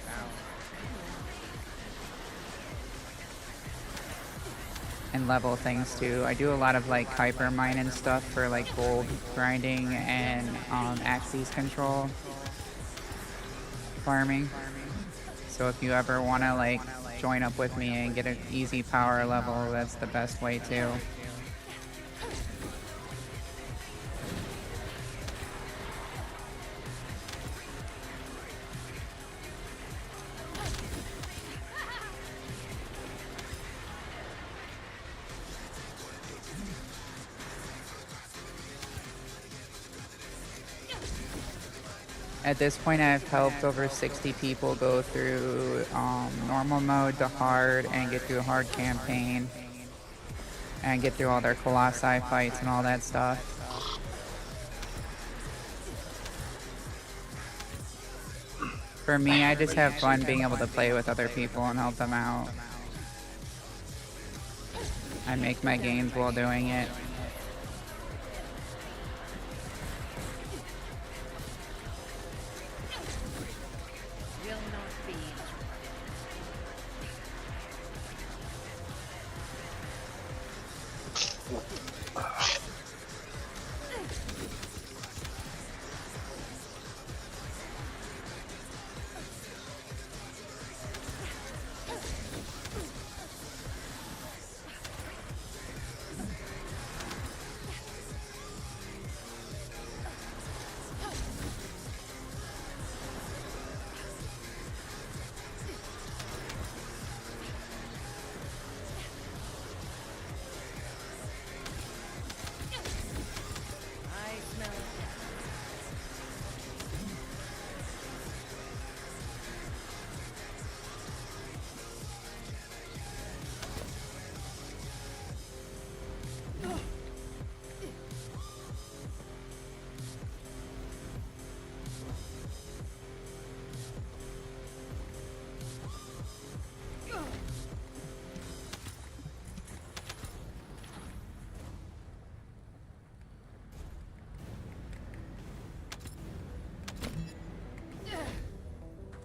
And level things too. I do a lot of like hyper mine and stuff for like gold grinding and axes control farming. So if you ever want to like join up with me and get an easy power level, that's the best way too. At this point, I've helped over 60 people go through normal mode to hard and get through a hard campaign and get through all their Colossi fights and all that stuff. For me, I just have fun being able to play with other people and help them out. I make my gains while doing it.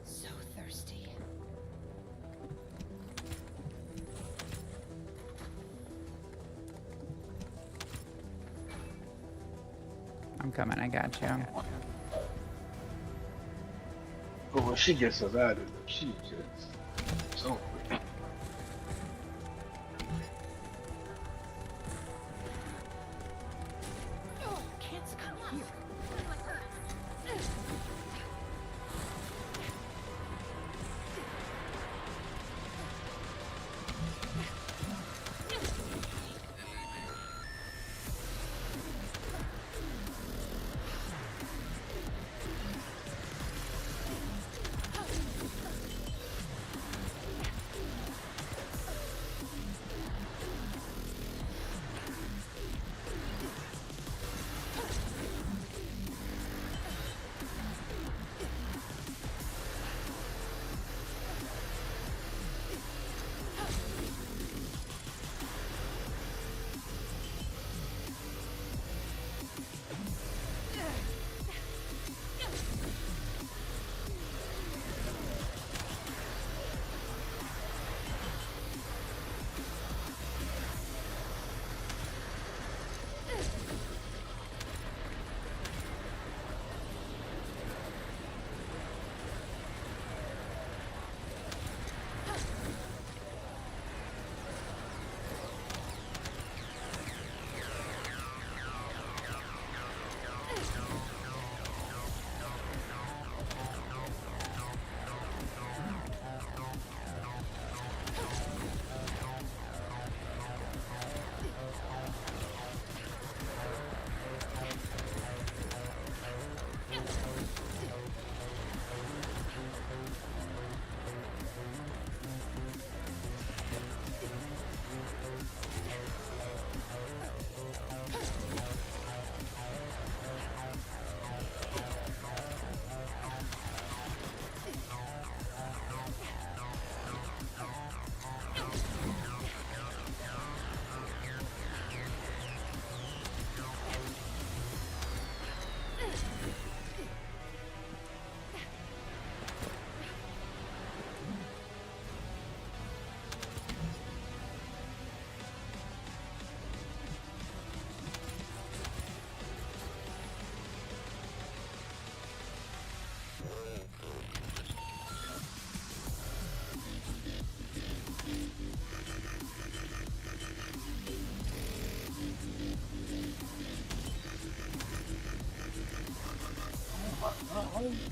So thirsty. I'm coming, I got you. But when she gets us out of there, she just so quick. Kids, come here.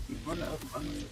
Keep running up, running.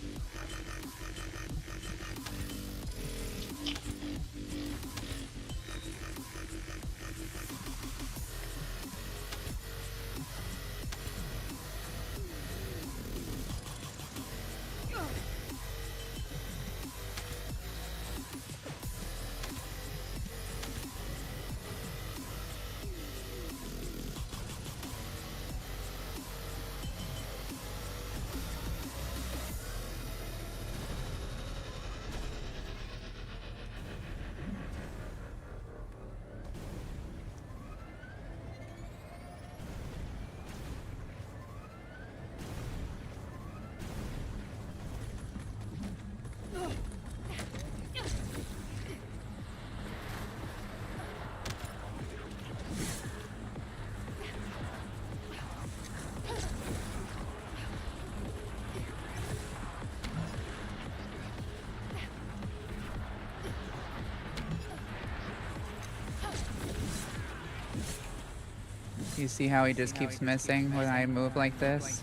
You see how he just keeps missing when I move like this?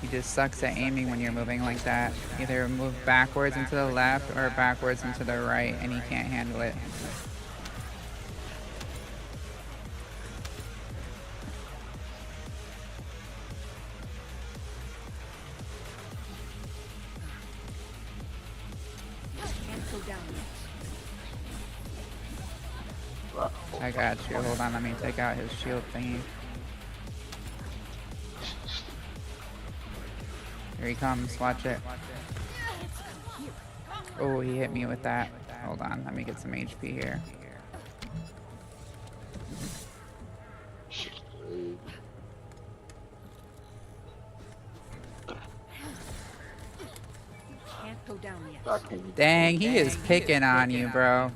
He just sucks at aiming when you're moving like that. Either move backwards and to the left or backwards and to the right, and he can't handle it. I got you. Hold on, let me take out his shield thingy. Here he comes. Watch it. Oh, he hit me with that. Hold on, let me get some HP here. Can't go down yet. Dang, he is picking on you, bro.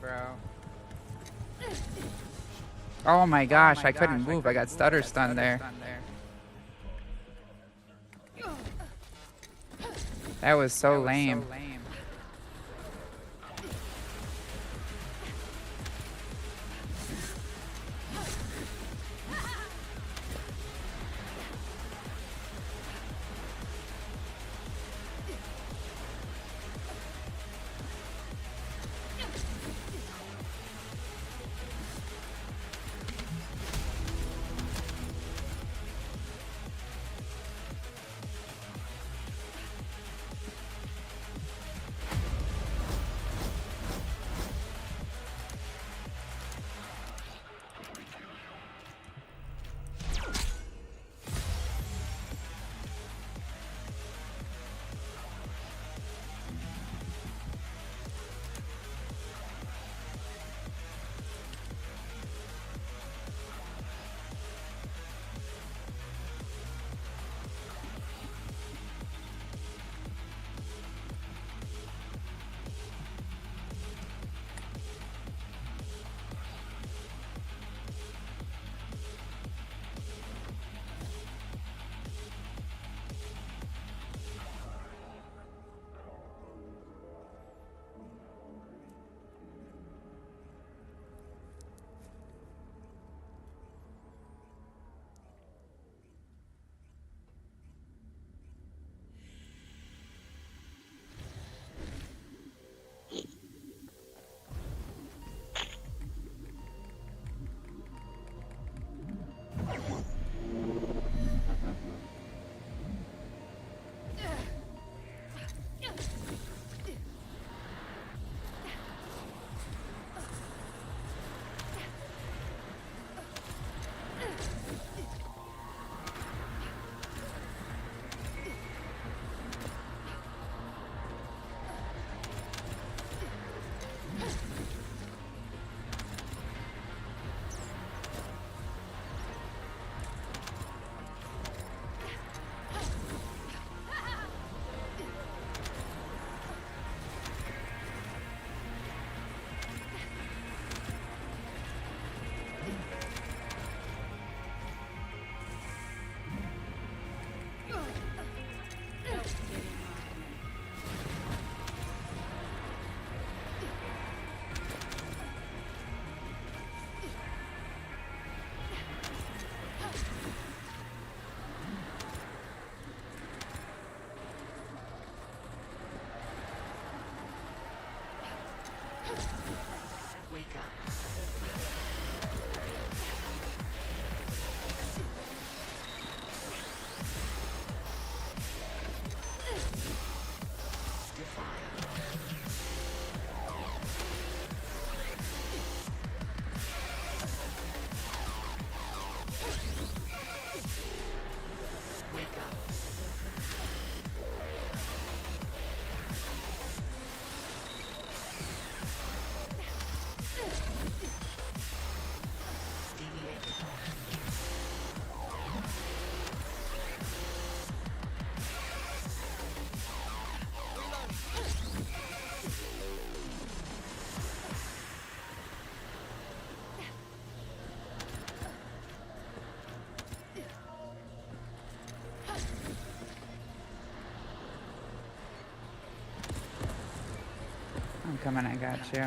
Oh my gosh, I couldn't move. I got stutter stun there. That was so lame. I'm coming, I got you.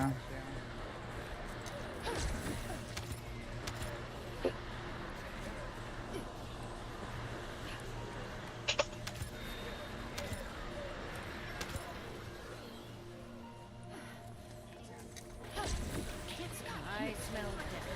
I smell death.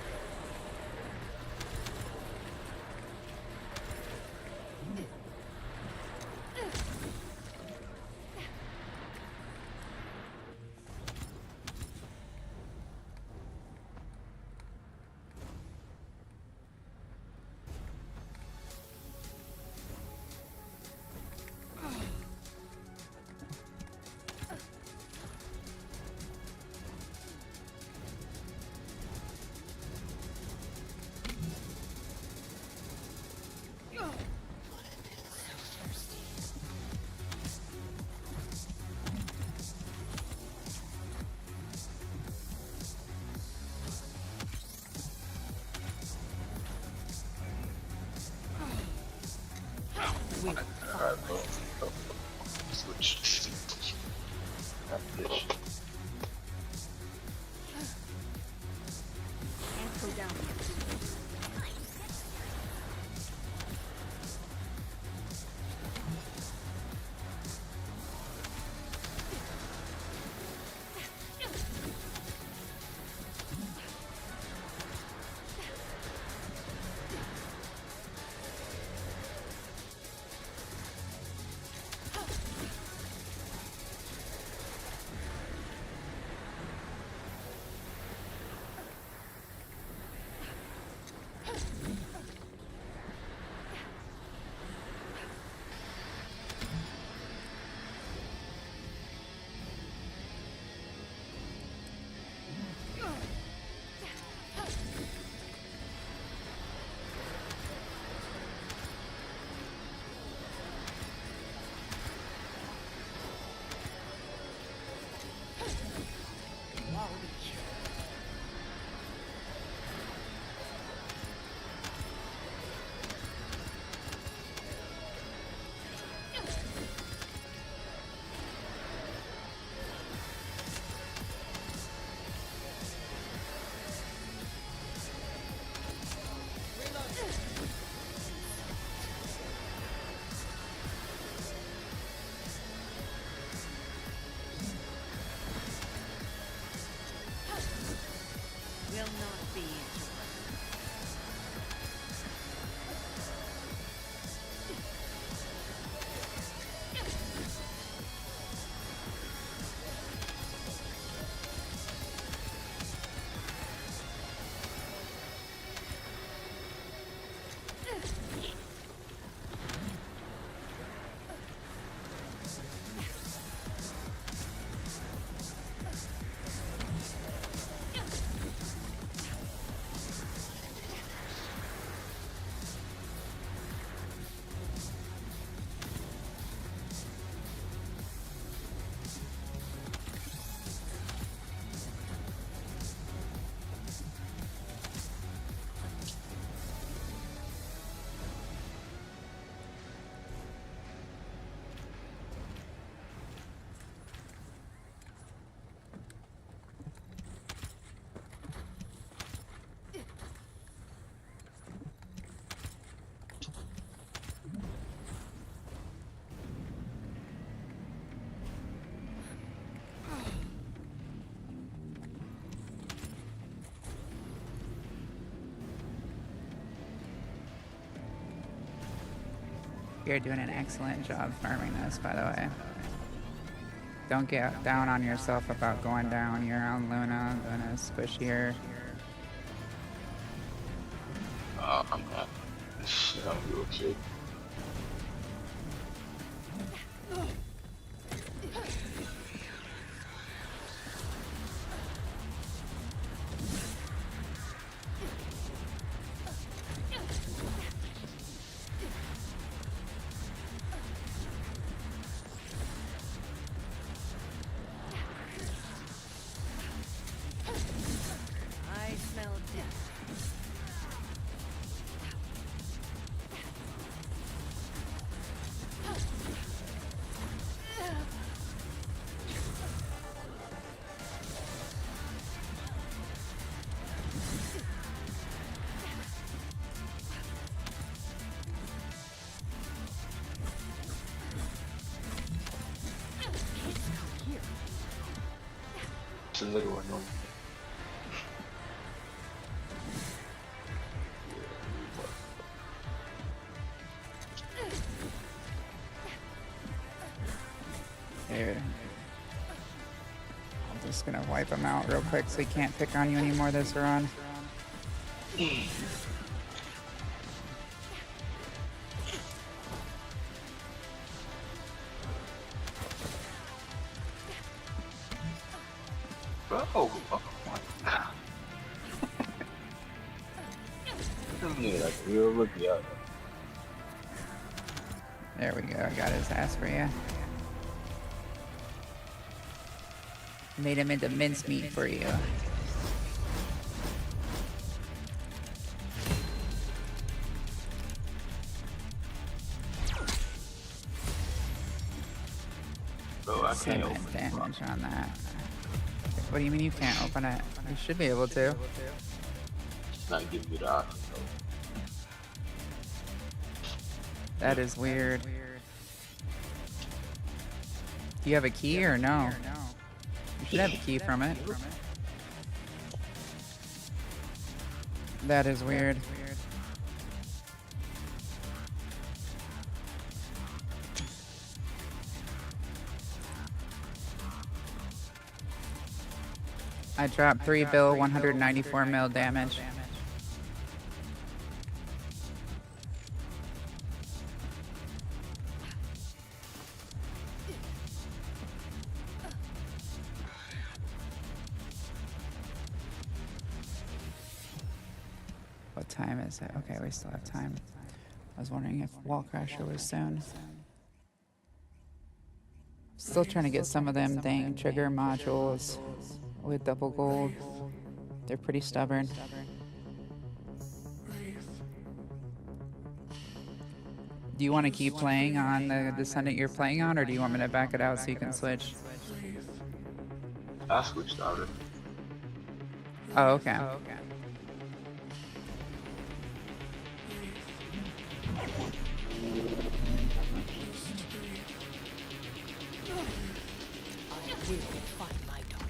Alright, bro. Switch. That bitch. Can't go down yet. Will not be interrupted. You're doing an excellent job farming this, by the way. Don't get down on yourself about going down. You're on Luna, doing a squishier. I'm not. I'll be okay. I smell death. It's a little annoying. Dude. I'm just gonna wipe him out real quick so he can't pick on you anymore this run. Bro, oh my god. This nigga like real rookie out There we go, I got his ass for you. Made him into mincemeat for you. Bro, I can't 7 open it. damage on that. What do you mean you can't open it? You should be able to. It's not giving me the option though. That is weird. Do you have a key or no? You should have a key from it. That is weird. I dropped 3 bill, 194 mil damage. What time is it? Okay, we still have time. I was wondering if Wall Crasher was soon. Still trying to get some of them dang trigger modules with double gold. They're pretty stubborn. Do you want to keep playing on the Descendant you're playing on, or do you want me to back it out so you can switch? I switched already. Oh, okay. I will find my daughter.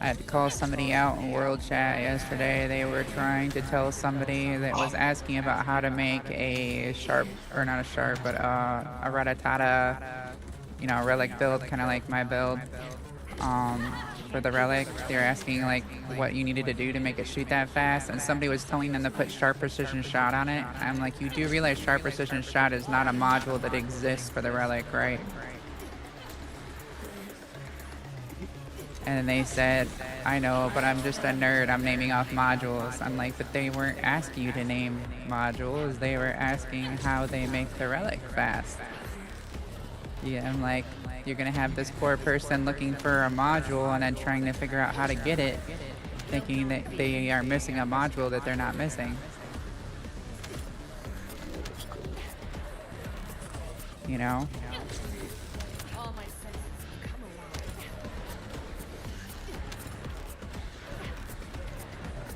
I had to call somebody out in World Chat yesterday. They were trying to tell somebody that was asking about how to make a sharp, or not a sharp, but a Rattata, you know, relic build, kind of like my build. For the relic, they were asking like what you needed to do to make it shoot that fast, and somebody was telling them to put sharp precision shot on it. I'm like, you do realize sharp precision shot is not a module that exists for the relic, right? And they said, I know, but I'm just a nerd. I'm naming off modules. I'm like, but they weren't asking you to name modules. They were asking how they make the relic fast. Yeah, I'm like, you're going to have this poor person looking for a module and then trying to figure out how to get it, thinking that they are missing a module that they're not missing. You know? All my senses have come alive.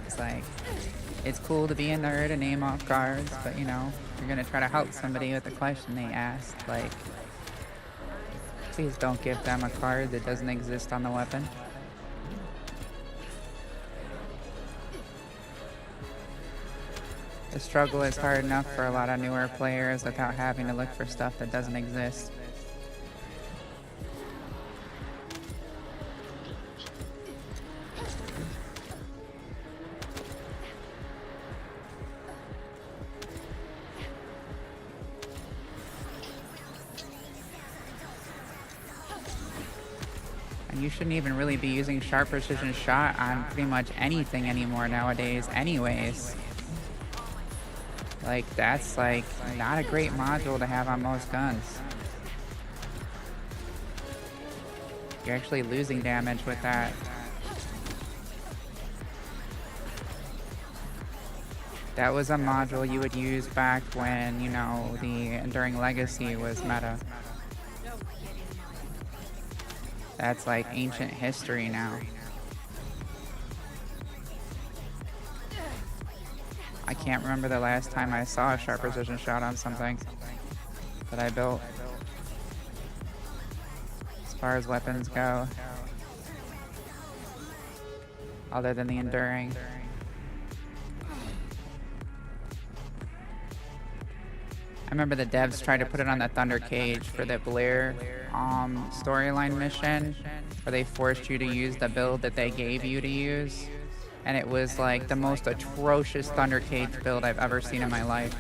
It's like, it's cool to be a nerd and name off cards, but you know, you're gonna try to help somebody with the question they asked, like, please don't give them a card that doesn't exist on the weapon. The struggle is hard enough for a lot of newer players without having to look for stuff that doesn't exist. I You shouldn't even really be using sharp precision shot on pretty much anything anymore nowadays anyways. Like, that's like not a great module to have on most guns. You're actually losing damage with that. That was a module you would use back when, you know, the Enduring Legacy was meta. That's like ancient history now. I can't remember the last time I saw a sharp precision shot on something that I built. As far as weapons go. Other than the Enduring. I remember the devs tried to put it on the Thunder Cage for the Blair storyline mission, where they forced you to use the build that they gave you to use. And it was like the most atrocious Thunder Cage build I've ever seen in my life.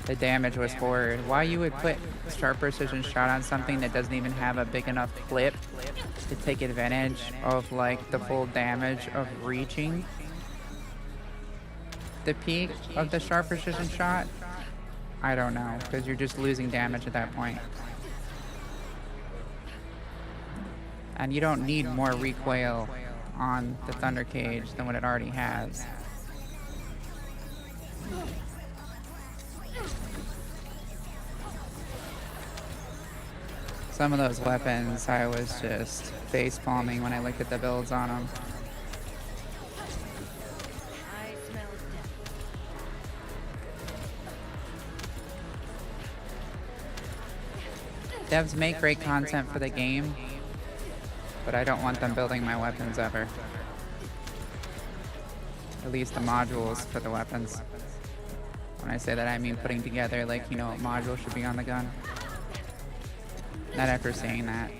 The damage was horrid. Why you would put sharp precision shot on something that doesn't even have a big enough clip to take advantage of like the full damage of reaching the peak of the sharp precision shot? I don't know, because you're just losing damage at that point. And you don't need more recoil on the Thunder Cage than what it already has. Some of those weapons, I was just face palming when I looked at the builds on them. Devs make great content for the game, but I don't want them building my weapons ever. At least the modules for the weapons. When I say that, I mean putting together, like, you know, what module should be on the gun. Not after saying that.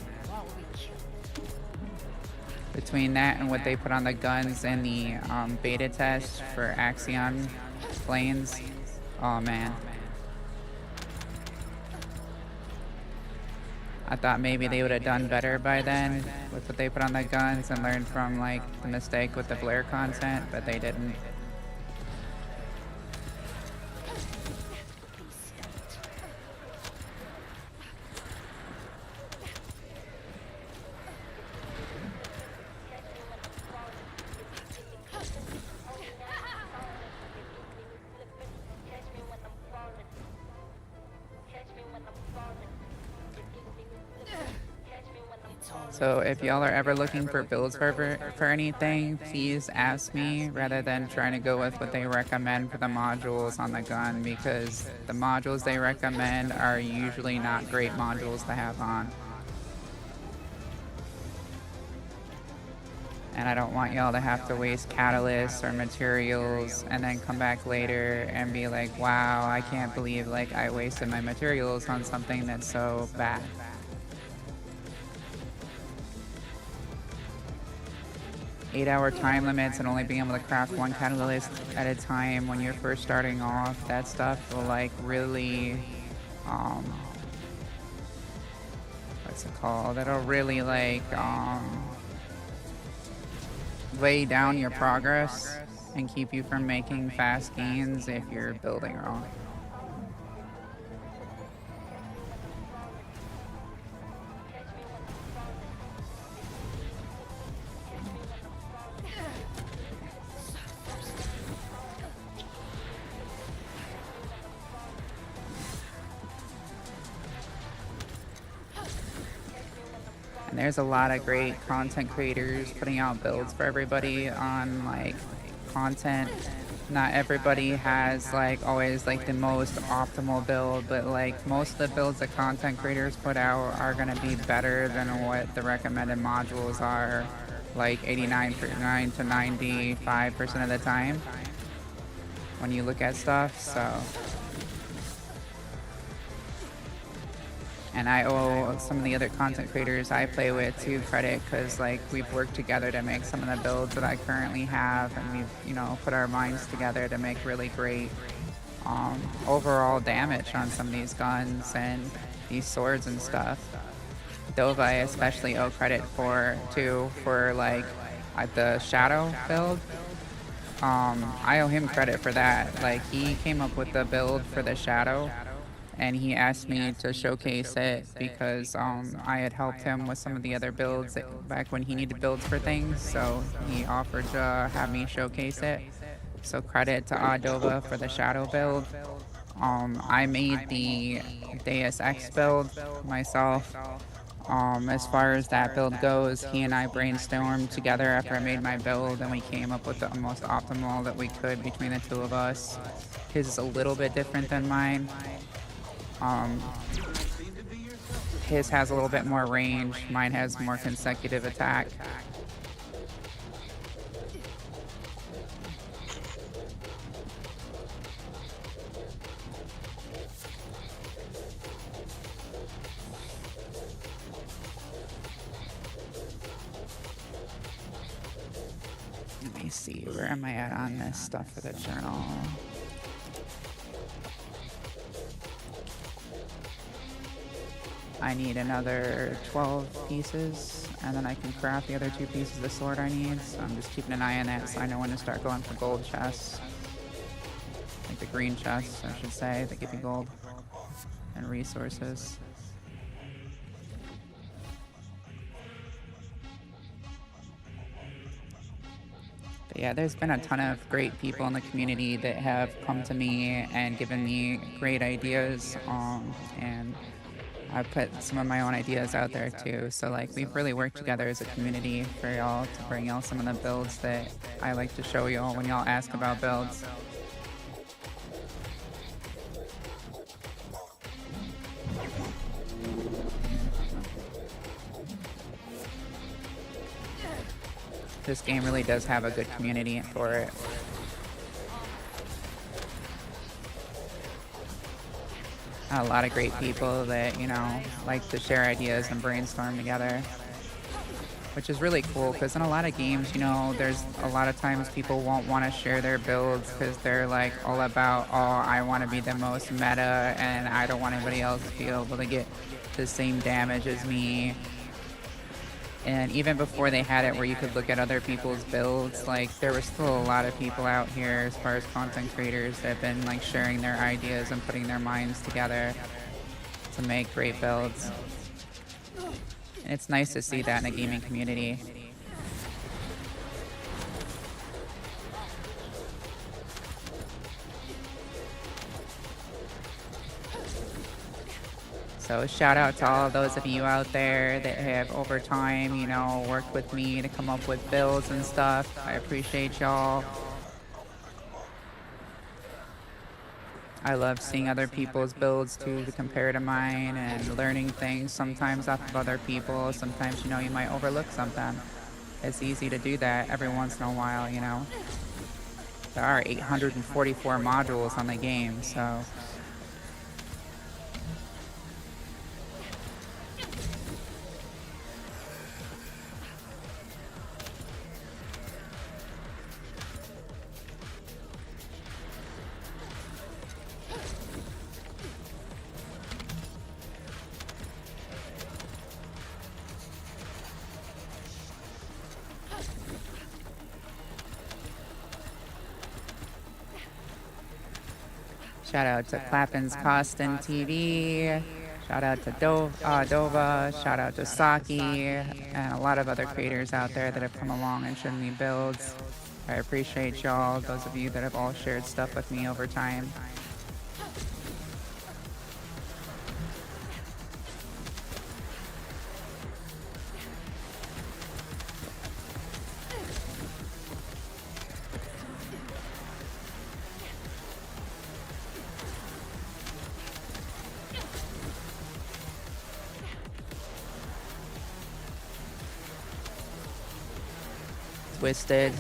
Between that and what they put on the guns and the beta test for Axion planes, oh man. I thought maybe they would have done better by then with what they put on the guns and learned from like the mistake with the Blair content, but they didn't. So if y'all are ever looking for builds for anything, please ask me rather than trying to go with what they recommend for the modules on the gun, because the modules they recommend are usually not great modules to have on. And I don't want y'all to have to waste catalysts or materials and then come back later and be like, wow, I can't believe like I wasted my materials on something that's so bad. Eight-hour time limits and only being able to craft one catalyst at a time when you're first starting off, that stuff will like really, what's it called? It'll really like, weigh down your progress and keep you from making fast gains if you're building wrong. And there's a lot of great content creators putting out builds for everybody on like content. Not everybody has like always like the most optimal build, but like most of the builds that content creators put out are going to be better than what the recommended modules are, like 89% to 95% of the time when you look at stuff. So, and I owe some of the other content creators I play with too credit, because like we've worked together to make some of the builds that I currently have, and we've, you know, put our minds together to make really great overall damage on some of these guns and these swords and stuff. Dova I especially owe credit for too, for like the shadow build. I owe him credit for that. Like he came up with the build for the shadow, and he asked me to showcase it because I had helped him with some of the other builds back when he needed builds for things. So he offered to have me showcase it. So credit to Adova for the shadow build. I made the Deus Ex build myself. As far as that build goes, he and I brainstormed together after I made my build, and we came up with the most optimal that we could between the two of us. His is a little bit different than mine. Um, his has a little bit more range. Mine has more consecutive attack. Let me see, where am I at on this stuff for the journal? I need another 12 pieces, and then I can craft the other 2 pieces of the sword I need, so I'm just keeping an eye on that so I know when to start going for gold chests. Like the green chests, I should say, that give you gold and resources. But yeah, there's been a ton of great people in the community that have come to me and given me great ideas, and I put some of my own ideas out there too. So like we've really worked together as a community for y'all to bring y'all some of the builds that I like to show y'all when y'all ask about builds. This game really does have a good community for it. A lot of great people that, you know, like to share ideas and brainstorm together, which is really cool because in a lot of games, you know, there's a lot of times people won't want to share their builds because they're like all about, oh, I want to be the most meta and I don't want anybody else to be able to get the same damage as me. And even before they had it where you could look at other people's builds, like there were still a lot of people out here as far as content creators that have been like sharing their ideas and putting their minds together to make great builds. And it's nice to see that in the gaming community. So shout out to all of those of you out there that have over time, you know, worked with me to come up with builds and stuff. I appreciate y'all. I love seeing other people's builds too to compare to mine and learning things sometimes off of other people. Sometimes, you know, you might overlook something. It's easy to do that every once in a while, you know. There are 844 modules on the game, so... Shout out to Clappin's Costin TV. Shout out to Dova. Shout out to Saki. And a lot of other creators out there that have come along and shown me builds. I appreciate y'all, those of you that have all shared stuff with me over time. Twisted.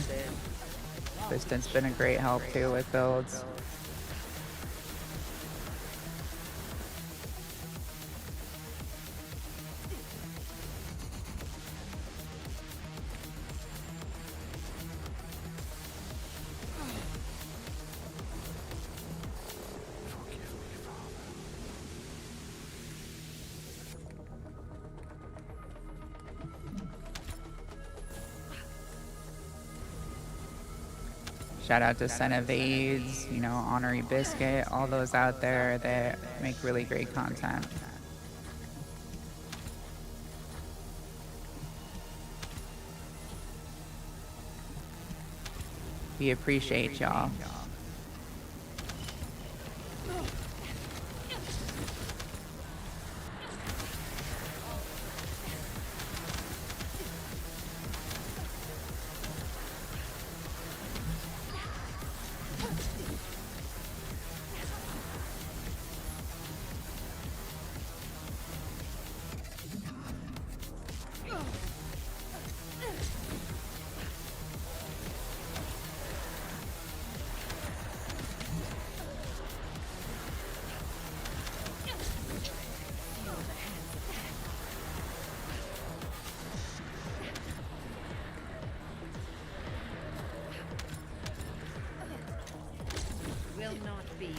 Twisted's been a great help too with builds. Shout out to Son of AIDS, you know, Honorary Biscuit, all those out there that make really great content. We appreciate y'all. Will not be.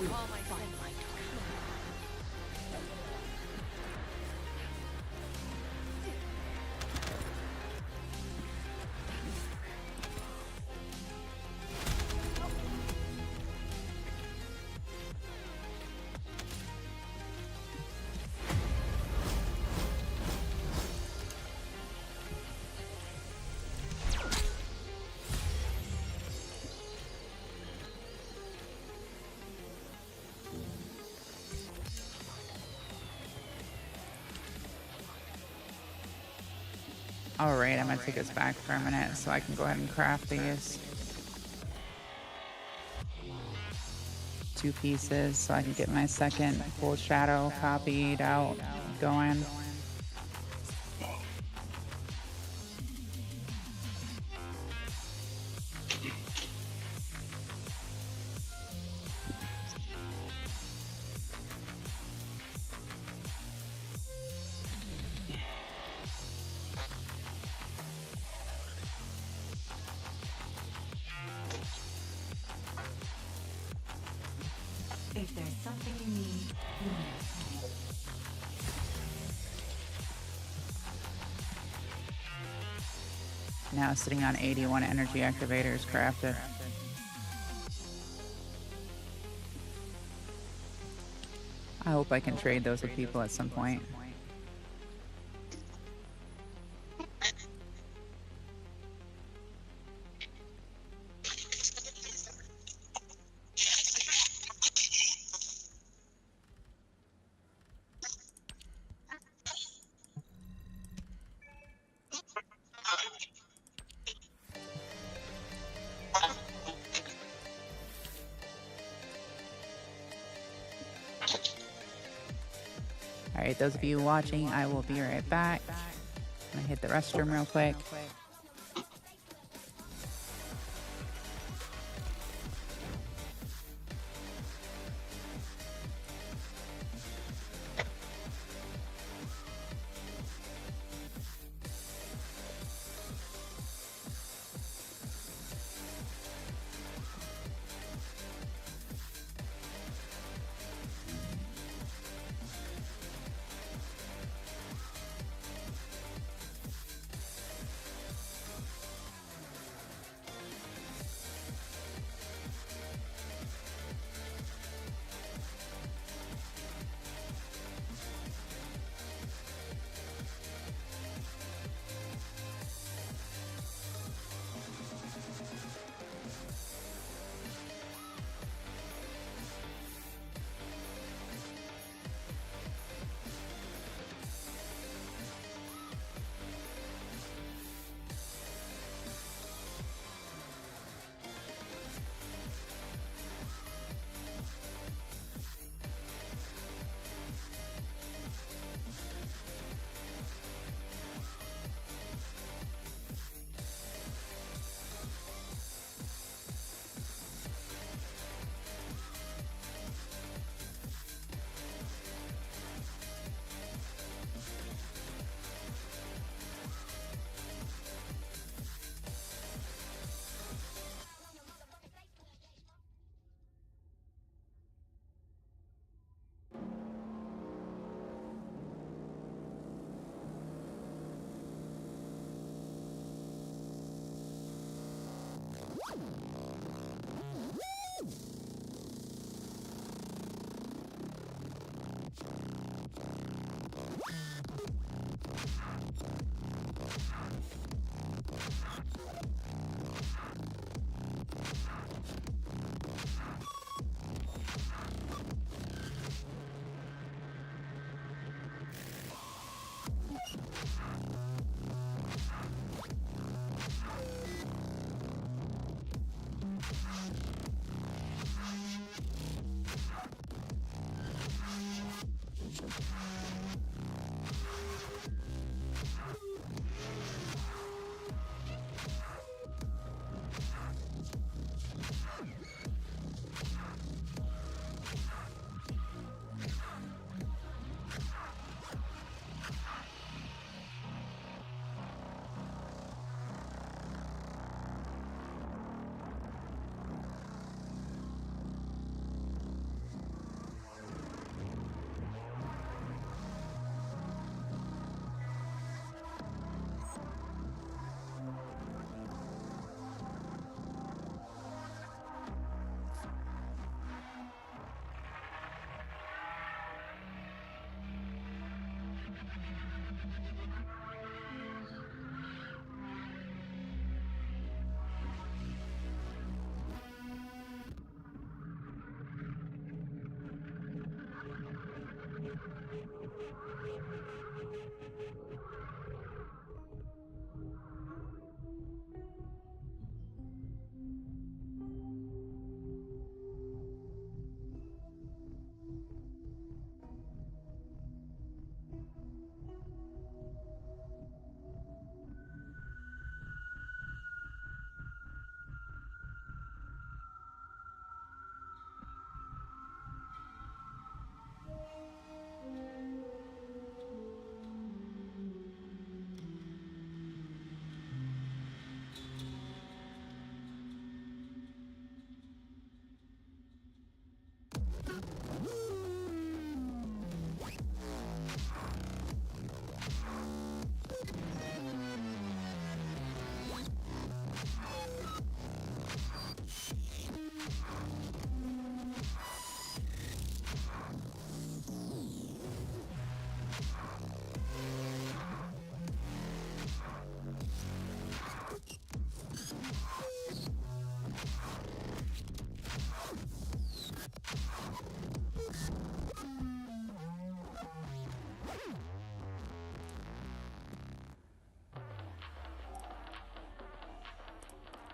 All my friends. All right, I'm gonna take us back for a minute so I can go ahead and craft these 2 pieces so I can get my second full shadow copied out going. Now sitting on 81 energy activators crafted. I hope I can trade those with people at some point. Alright, those of you watching, I will be right back. I'm gonna hit the restroom real quick.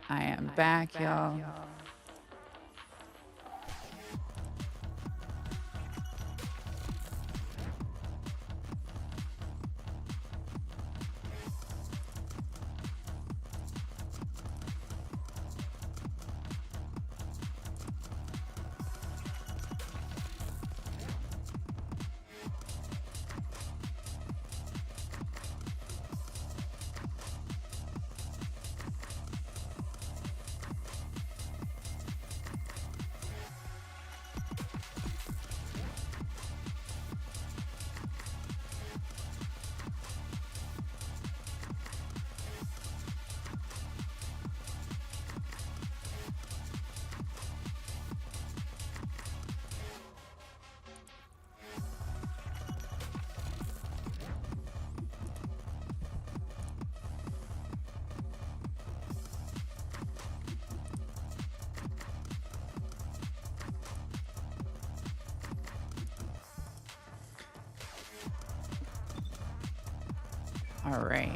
I am back, y'all. All right.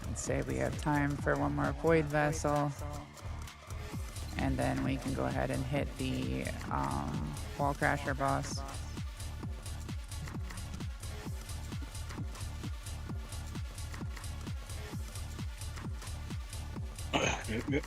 Let's say we have time for one more void vessel. And then we can go ahead and hit the wall crasher boss. Yep.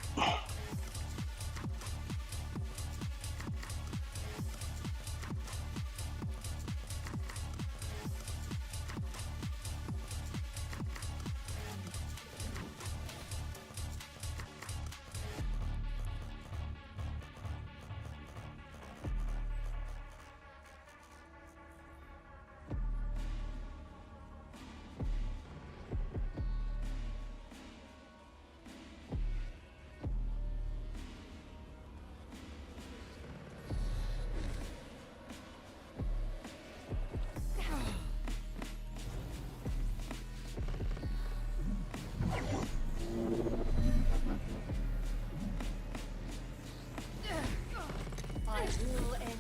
I will end.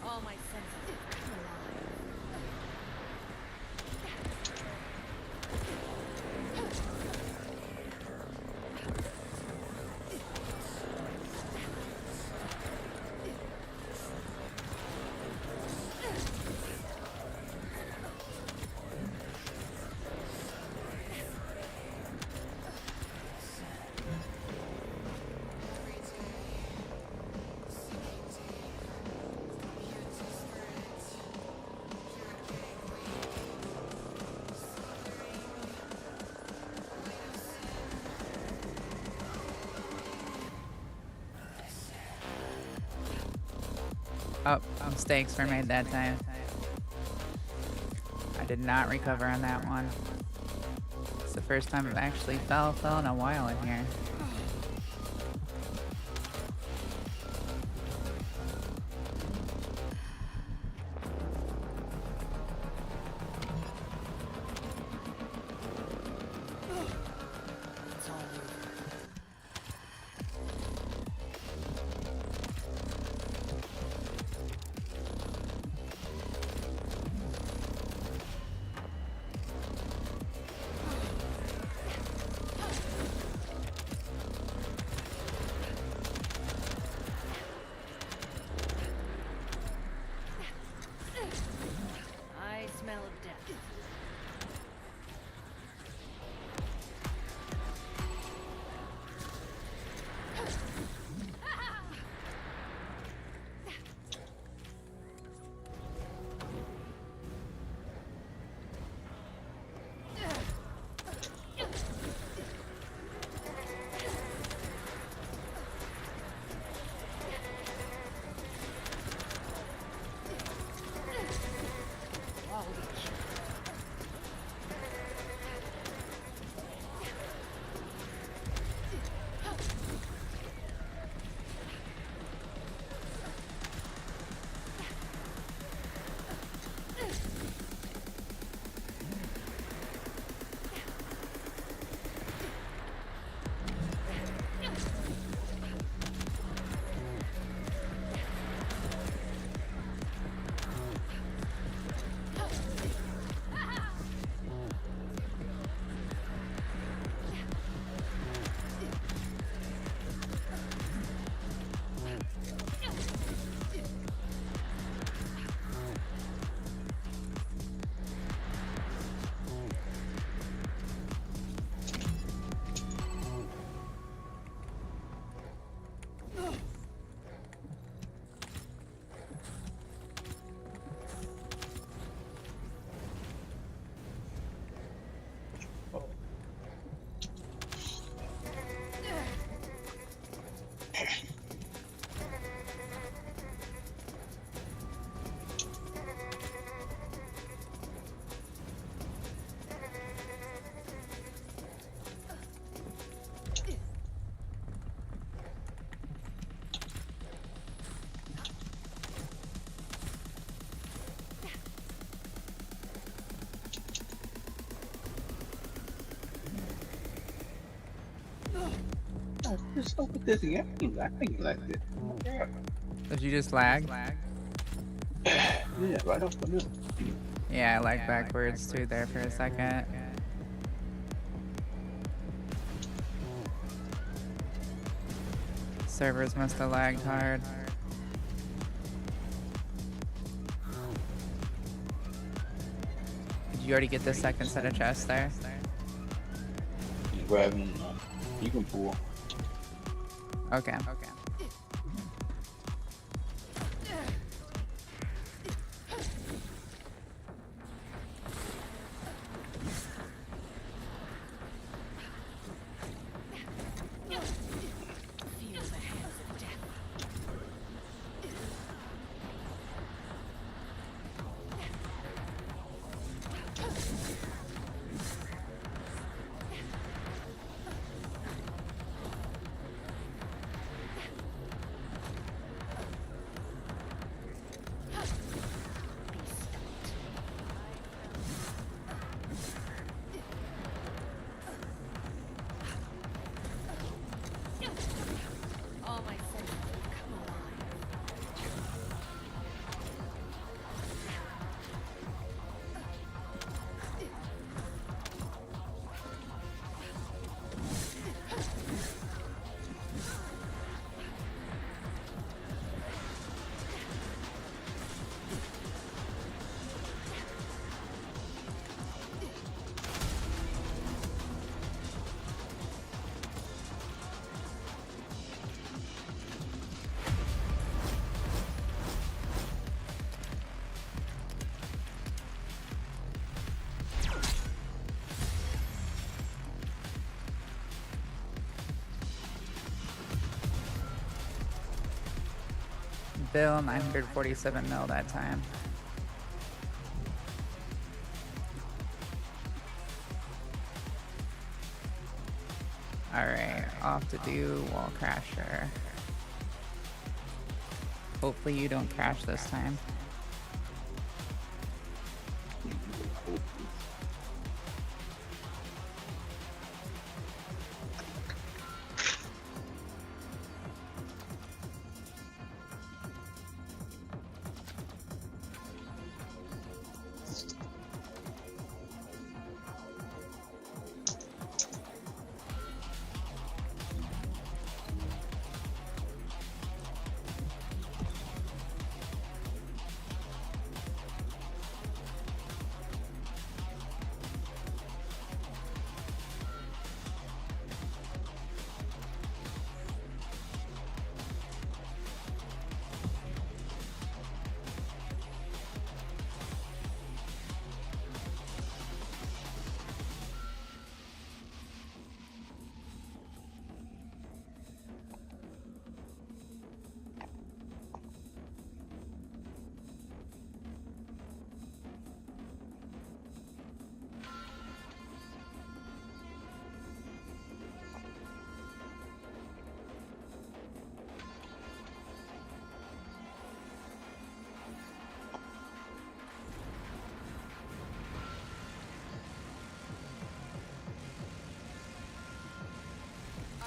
All my senses come alive. Oh, mistakes were made that time. I did not recover on that one. It's the first time I've actually fell in a while in here. I smell death. What's up with this game? I think like this. Yeah. Did you just lag? Yeah, right off the middle. Yeah, I lagged backwards too there for a second. Servers must have lagged hard. Did you already get the second set of chests there? He's grabbing. You can pull. Okay. Okay. Still 947 mil that time. Alright, off to do wall crasher. Hopefully you don't crash this time.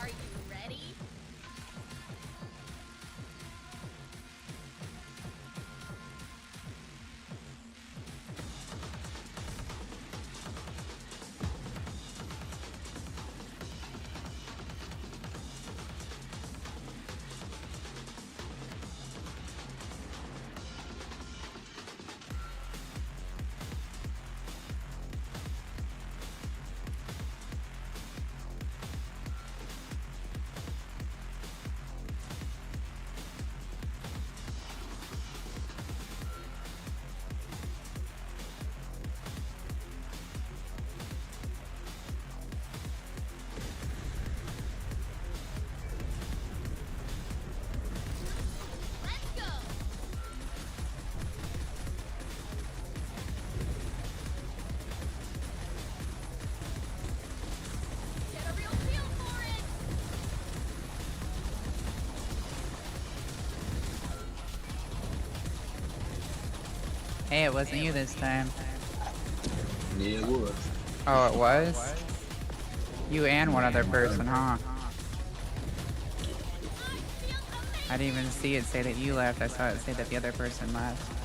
Are you ready? Hey, it wasn't you this time. Yeah, it was. Oh, it was? You and one other person, huh? I didn't even see it say that you left. I saw it say that the other person left.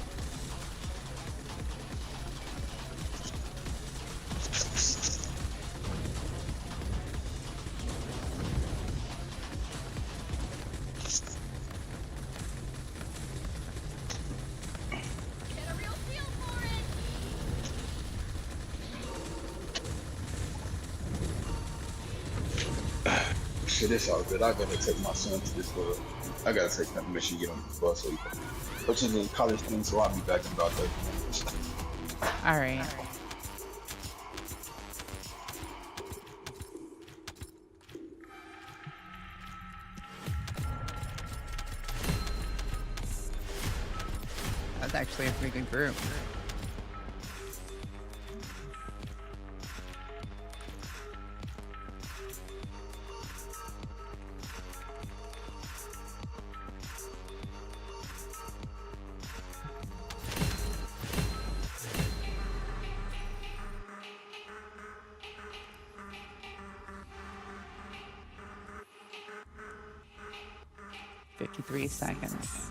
Shit, it's all good. I gotta take my son to this I gotta take him to make sure you get on the bus so he can put you in the college thing, so I'll be back in about 30 minutes. Alright. That's actually a pretty good group. Three seconds.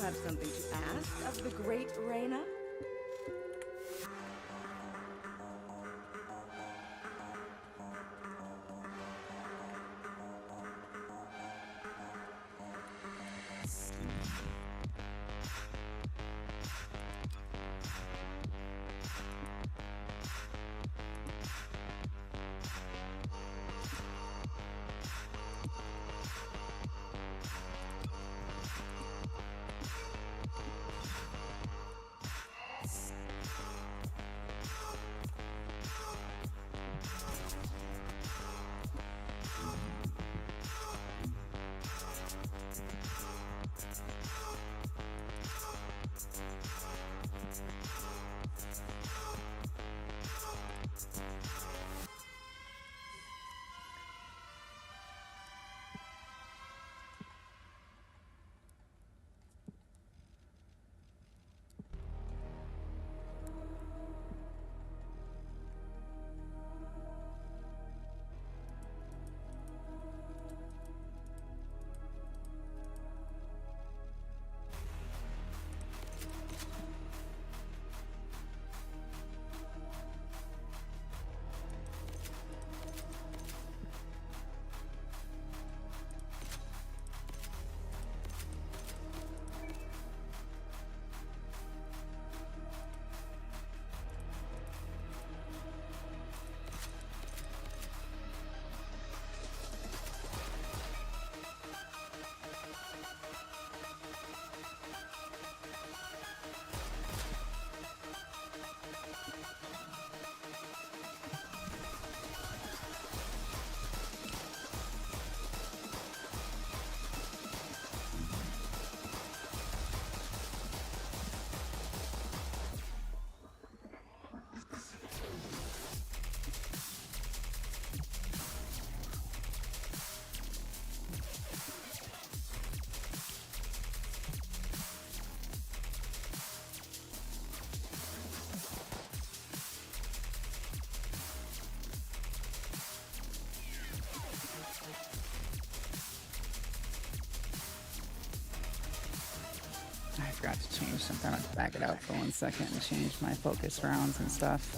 have something to ask of the great Reyna? I forgot to change something. I'll back it out for 1 second and change my focus rounds and stuff.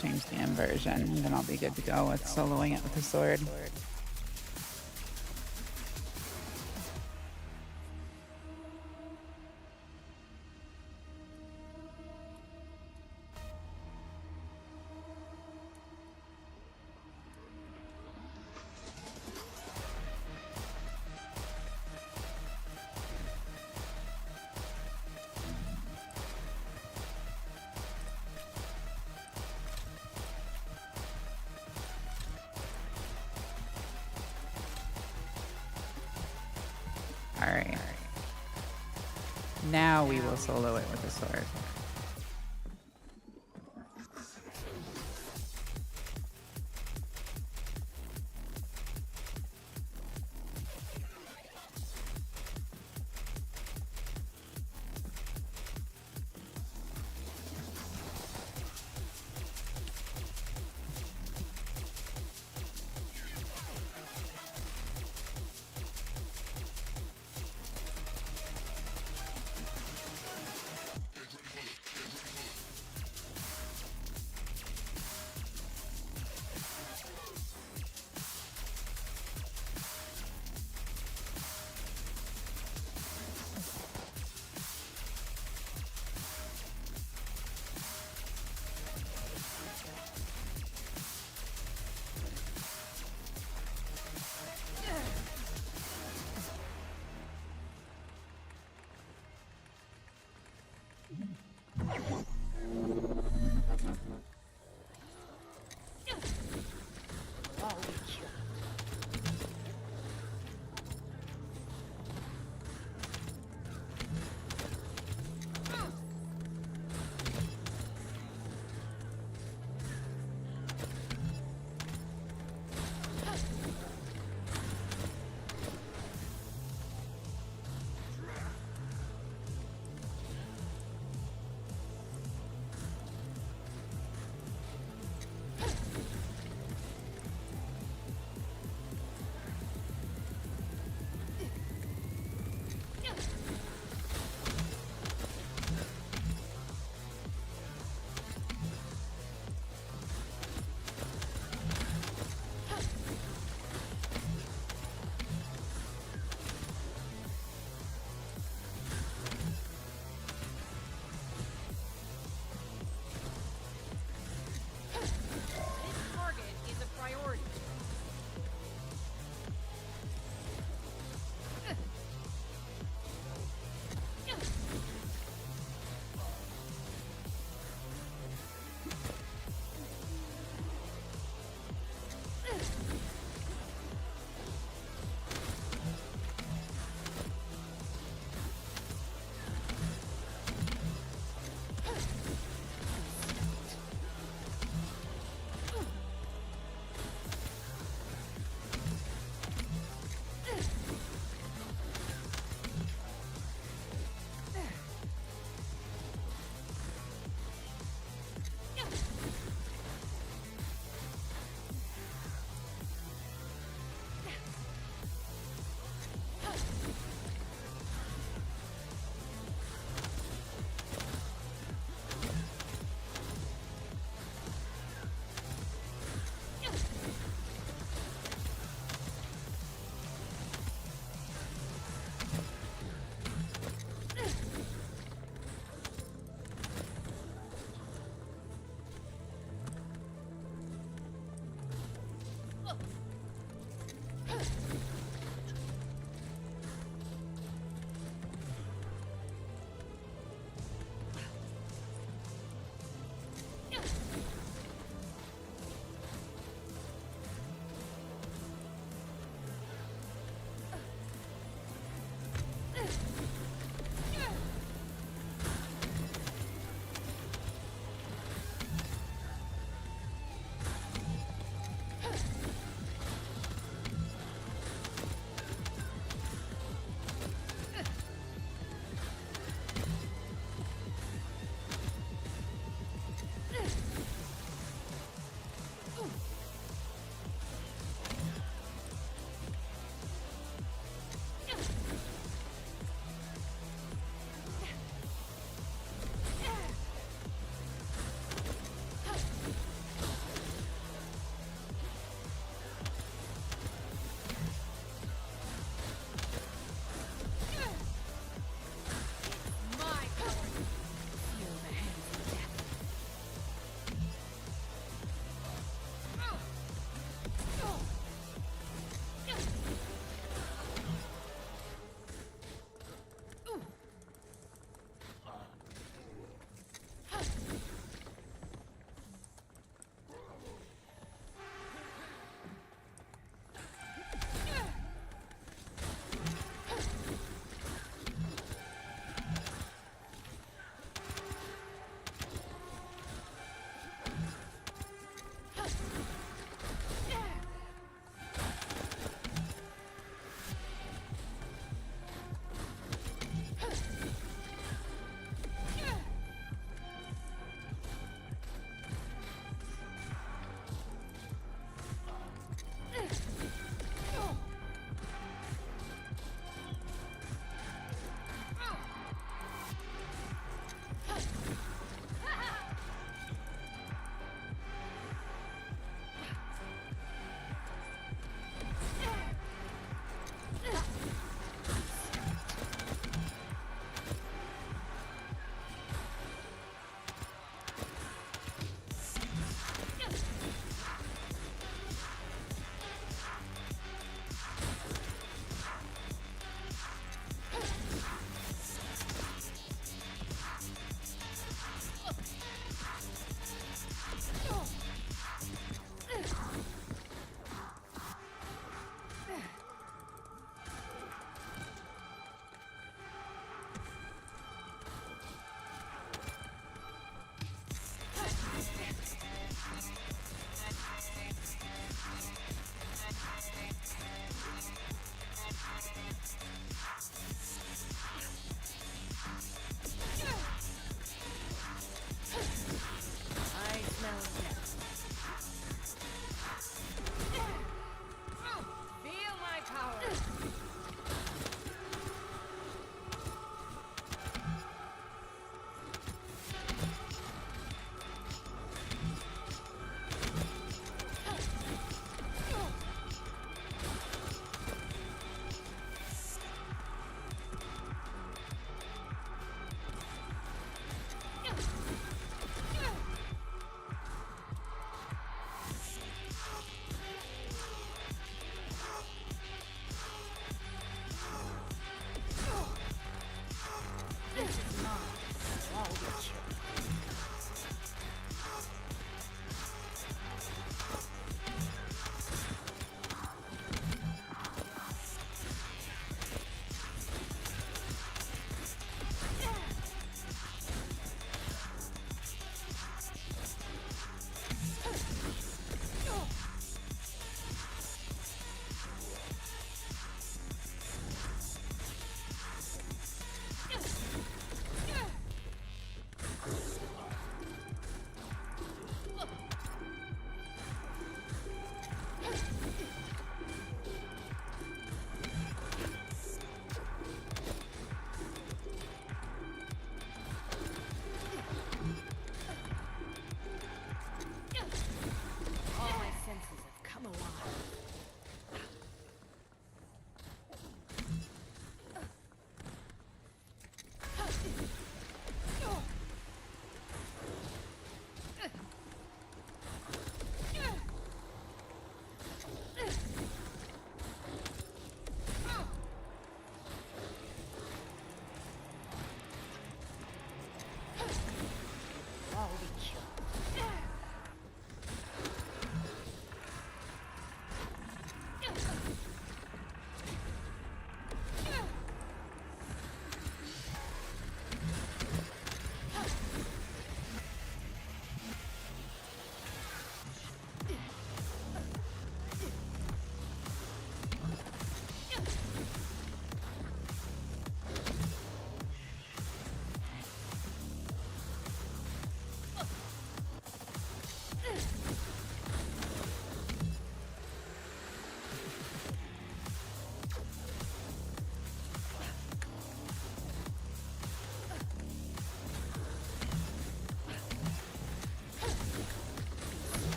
Change the inversion, and then I'll be good to go with soloing it with the sword. Alright. Now we will solo it with the sword.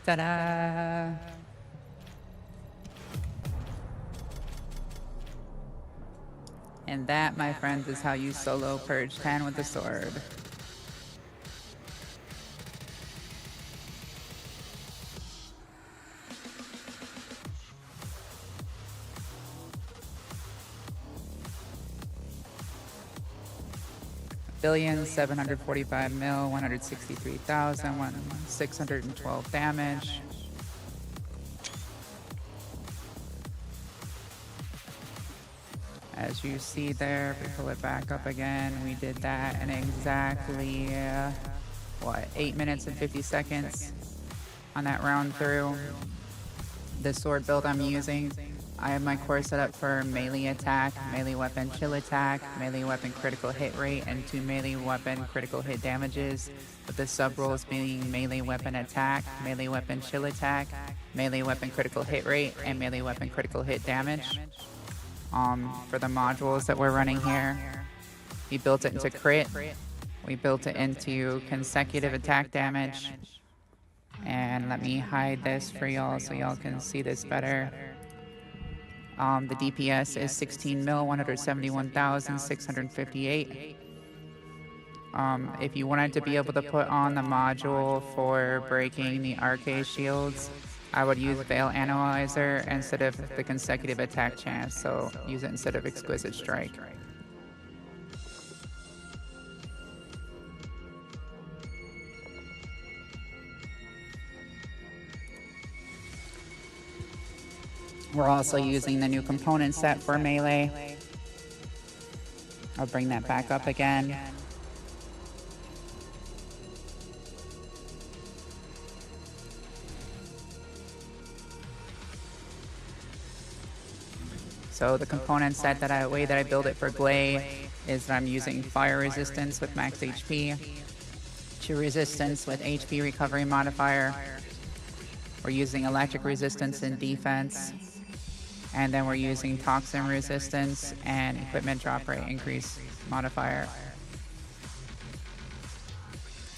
Ta-da! And that, my friends, is how you solo purge 10 with the sword. Billion, 745 mil, 163,000, 612 damage. As you see there, if we pull it back up again, we did that in exactly, what, 8 minutes and 50 seconds on that round through. The sword build I'm using, I have my core set up for melee attack, melee weapon chill attack, melee weapon critical hit rate, and 2 melee weapon critical hit damages, with the sub roles being melee weapon attack, melee weapon chill attack, melee weapon critical hit rate, and melee weapon critical hit damage. For the modules that we're running here, we built it into crit, we built it into consecutive attack damage, and let me hide this for y'all so y'all can see this better. The DPS is 16 mil, 171,658. If you wanted to be able to put on the module for breaking the arcade shields, I would use Veil Analyzer instead of the consecutive attack chance, so use it instead of Exquisite Strike. We're also using the new component set for melee. I'll bring that back up again. So the component set way that I build it for Glay is that I'm using fire resistance with max HP, chew resistance with HP recovery modifier. We're using electric resistance and defense, and then we're using toxin resistance and equipment drop rate increase modifier.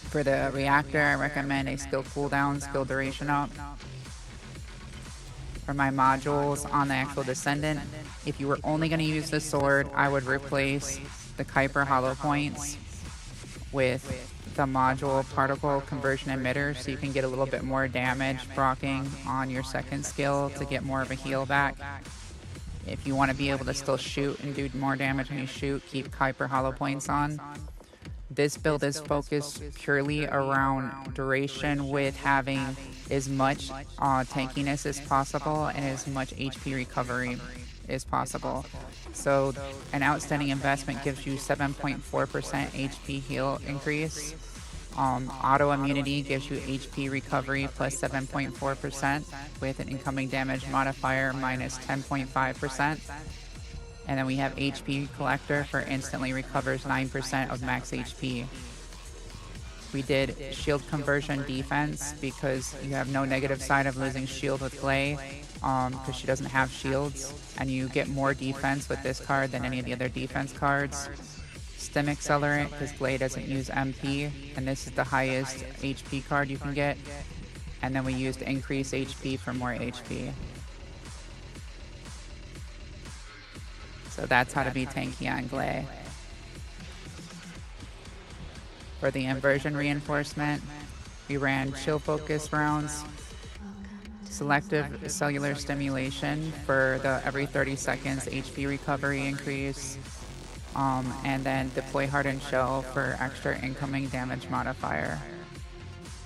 For the reactor, I recommend a skill cooldown, skill duration up. For my modules on the actual Descendant, if you were only going to use the sword, I would replace the Kuiper hollow points with the module particle conversion emitter, so you can get a little bit more damage proccing on your second skill to get more of a heal back. If you want to be able to still shoot and do more damage when you shoot, keep Kuiper hollow points on. This build is focused purely around duration, with having as much tankiness as possible and as much HP recovery as possible. So an outstanding investment gives you 7.4% HP heal increase. Auto immunity gives you HP recovery plus 7.4% with an incoming damage modifier minus 10.5%. And then we have HP Collector for instantly recovers 9% of max HP. We did shield conversion defense because you have no negative side of losing shield with Glay, because she doesn't have shields, and you get more defense with this card than any of the other defense cards. Stim Accelerant because Glay doesn't use MP, and this is the highest HP card you can get. And then we used increase HP for more HP. So that's how to be tanky on Glay. For the inversion reinforcement, we ran chill focus rounds, selective cellular stimulation for the every 30 seconds HP recovery increase, and then deploy hardened shell for extra incoming damage modifier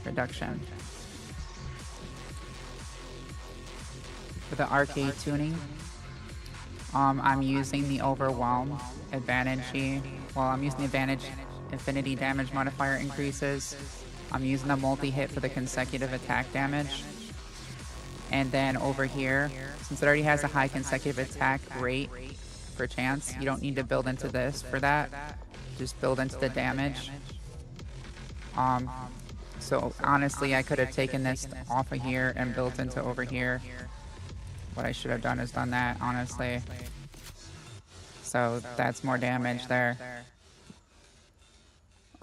reduction. For the arcade tuning, I'm using the Overwhelm Advantage. I'm using the Advantage Infinity damage modifier increases. I'm using the multi-hit for the consecutive attack damage. And then over here, since it already has a high consecutive attack rate per chance, you don't need to build into this for that. Just build into the damage. So honestly, I could have taken this off of here and built into over here. What I should have done is done that, honestly. So that's more damage there.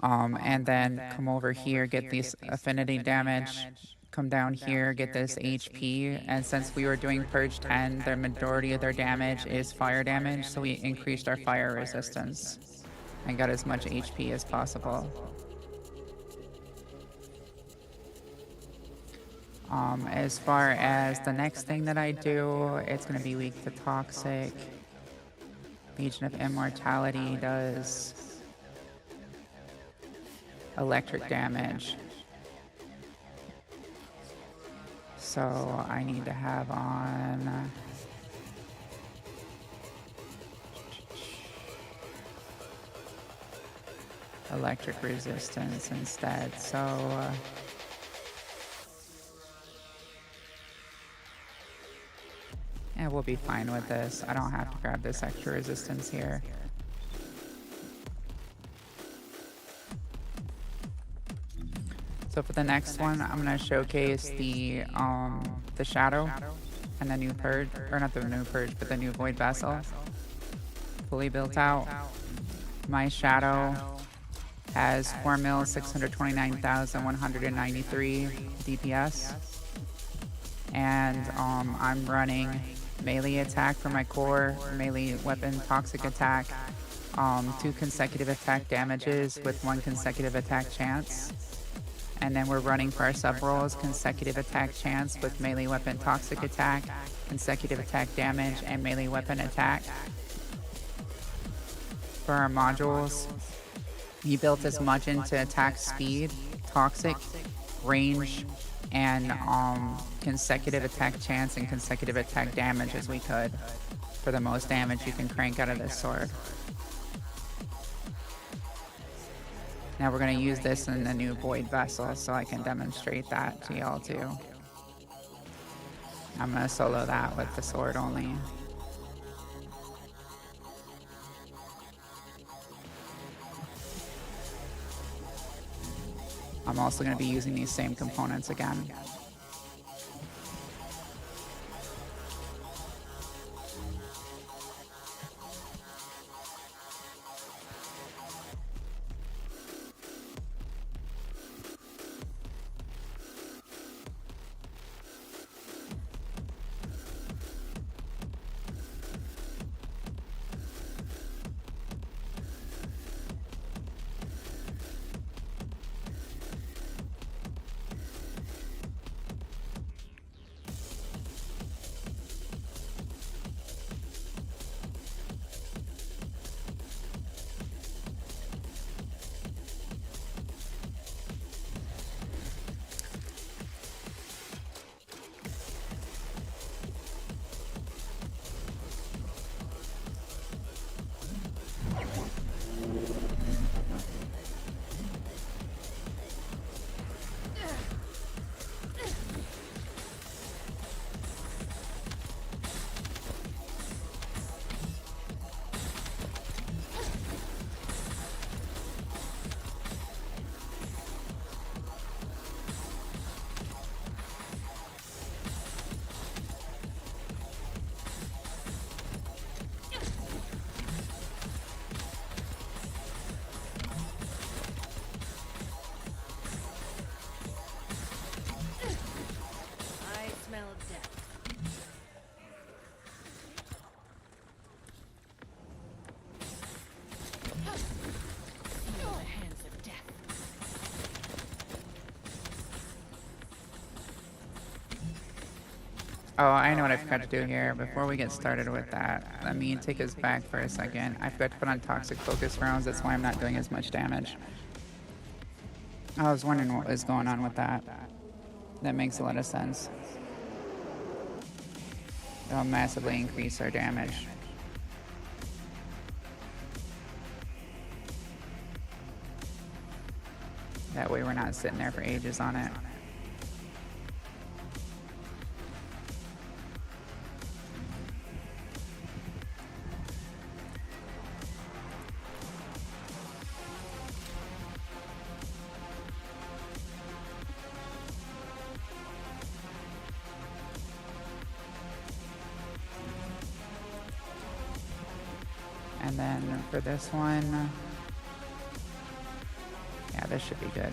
And then come over here, get these affinity damage come down here, get this HP, and since we were doing Purge 10, the majority of their damage is fire damage, so we increased our fire resistance and got as much HP as possible. As far as the next thing that I do, it's going to be weak to toxic. Legion of Immortality does electric damage. So I need to have on electric resistance instead. So yeah, we'll be fine with this. I don't have to grab this extra resistance here. So for the next one, I'm gonna showcase the shadow and the new purge, or not the new purge, but the new void vessel, fully built out. My shadow has 4,629,193 DPS, and I'm running melee attack for my core, melee weapon toxic attack, 2 consecutive attack damages with 1 consecutive attack chance. And then we're running for our sub-rolls, consecutive attack chance with melee weapon toxic attack, consecutive attack damage, and melee weapon attack. For our modules, he built as much into attack speed, toxic, range, and consecutive attack chance and consecutive attack damage as we could for the most damage you can crank out of this sword. Now we're going to use this in the new void vessel so I can demonstrate that to y'all too. I'm going to solo that with the sword only. I'm also going to be using these same components again. Oh, I know what I forgot to do here. Before we get started with that, let me take us back for a second. I forgot to put on toxic focus rounds. That's why I'm not doing as much damage. I was wondering what was going on with that. That makes a lot of sense. It'll massively increase our damage. That way we're not sitting there for ages on it. And then for this one, yeah, this should be good.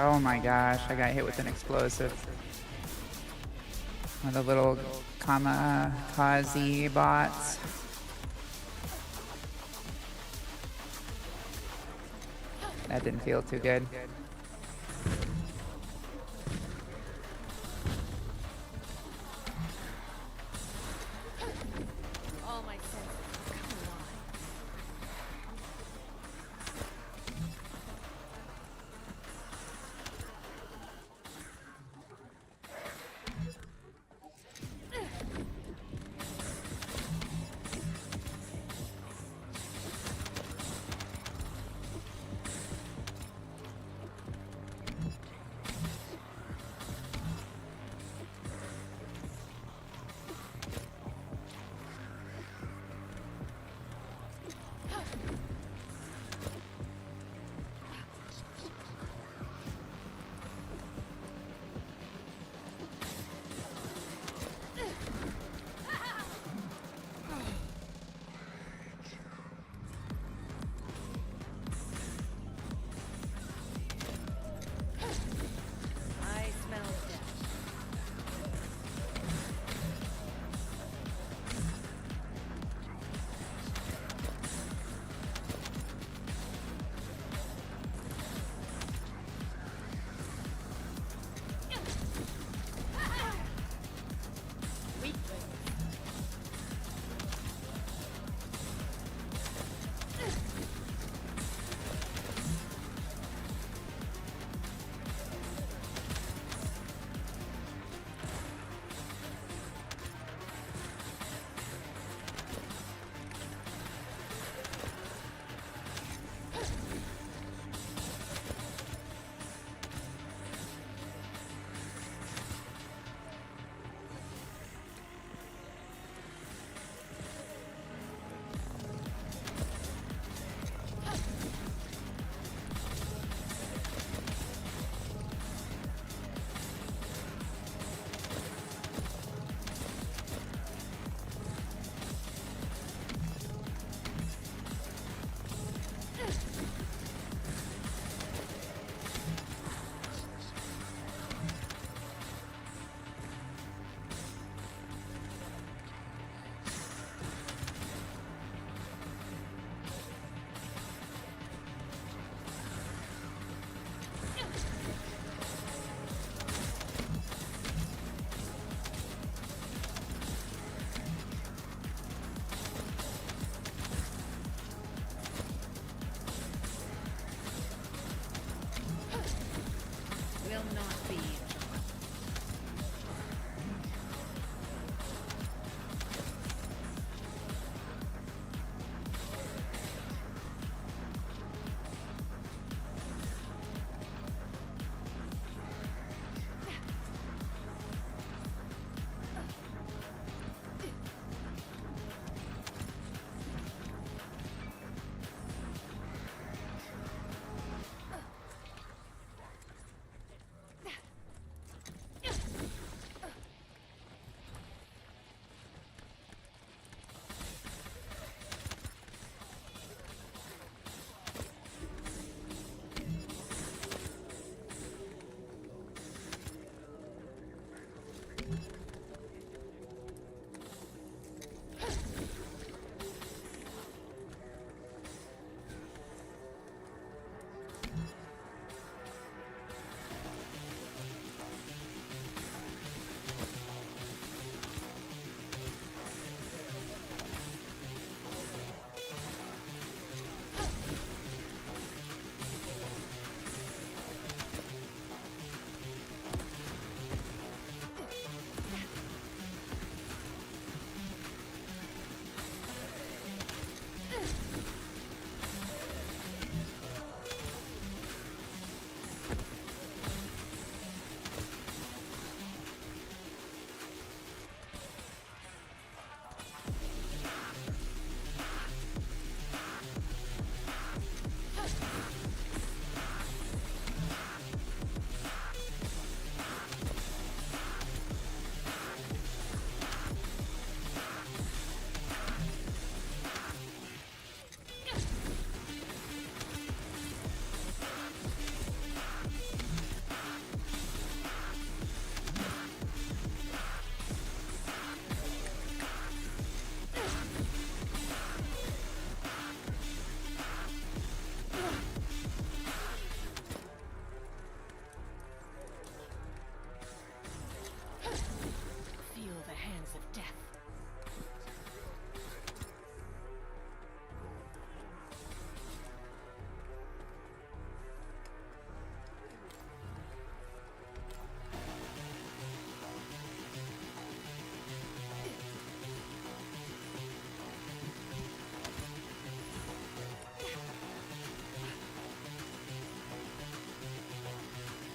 Oh my gosh, I got hit with an explosive. One of the little kamikaze bots. That didn't feel too good. All my senses. Come on. I smell death. Weak link. Will not be enjoyed.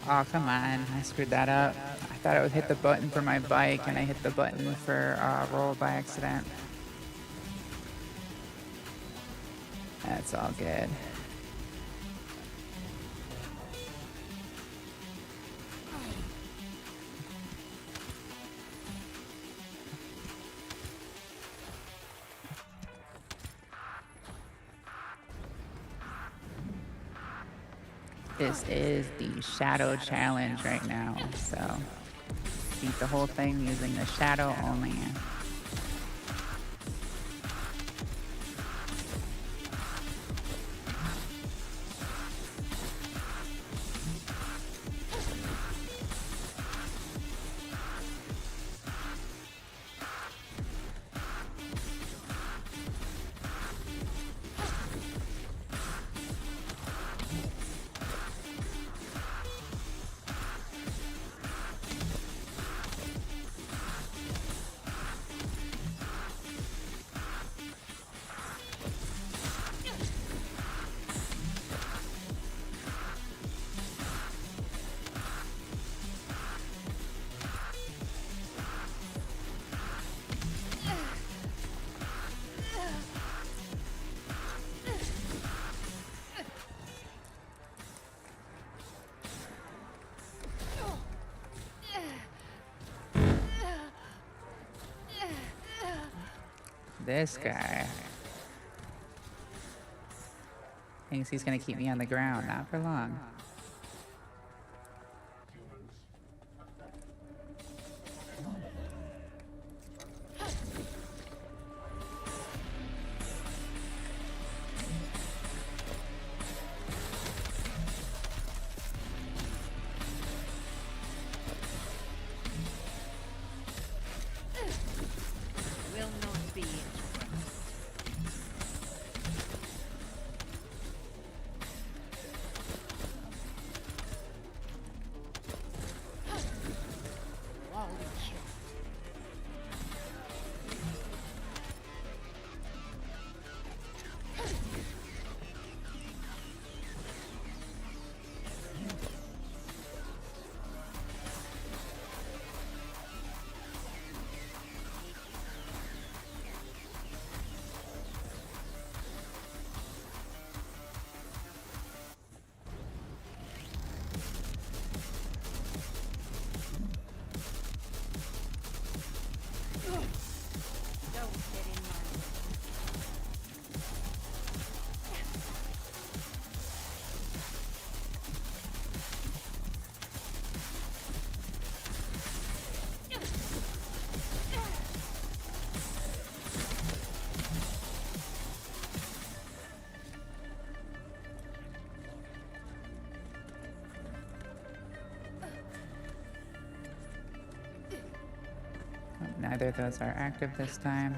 Oh, come on. I screwed that up. I thought I would hit the button for my bike, and I hit the button for roll by accident. That's all good. This is the shadow challenge right now, so beat the whole thing using the shadow only. This guy thinks he's gonna keep me on the ground, not for long. Will not be interrupted. Wally killed. Don't get in my Neither of those are active this time.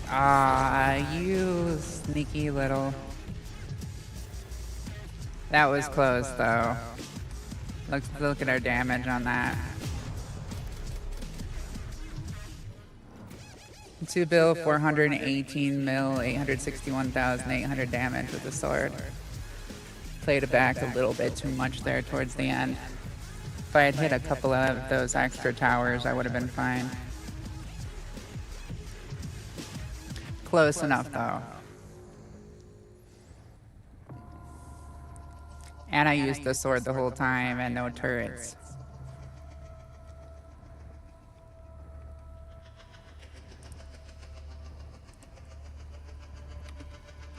Ah, you sneaky little. That was close, though. Look at our damage on that. 2 bill, 418 mil, 861,800 damage with the sword. Played it back a little bit too much there towards the end. If I had hit a couple of those extra towers, I would have been fine. Close enough, though. And I used the sword the whole time and no turrets.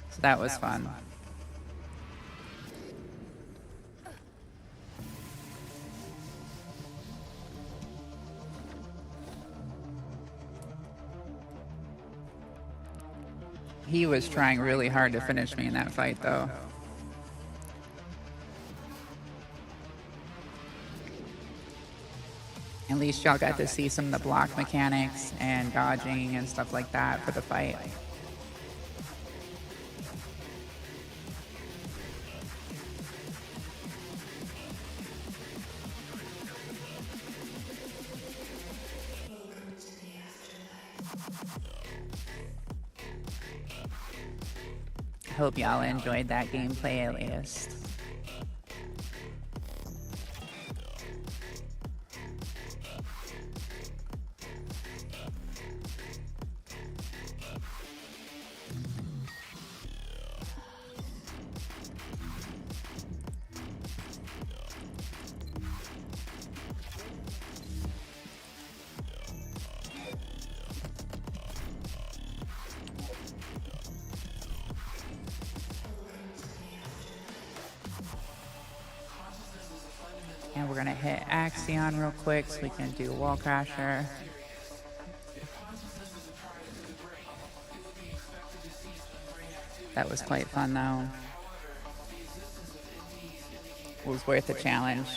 So that was fun. He was trying really hard to finish me in that fight, though. At least y'all got to see some of the block mechanics and dodging and stuff like that for the fight. Hope y'all enjoyed that gameplay at least. And we're gonna hit Axion real quick so we can do Wall Crasher. That was quite fun though. It was worth the challenge.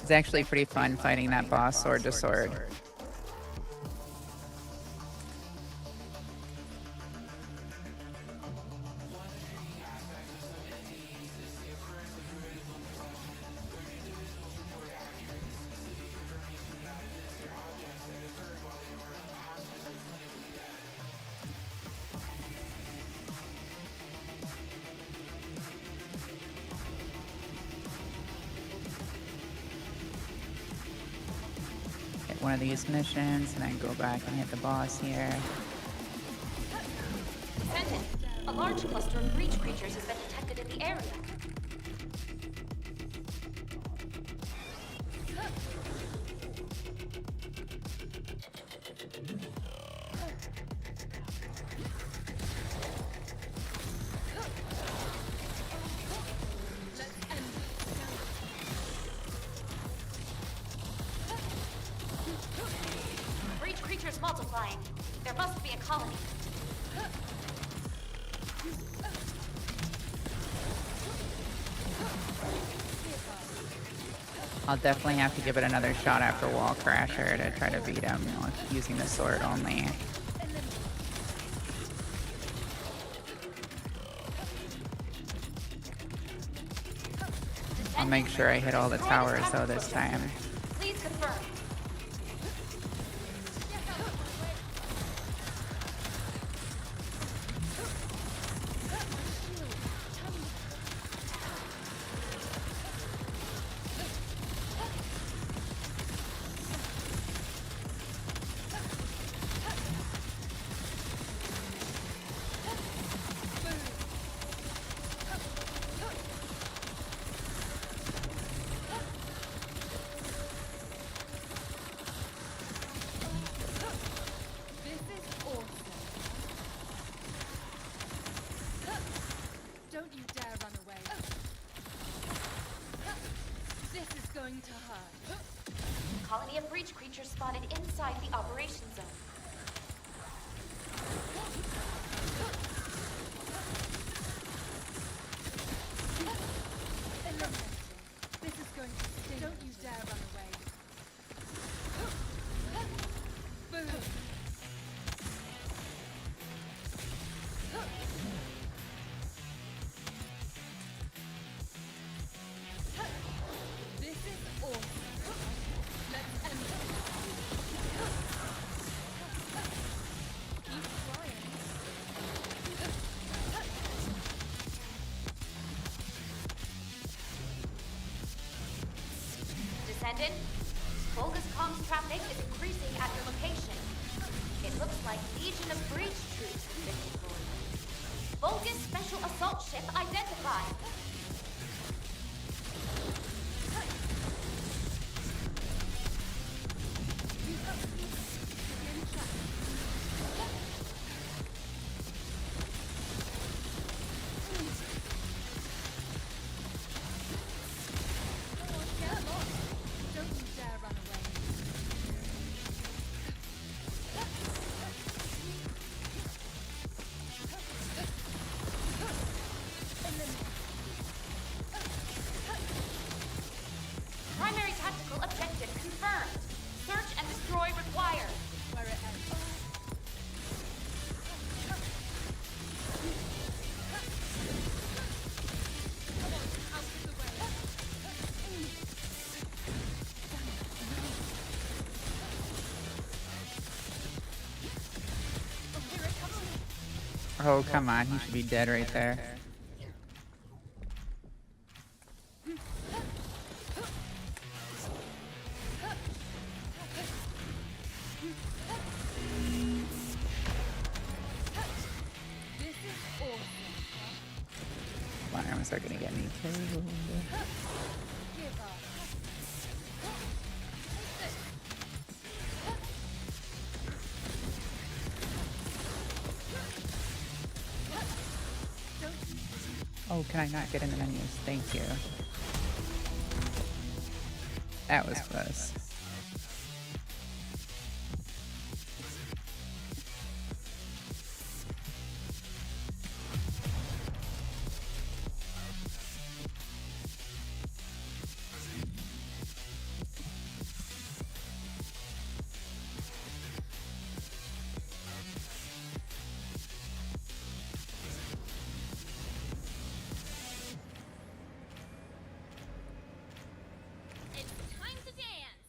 It's actually pretty fun fighting that boss sword to sword. One of these missions and then go back and hit the boss here. Send it. A large cluster of breach creatures has been detected in the area. Breach creatures multiplying. There must be a colony. I'll definitely have to give it another shot after Wall Crasher to try to beat him using the sword only. I'll make sure I hit all the towers though this time. Please confirm. Don't you dare run away. This is going to hurt. Colony of breach creatures spotted inside the operation zone. This is going to sting. Don't you dare run away. Boom. This is awesome. Let's end it. Keep trying. Descendant, Volga's comms traffic is increasing at your location. It looks like Legion of Breach troops have been deployed. Volga's special assault ship identified. Don't you dare run away. Primary tactical objective confirmed. Search and destroy required. Where it ends. Come on, out of the way. Oh, here it comes. Oh, come on. He should be dead right there. This is awesome. Why am I gonna get me killed? Give up. Oh, can I not get in the menus? Thank you. That was close. It's time to dance.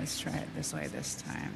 Let's try it this way this time.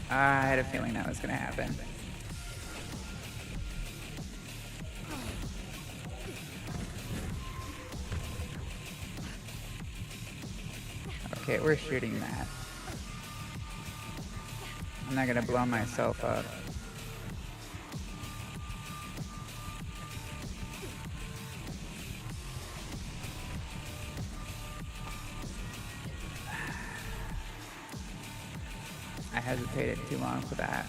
I had a feeling that was going to happen. Okay, we're shooting that. I'm not going to blow myself up. I hesitated too long for that.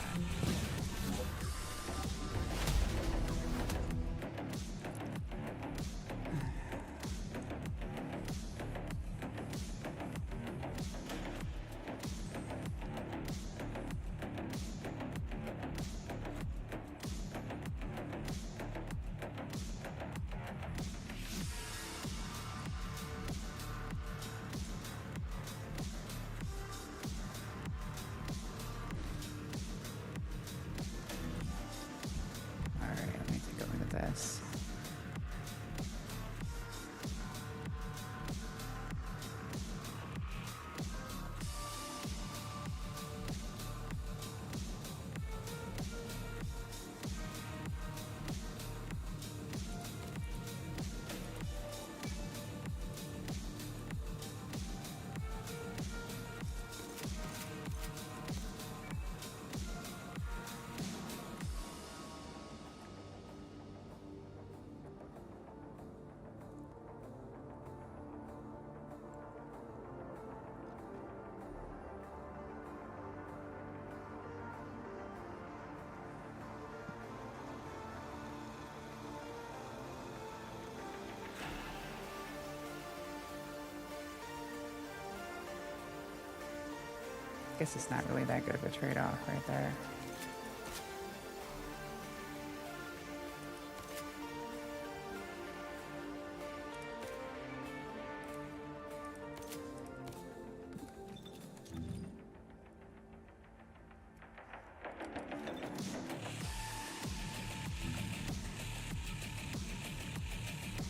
Guess it's not really that good of a trade-off right there.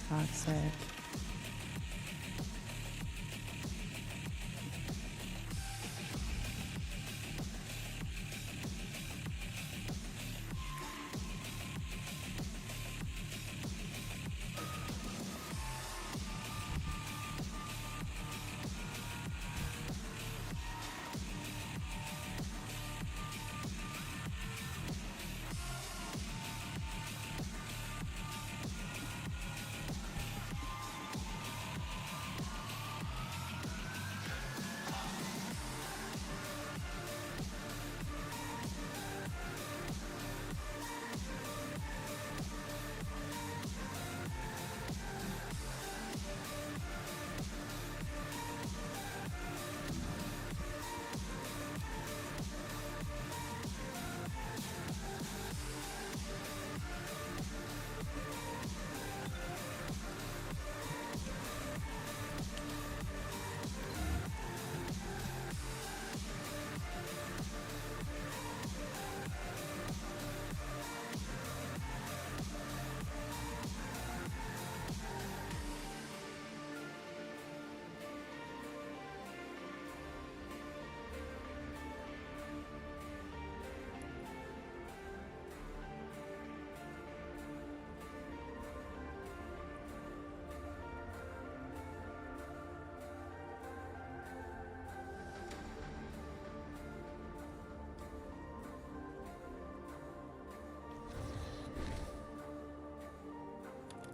Toxic.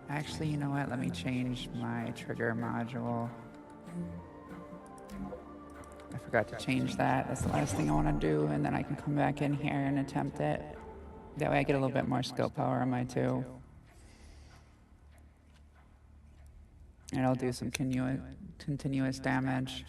Actually, you know what? Let me change my trigger module. I forgot to change that. That's the last thing I want to do, and then I can come back in here and attempt it. That way I get a little bit more skill power on my 2. And I'll do some continuous damage.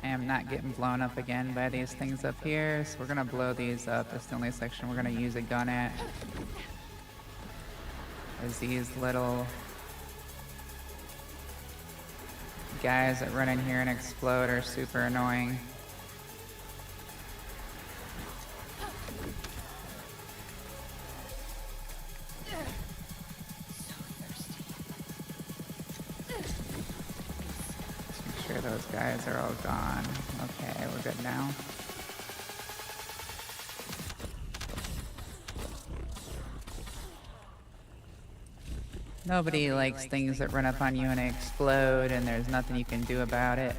am not getting blown up again by these things up here, so we're gonna blow these up. That's the only section we're gonna use a gun at. Is these little guys that run in here and explode are super annoying. Make sure those guys are all gone. Okay, we're good now. Nobody likes things that run up on you and explode and there's nothing you can do about it.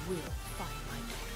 will find my daughter.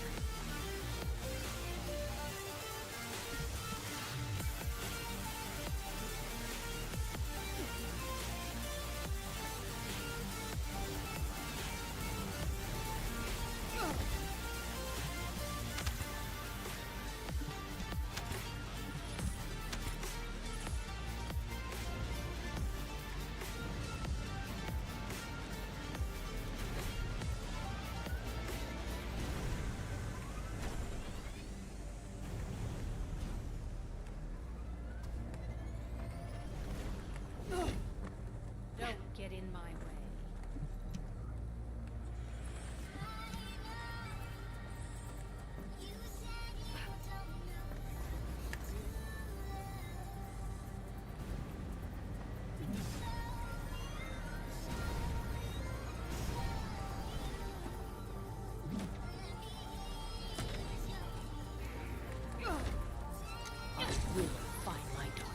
Don't get in my way. I will find my daughter.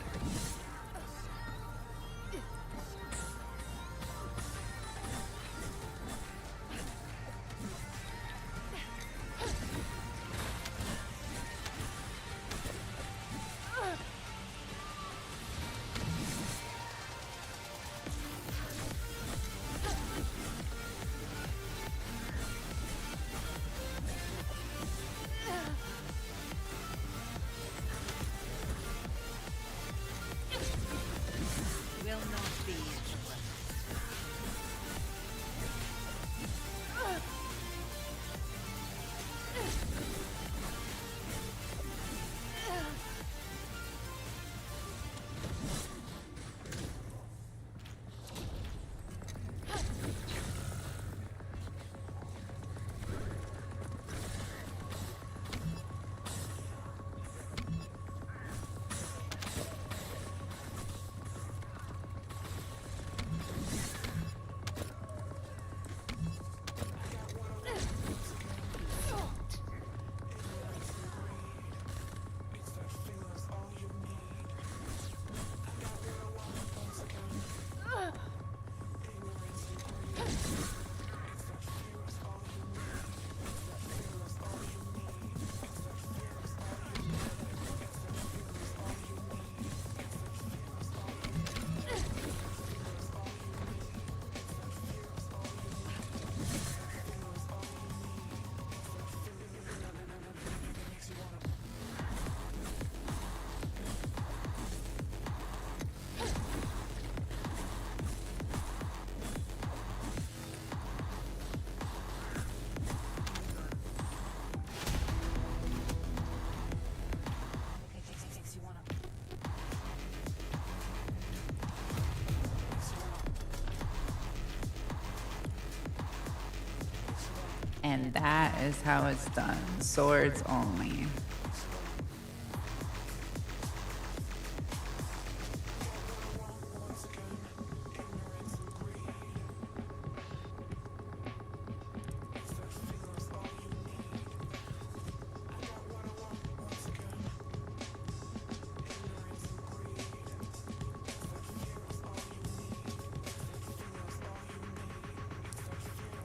Will not be interrupted. And that is how it's done. Swords only.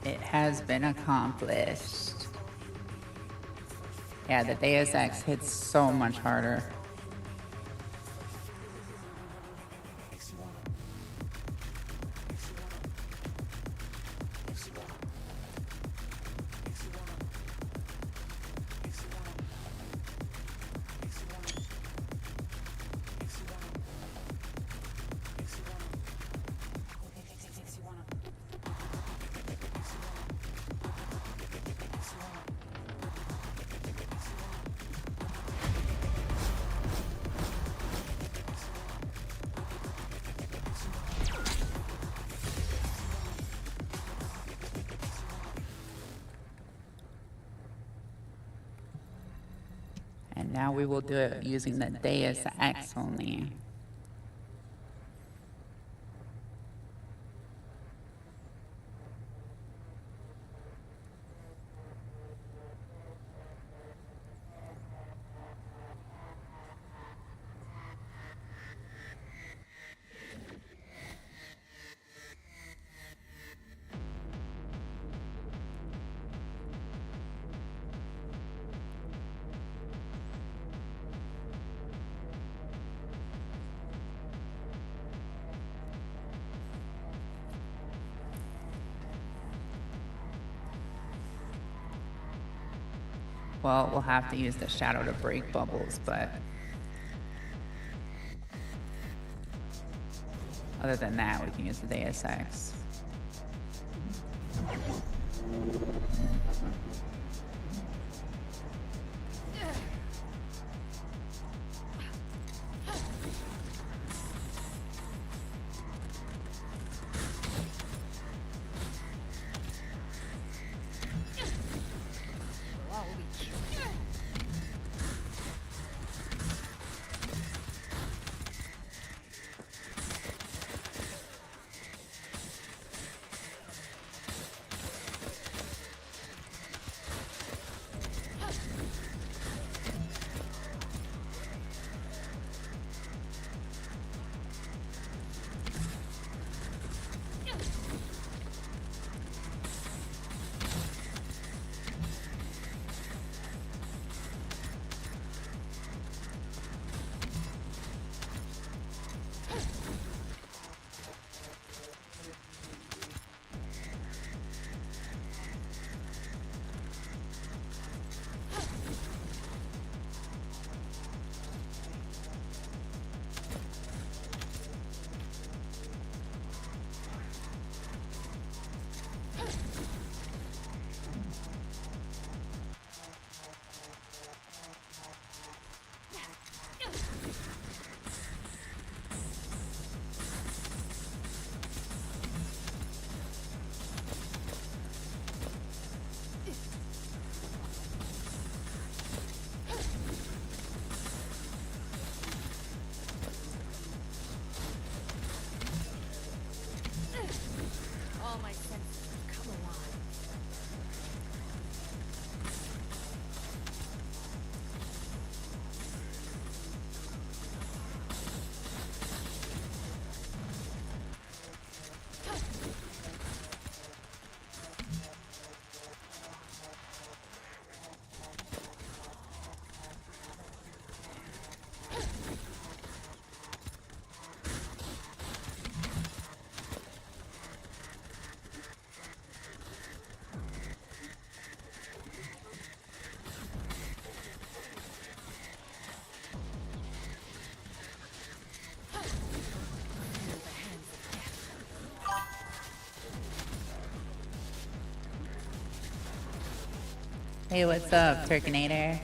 It has been accomplished. Yeah, the Deus Ex hits so much harder. And now we will do it using the Deus Ex only. Well, we'll have to use the shadow to break bubbles, but other than that, we can use the Deus Ex. All my senses come alive. Hey, what's up, Turkinator?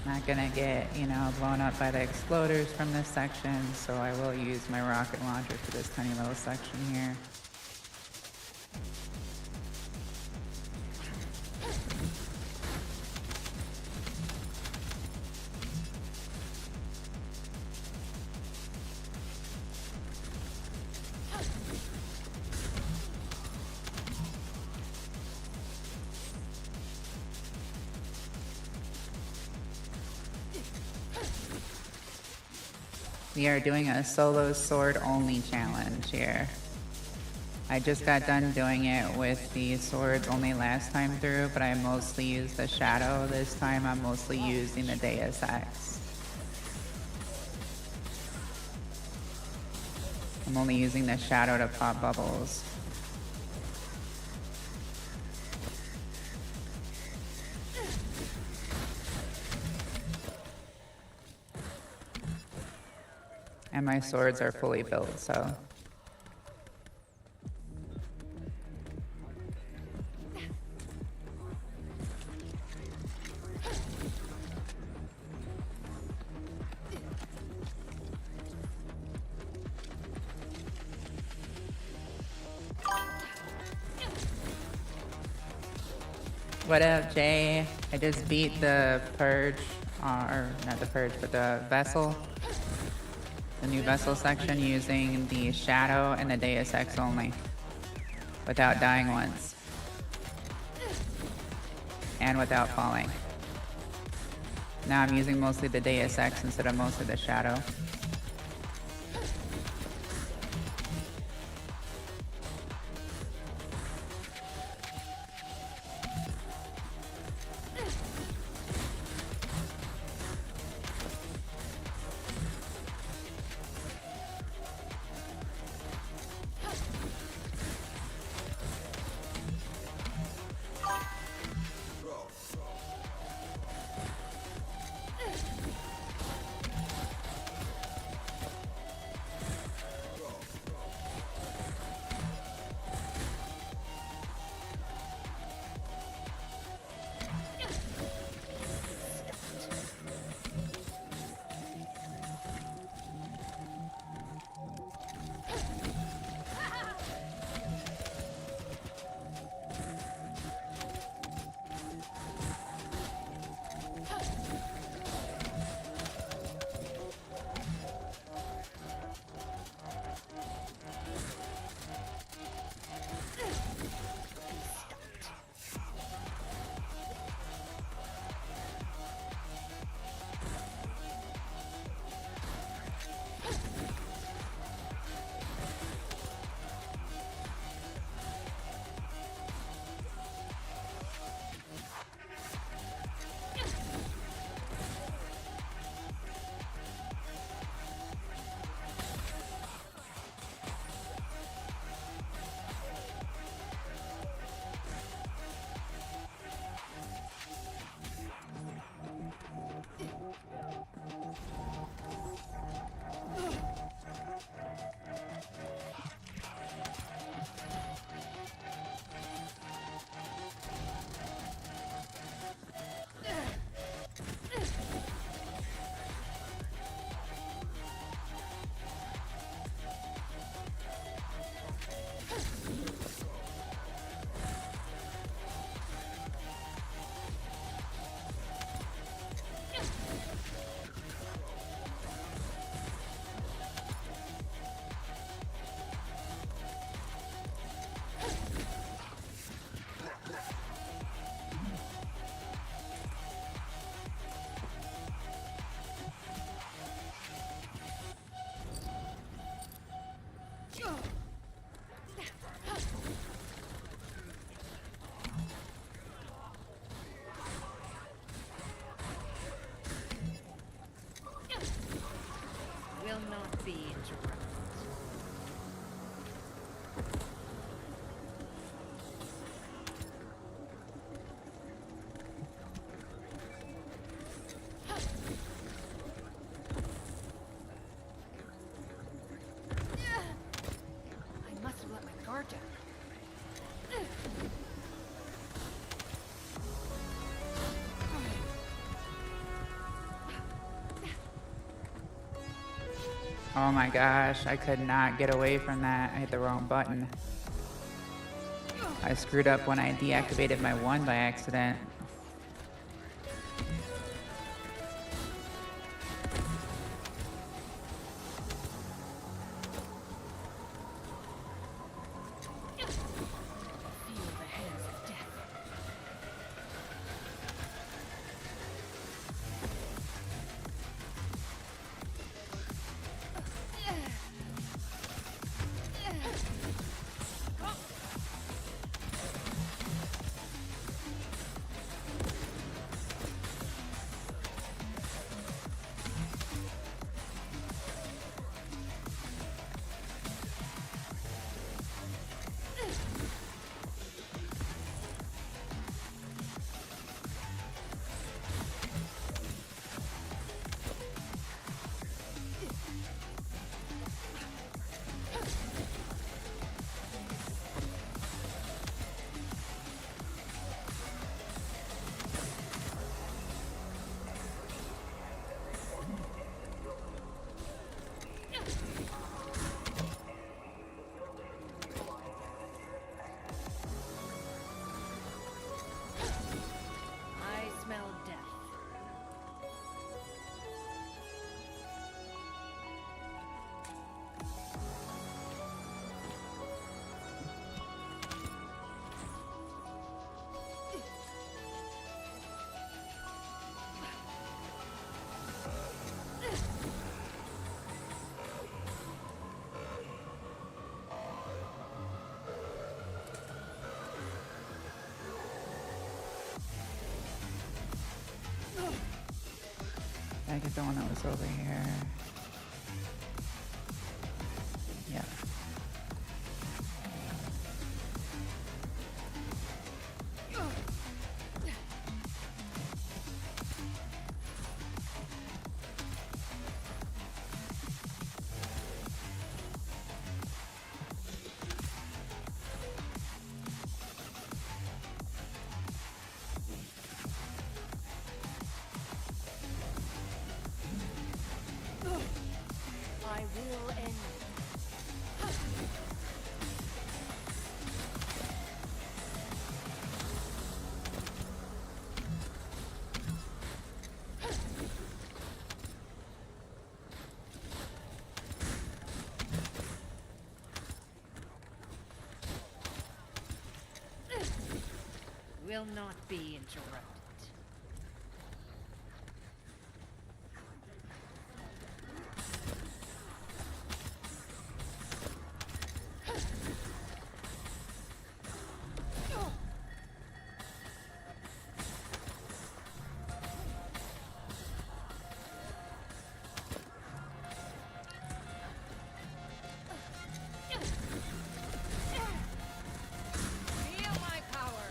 Not gonna get, blown up by the exploders from this section, so I will use my rocket launcher for this tiny little section here. We are doing a solo sword only challenge here. I just got done doing it with the swords only last time through, but I mostly used the shadow. This time I'm mostly using the Deus Ex. I'm only using the shadow to pop bubbles. And my swords are fully built, so. What up, Jay? I just beat the Purge, or not the Purge, but the Vessel. The new Vessel section using the Shadow and the Deus Ex only. without dying once. And without falling. Now I'm using mostly the Deus Ex instead of mostly the Shadow. Will not be interrupted. I must have let my guard down. Oh my gosh, I could not get away from that. I hit the wrong button. I screwed up when I deactivated my 1 by accident. like the one that was over here. Yeah. I will end. Will not be interrupted. Feel my power.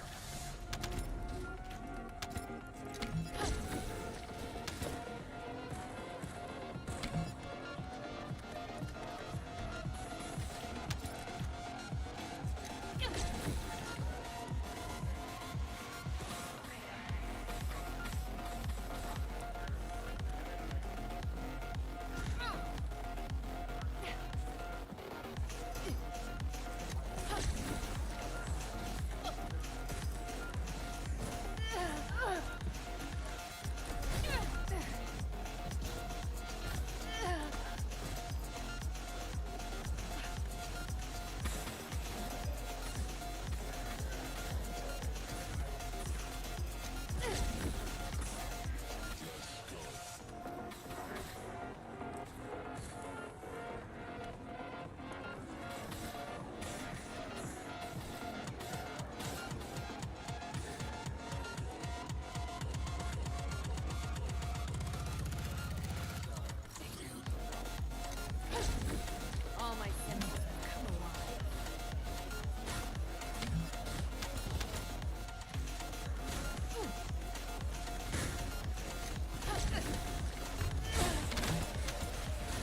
All my senses have come alive.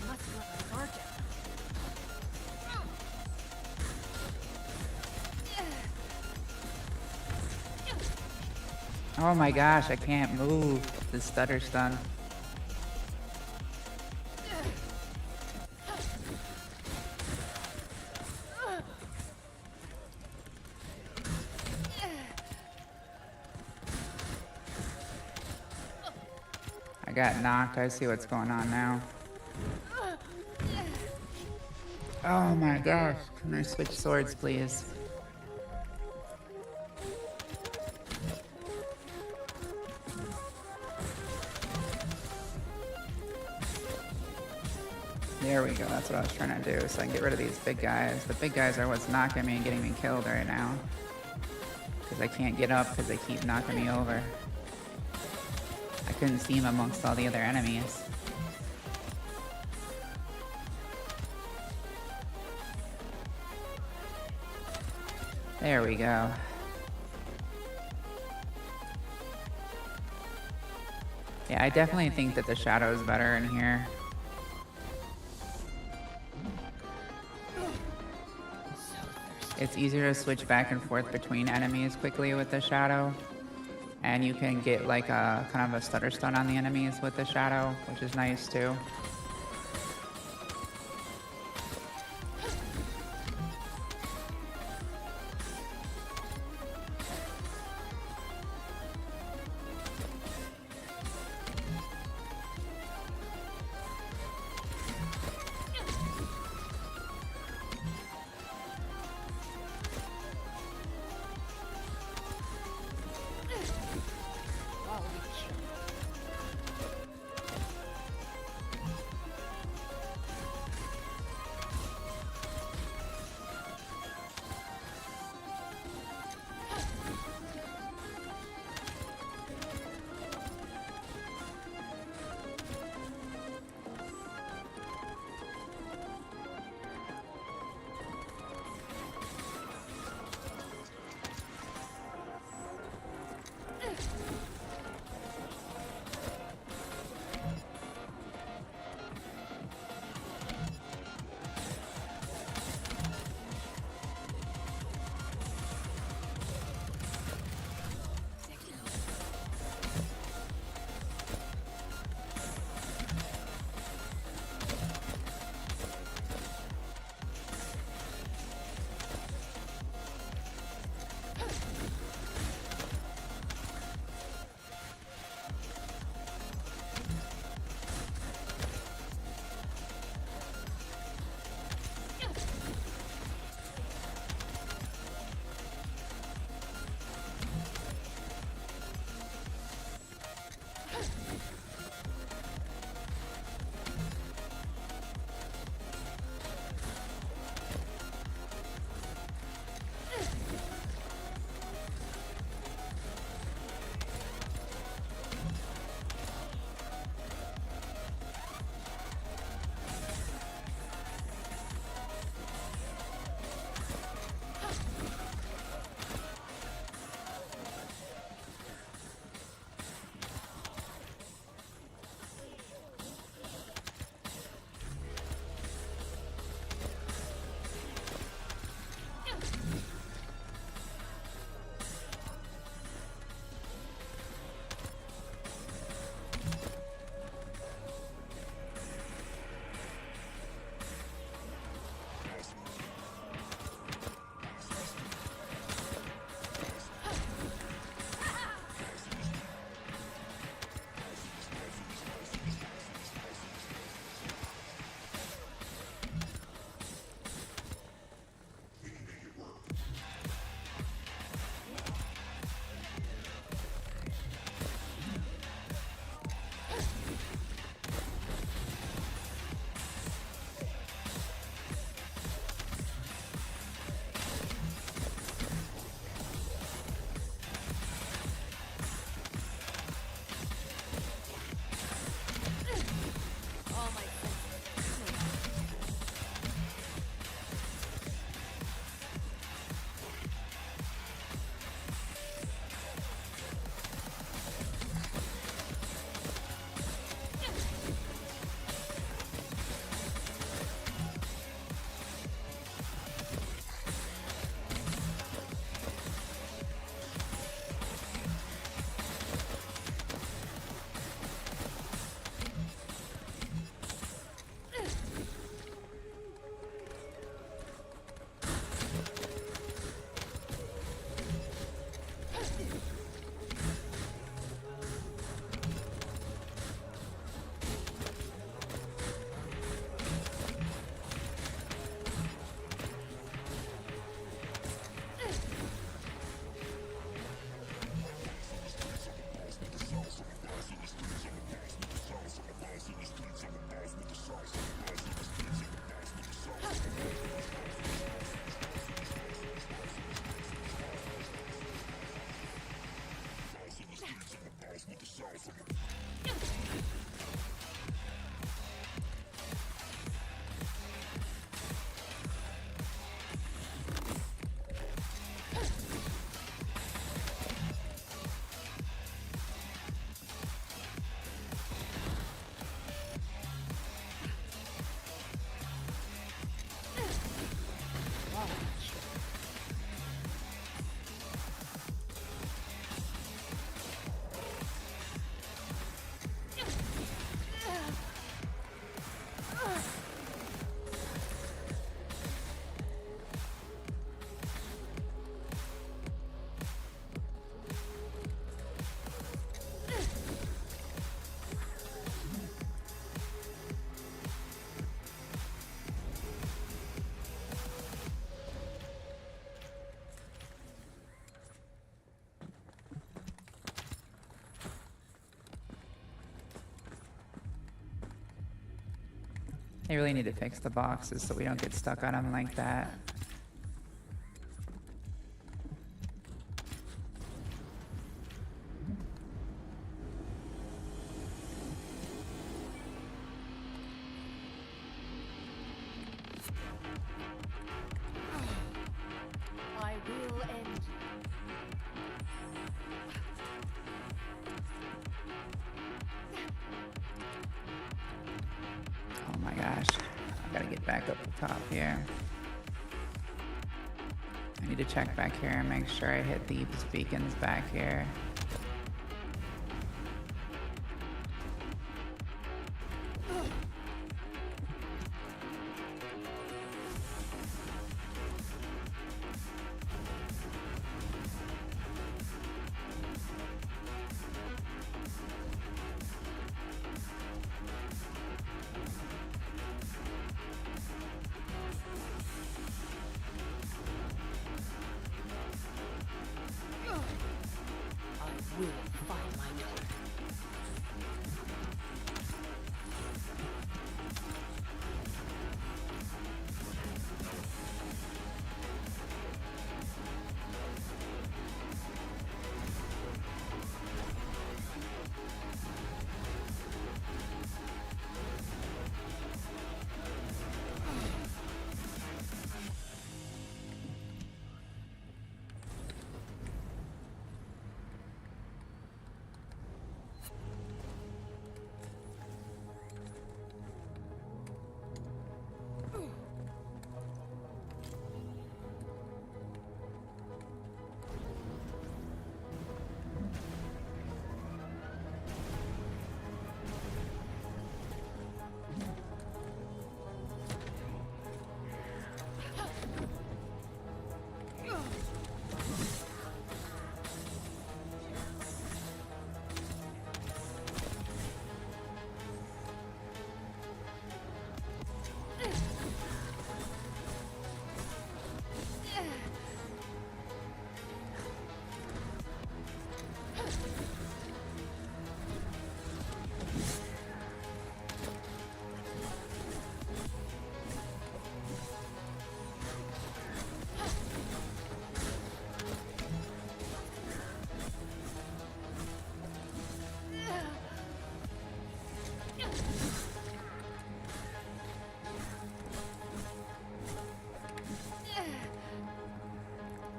I must let my guard down. Oh my gosh, I can't move. The stutter stun. I got knocked. I see what's going on now. Oh my gosh. Can I switch swords, please? There we go. That's what I was trying to do, so I can get rid of these big guys. The big guys are what's knocking me and getting me killed right now. Because I can't get up because they keep knocking me over. I couldn't see him amongst all the other enemies. There we go. Yeah, I definitely think that the shadow is better in here. It's easier to switch back and forth between enemies quickly with the shadow. And you can get like a kind of a stutter stun on the enemies with the shadow, which is nice too. They really need to fix the boxes so we don't get stuck on them like that. I will end. Oh my gosh. I gotta get back up the top here. I need to check back here and make sure I hit these beacons back here. I will find my daughter.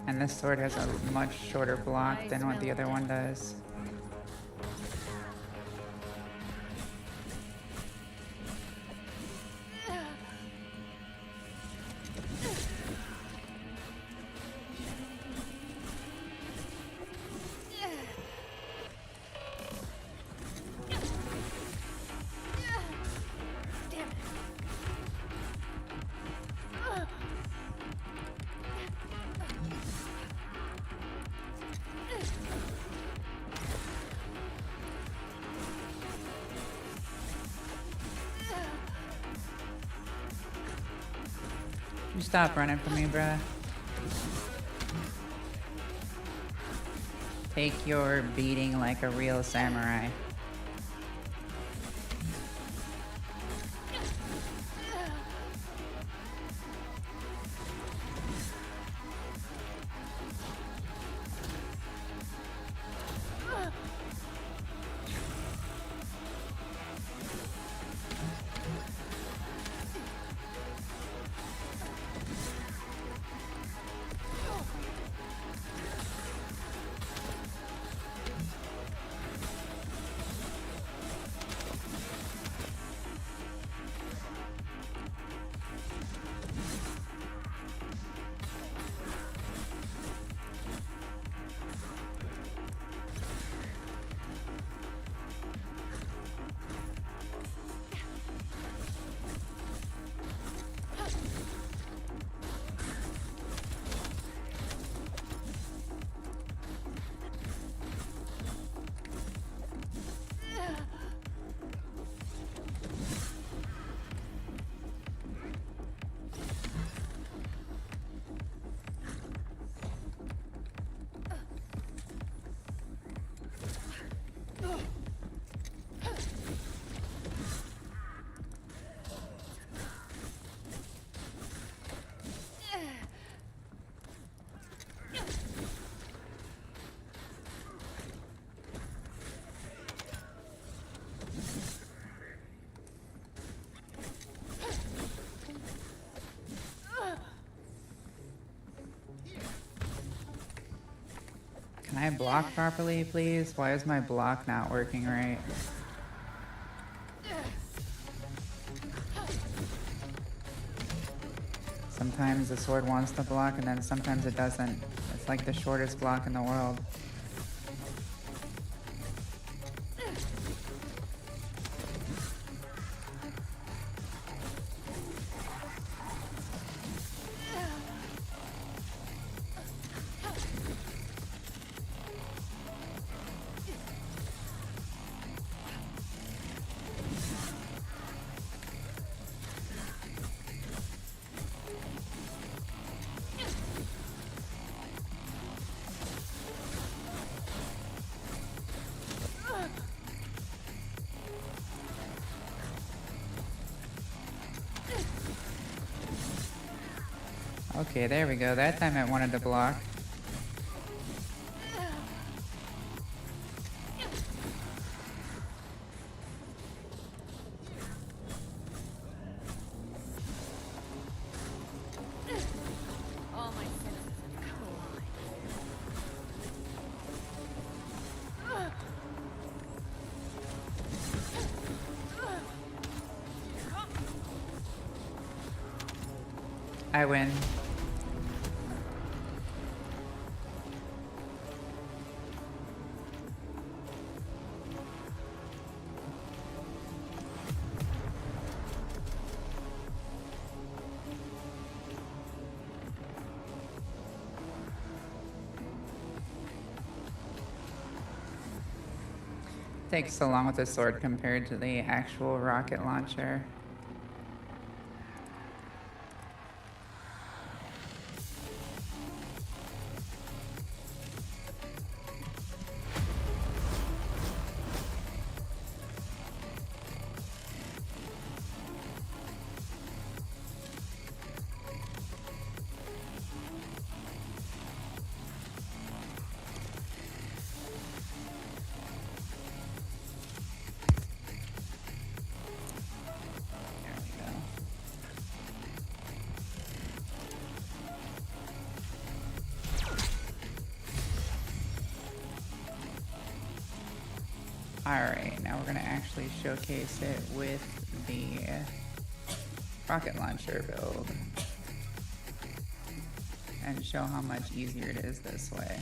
And this sword has a much shorter block than what the other one does. You stop running from me, bruh. Take your beating like a real samurai. I block properly, please? Why is my block not working right? Sometimes the sword wants to block and then sometimes it doesn't. It's like the shortest block in the world. Okay, there we go. That time it wanted to block. All my senses have come alive. I win. Takes so long with the sword compared to the actual rocket launcher. Alright, now we're gonna actually showcase it with the rocket launcher build and show how much easier it is this way.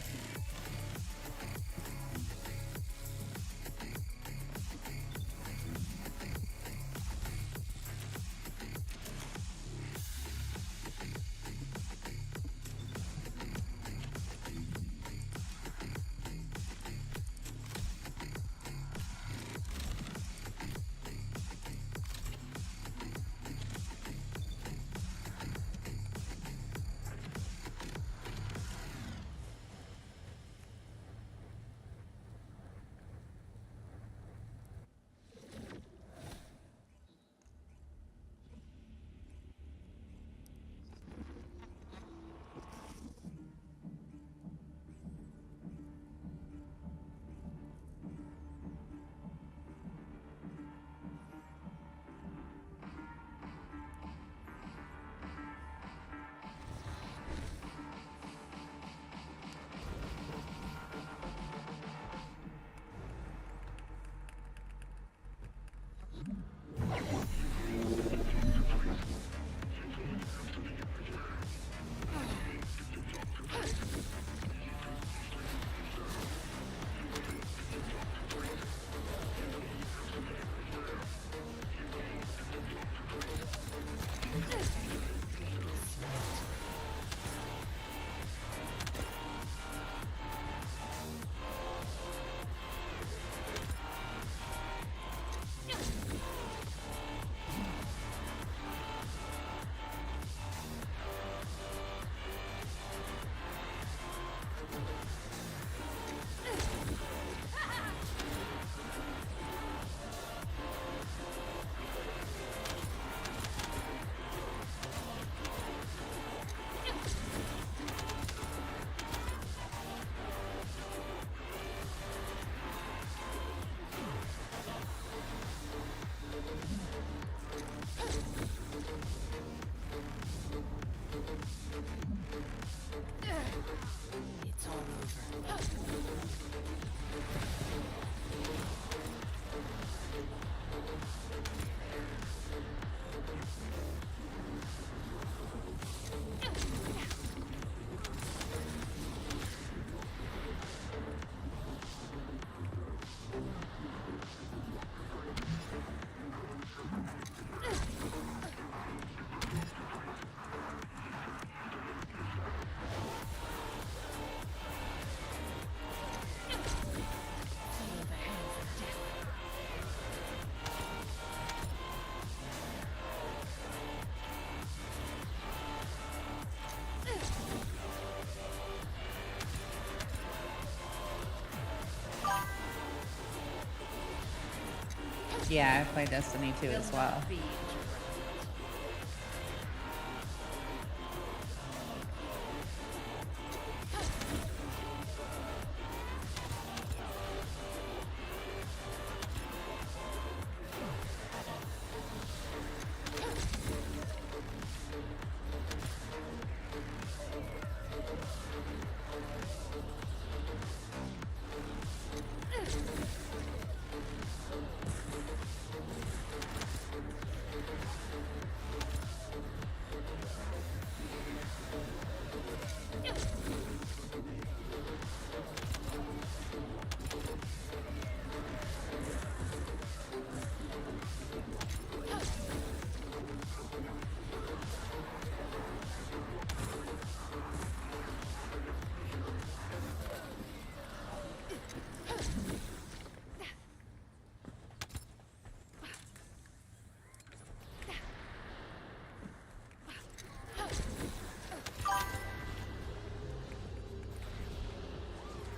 Yeah, I play Destiny 2 as well.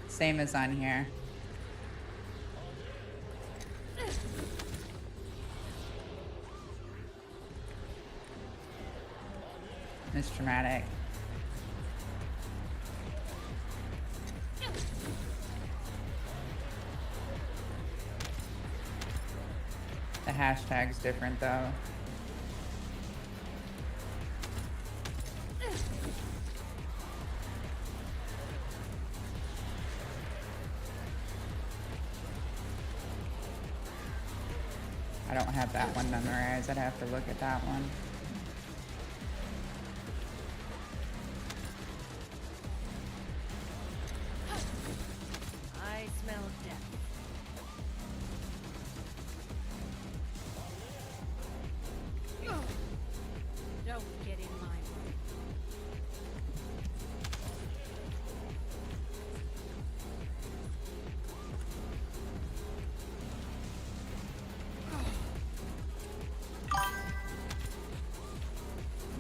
Same as on here. It's dramatic. The hashtag's different though. I don't have that one memorized. I'd have to look at that one. I smell death. Don't get in my way.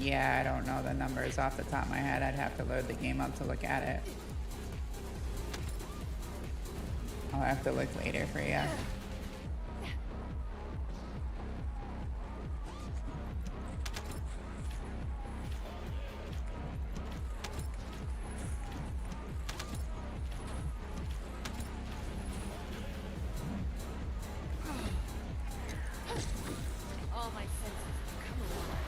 Yeah, I don't know the numbers off the top of my head. I'd have to load the game up to look at it. I'll have to look later for you. All my senses have come alive.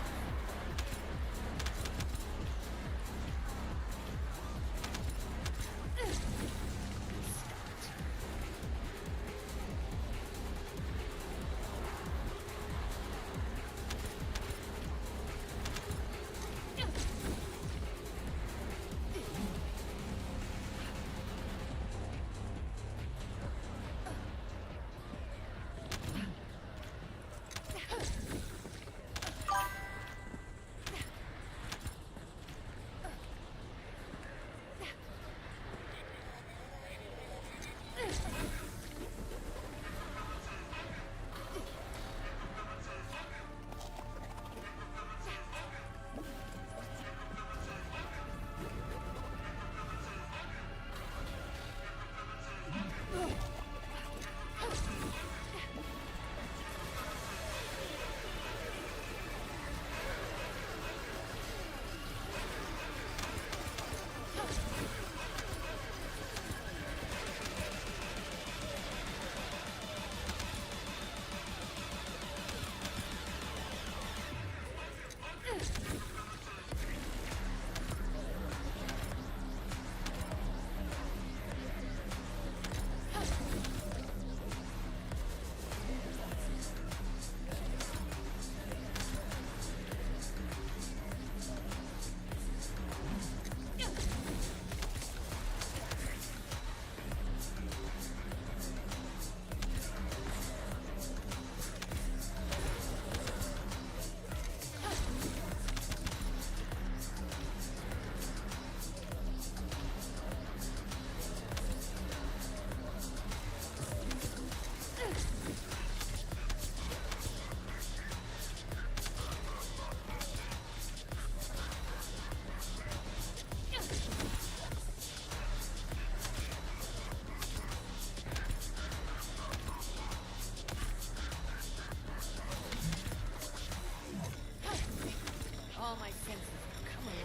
All my senses have come alive.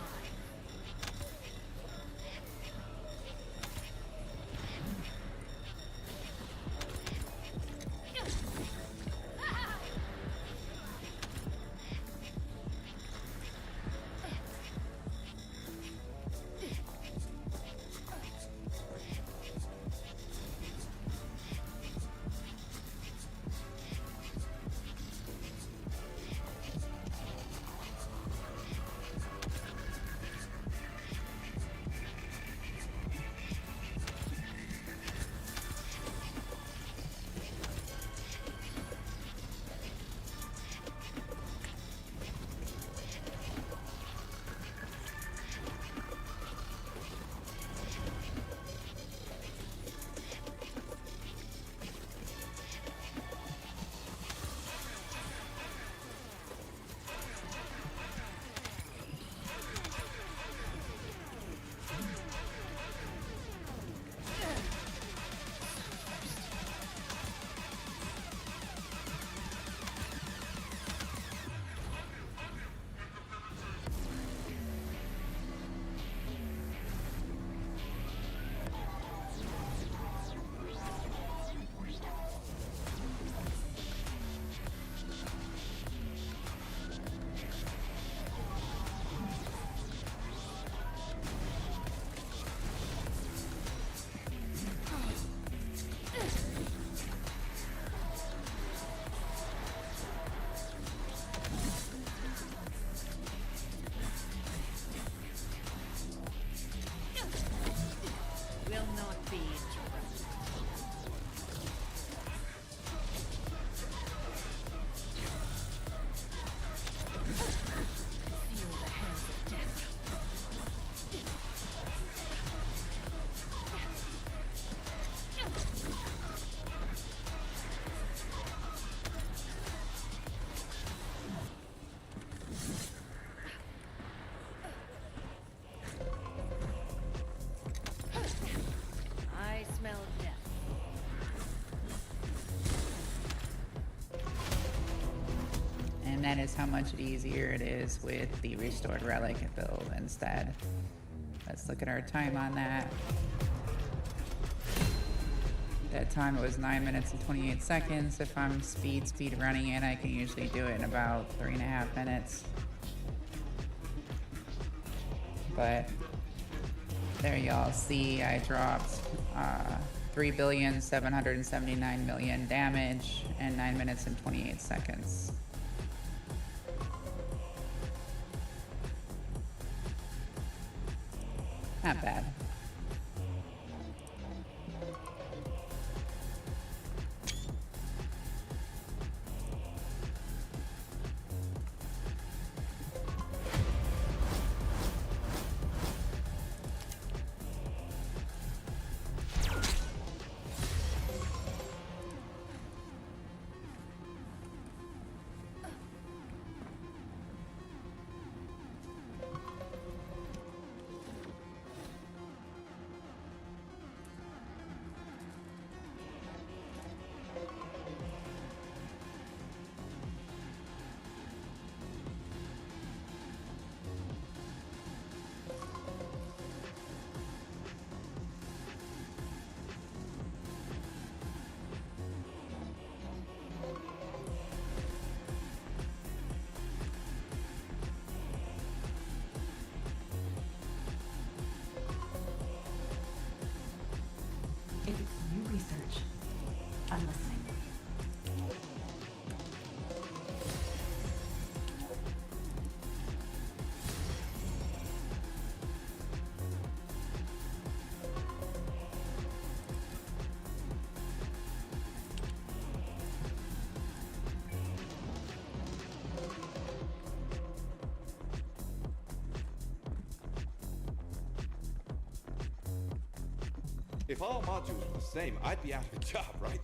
Will not be interrupted. Feel the hands of death. I smell death. And that is how much easier it is with the restored relic build instead. Let's look at our time on that. That time it was 9 minutes and 28 seconds. If I'm speed running it, I can usually do it in about 3.5 minutes. But there y'all see I dropped 3,779,000,000 damage in 9 minutes and 28 seconds. Not bad. If it's new research, I'm listening. If all modules were the same, I'd be out of a job, right?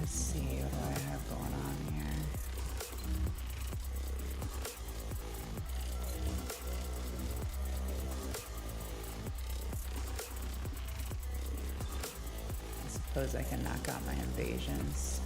Let's see, what do I have going on here? I suppose I can knock out my invasions.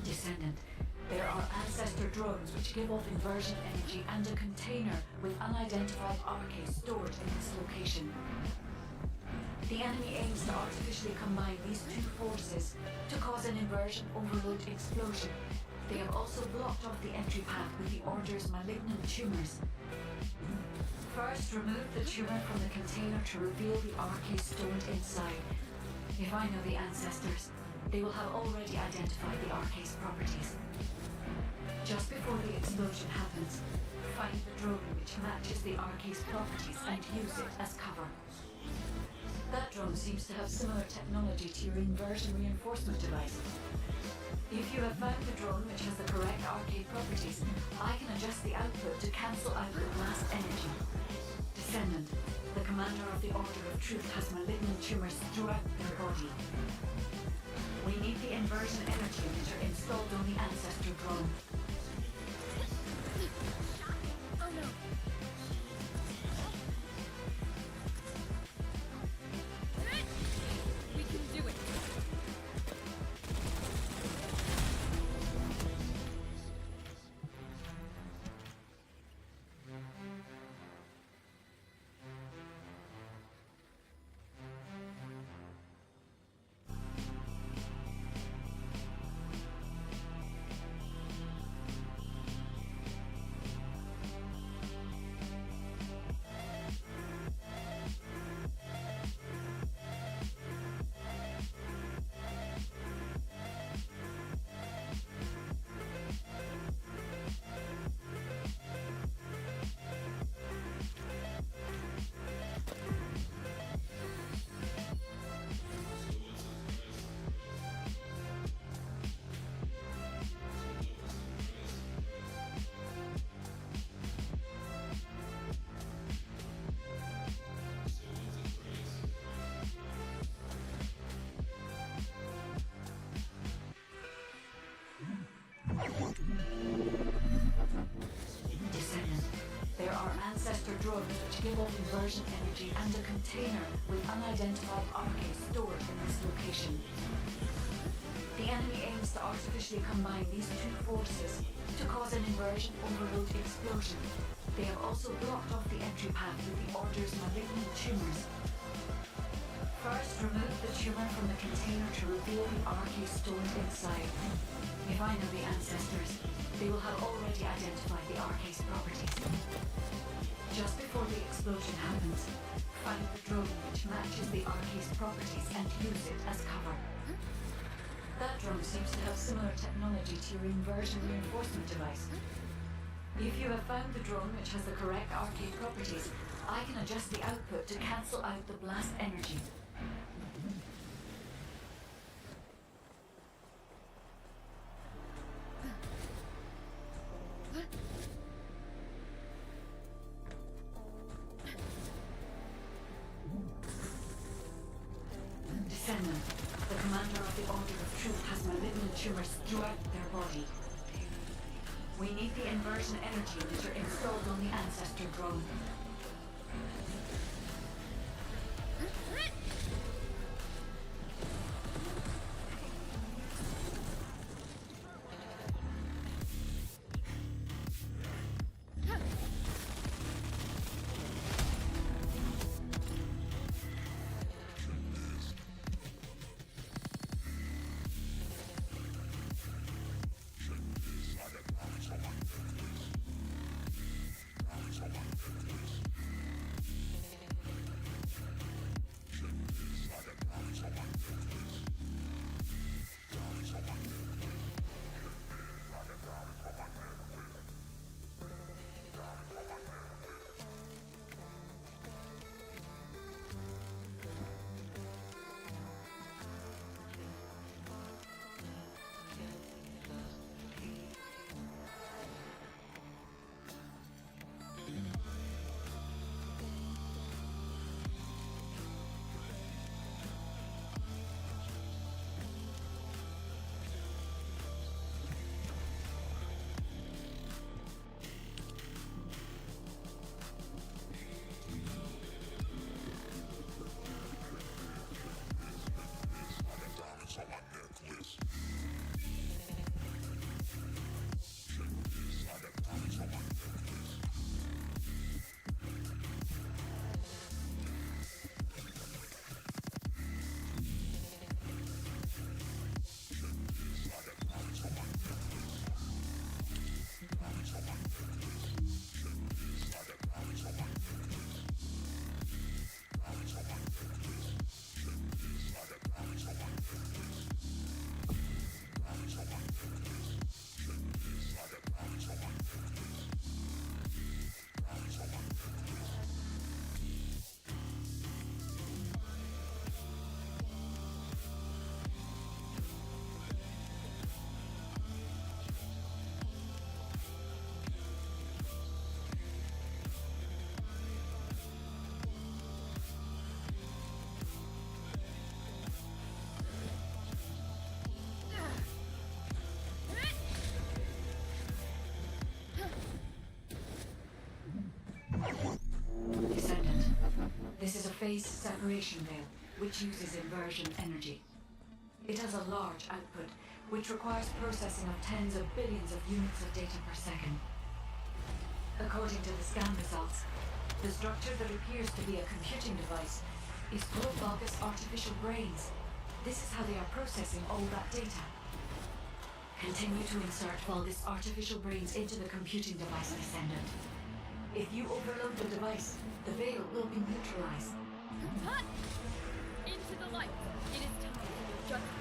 Descendant, there are ancestor drones which give off inversion energy and a container with unidentified RK stored in this location. The enemy aims to artificially combine these two forces to cause an inversion overload explosion. They have also blocked off the entry path with the Order's malignant tumors. First, remove the tumor from the container to reveal the RK stored inside. If I know the ancestors, they will have already identified the RK's properties. Just before the explosion happens, find the drone which matches the RK's properties and use it as cover. That drone seems to have similar technology to your inversion reinforcement device. If you have found the drone which has the correct RK properties, I can adjust the output to cancel out the blast energy. Descendant, the commander of the Order of Truth has malignant tumors throughout their body. We need the inversion energy emitter installed on the ancestor drone. Oh no. We can do it. Descendant, there are ancestor drones which give off inversion energy and a container with unidentified RK stored in this location. The enemy aims to artificially combine these two forces to cause an inversion overload explosion. They have also blocked off the entry path with the Order's malignant tumors. First, remove the tumor from the container to reveal the RK stored inside. If I know the ancestors, they will have already identified the RK's properties. Just before the explosion happens, find the drone which matches the RK's properties and use it as cover. That drone seems to have similar technology to your inversion reinforcement device. If you have found the drone which has the correct RK properties, I can adjust the output to cancel out the blast energy. Descendant, the commander of the Order of Truth has malignant tumors throughout their body. We need the inversion energy emitter installed on the ancestor drone. Descendant. This is a phase separation veil, which uses inversion energy. It has a large output, which requires processing of tens of billions of units of data per second. According to the scan results, the structure that appears to be a computing device is full of bogus artificial brains. This is how they are processing all that data. Continue to insert Vulgus artificial brains into the computing device, Descendant. If you overload the device, the veil will be neutralized. Cut! Into the light. It is time for your judgment.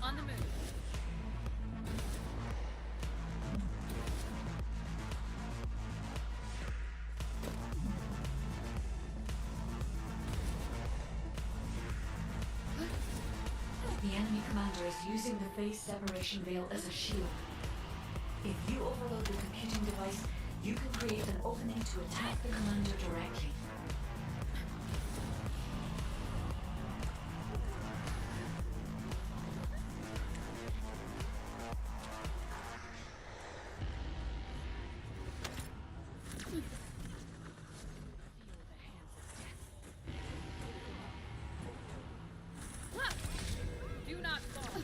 On the move. The enemy commander is using the phase separation veil as a shield. If you overload the computing device, you can create an opening to attack the commander directly. Do not fall.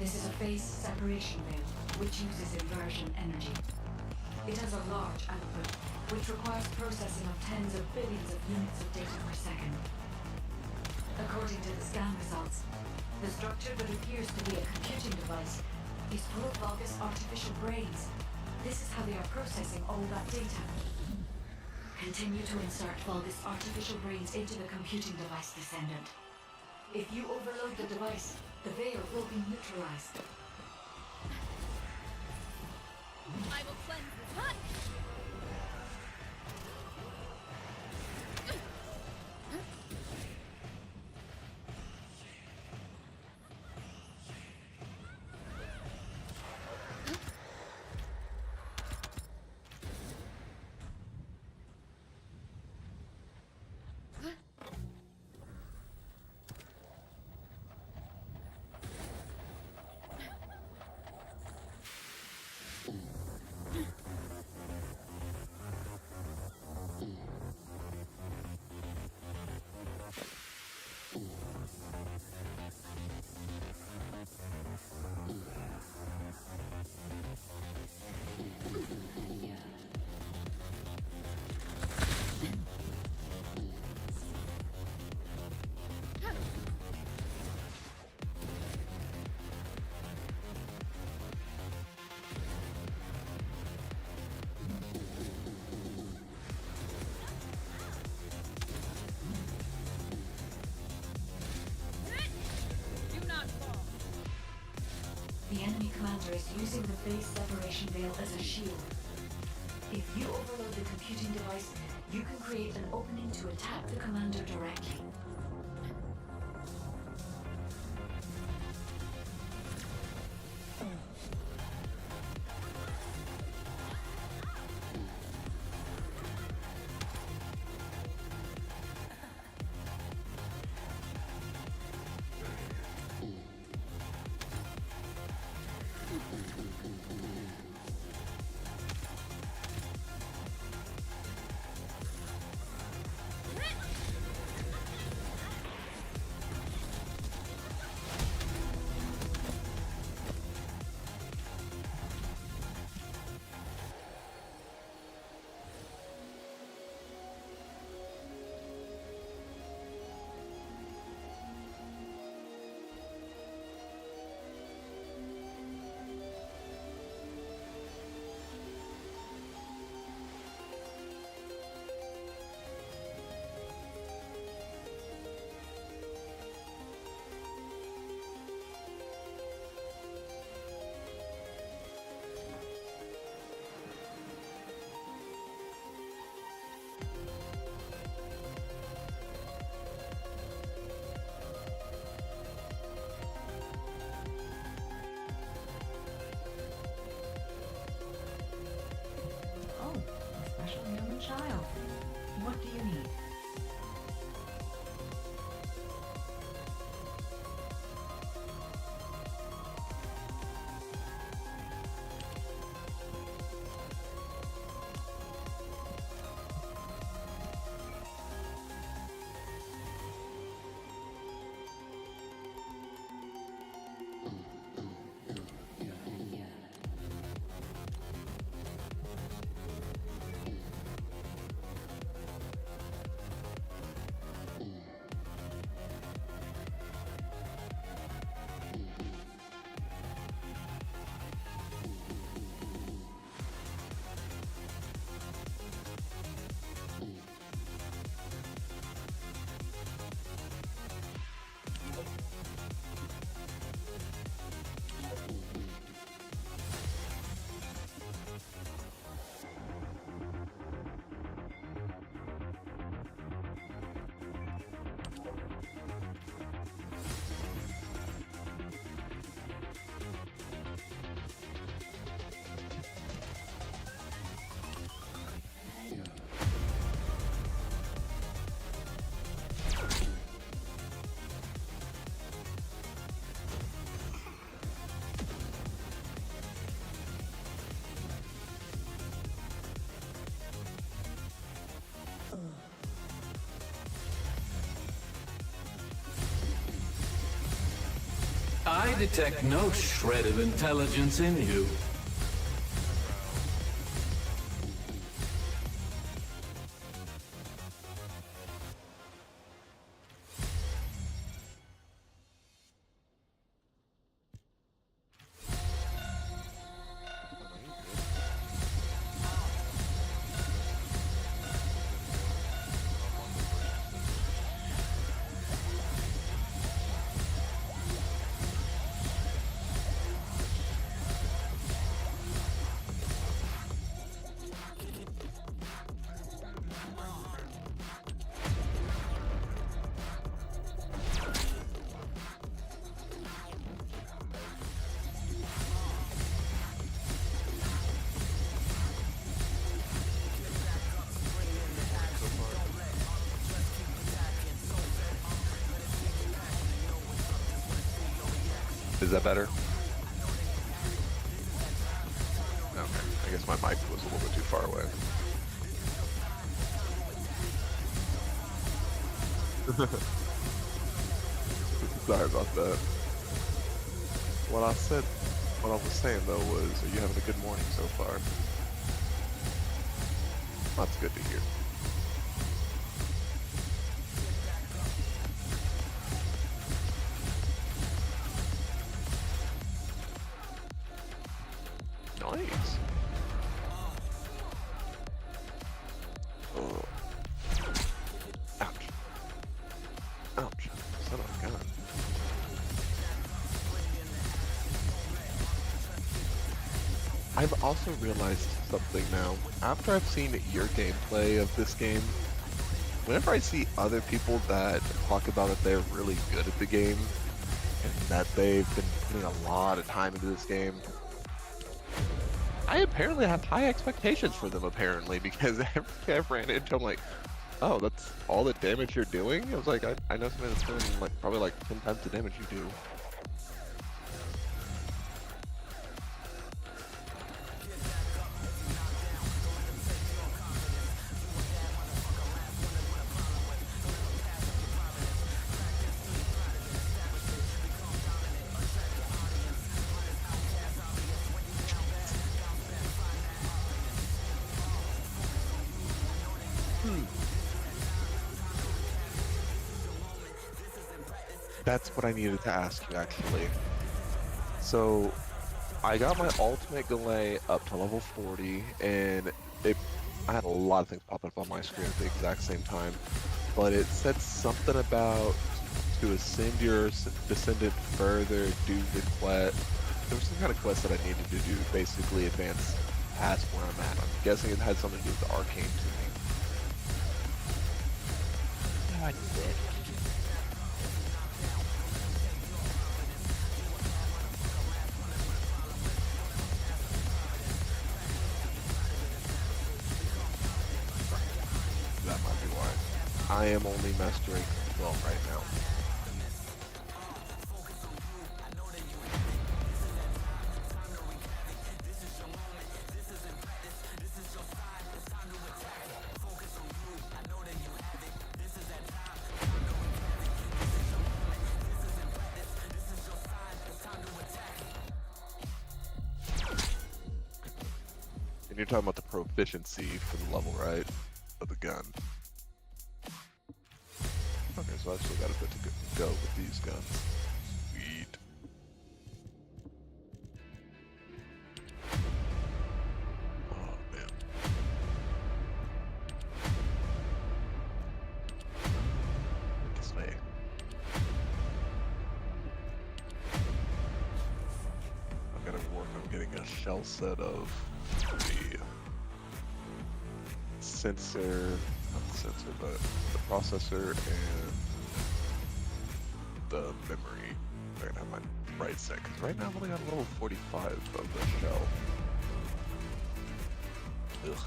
This is a phase separation veil, which uses inversion energy. It has a large output, which requires processing of tens of billions of units of data per second. According to the scan results, the structure that appears to be a computing device is full of Vulgus artificial brains. This is how they are processing all that data. Continue to insert Vulgus artificial brains into the computing device, Descendant. If you overload the device, the veil will be neutralized. I will cleanse this hut! Do not fall. The enemy commander is using the phase separation veil as a shield. If you overload the computing device, you can create an opening to attack the commander directly. Oh, a special human child. What do you need? I detect no shred of intelligence in you. Is that better? Okay, I guess my mic was a little bit too far away. Sorry about that. What I was saying though was, are you having a good morning so far? That's good to hear. Nice. Oh. Ouch. Ouch. Son of a gun. I've also realized something now. After I've seen your gameplay of this game, whenever I see other people that talk about that they're really good at the game, and that they've been putting a lot of time into this game, I apparently have high expectations for them, apparently, because every time I've ran into, I'm like, oh, that's all the damage you're doing? I was like, I know somebody that's doing like probably like 10 times the damage you do. That's what I needed to ask you, actually. So, I got my ultimate Galay up to level 40, and I had a lot of things pop up on my screen at the exact same time, but it said something about to ascend your descendant further, do the quest. There was some kind of quest that I needed to do, basically advance past where I'm at. I'm guessing it had something to do with the arcane tuning. God, sick. That might be why. I am only mastering 12 right now. And you're talking about the proficiency for the level, right? Of the gun. Okay, so I've still got a bit to go with these guns. Sweet. Oh, man. This way. I've got to work on getting a shell set of the sensor, not the sensor, but the processor and the memory. I'm gonna have my right set, because right now I've only got a level 45 of the shell. Ugh.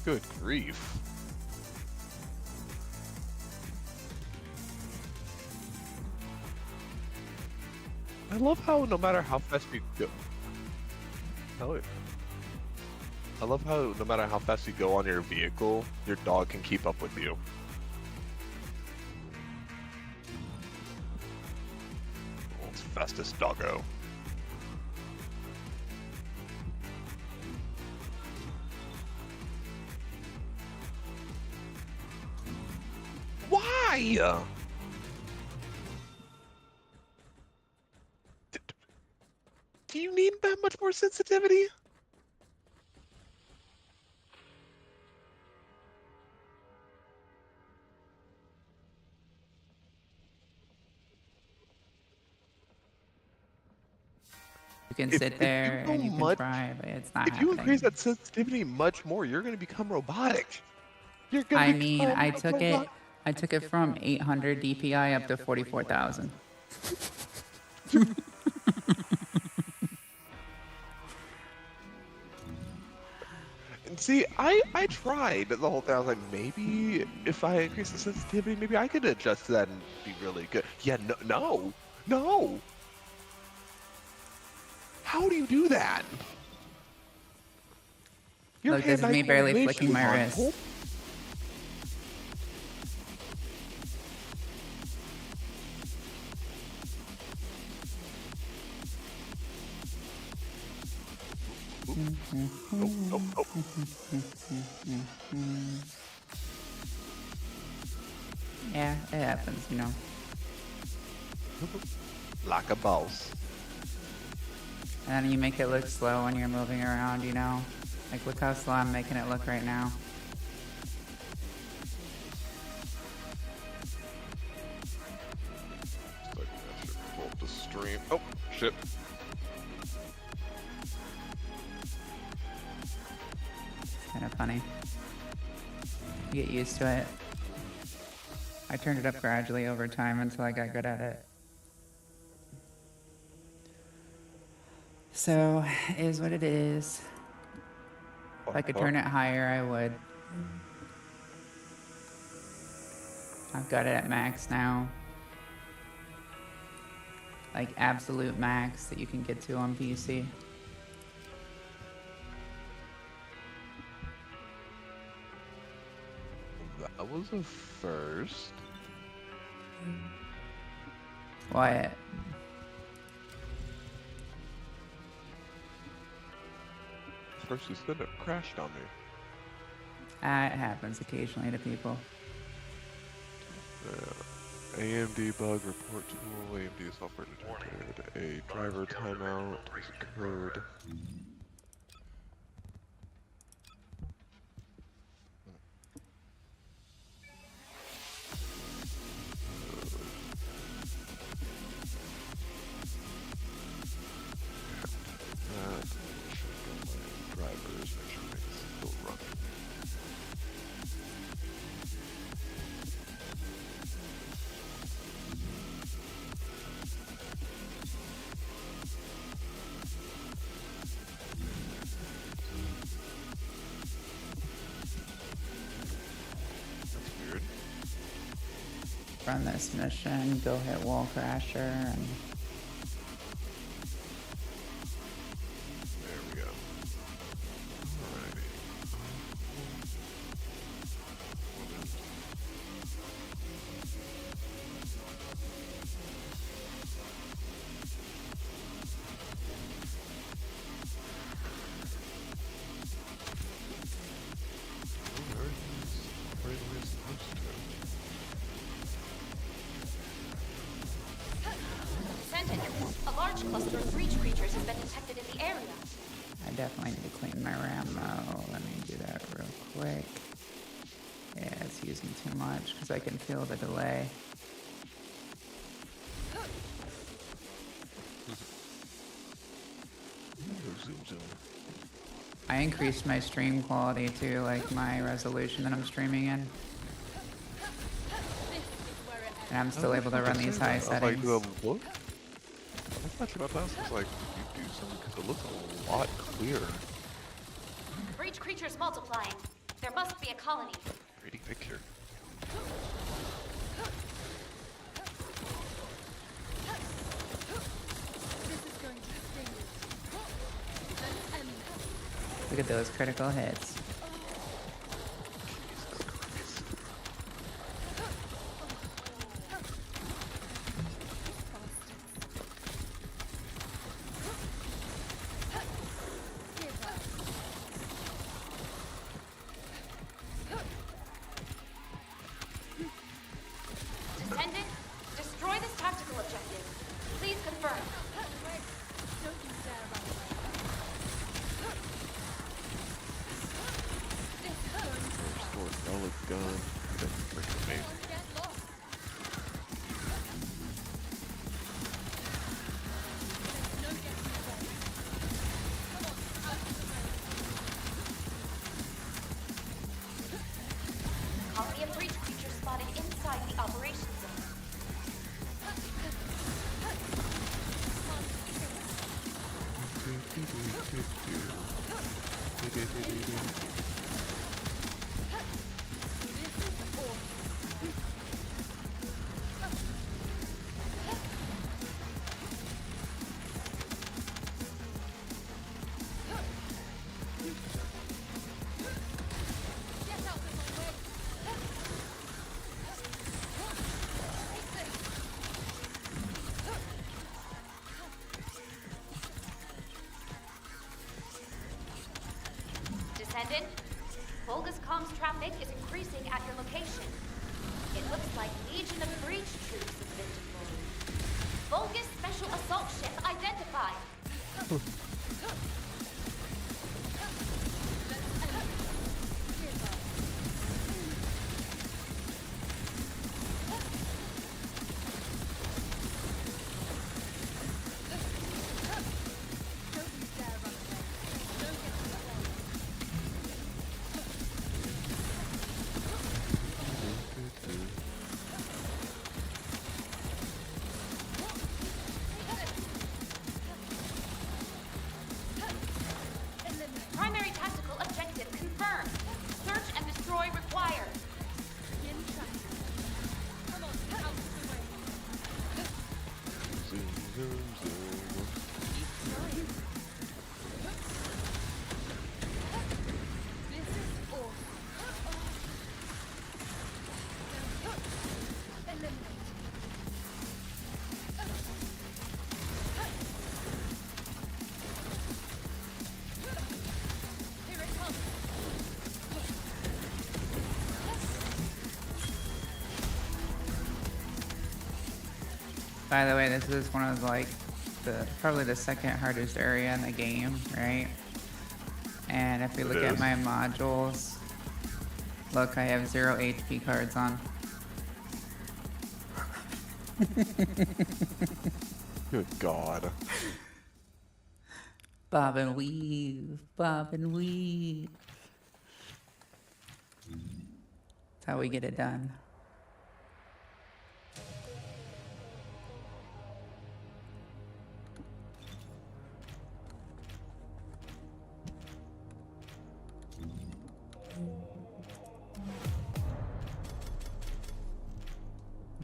Good grief. I love how no matter how fast you go. Oh, yeah. I love how no matter how fast you go on your vehicle, your dog can keep up with you. World's fastest doggo. Why? Do you need that much more sensitivity? You can If sit if you there go and you can much, try, but it's not if you increase happening. that sensitivity much more, you're gonna become robotic. You're gonna I mean, become a robot. I took it from 800 DPI up to 44,000. And see, I tried the whole thing. I was like, maybe if I increase the sensitivity, maybe I could adjust that and be really good. Yeah, no. How do you do that? Your Look, this is hand-eye me barely coordination flicking is my on wrist. point. Nope. Yeah, it happens, you know. Like a boss. And then you make it look slow when you're moving around, you know? Like, look how slow I'm making it look right now. Pull up the stream. Oh, shit. Kind of funny. You get used to it. I turned it up gradually over time until I got good at it. So, it is what it is. If I could turn it higher, I would. I've got it at max now. Like absolute max that you can get to on PC. That was a first. What? First you said it crashed on me. It happens occasionally to people. AMD bug report tool. AMD software detected. A driver timeout has occurred. Drivers measurements still running. That's weird. Run this mission, go hit Wall Crasher, and There we go. Alrighty. Sentinel, a large cluster of breach creatures has been detected in the area. I definitely need to clean my RAM though. Let me do that real quick. Yeah, it's using too much because I can feel the delay. I increased my stream quality too, like my resolution that I'm streaming in. And I'm still able to run these high settings. I was actually about to ask, I was like, did you do something? Because it looks a lot clearer. Breach creatures multiplying. They're There must be a colony. Pretty picture. This is going to sting. Let's end this. Look at those critical hits. Descendant, destroy this tactical objective. Please confirm. Don't you dare run away. This is going to Restore relic gun. That's freaking amazing. get lost. There's no getting away. Come on, out of the way. Colony of breach creatures spotted inside the operations zone. Get out of my way. Descendant, Volga's comms traffic is increasing at your location. It looks like Legion of Breach troops have been deployed. Volga's special assault ship identified. Don't you dare run away. No getting away. Primary tactical objective confirmed. Search and destroy required. Begin tracking. Come on, out of the way. Zoom, zoom, zoom. This is awesome. Eliminate. Here it comes. By the way, this is one of like probably the second hardest area in the game, right? And if we look at my modules, look, I have 0 HP cards on. Good God. Bob and weave, bob and weave. That's how we get it done.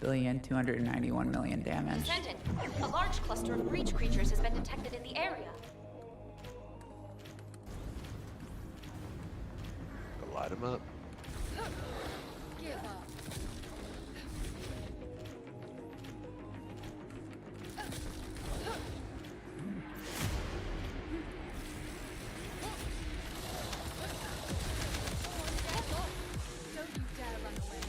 $1,291,000,000 damage. Descendant, a large cluster of breach creatures has been detected in the area. Light him up. Give up. Don't you dare run away.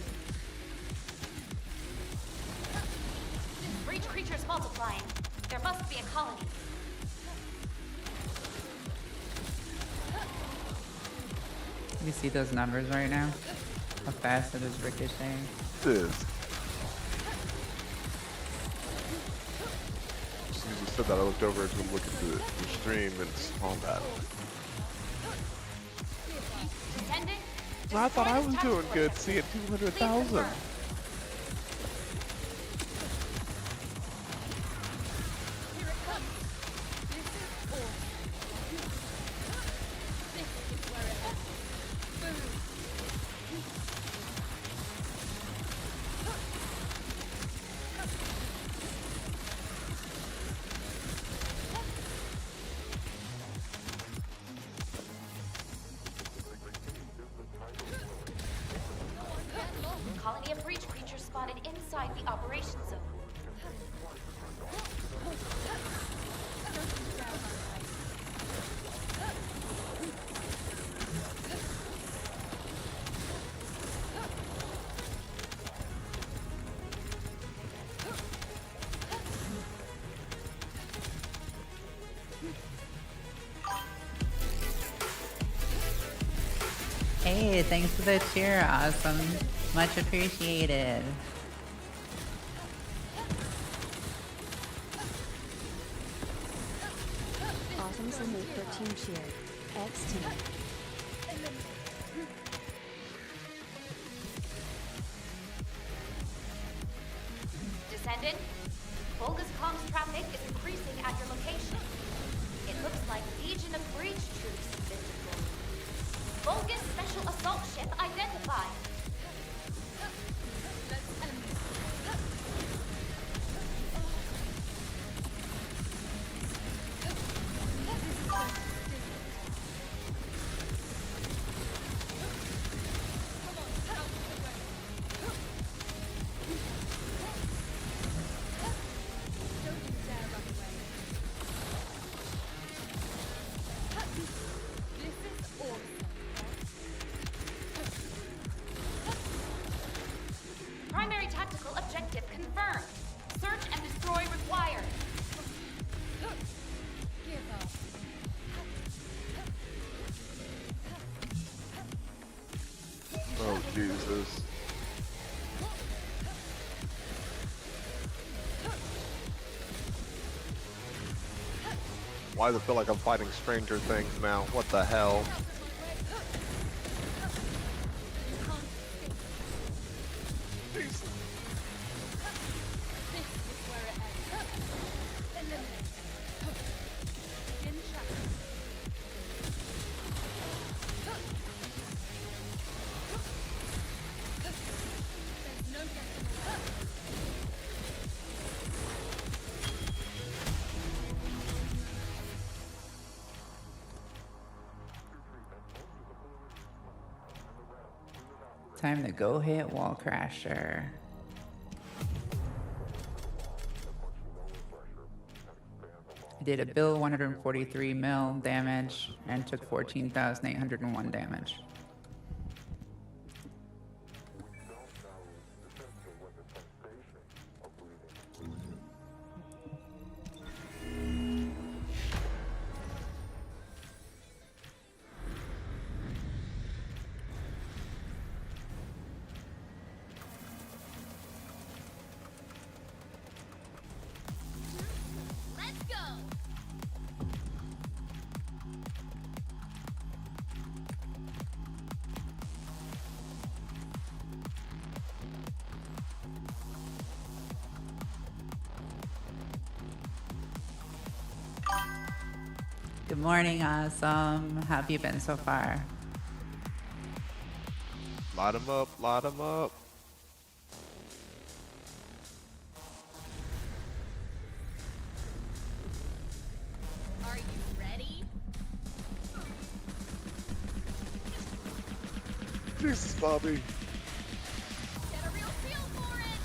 Breach creatures multiplying. There must be a colony. You see those numbers right now? How fast it is ricocheting? It is. As soon as you said that, I looked over to look at the stream and saw that. Descendant, I thought I was destroy doing this good, tactical seeing objective. 200,000. Please confirm. Here it comes. This is awesome. This is where it ends. Boom. the operation zone. Hey, thanks for the cheer. Awesome. Much appreciated. Awesome salute for Team Cheer. X Team. Descendant, Volga's comms traffic is increasing at your location. It looks like Legion of Breach troops have been deployed. Volga's special assault ship identified. Primary tactical objective confirmed. Search and destroy required. Give up. Oh, Jesus. Why does it feel like I'm fighting Stranger Things now? What the hell? Time to go hit Wall Crasher. I did a bill 143 mil damage and took 14,801 damage. Let's go. Good morning, awesome. How have you been so far? Light 'em up, light 'em up. Are you ready? Jesus, Bobby. Get a real feel for it.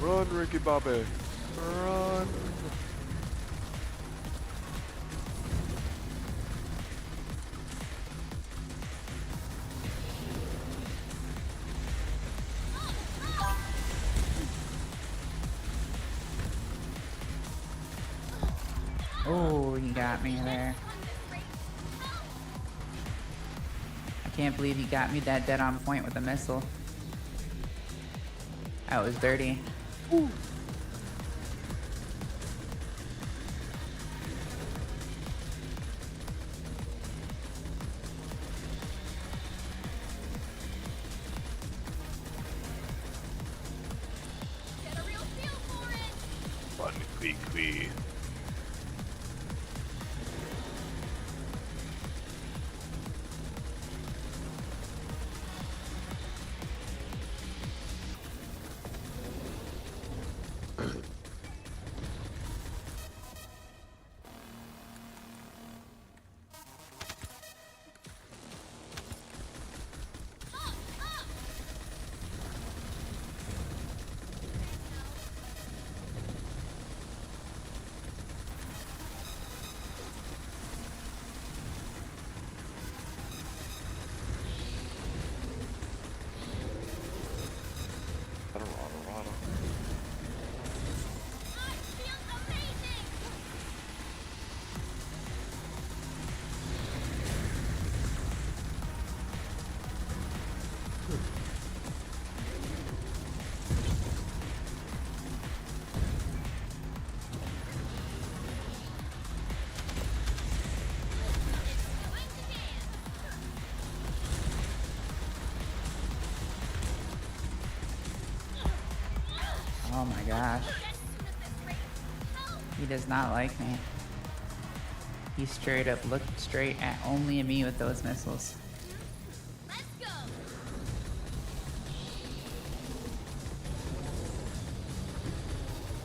Run, Ricky Bobby. Run. Oh, he got me there. I can't believe he got me that dead on point with a missile. That was dirty. Ooh. Get a real feel for it. Run quickly. Oh my gosh. He does not like me. He straight up looked straight at only at me with those missiles.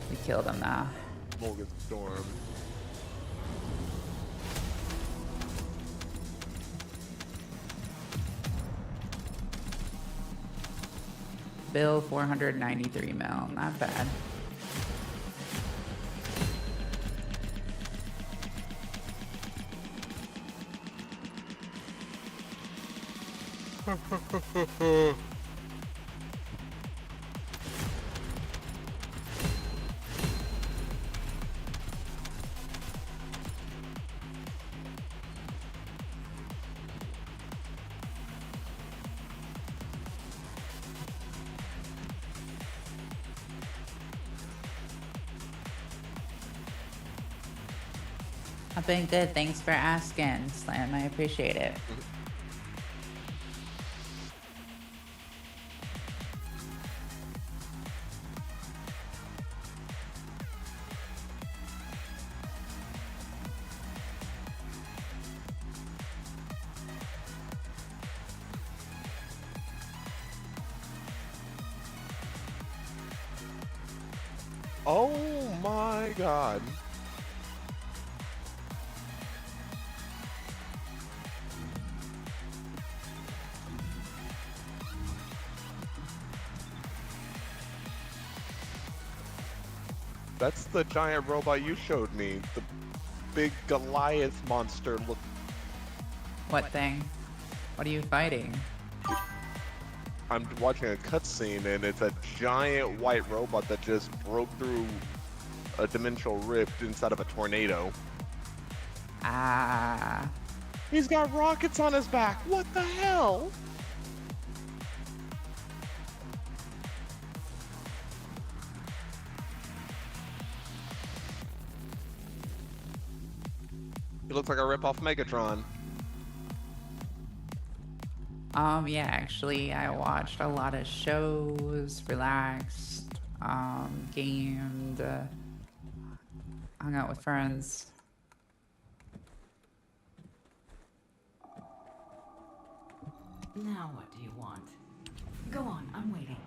We killed him now. Morgan Storm. Bill 493 mil, not bad. I've been good. Thanks for asking, Slam. I appreciate it. Oh my god. That's the giant robot you showed me. The big Goliath monster look. What thing? What are you fighting? I'm watching a cutscene and it's a giant white robot that just broke through a dimensional rift inside of a tornado. Ah. He's got rockets on his back. What the hell? He looks like a rip-off Megatron. Yeah, actually, I watched a lot of shows, relaxed, gamed, hung out with friends. Now what do you want? Go on, I'm waiting.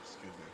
Excuse me.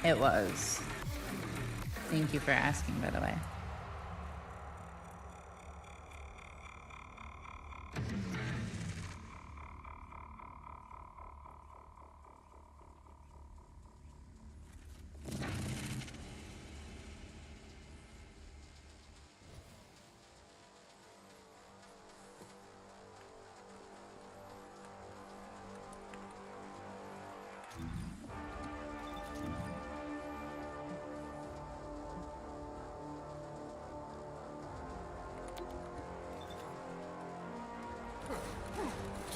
It was. Thank you for asking, by the way.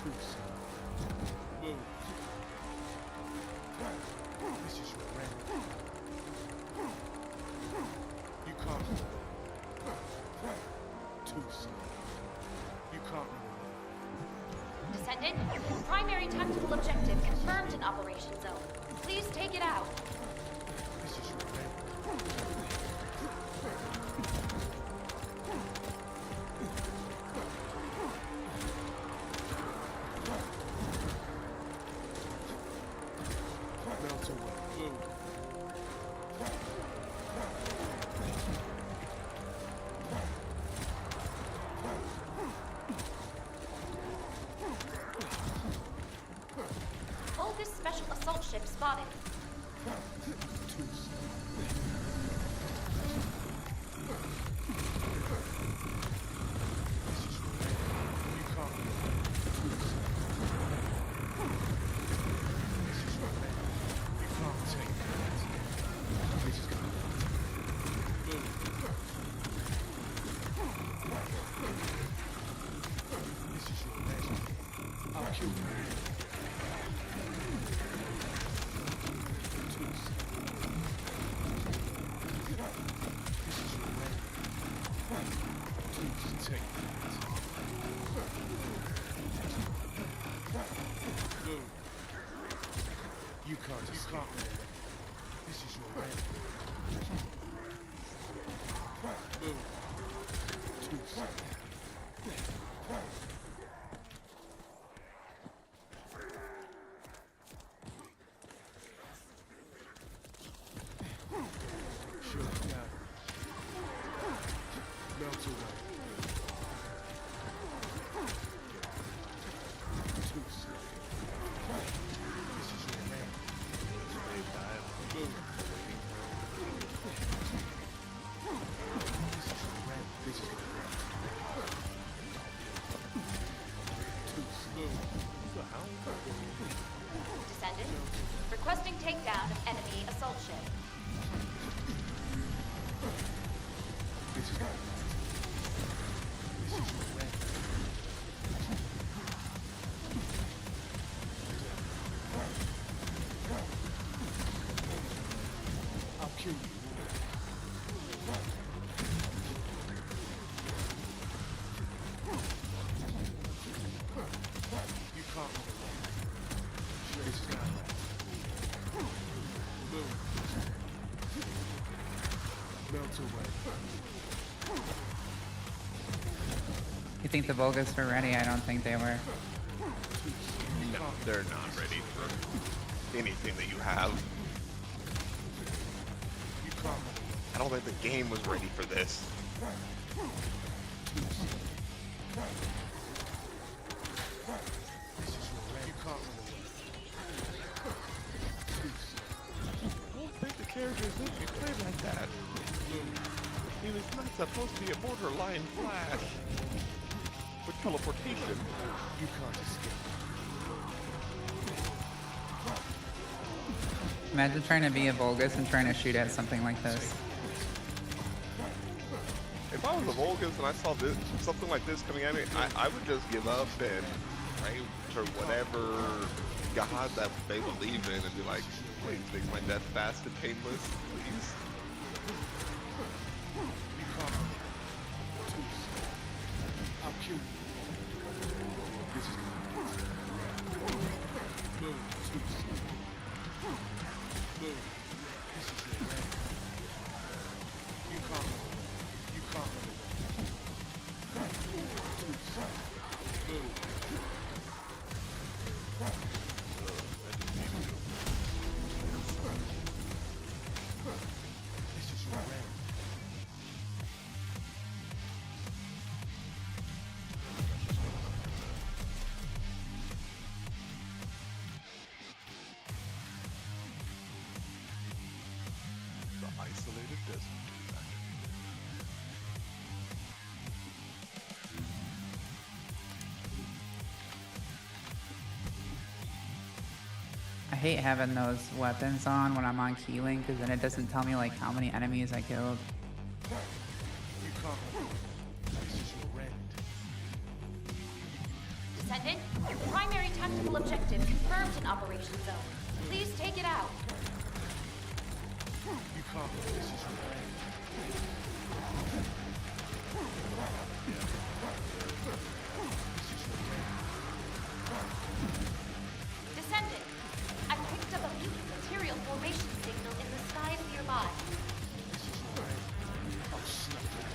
Move. This is your rent. You can't run away. Too soon. You can't run away. Descendant, primary tactical objective confirmed in Operation Zone. Please take it out. This is your rent. Melt away. Move. Vulgus special assault ship spotted. You can't escape. This is your rent. Move. Too soon. Shoot down. Melt away. Too soon. This is your man. Move. This is your man. This is your man. Too soon. Descendant, requesting takedown of enemy assault ship. This is your man. This is your man. I'll kill you. You can't run away. This is not right. Move. Melt away. You think the Vulgus were ready? I don't think they were. No, they're not ready for anything that you have. You can't. I don't think the game was ready for this. This is your rent. You can't run away. I don't think the characters should be played like that. He was not supposed to be a borderline Flash with teleportation. You can't escape. Imagine trying to be a Vulgus and trying to shoot at something like this. If I was a Vulgus and I saw this, something like this coming at me, I would just give up and pray to whatever god that they believe in and be like, please make my death fast and painless, please. I'll kill you. This is move. Too soon. Move. This is your rent. You can't. You can't. Too soon. Move. This is your rent. The isolated desert. I hate having those weapons on when I'm on Keeling because then it doesn't tell me like how many enemies I killed. You can't. This is your rent. Descendant, primary tactical objective confirmed in Operation Zone. Please take it out. You copy. This is your plan. Descendant, I picked up a mutant material formation signal in the skies nearby. I'll snuff it.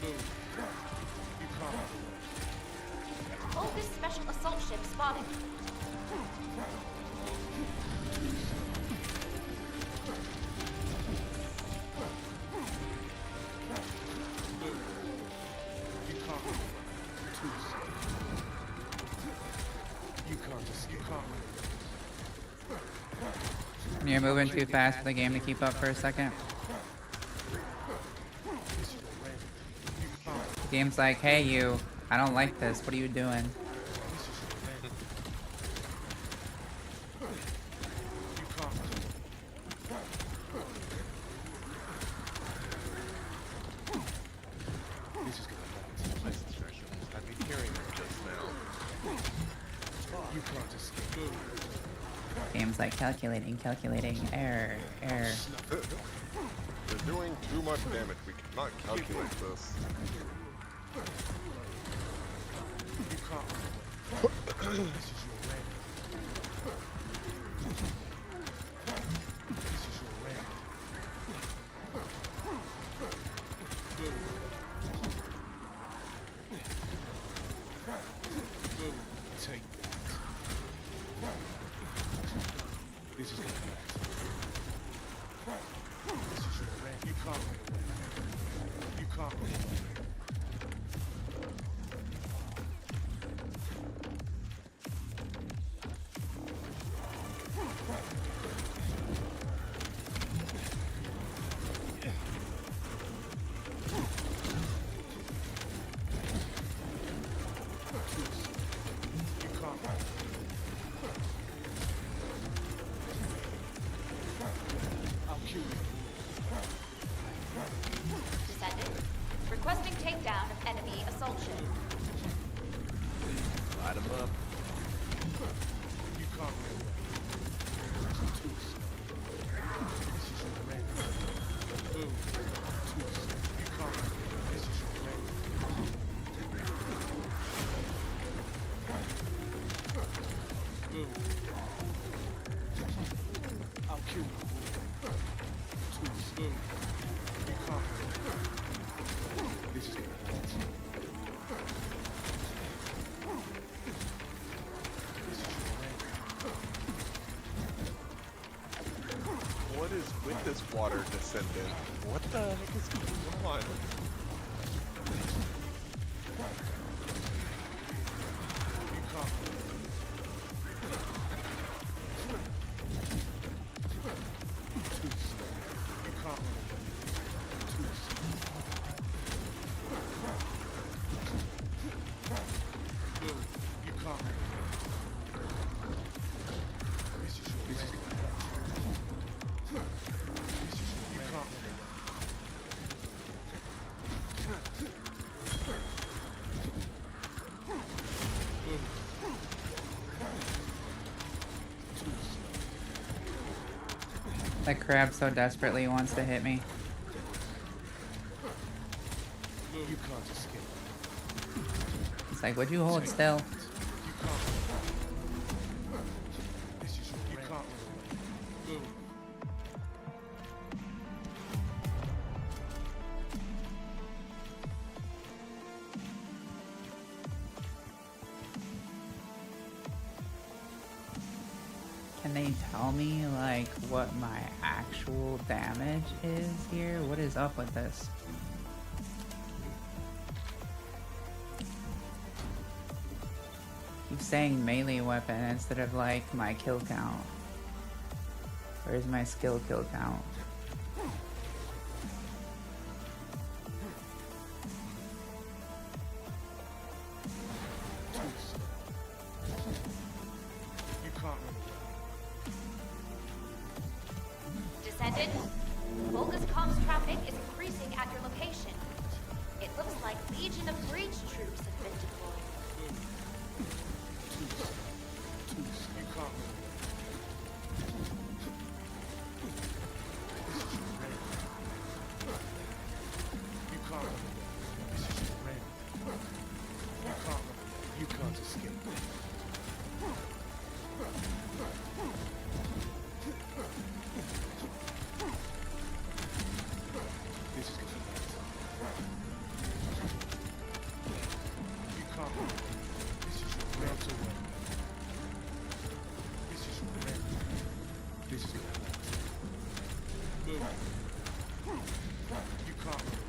Move. You copy. Bogus special assault ship spotted. You copy. You copy. You copy. You're moving too fast for the game to keep up for a second. The game's like, hey you, I don't like this, what are you doing? This is gonna happen. Place instructions. I've been hearing them just now. You can't escape. Game's like calculating, error. They're doing too much damage. We cannot calculate this. You can't. This is your land. This is your land. Take that. This is gonna happen. This is your land. You can't run away. You can't run away. You can't run. I'll kill you. Descendant, requesting takedown of enemy assault ship. Light them up. You can't run away. Too slow. This is your land. Boom. Too slow. You can't run away. This is your land. Boom. I'll kill you. Too slow. You can't run away. This is gonna happen. This is your land. What is with this water descendant? What the heck is going on? You can't. Too slow. You can't run away. Too slow. Boom. You can't run away. This is your land. This is your you can't run away. Boom. Too slow. That crab so desperately wants to hit me. You can't escape. It's like, would you hold still? You can't. This is your you can't run away. Boom. Can they tell me, like, what my actual damage is here? What is up with this? Keep saying melee weapon instead of, like, my kill count. Where's my skill kill count? You can't run away. Descendant, bogus comms traffic is increasing at your location. It looks like Legion Legion of Breach troops have been deployed. You conquered. You conquered. This is your end. You conquered. You can't escape. This is gonna be You conquered. This is your mental way. This is your end. This is gonna Move. You conquered.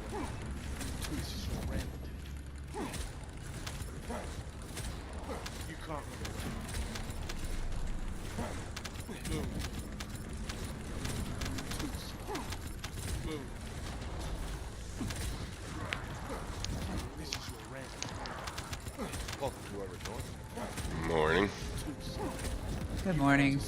This is your end. You conquered. Move. Move. This is your end. Welcome to whoever joined. Morning. Good morning.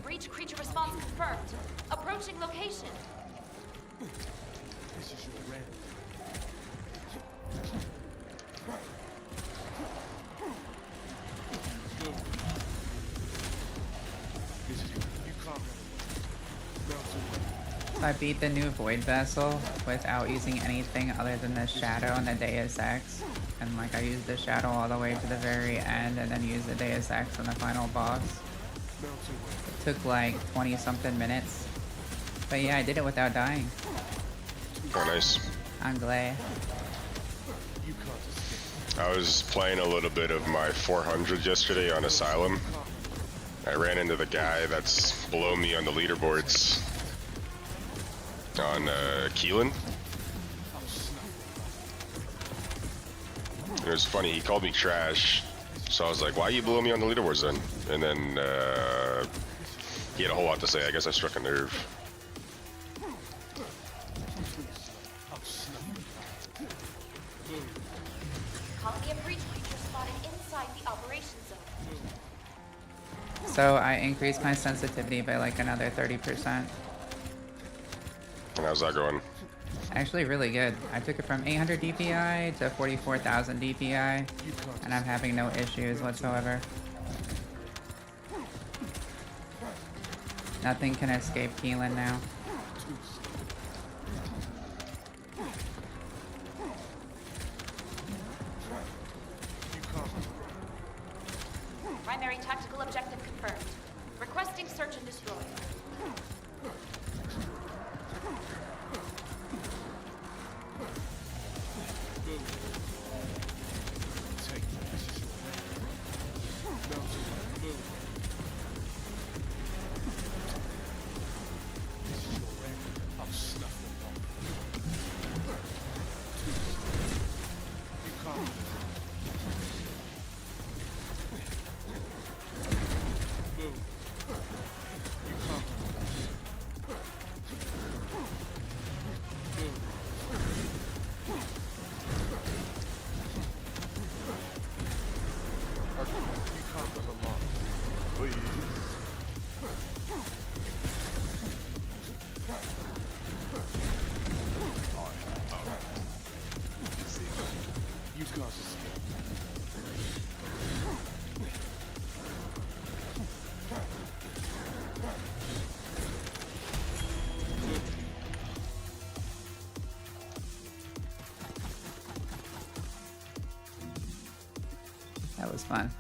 Breach creature response confirmed. Approaching location. This is your end. Move. This is you conquered. I beat the new Void Vessel without using anything other than the Shadow and the Deus Ex. And like I used the Shadow all the way to the very end and then used the Deus Ex on the final boss. It took like 20 something minutes. But yeah, I did it without dying. Oh, nice. I'm glad. I was playing a little bit of my 400 yesterday on Asylum. I ran into the guy that's below me on the leaderboards on Keelan. It was funny, he called me trash, so I was like, why are you below me on the leaderboards then? And then he had a whole lot to say. I guess I struck a nerve. Colony of breach creatures spotted inside the operation zone. So I increased my sensitivity by like another 30%. And how's that going? Actually really good. I took it from 800 DPI to 44,000 DPI, and I'm having no issues whatsoever. Nothing can escape Keelan now. Primary tactical objective confirmed. Requesting search and destroy. That was fun.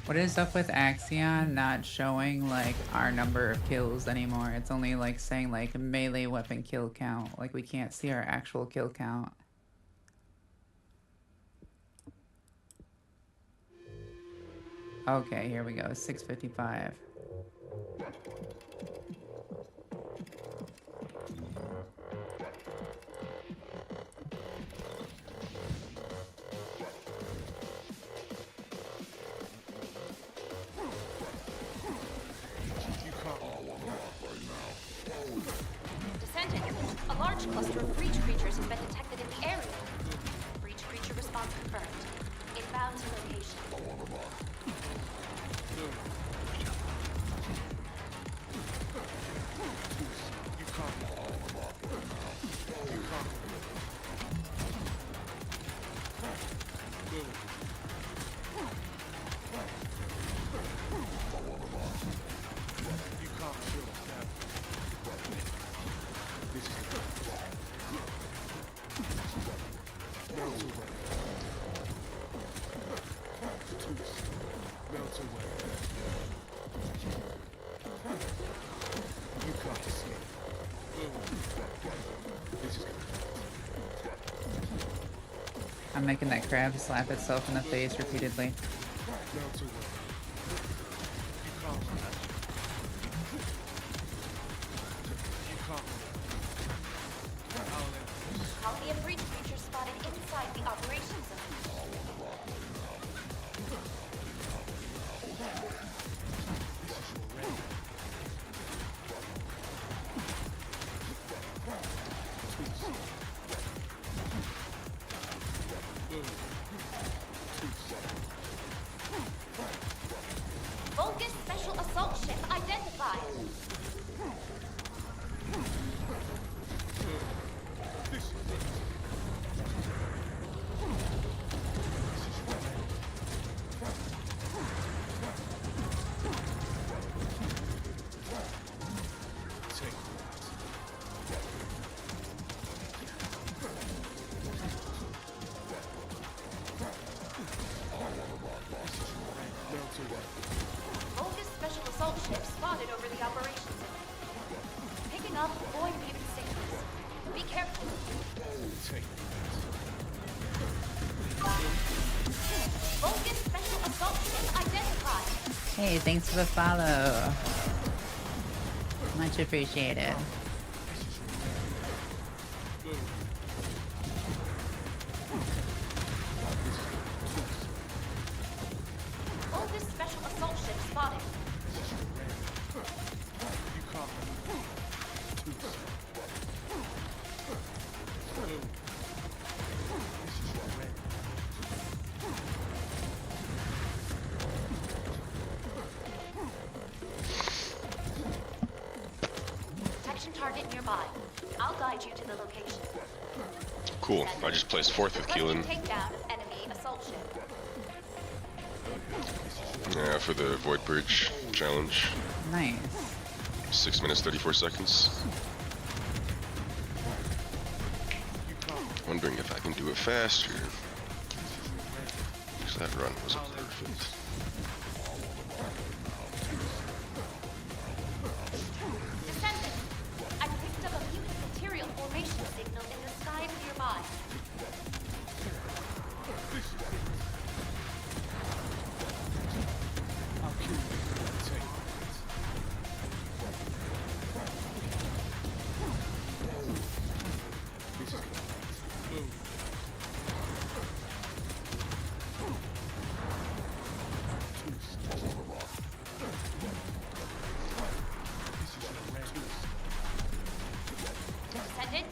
What is up with Axion not showing like our number of kills anymore? It's only like saying like melee weapon kill count. Like we can't see our actual kill count. Okay, here we go. 655. large cluster of breach creatures has been detected in the area. Breach creature response confirmed. Inbound to location. I'm making that crab slap itself in the face repeatedly. Colony of breach creatures spotted inside the operations zone. Vulgus special assault ship identified. Vulgus special assault ship spotted over the operations zone. Picking up void beam signals. Be careful. Vulgus special assault ship identified. Hey, thanks for the follow. Much appreciated. Vulgus special assault ship spotted. Detection target nearby. I'll guide you to the location. Cool. I just placed fourth with Keelan. Takedown of enemy assault ship. Yeah, for the Void Bridge challenge. Nice. 6 minutes 34 seconds. Wondering if I can do it faster. Because that run wasn't perfect. Descendant, I picked up a mutant material formation signal in the skies nearby. Descendant,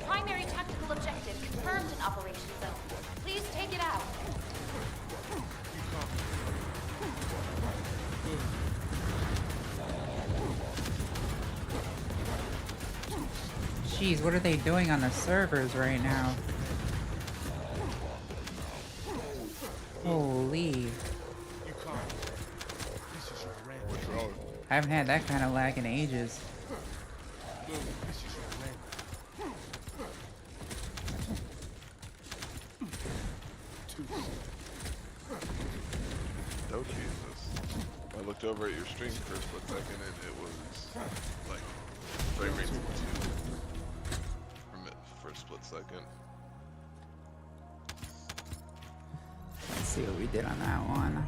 primary tactical objective confirmed in Operation Zone. Please take it out. Jeez, what are they doing on the servers right now? Holy. I haven't had that kind of lag in ages. Oh Jesus. I looked over at your stream for a split second and it was like frame rate 2 for a split second. Let's see what we did on that one.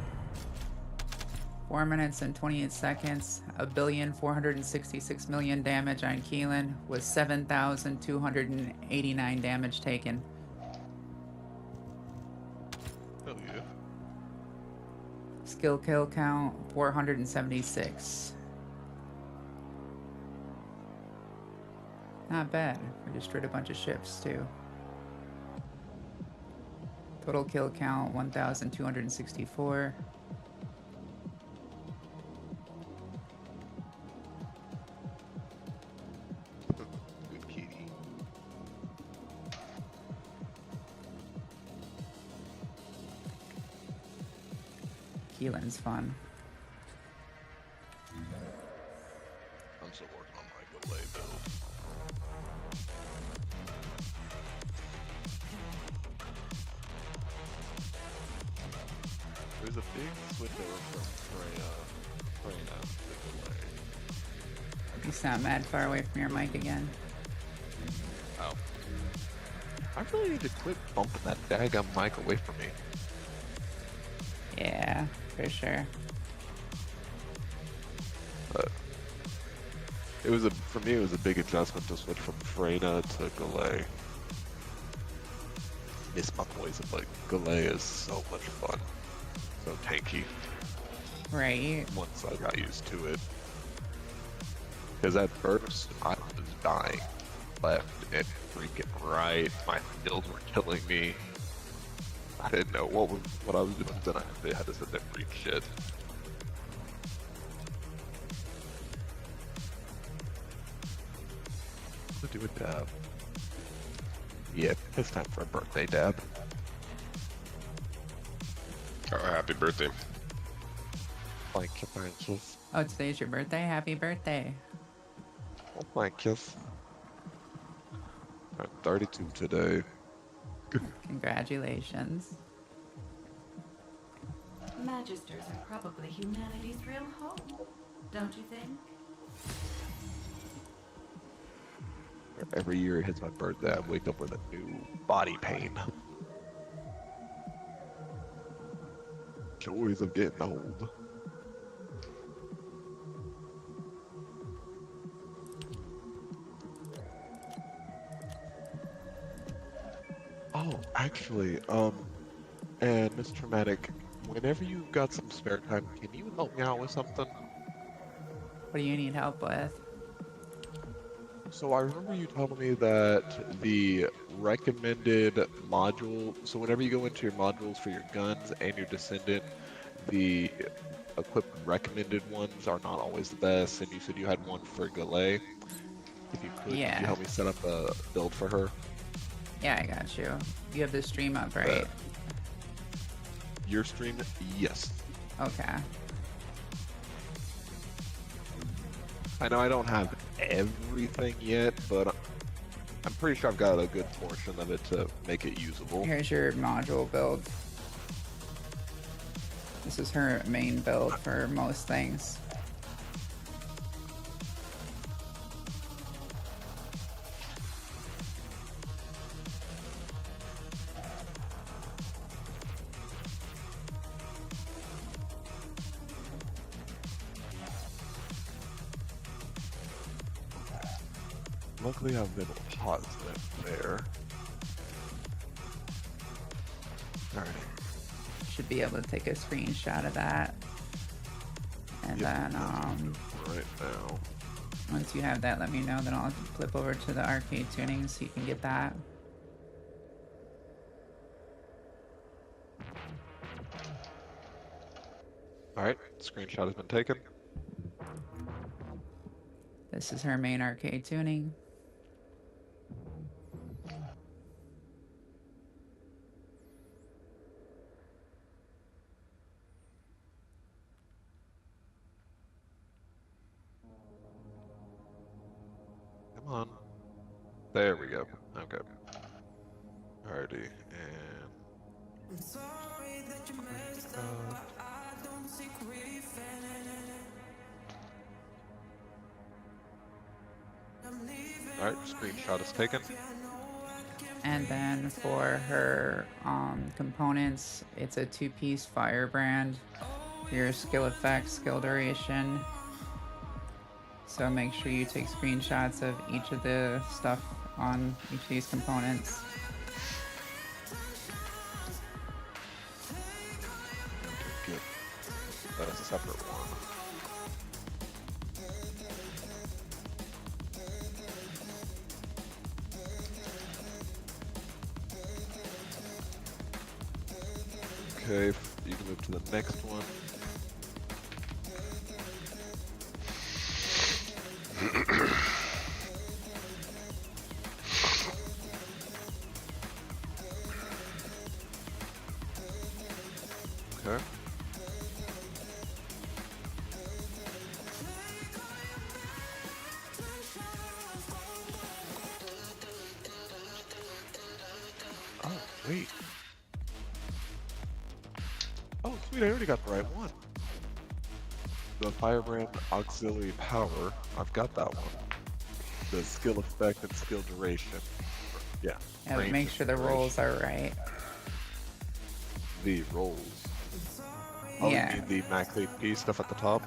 4 minutes and 28 seconds, 1,466,000,000 damage on Keelan with 7,289 damage taken. Hell yeah. Skill kill count 476. Not bad. We destroyed a bunch of ships too. Total kill count 1,264. Good kitty. Keelan's fun. I'm still working on my delay build. There's a big switchover from Freyna to delay. You sound mad far away from your mic again. Oh. I really need to quit bumping that daggum mic away from me. Yeah, for sure. But for me it was a big adjustment to switch from Freyna to Galay. Miss my poison, but Galay is so much fun. So tanky. Right. Once I got used to it. Because at first I was dying left and freaking right. My skills were killing me. I didn't know what I was doing, then I had to sit there and freak shit. Let's do a dab. Yeah, it's time for a birthday dab. Oh, happy birthday. Thank you, Francis. Oh, today's your birthday? Happy birthday. Oh, thank you. I'm 32 today. Congratulations. Magisters are probably humanity's real home, don't you think? Every year it hits my birthday, I wake up with a new body pain. Joys of getting old. Oh, actually, and Mr. Traumatic, whenever you got some spare time, can you help me out with something? What do you need help with? So I remember you telling me that the recommended module, so whenever you go into your modules for your guns and your Descendant, the equipped recommended ones are not always the best, and you said you had one for Galay. If you could you help me set up a build for her? Yeah, I got you. You have the stream up, right? Your stream? Yes. Okay. I know I don't have everything yet, but I'm pretty sure I've got a good portion of it to make it usable. Here's your module build. This is her main build for most things. Luckily I've been able to pause that there. Alright. Should be able to take a screenshot of that. And then, right now. once you have that, let me know. Then I'll flip over to the arcade tuning so you can get that. Alright, screenshot has been taken. This is her main arcade tuning. Come on. There we go. Okay. Alrighty, and... I'm sorry that you messed up, but I don't seek revenge. Alright, screenshot is taken. And then for her components, it's a two-piece firebrand for your skill effect, skill duration. So make sure you take screenshots of each of the stuff on each of these components. That is a separate one. Okay, you can move to the next one. Okay. Oh, wait. Oh, sweet, I already got the right one. The Firebrand Auxiliary Power, I've got that one. The skill effect and skill duration. Yeah. Yeah, but range make and sure the duration. rolls are right. The rolls. Oh, Yeah. you mean the max AP stuff at the top?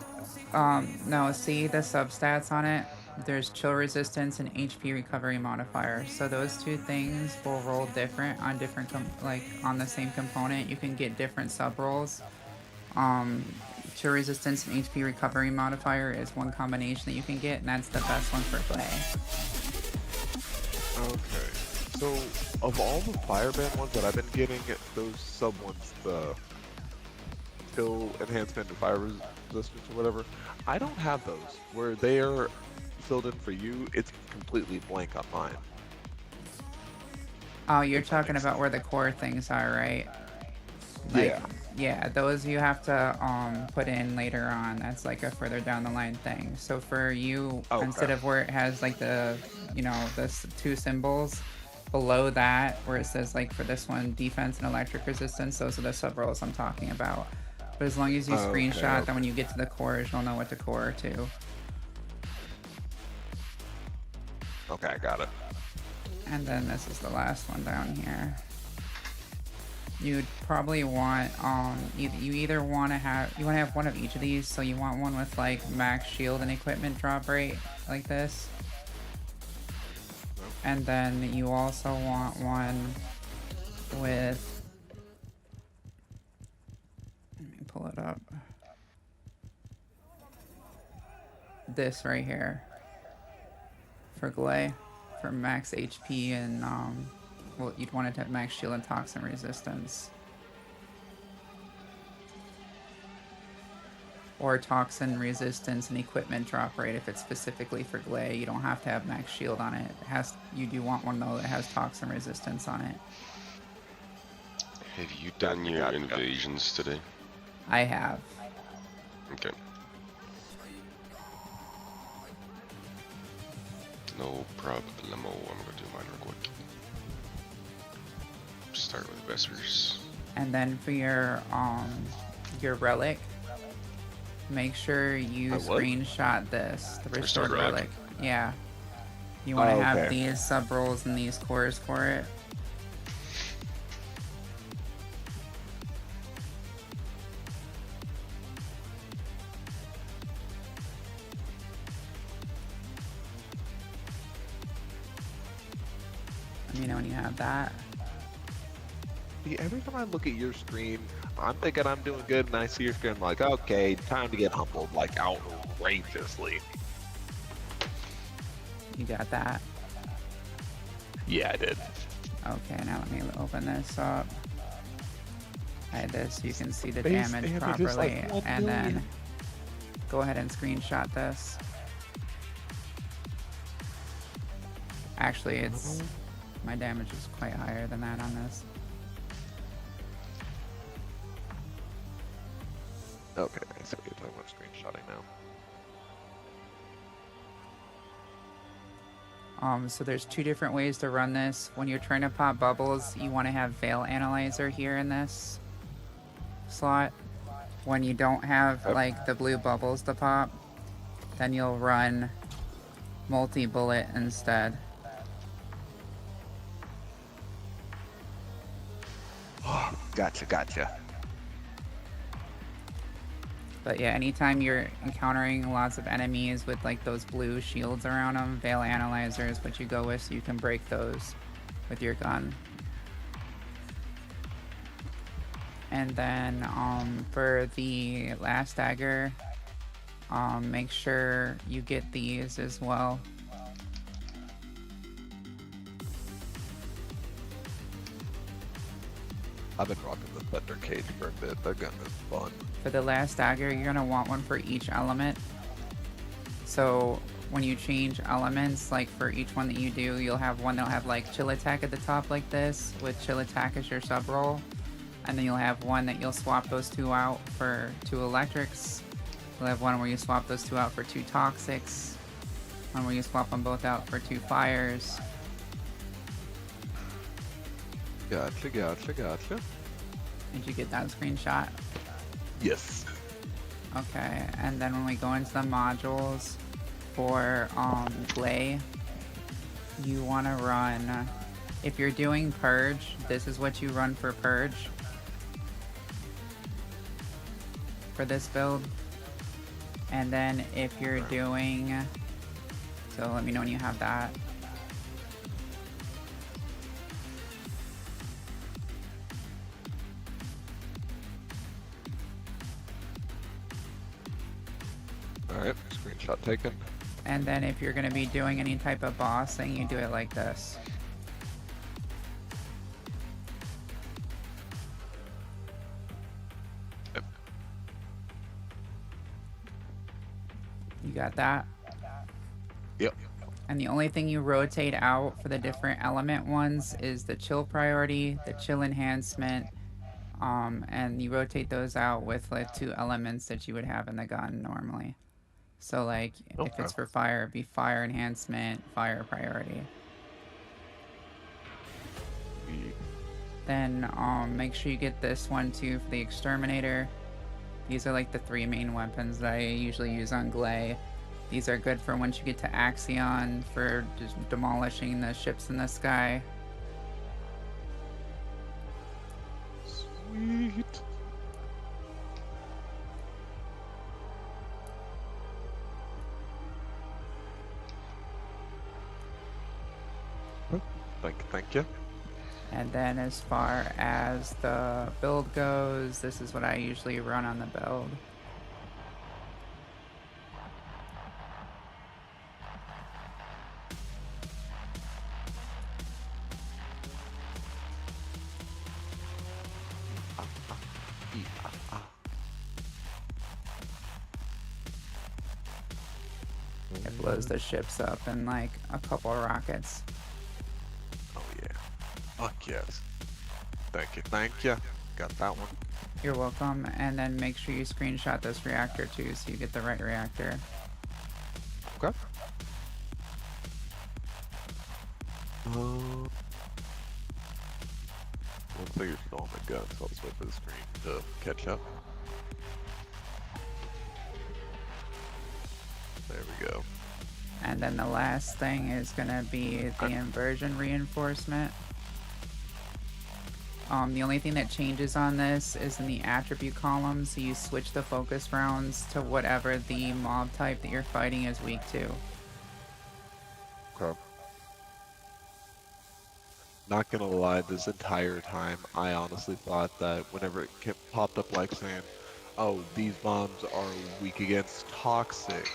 No, see the substats on it? There's chill resistance and HP recovery modifier. So those two things will roll different on different, like on the same component. You can get different sub rolls. Chill resistance and HP recovery modifier is one combination that you can get, and that's the best one for play. Okay. So, of all the Firebrand ones that I've been getting, those sub ones, the chill enhancement and fire resistance or whatever, I don't have those. Where they are filled in for you, it's completely blank on mine. Oh, you're talking about where the core things are, right? Like, Yeah. yeah, those you have to put in later on. That's like a further down the line thing. So for you, instead of where it has like the, you know, two symbols below that, where it says like for this one, defense and electric resistance, those are the sub roles I'm talking about. But as long as you screenshot, then when you get to the cores, you'll know what to core to. Okay, I got it. And then this is the last one down here. You'd probably want you either want to have one of each of these. So you want one with like max shield and equipment drop rate like this, and then you also want one with, let me pull it up, this right here for Glay for max HP and well, you'd want it to have max shield and toxin resistance. Or toxin resistance and equipment drop rate if it's specifically for Glay. You don't have to have max shield on it. You do want one though that has toxin resistance on it. Have you done your invasions today? I have. Okay. No problemo. I'm gonna do mine real quick. Start with Vespers. And then for your relic, make sure you screenshot this, the restored relic. Yeah. You want to have these sub rolls and these cores for it. Let me know when you have that. See, every time I look at your screen, I'm thinking I'm doing good, and I see your screen, I'm like, okay, time to get humbled, like, outrageously. You got that? Yeah, I did. Okay, now let me open this up. Hide this so you can see the damage properly, and then go ahead and screenshot this. Actually, it's my damage is quite higher than that on this. Okay, I see what you're talking about screenshotting now. So there's two different ways to run this. When you're trying to pop bubbles, you want to have Veil Analyzer here in this slot. When you don't have like the blue bubbles to pop, then you'll run multi-bullet instead. Gotcha. But yeah, anytime you're encountering lots of enemies with like those blue shields around them, Veil Analyzer is what you go with so you can break those with your gun. And then for the last dagger, make sure you get these as well. I've been rocking the Thunder Cage for a bit. That gun is fun. For the last dagger, you're gonna want one for each element. So when you change elements, like for each one that you do, you'll have one that'll have like chill attack at the top like this, with chill attack as your sub roll. And then you'll have one that you'll swap those two out for 2 electrics. You'll have one where you swap those two out for 2 toxics. One where you swap them both out for 2 fires. Gotcha. Did you get that screenshot? Yes. Okay, and then when we go into the modules for Glay, you want to run, if you're doing Purge, this is what you run for Purge. For this build. And then if you're doing, so let me know when you have that. Alright, screenshot taken. And then if you're going to be doing any type of bossing, you do it like this. Yep. You got that? Yep. And the only thing you rotate out for the different element ones is the chill priority, the chill enhancement, and you rotate those out with like 2 elements that you would have in the gun normally. So like, if it's for fire, it'd be fire enhancement, fire priority. Then make sure you get this one too for the exterminator. These are like the 3 main weapons that I usually use on Glay. These are good for once you get to Axion, for just demolishing the ships in the sky. Sweet. Thank you. And then as far as the build goes, this is what I usually run on the build. It blows the ships up in like a couple of rockets. Oh yeah. Fuck yes. Thank you. Got that one. You're welcome. And then make sure you screenshot this reactor too, so you get the right reactor. Okay. Looks like you're still on the gun, so I'll switch the screen to catch up. There we go. And then the last thing is gonna be the inversion reinforcement. The only thing that changes on this is in the attribute column, so you switch the focus rounds to whatever the mob type that you're fighting is weak to. Okay. Not gonna lie, this entire time I honestly thought that whenever it popped up like saying, oh, these bombs are weak against toxic,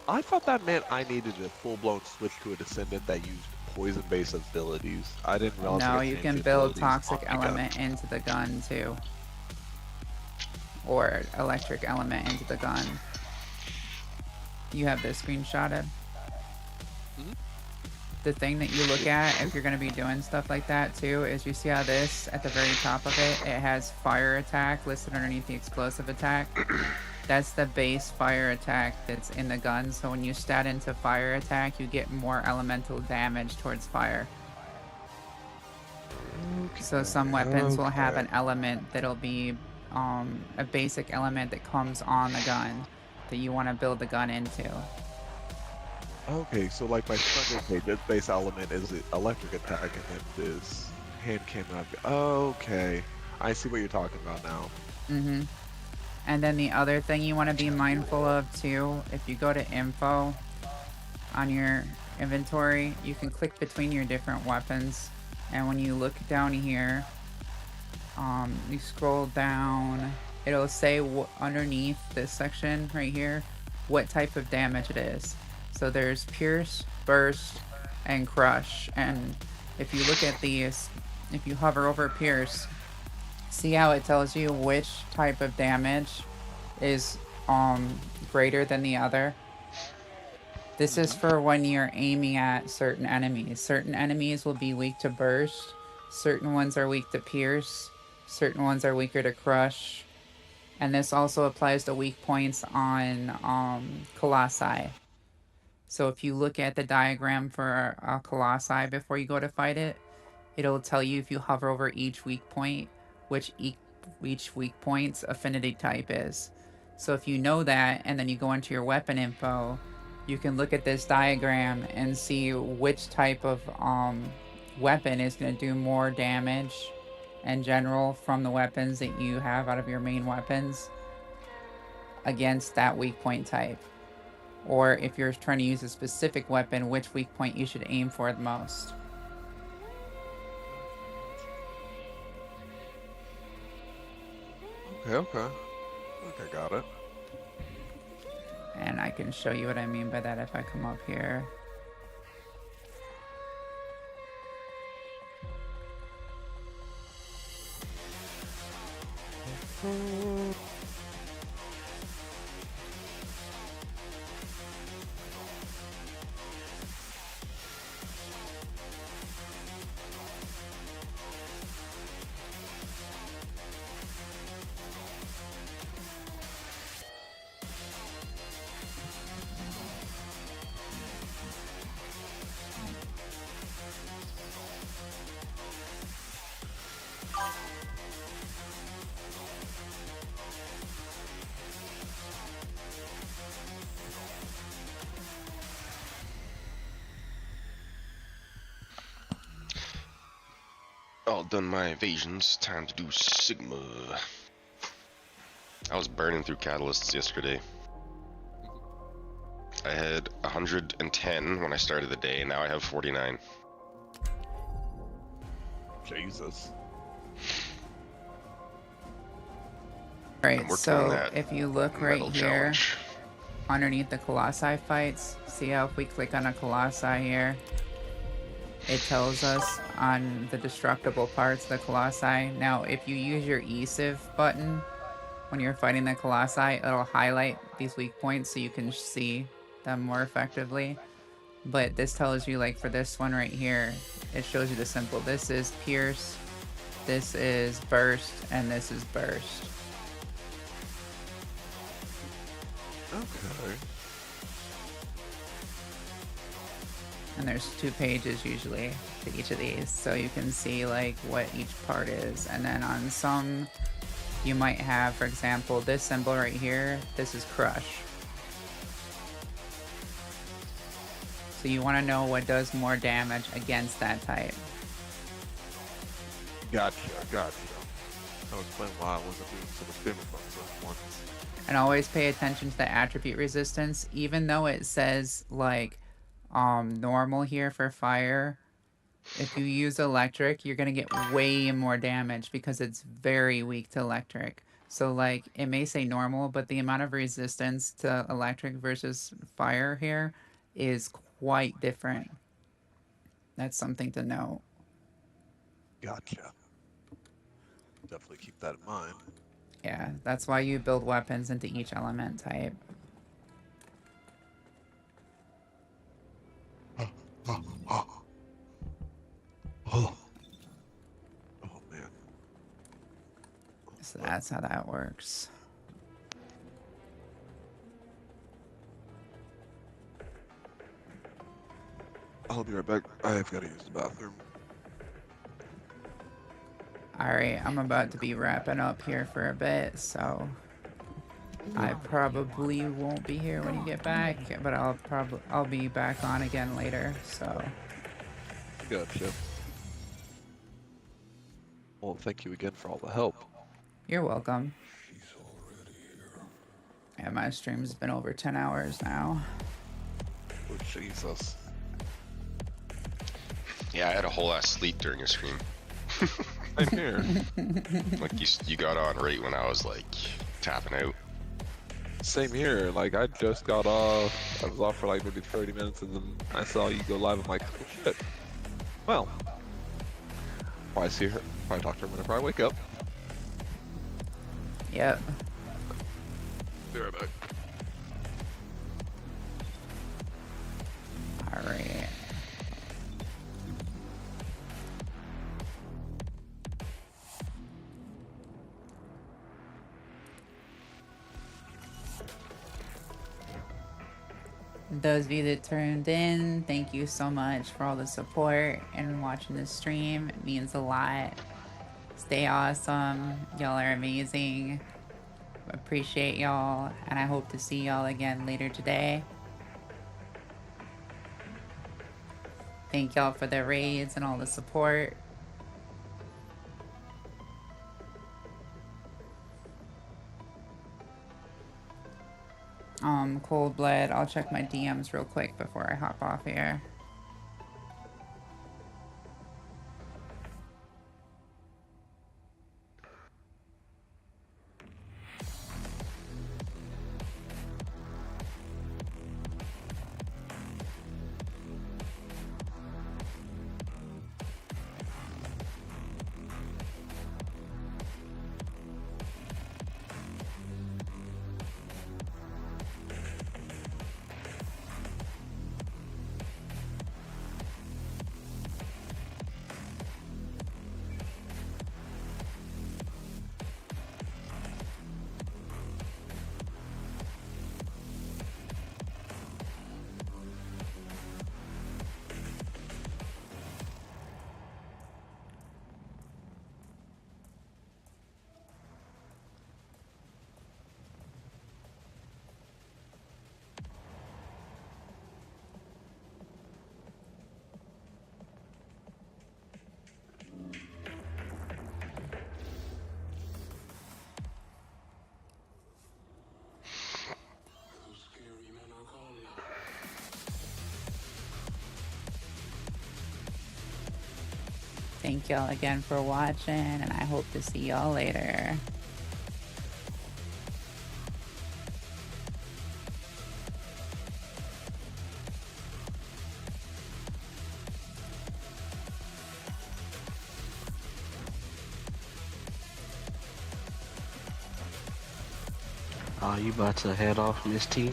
I thought that meant I needed a full-blown switch to a descendant that used poison-based abilities. I didn't realize. No, you can build toxic element into the gun too. Or electric element into the gun. You have this screenshotted. The thing that you look at if you're going to be doing stuff like that too is you see how this at the very top of it has fire attack listed underneath the explosive attack. That's the base fire attack that's in the gun, so when you stat into fire attack you get more elemental damage towards fire. So some weapons will have an element that'll be a basic element that comes on the gun that you want to build the gun into. Okay, so like my Thunder Cage, its base element is the electric attack, and then this hand cannon. Okay, I see what you're talking about now. Mm-hmm. And then the other thing you want to be mindful of too, if you go to info on your inventory, you can click between your different weapons, and when you look down here, you scroll down, it'll say underneath this section right here what type of damage it is. So there's Pierce, Burst, and Crush. And if you look at these, if you hover over Pierce, See how it tells you which type of damage is greater than the other? This is for when you're aiming at certain enemies. Certain enemies will be weak to burst, certain ones are weak to pierce, certain ones are weaker to crush, and this also applies to weak points on Colossi. So if you look at the diagram for a Colossi before you go to fight it, it'll tell you if you hover over each weak point, which each weak point's affinity type is. So if you know that, and then you go into your weapon info, you can look at this diagram and see which type of weapon is going to do more damage in general from the weapons that you have out of your main weapons against that weak point type. Or if you're trying to use a specific weapon, which weak point you should aim for the most. Okay, got it. And I can show you what I mean by that if I come up here. All done my evasions. Time to do Sigma. I was burning through catalysts yesterday. I had 110 when I started the day, and now I have 49. Jesus. Right, so if you look right here, underneath the Colossi fights, see how if we click on a Colossi here, it tells us on the destructible parts of the Colossi. Now, if you use your ESIV button when you're fighting the Colossi, it'll highlight these weak points so you can see them more effectively. But this tells you, like for this one right here, it shows you the symbol. This is Pierce, this is Burst, and this is Burst. Okay. And there's 2 pages usually to each of these, so you can see like what each part is. And then on some, you might have, for example, this symbol right here, this is Crush. So you want to know what does more damage against that type. Gotcha. That was explain why I wasn't doing so much damage on some ones. And always pay attention to the attribute resistance, even though it says like normal here for fire. If you use electric, you're gonna get way more damage because it's very weak to electric. So like it may say normal, but the amount of resistance to electric versus fire here is quite different. That's something to note. Gotcha. Definitely keep that in mind. Yeah, that's why you build weapons into each element type. Oh man. So that's how that works. I'll be right back. I've got to use the bathroom. Alright, I'm about to be wrapping up here for a bit, so I probably won't be here when you get back, but I'll be back on again later, so. Gotcha. Well, thank you again for all the help. You're welcome. Yeah, my stream's been over 10 hours now. Oh, Jesus. Yeah, I had a whole ass sleep during your stream. Same here. Like you got on right when I was like tapping out. Same here. Like I just got off. I was off for like maybe 30 minutes, and then I saw you go live. I'm like, oh shit. Well, I see her. I talk to her whenever I wake up. Yep. Be right back. All right. Those of you that tuned in, thank you so much for all the support and watching the stream. It means a lot. Stay awesome. Y'all are amazing. Appreciate y'all, and I hope to see y'all again later today. Thank y'all for the raids and all the support. Cold Blood, I'll check my DMs real quick before I hop off here. Thank y'all again for watching, and I hope to see y'all later. You about to head off, Miss T?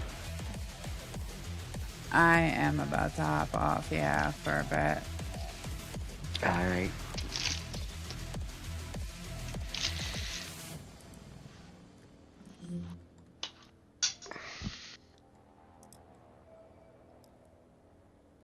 I am about to hop off, yeah, for a bit. Alright.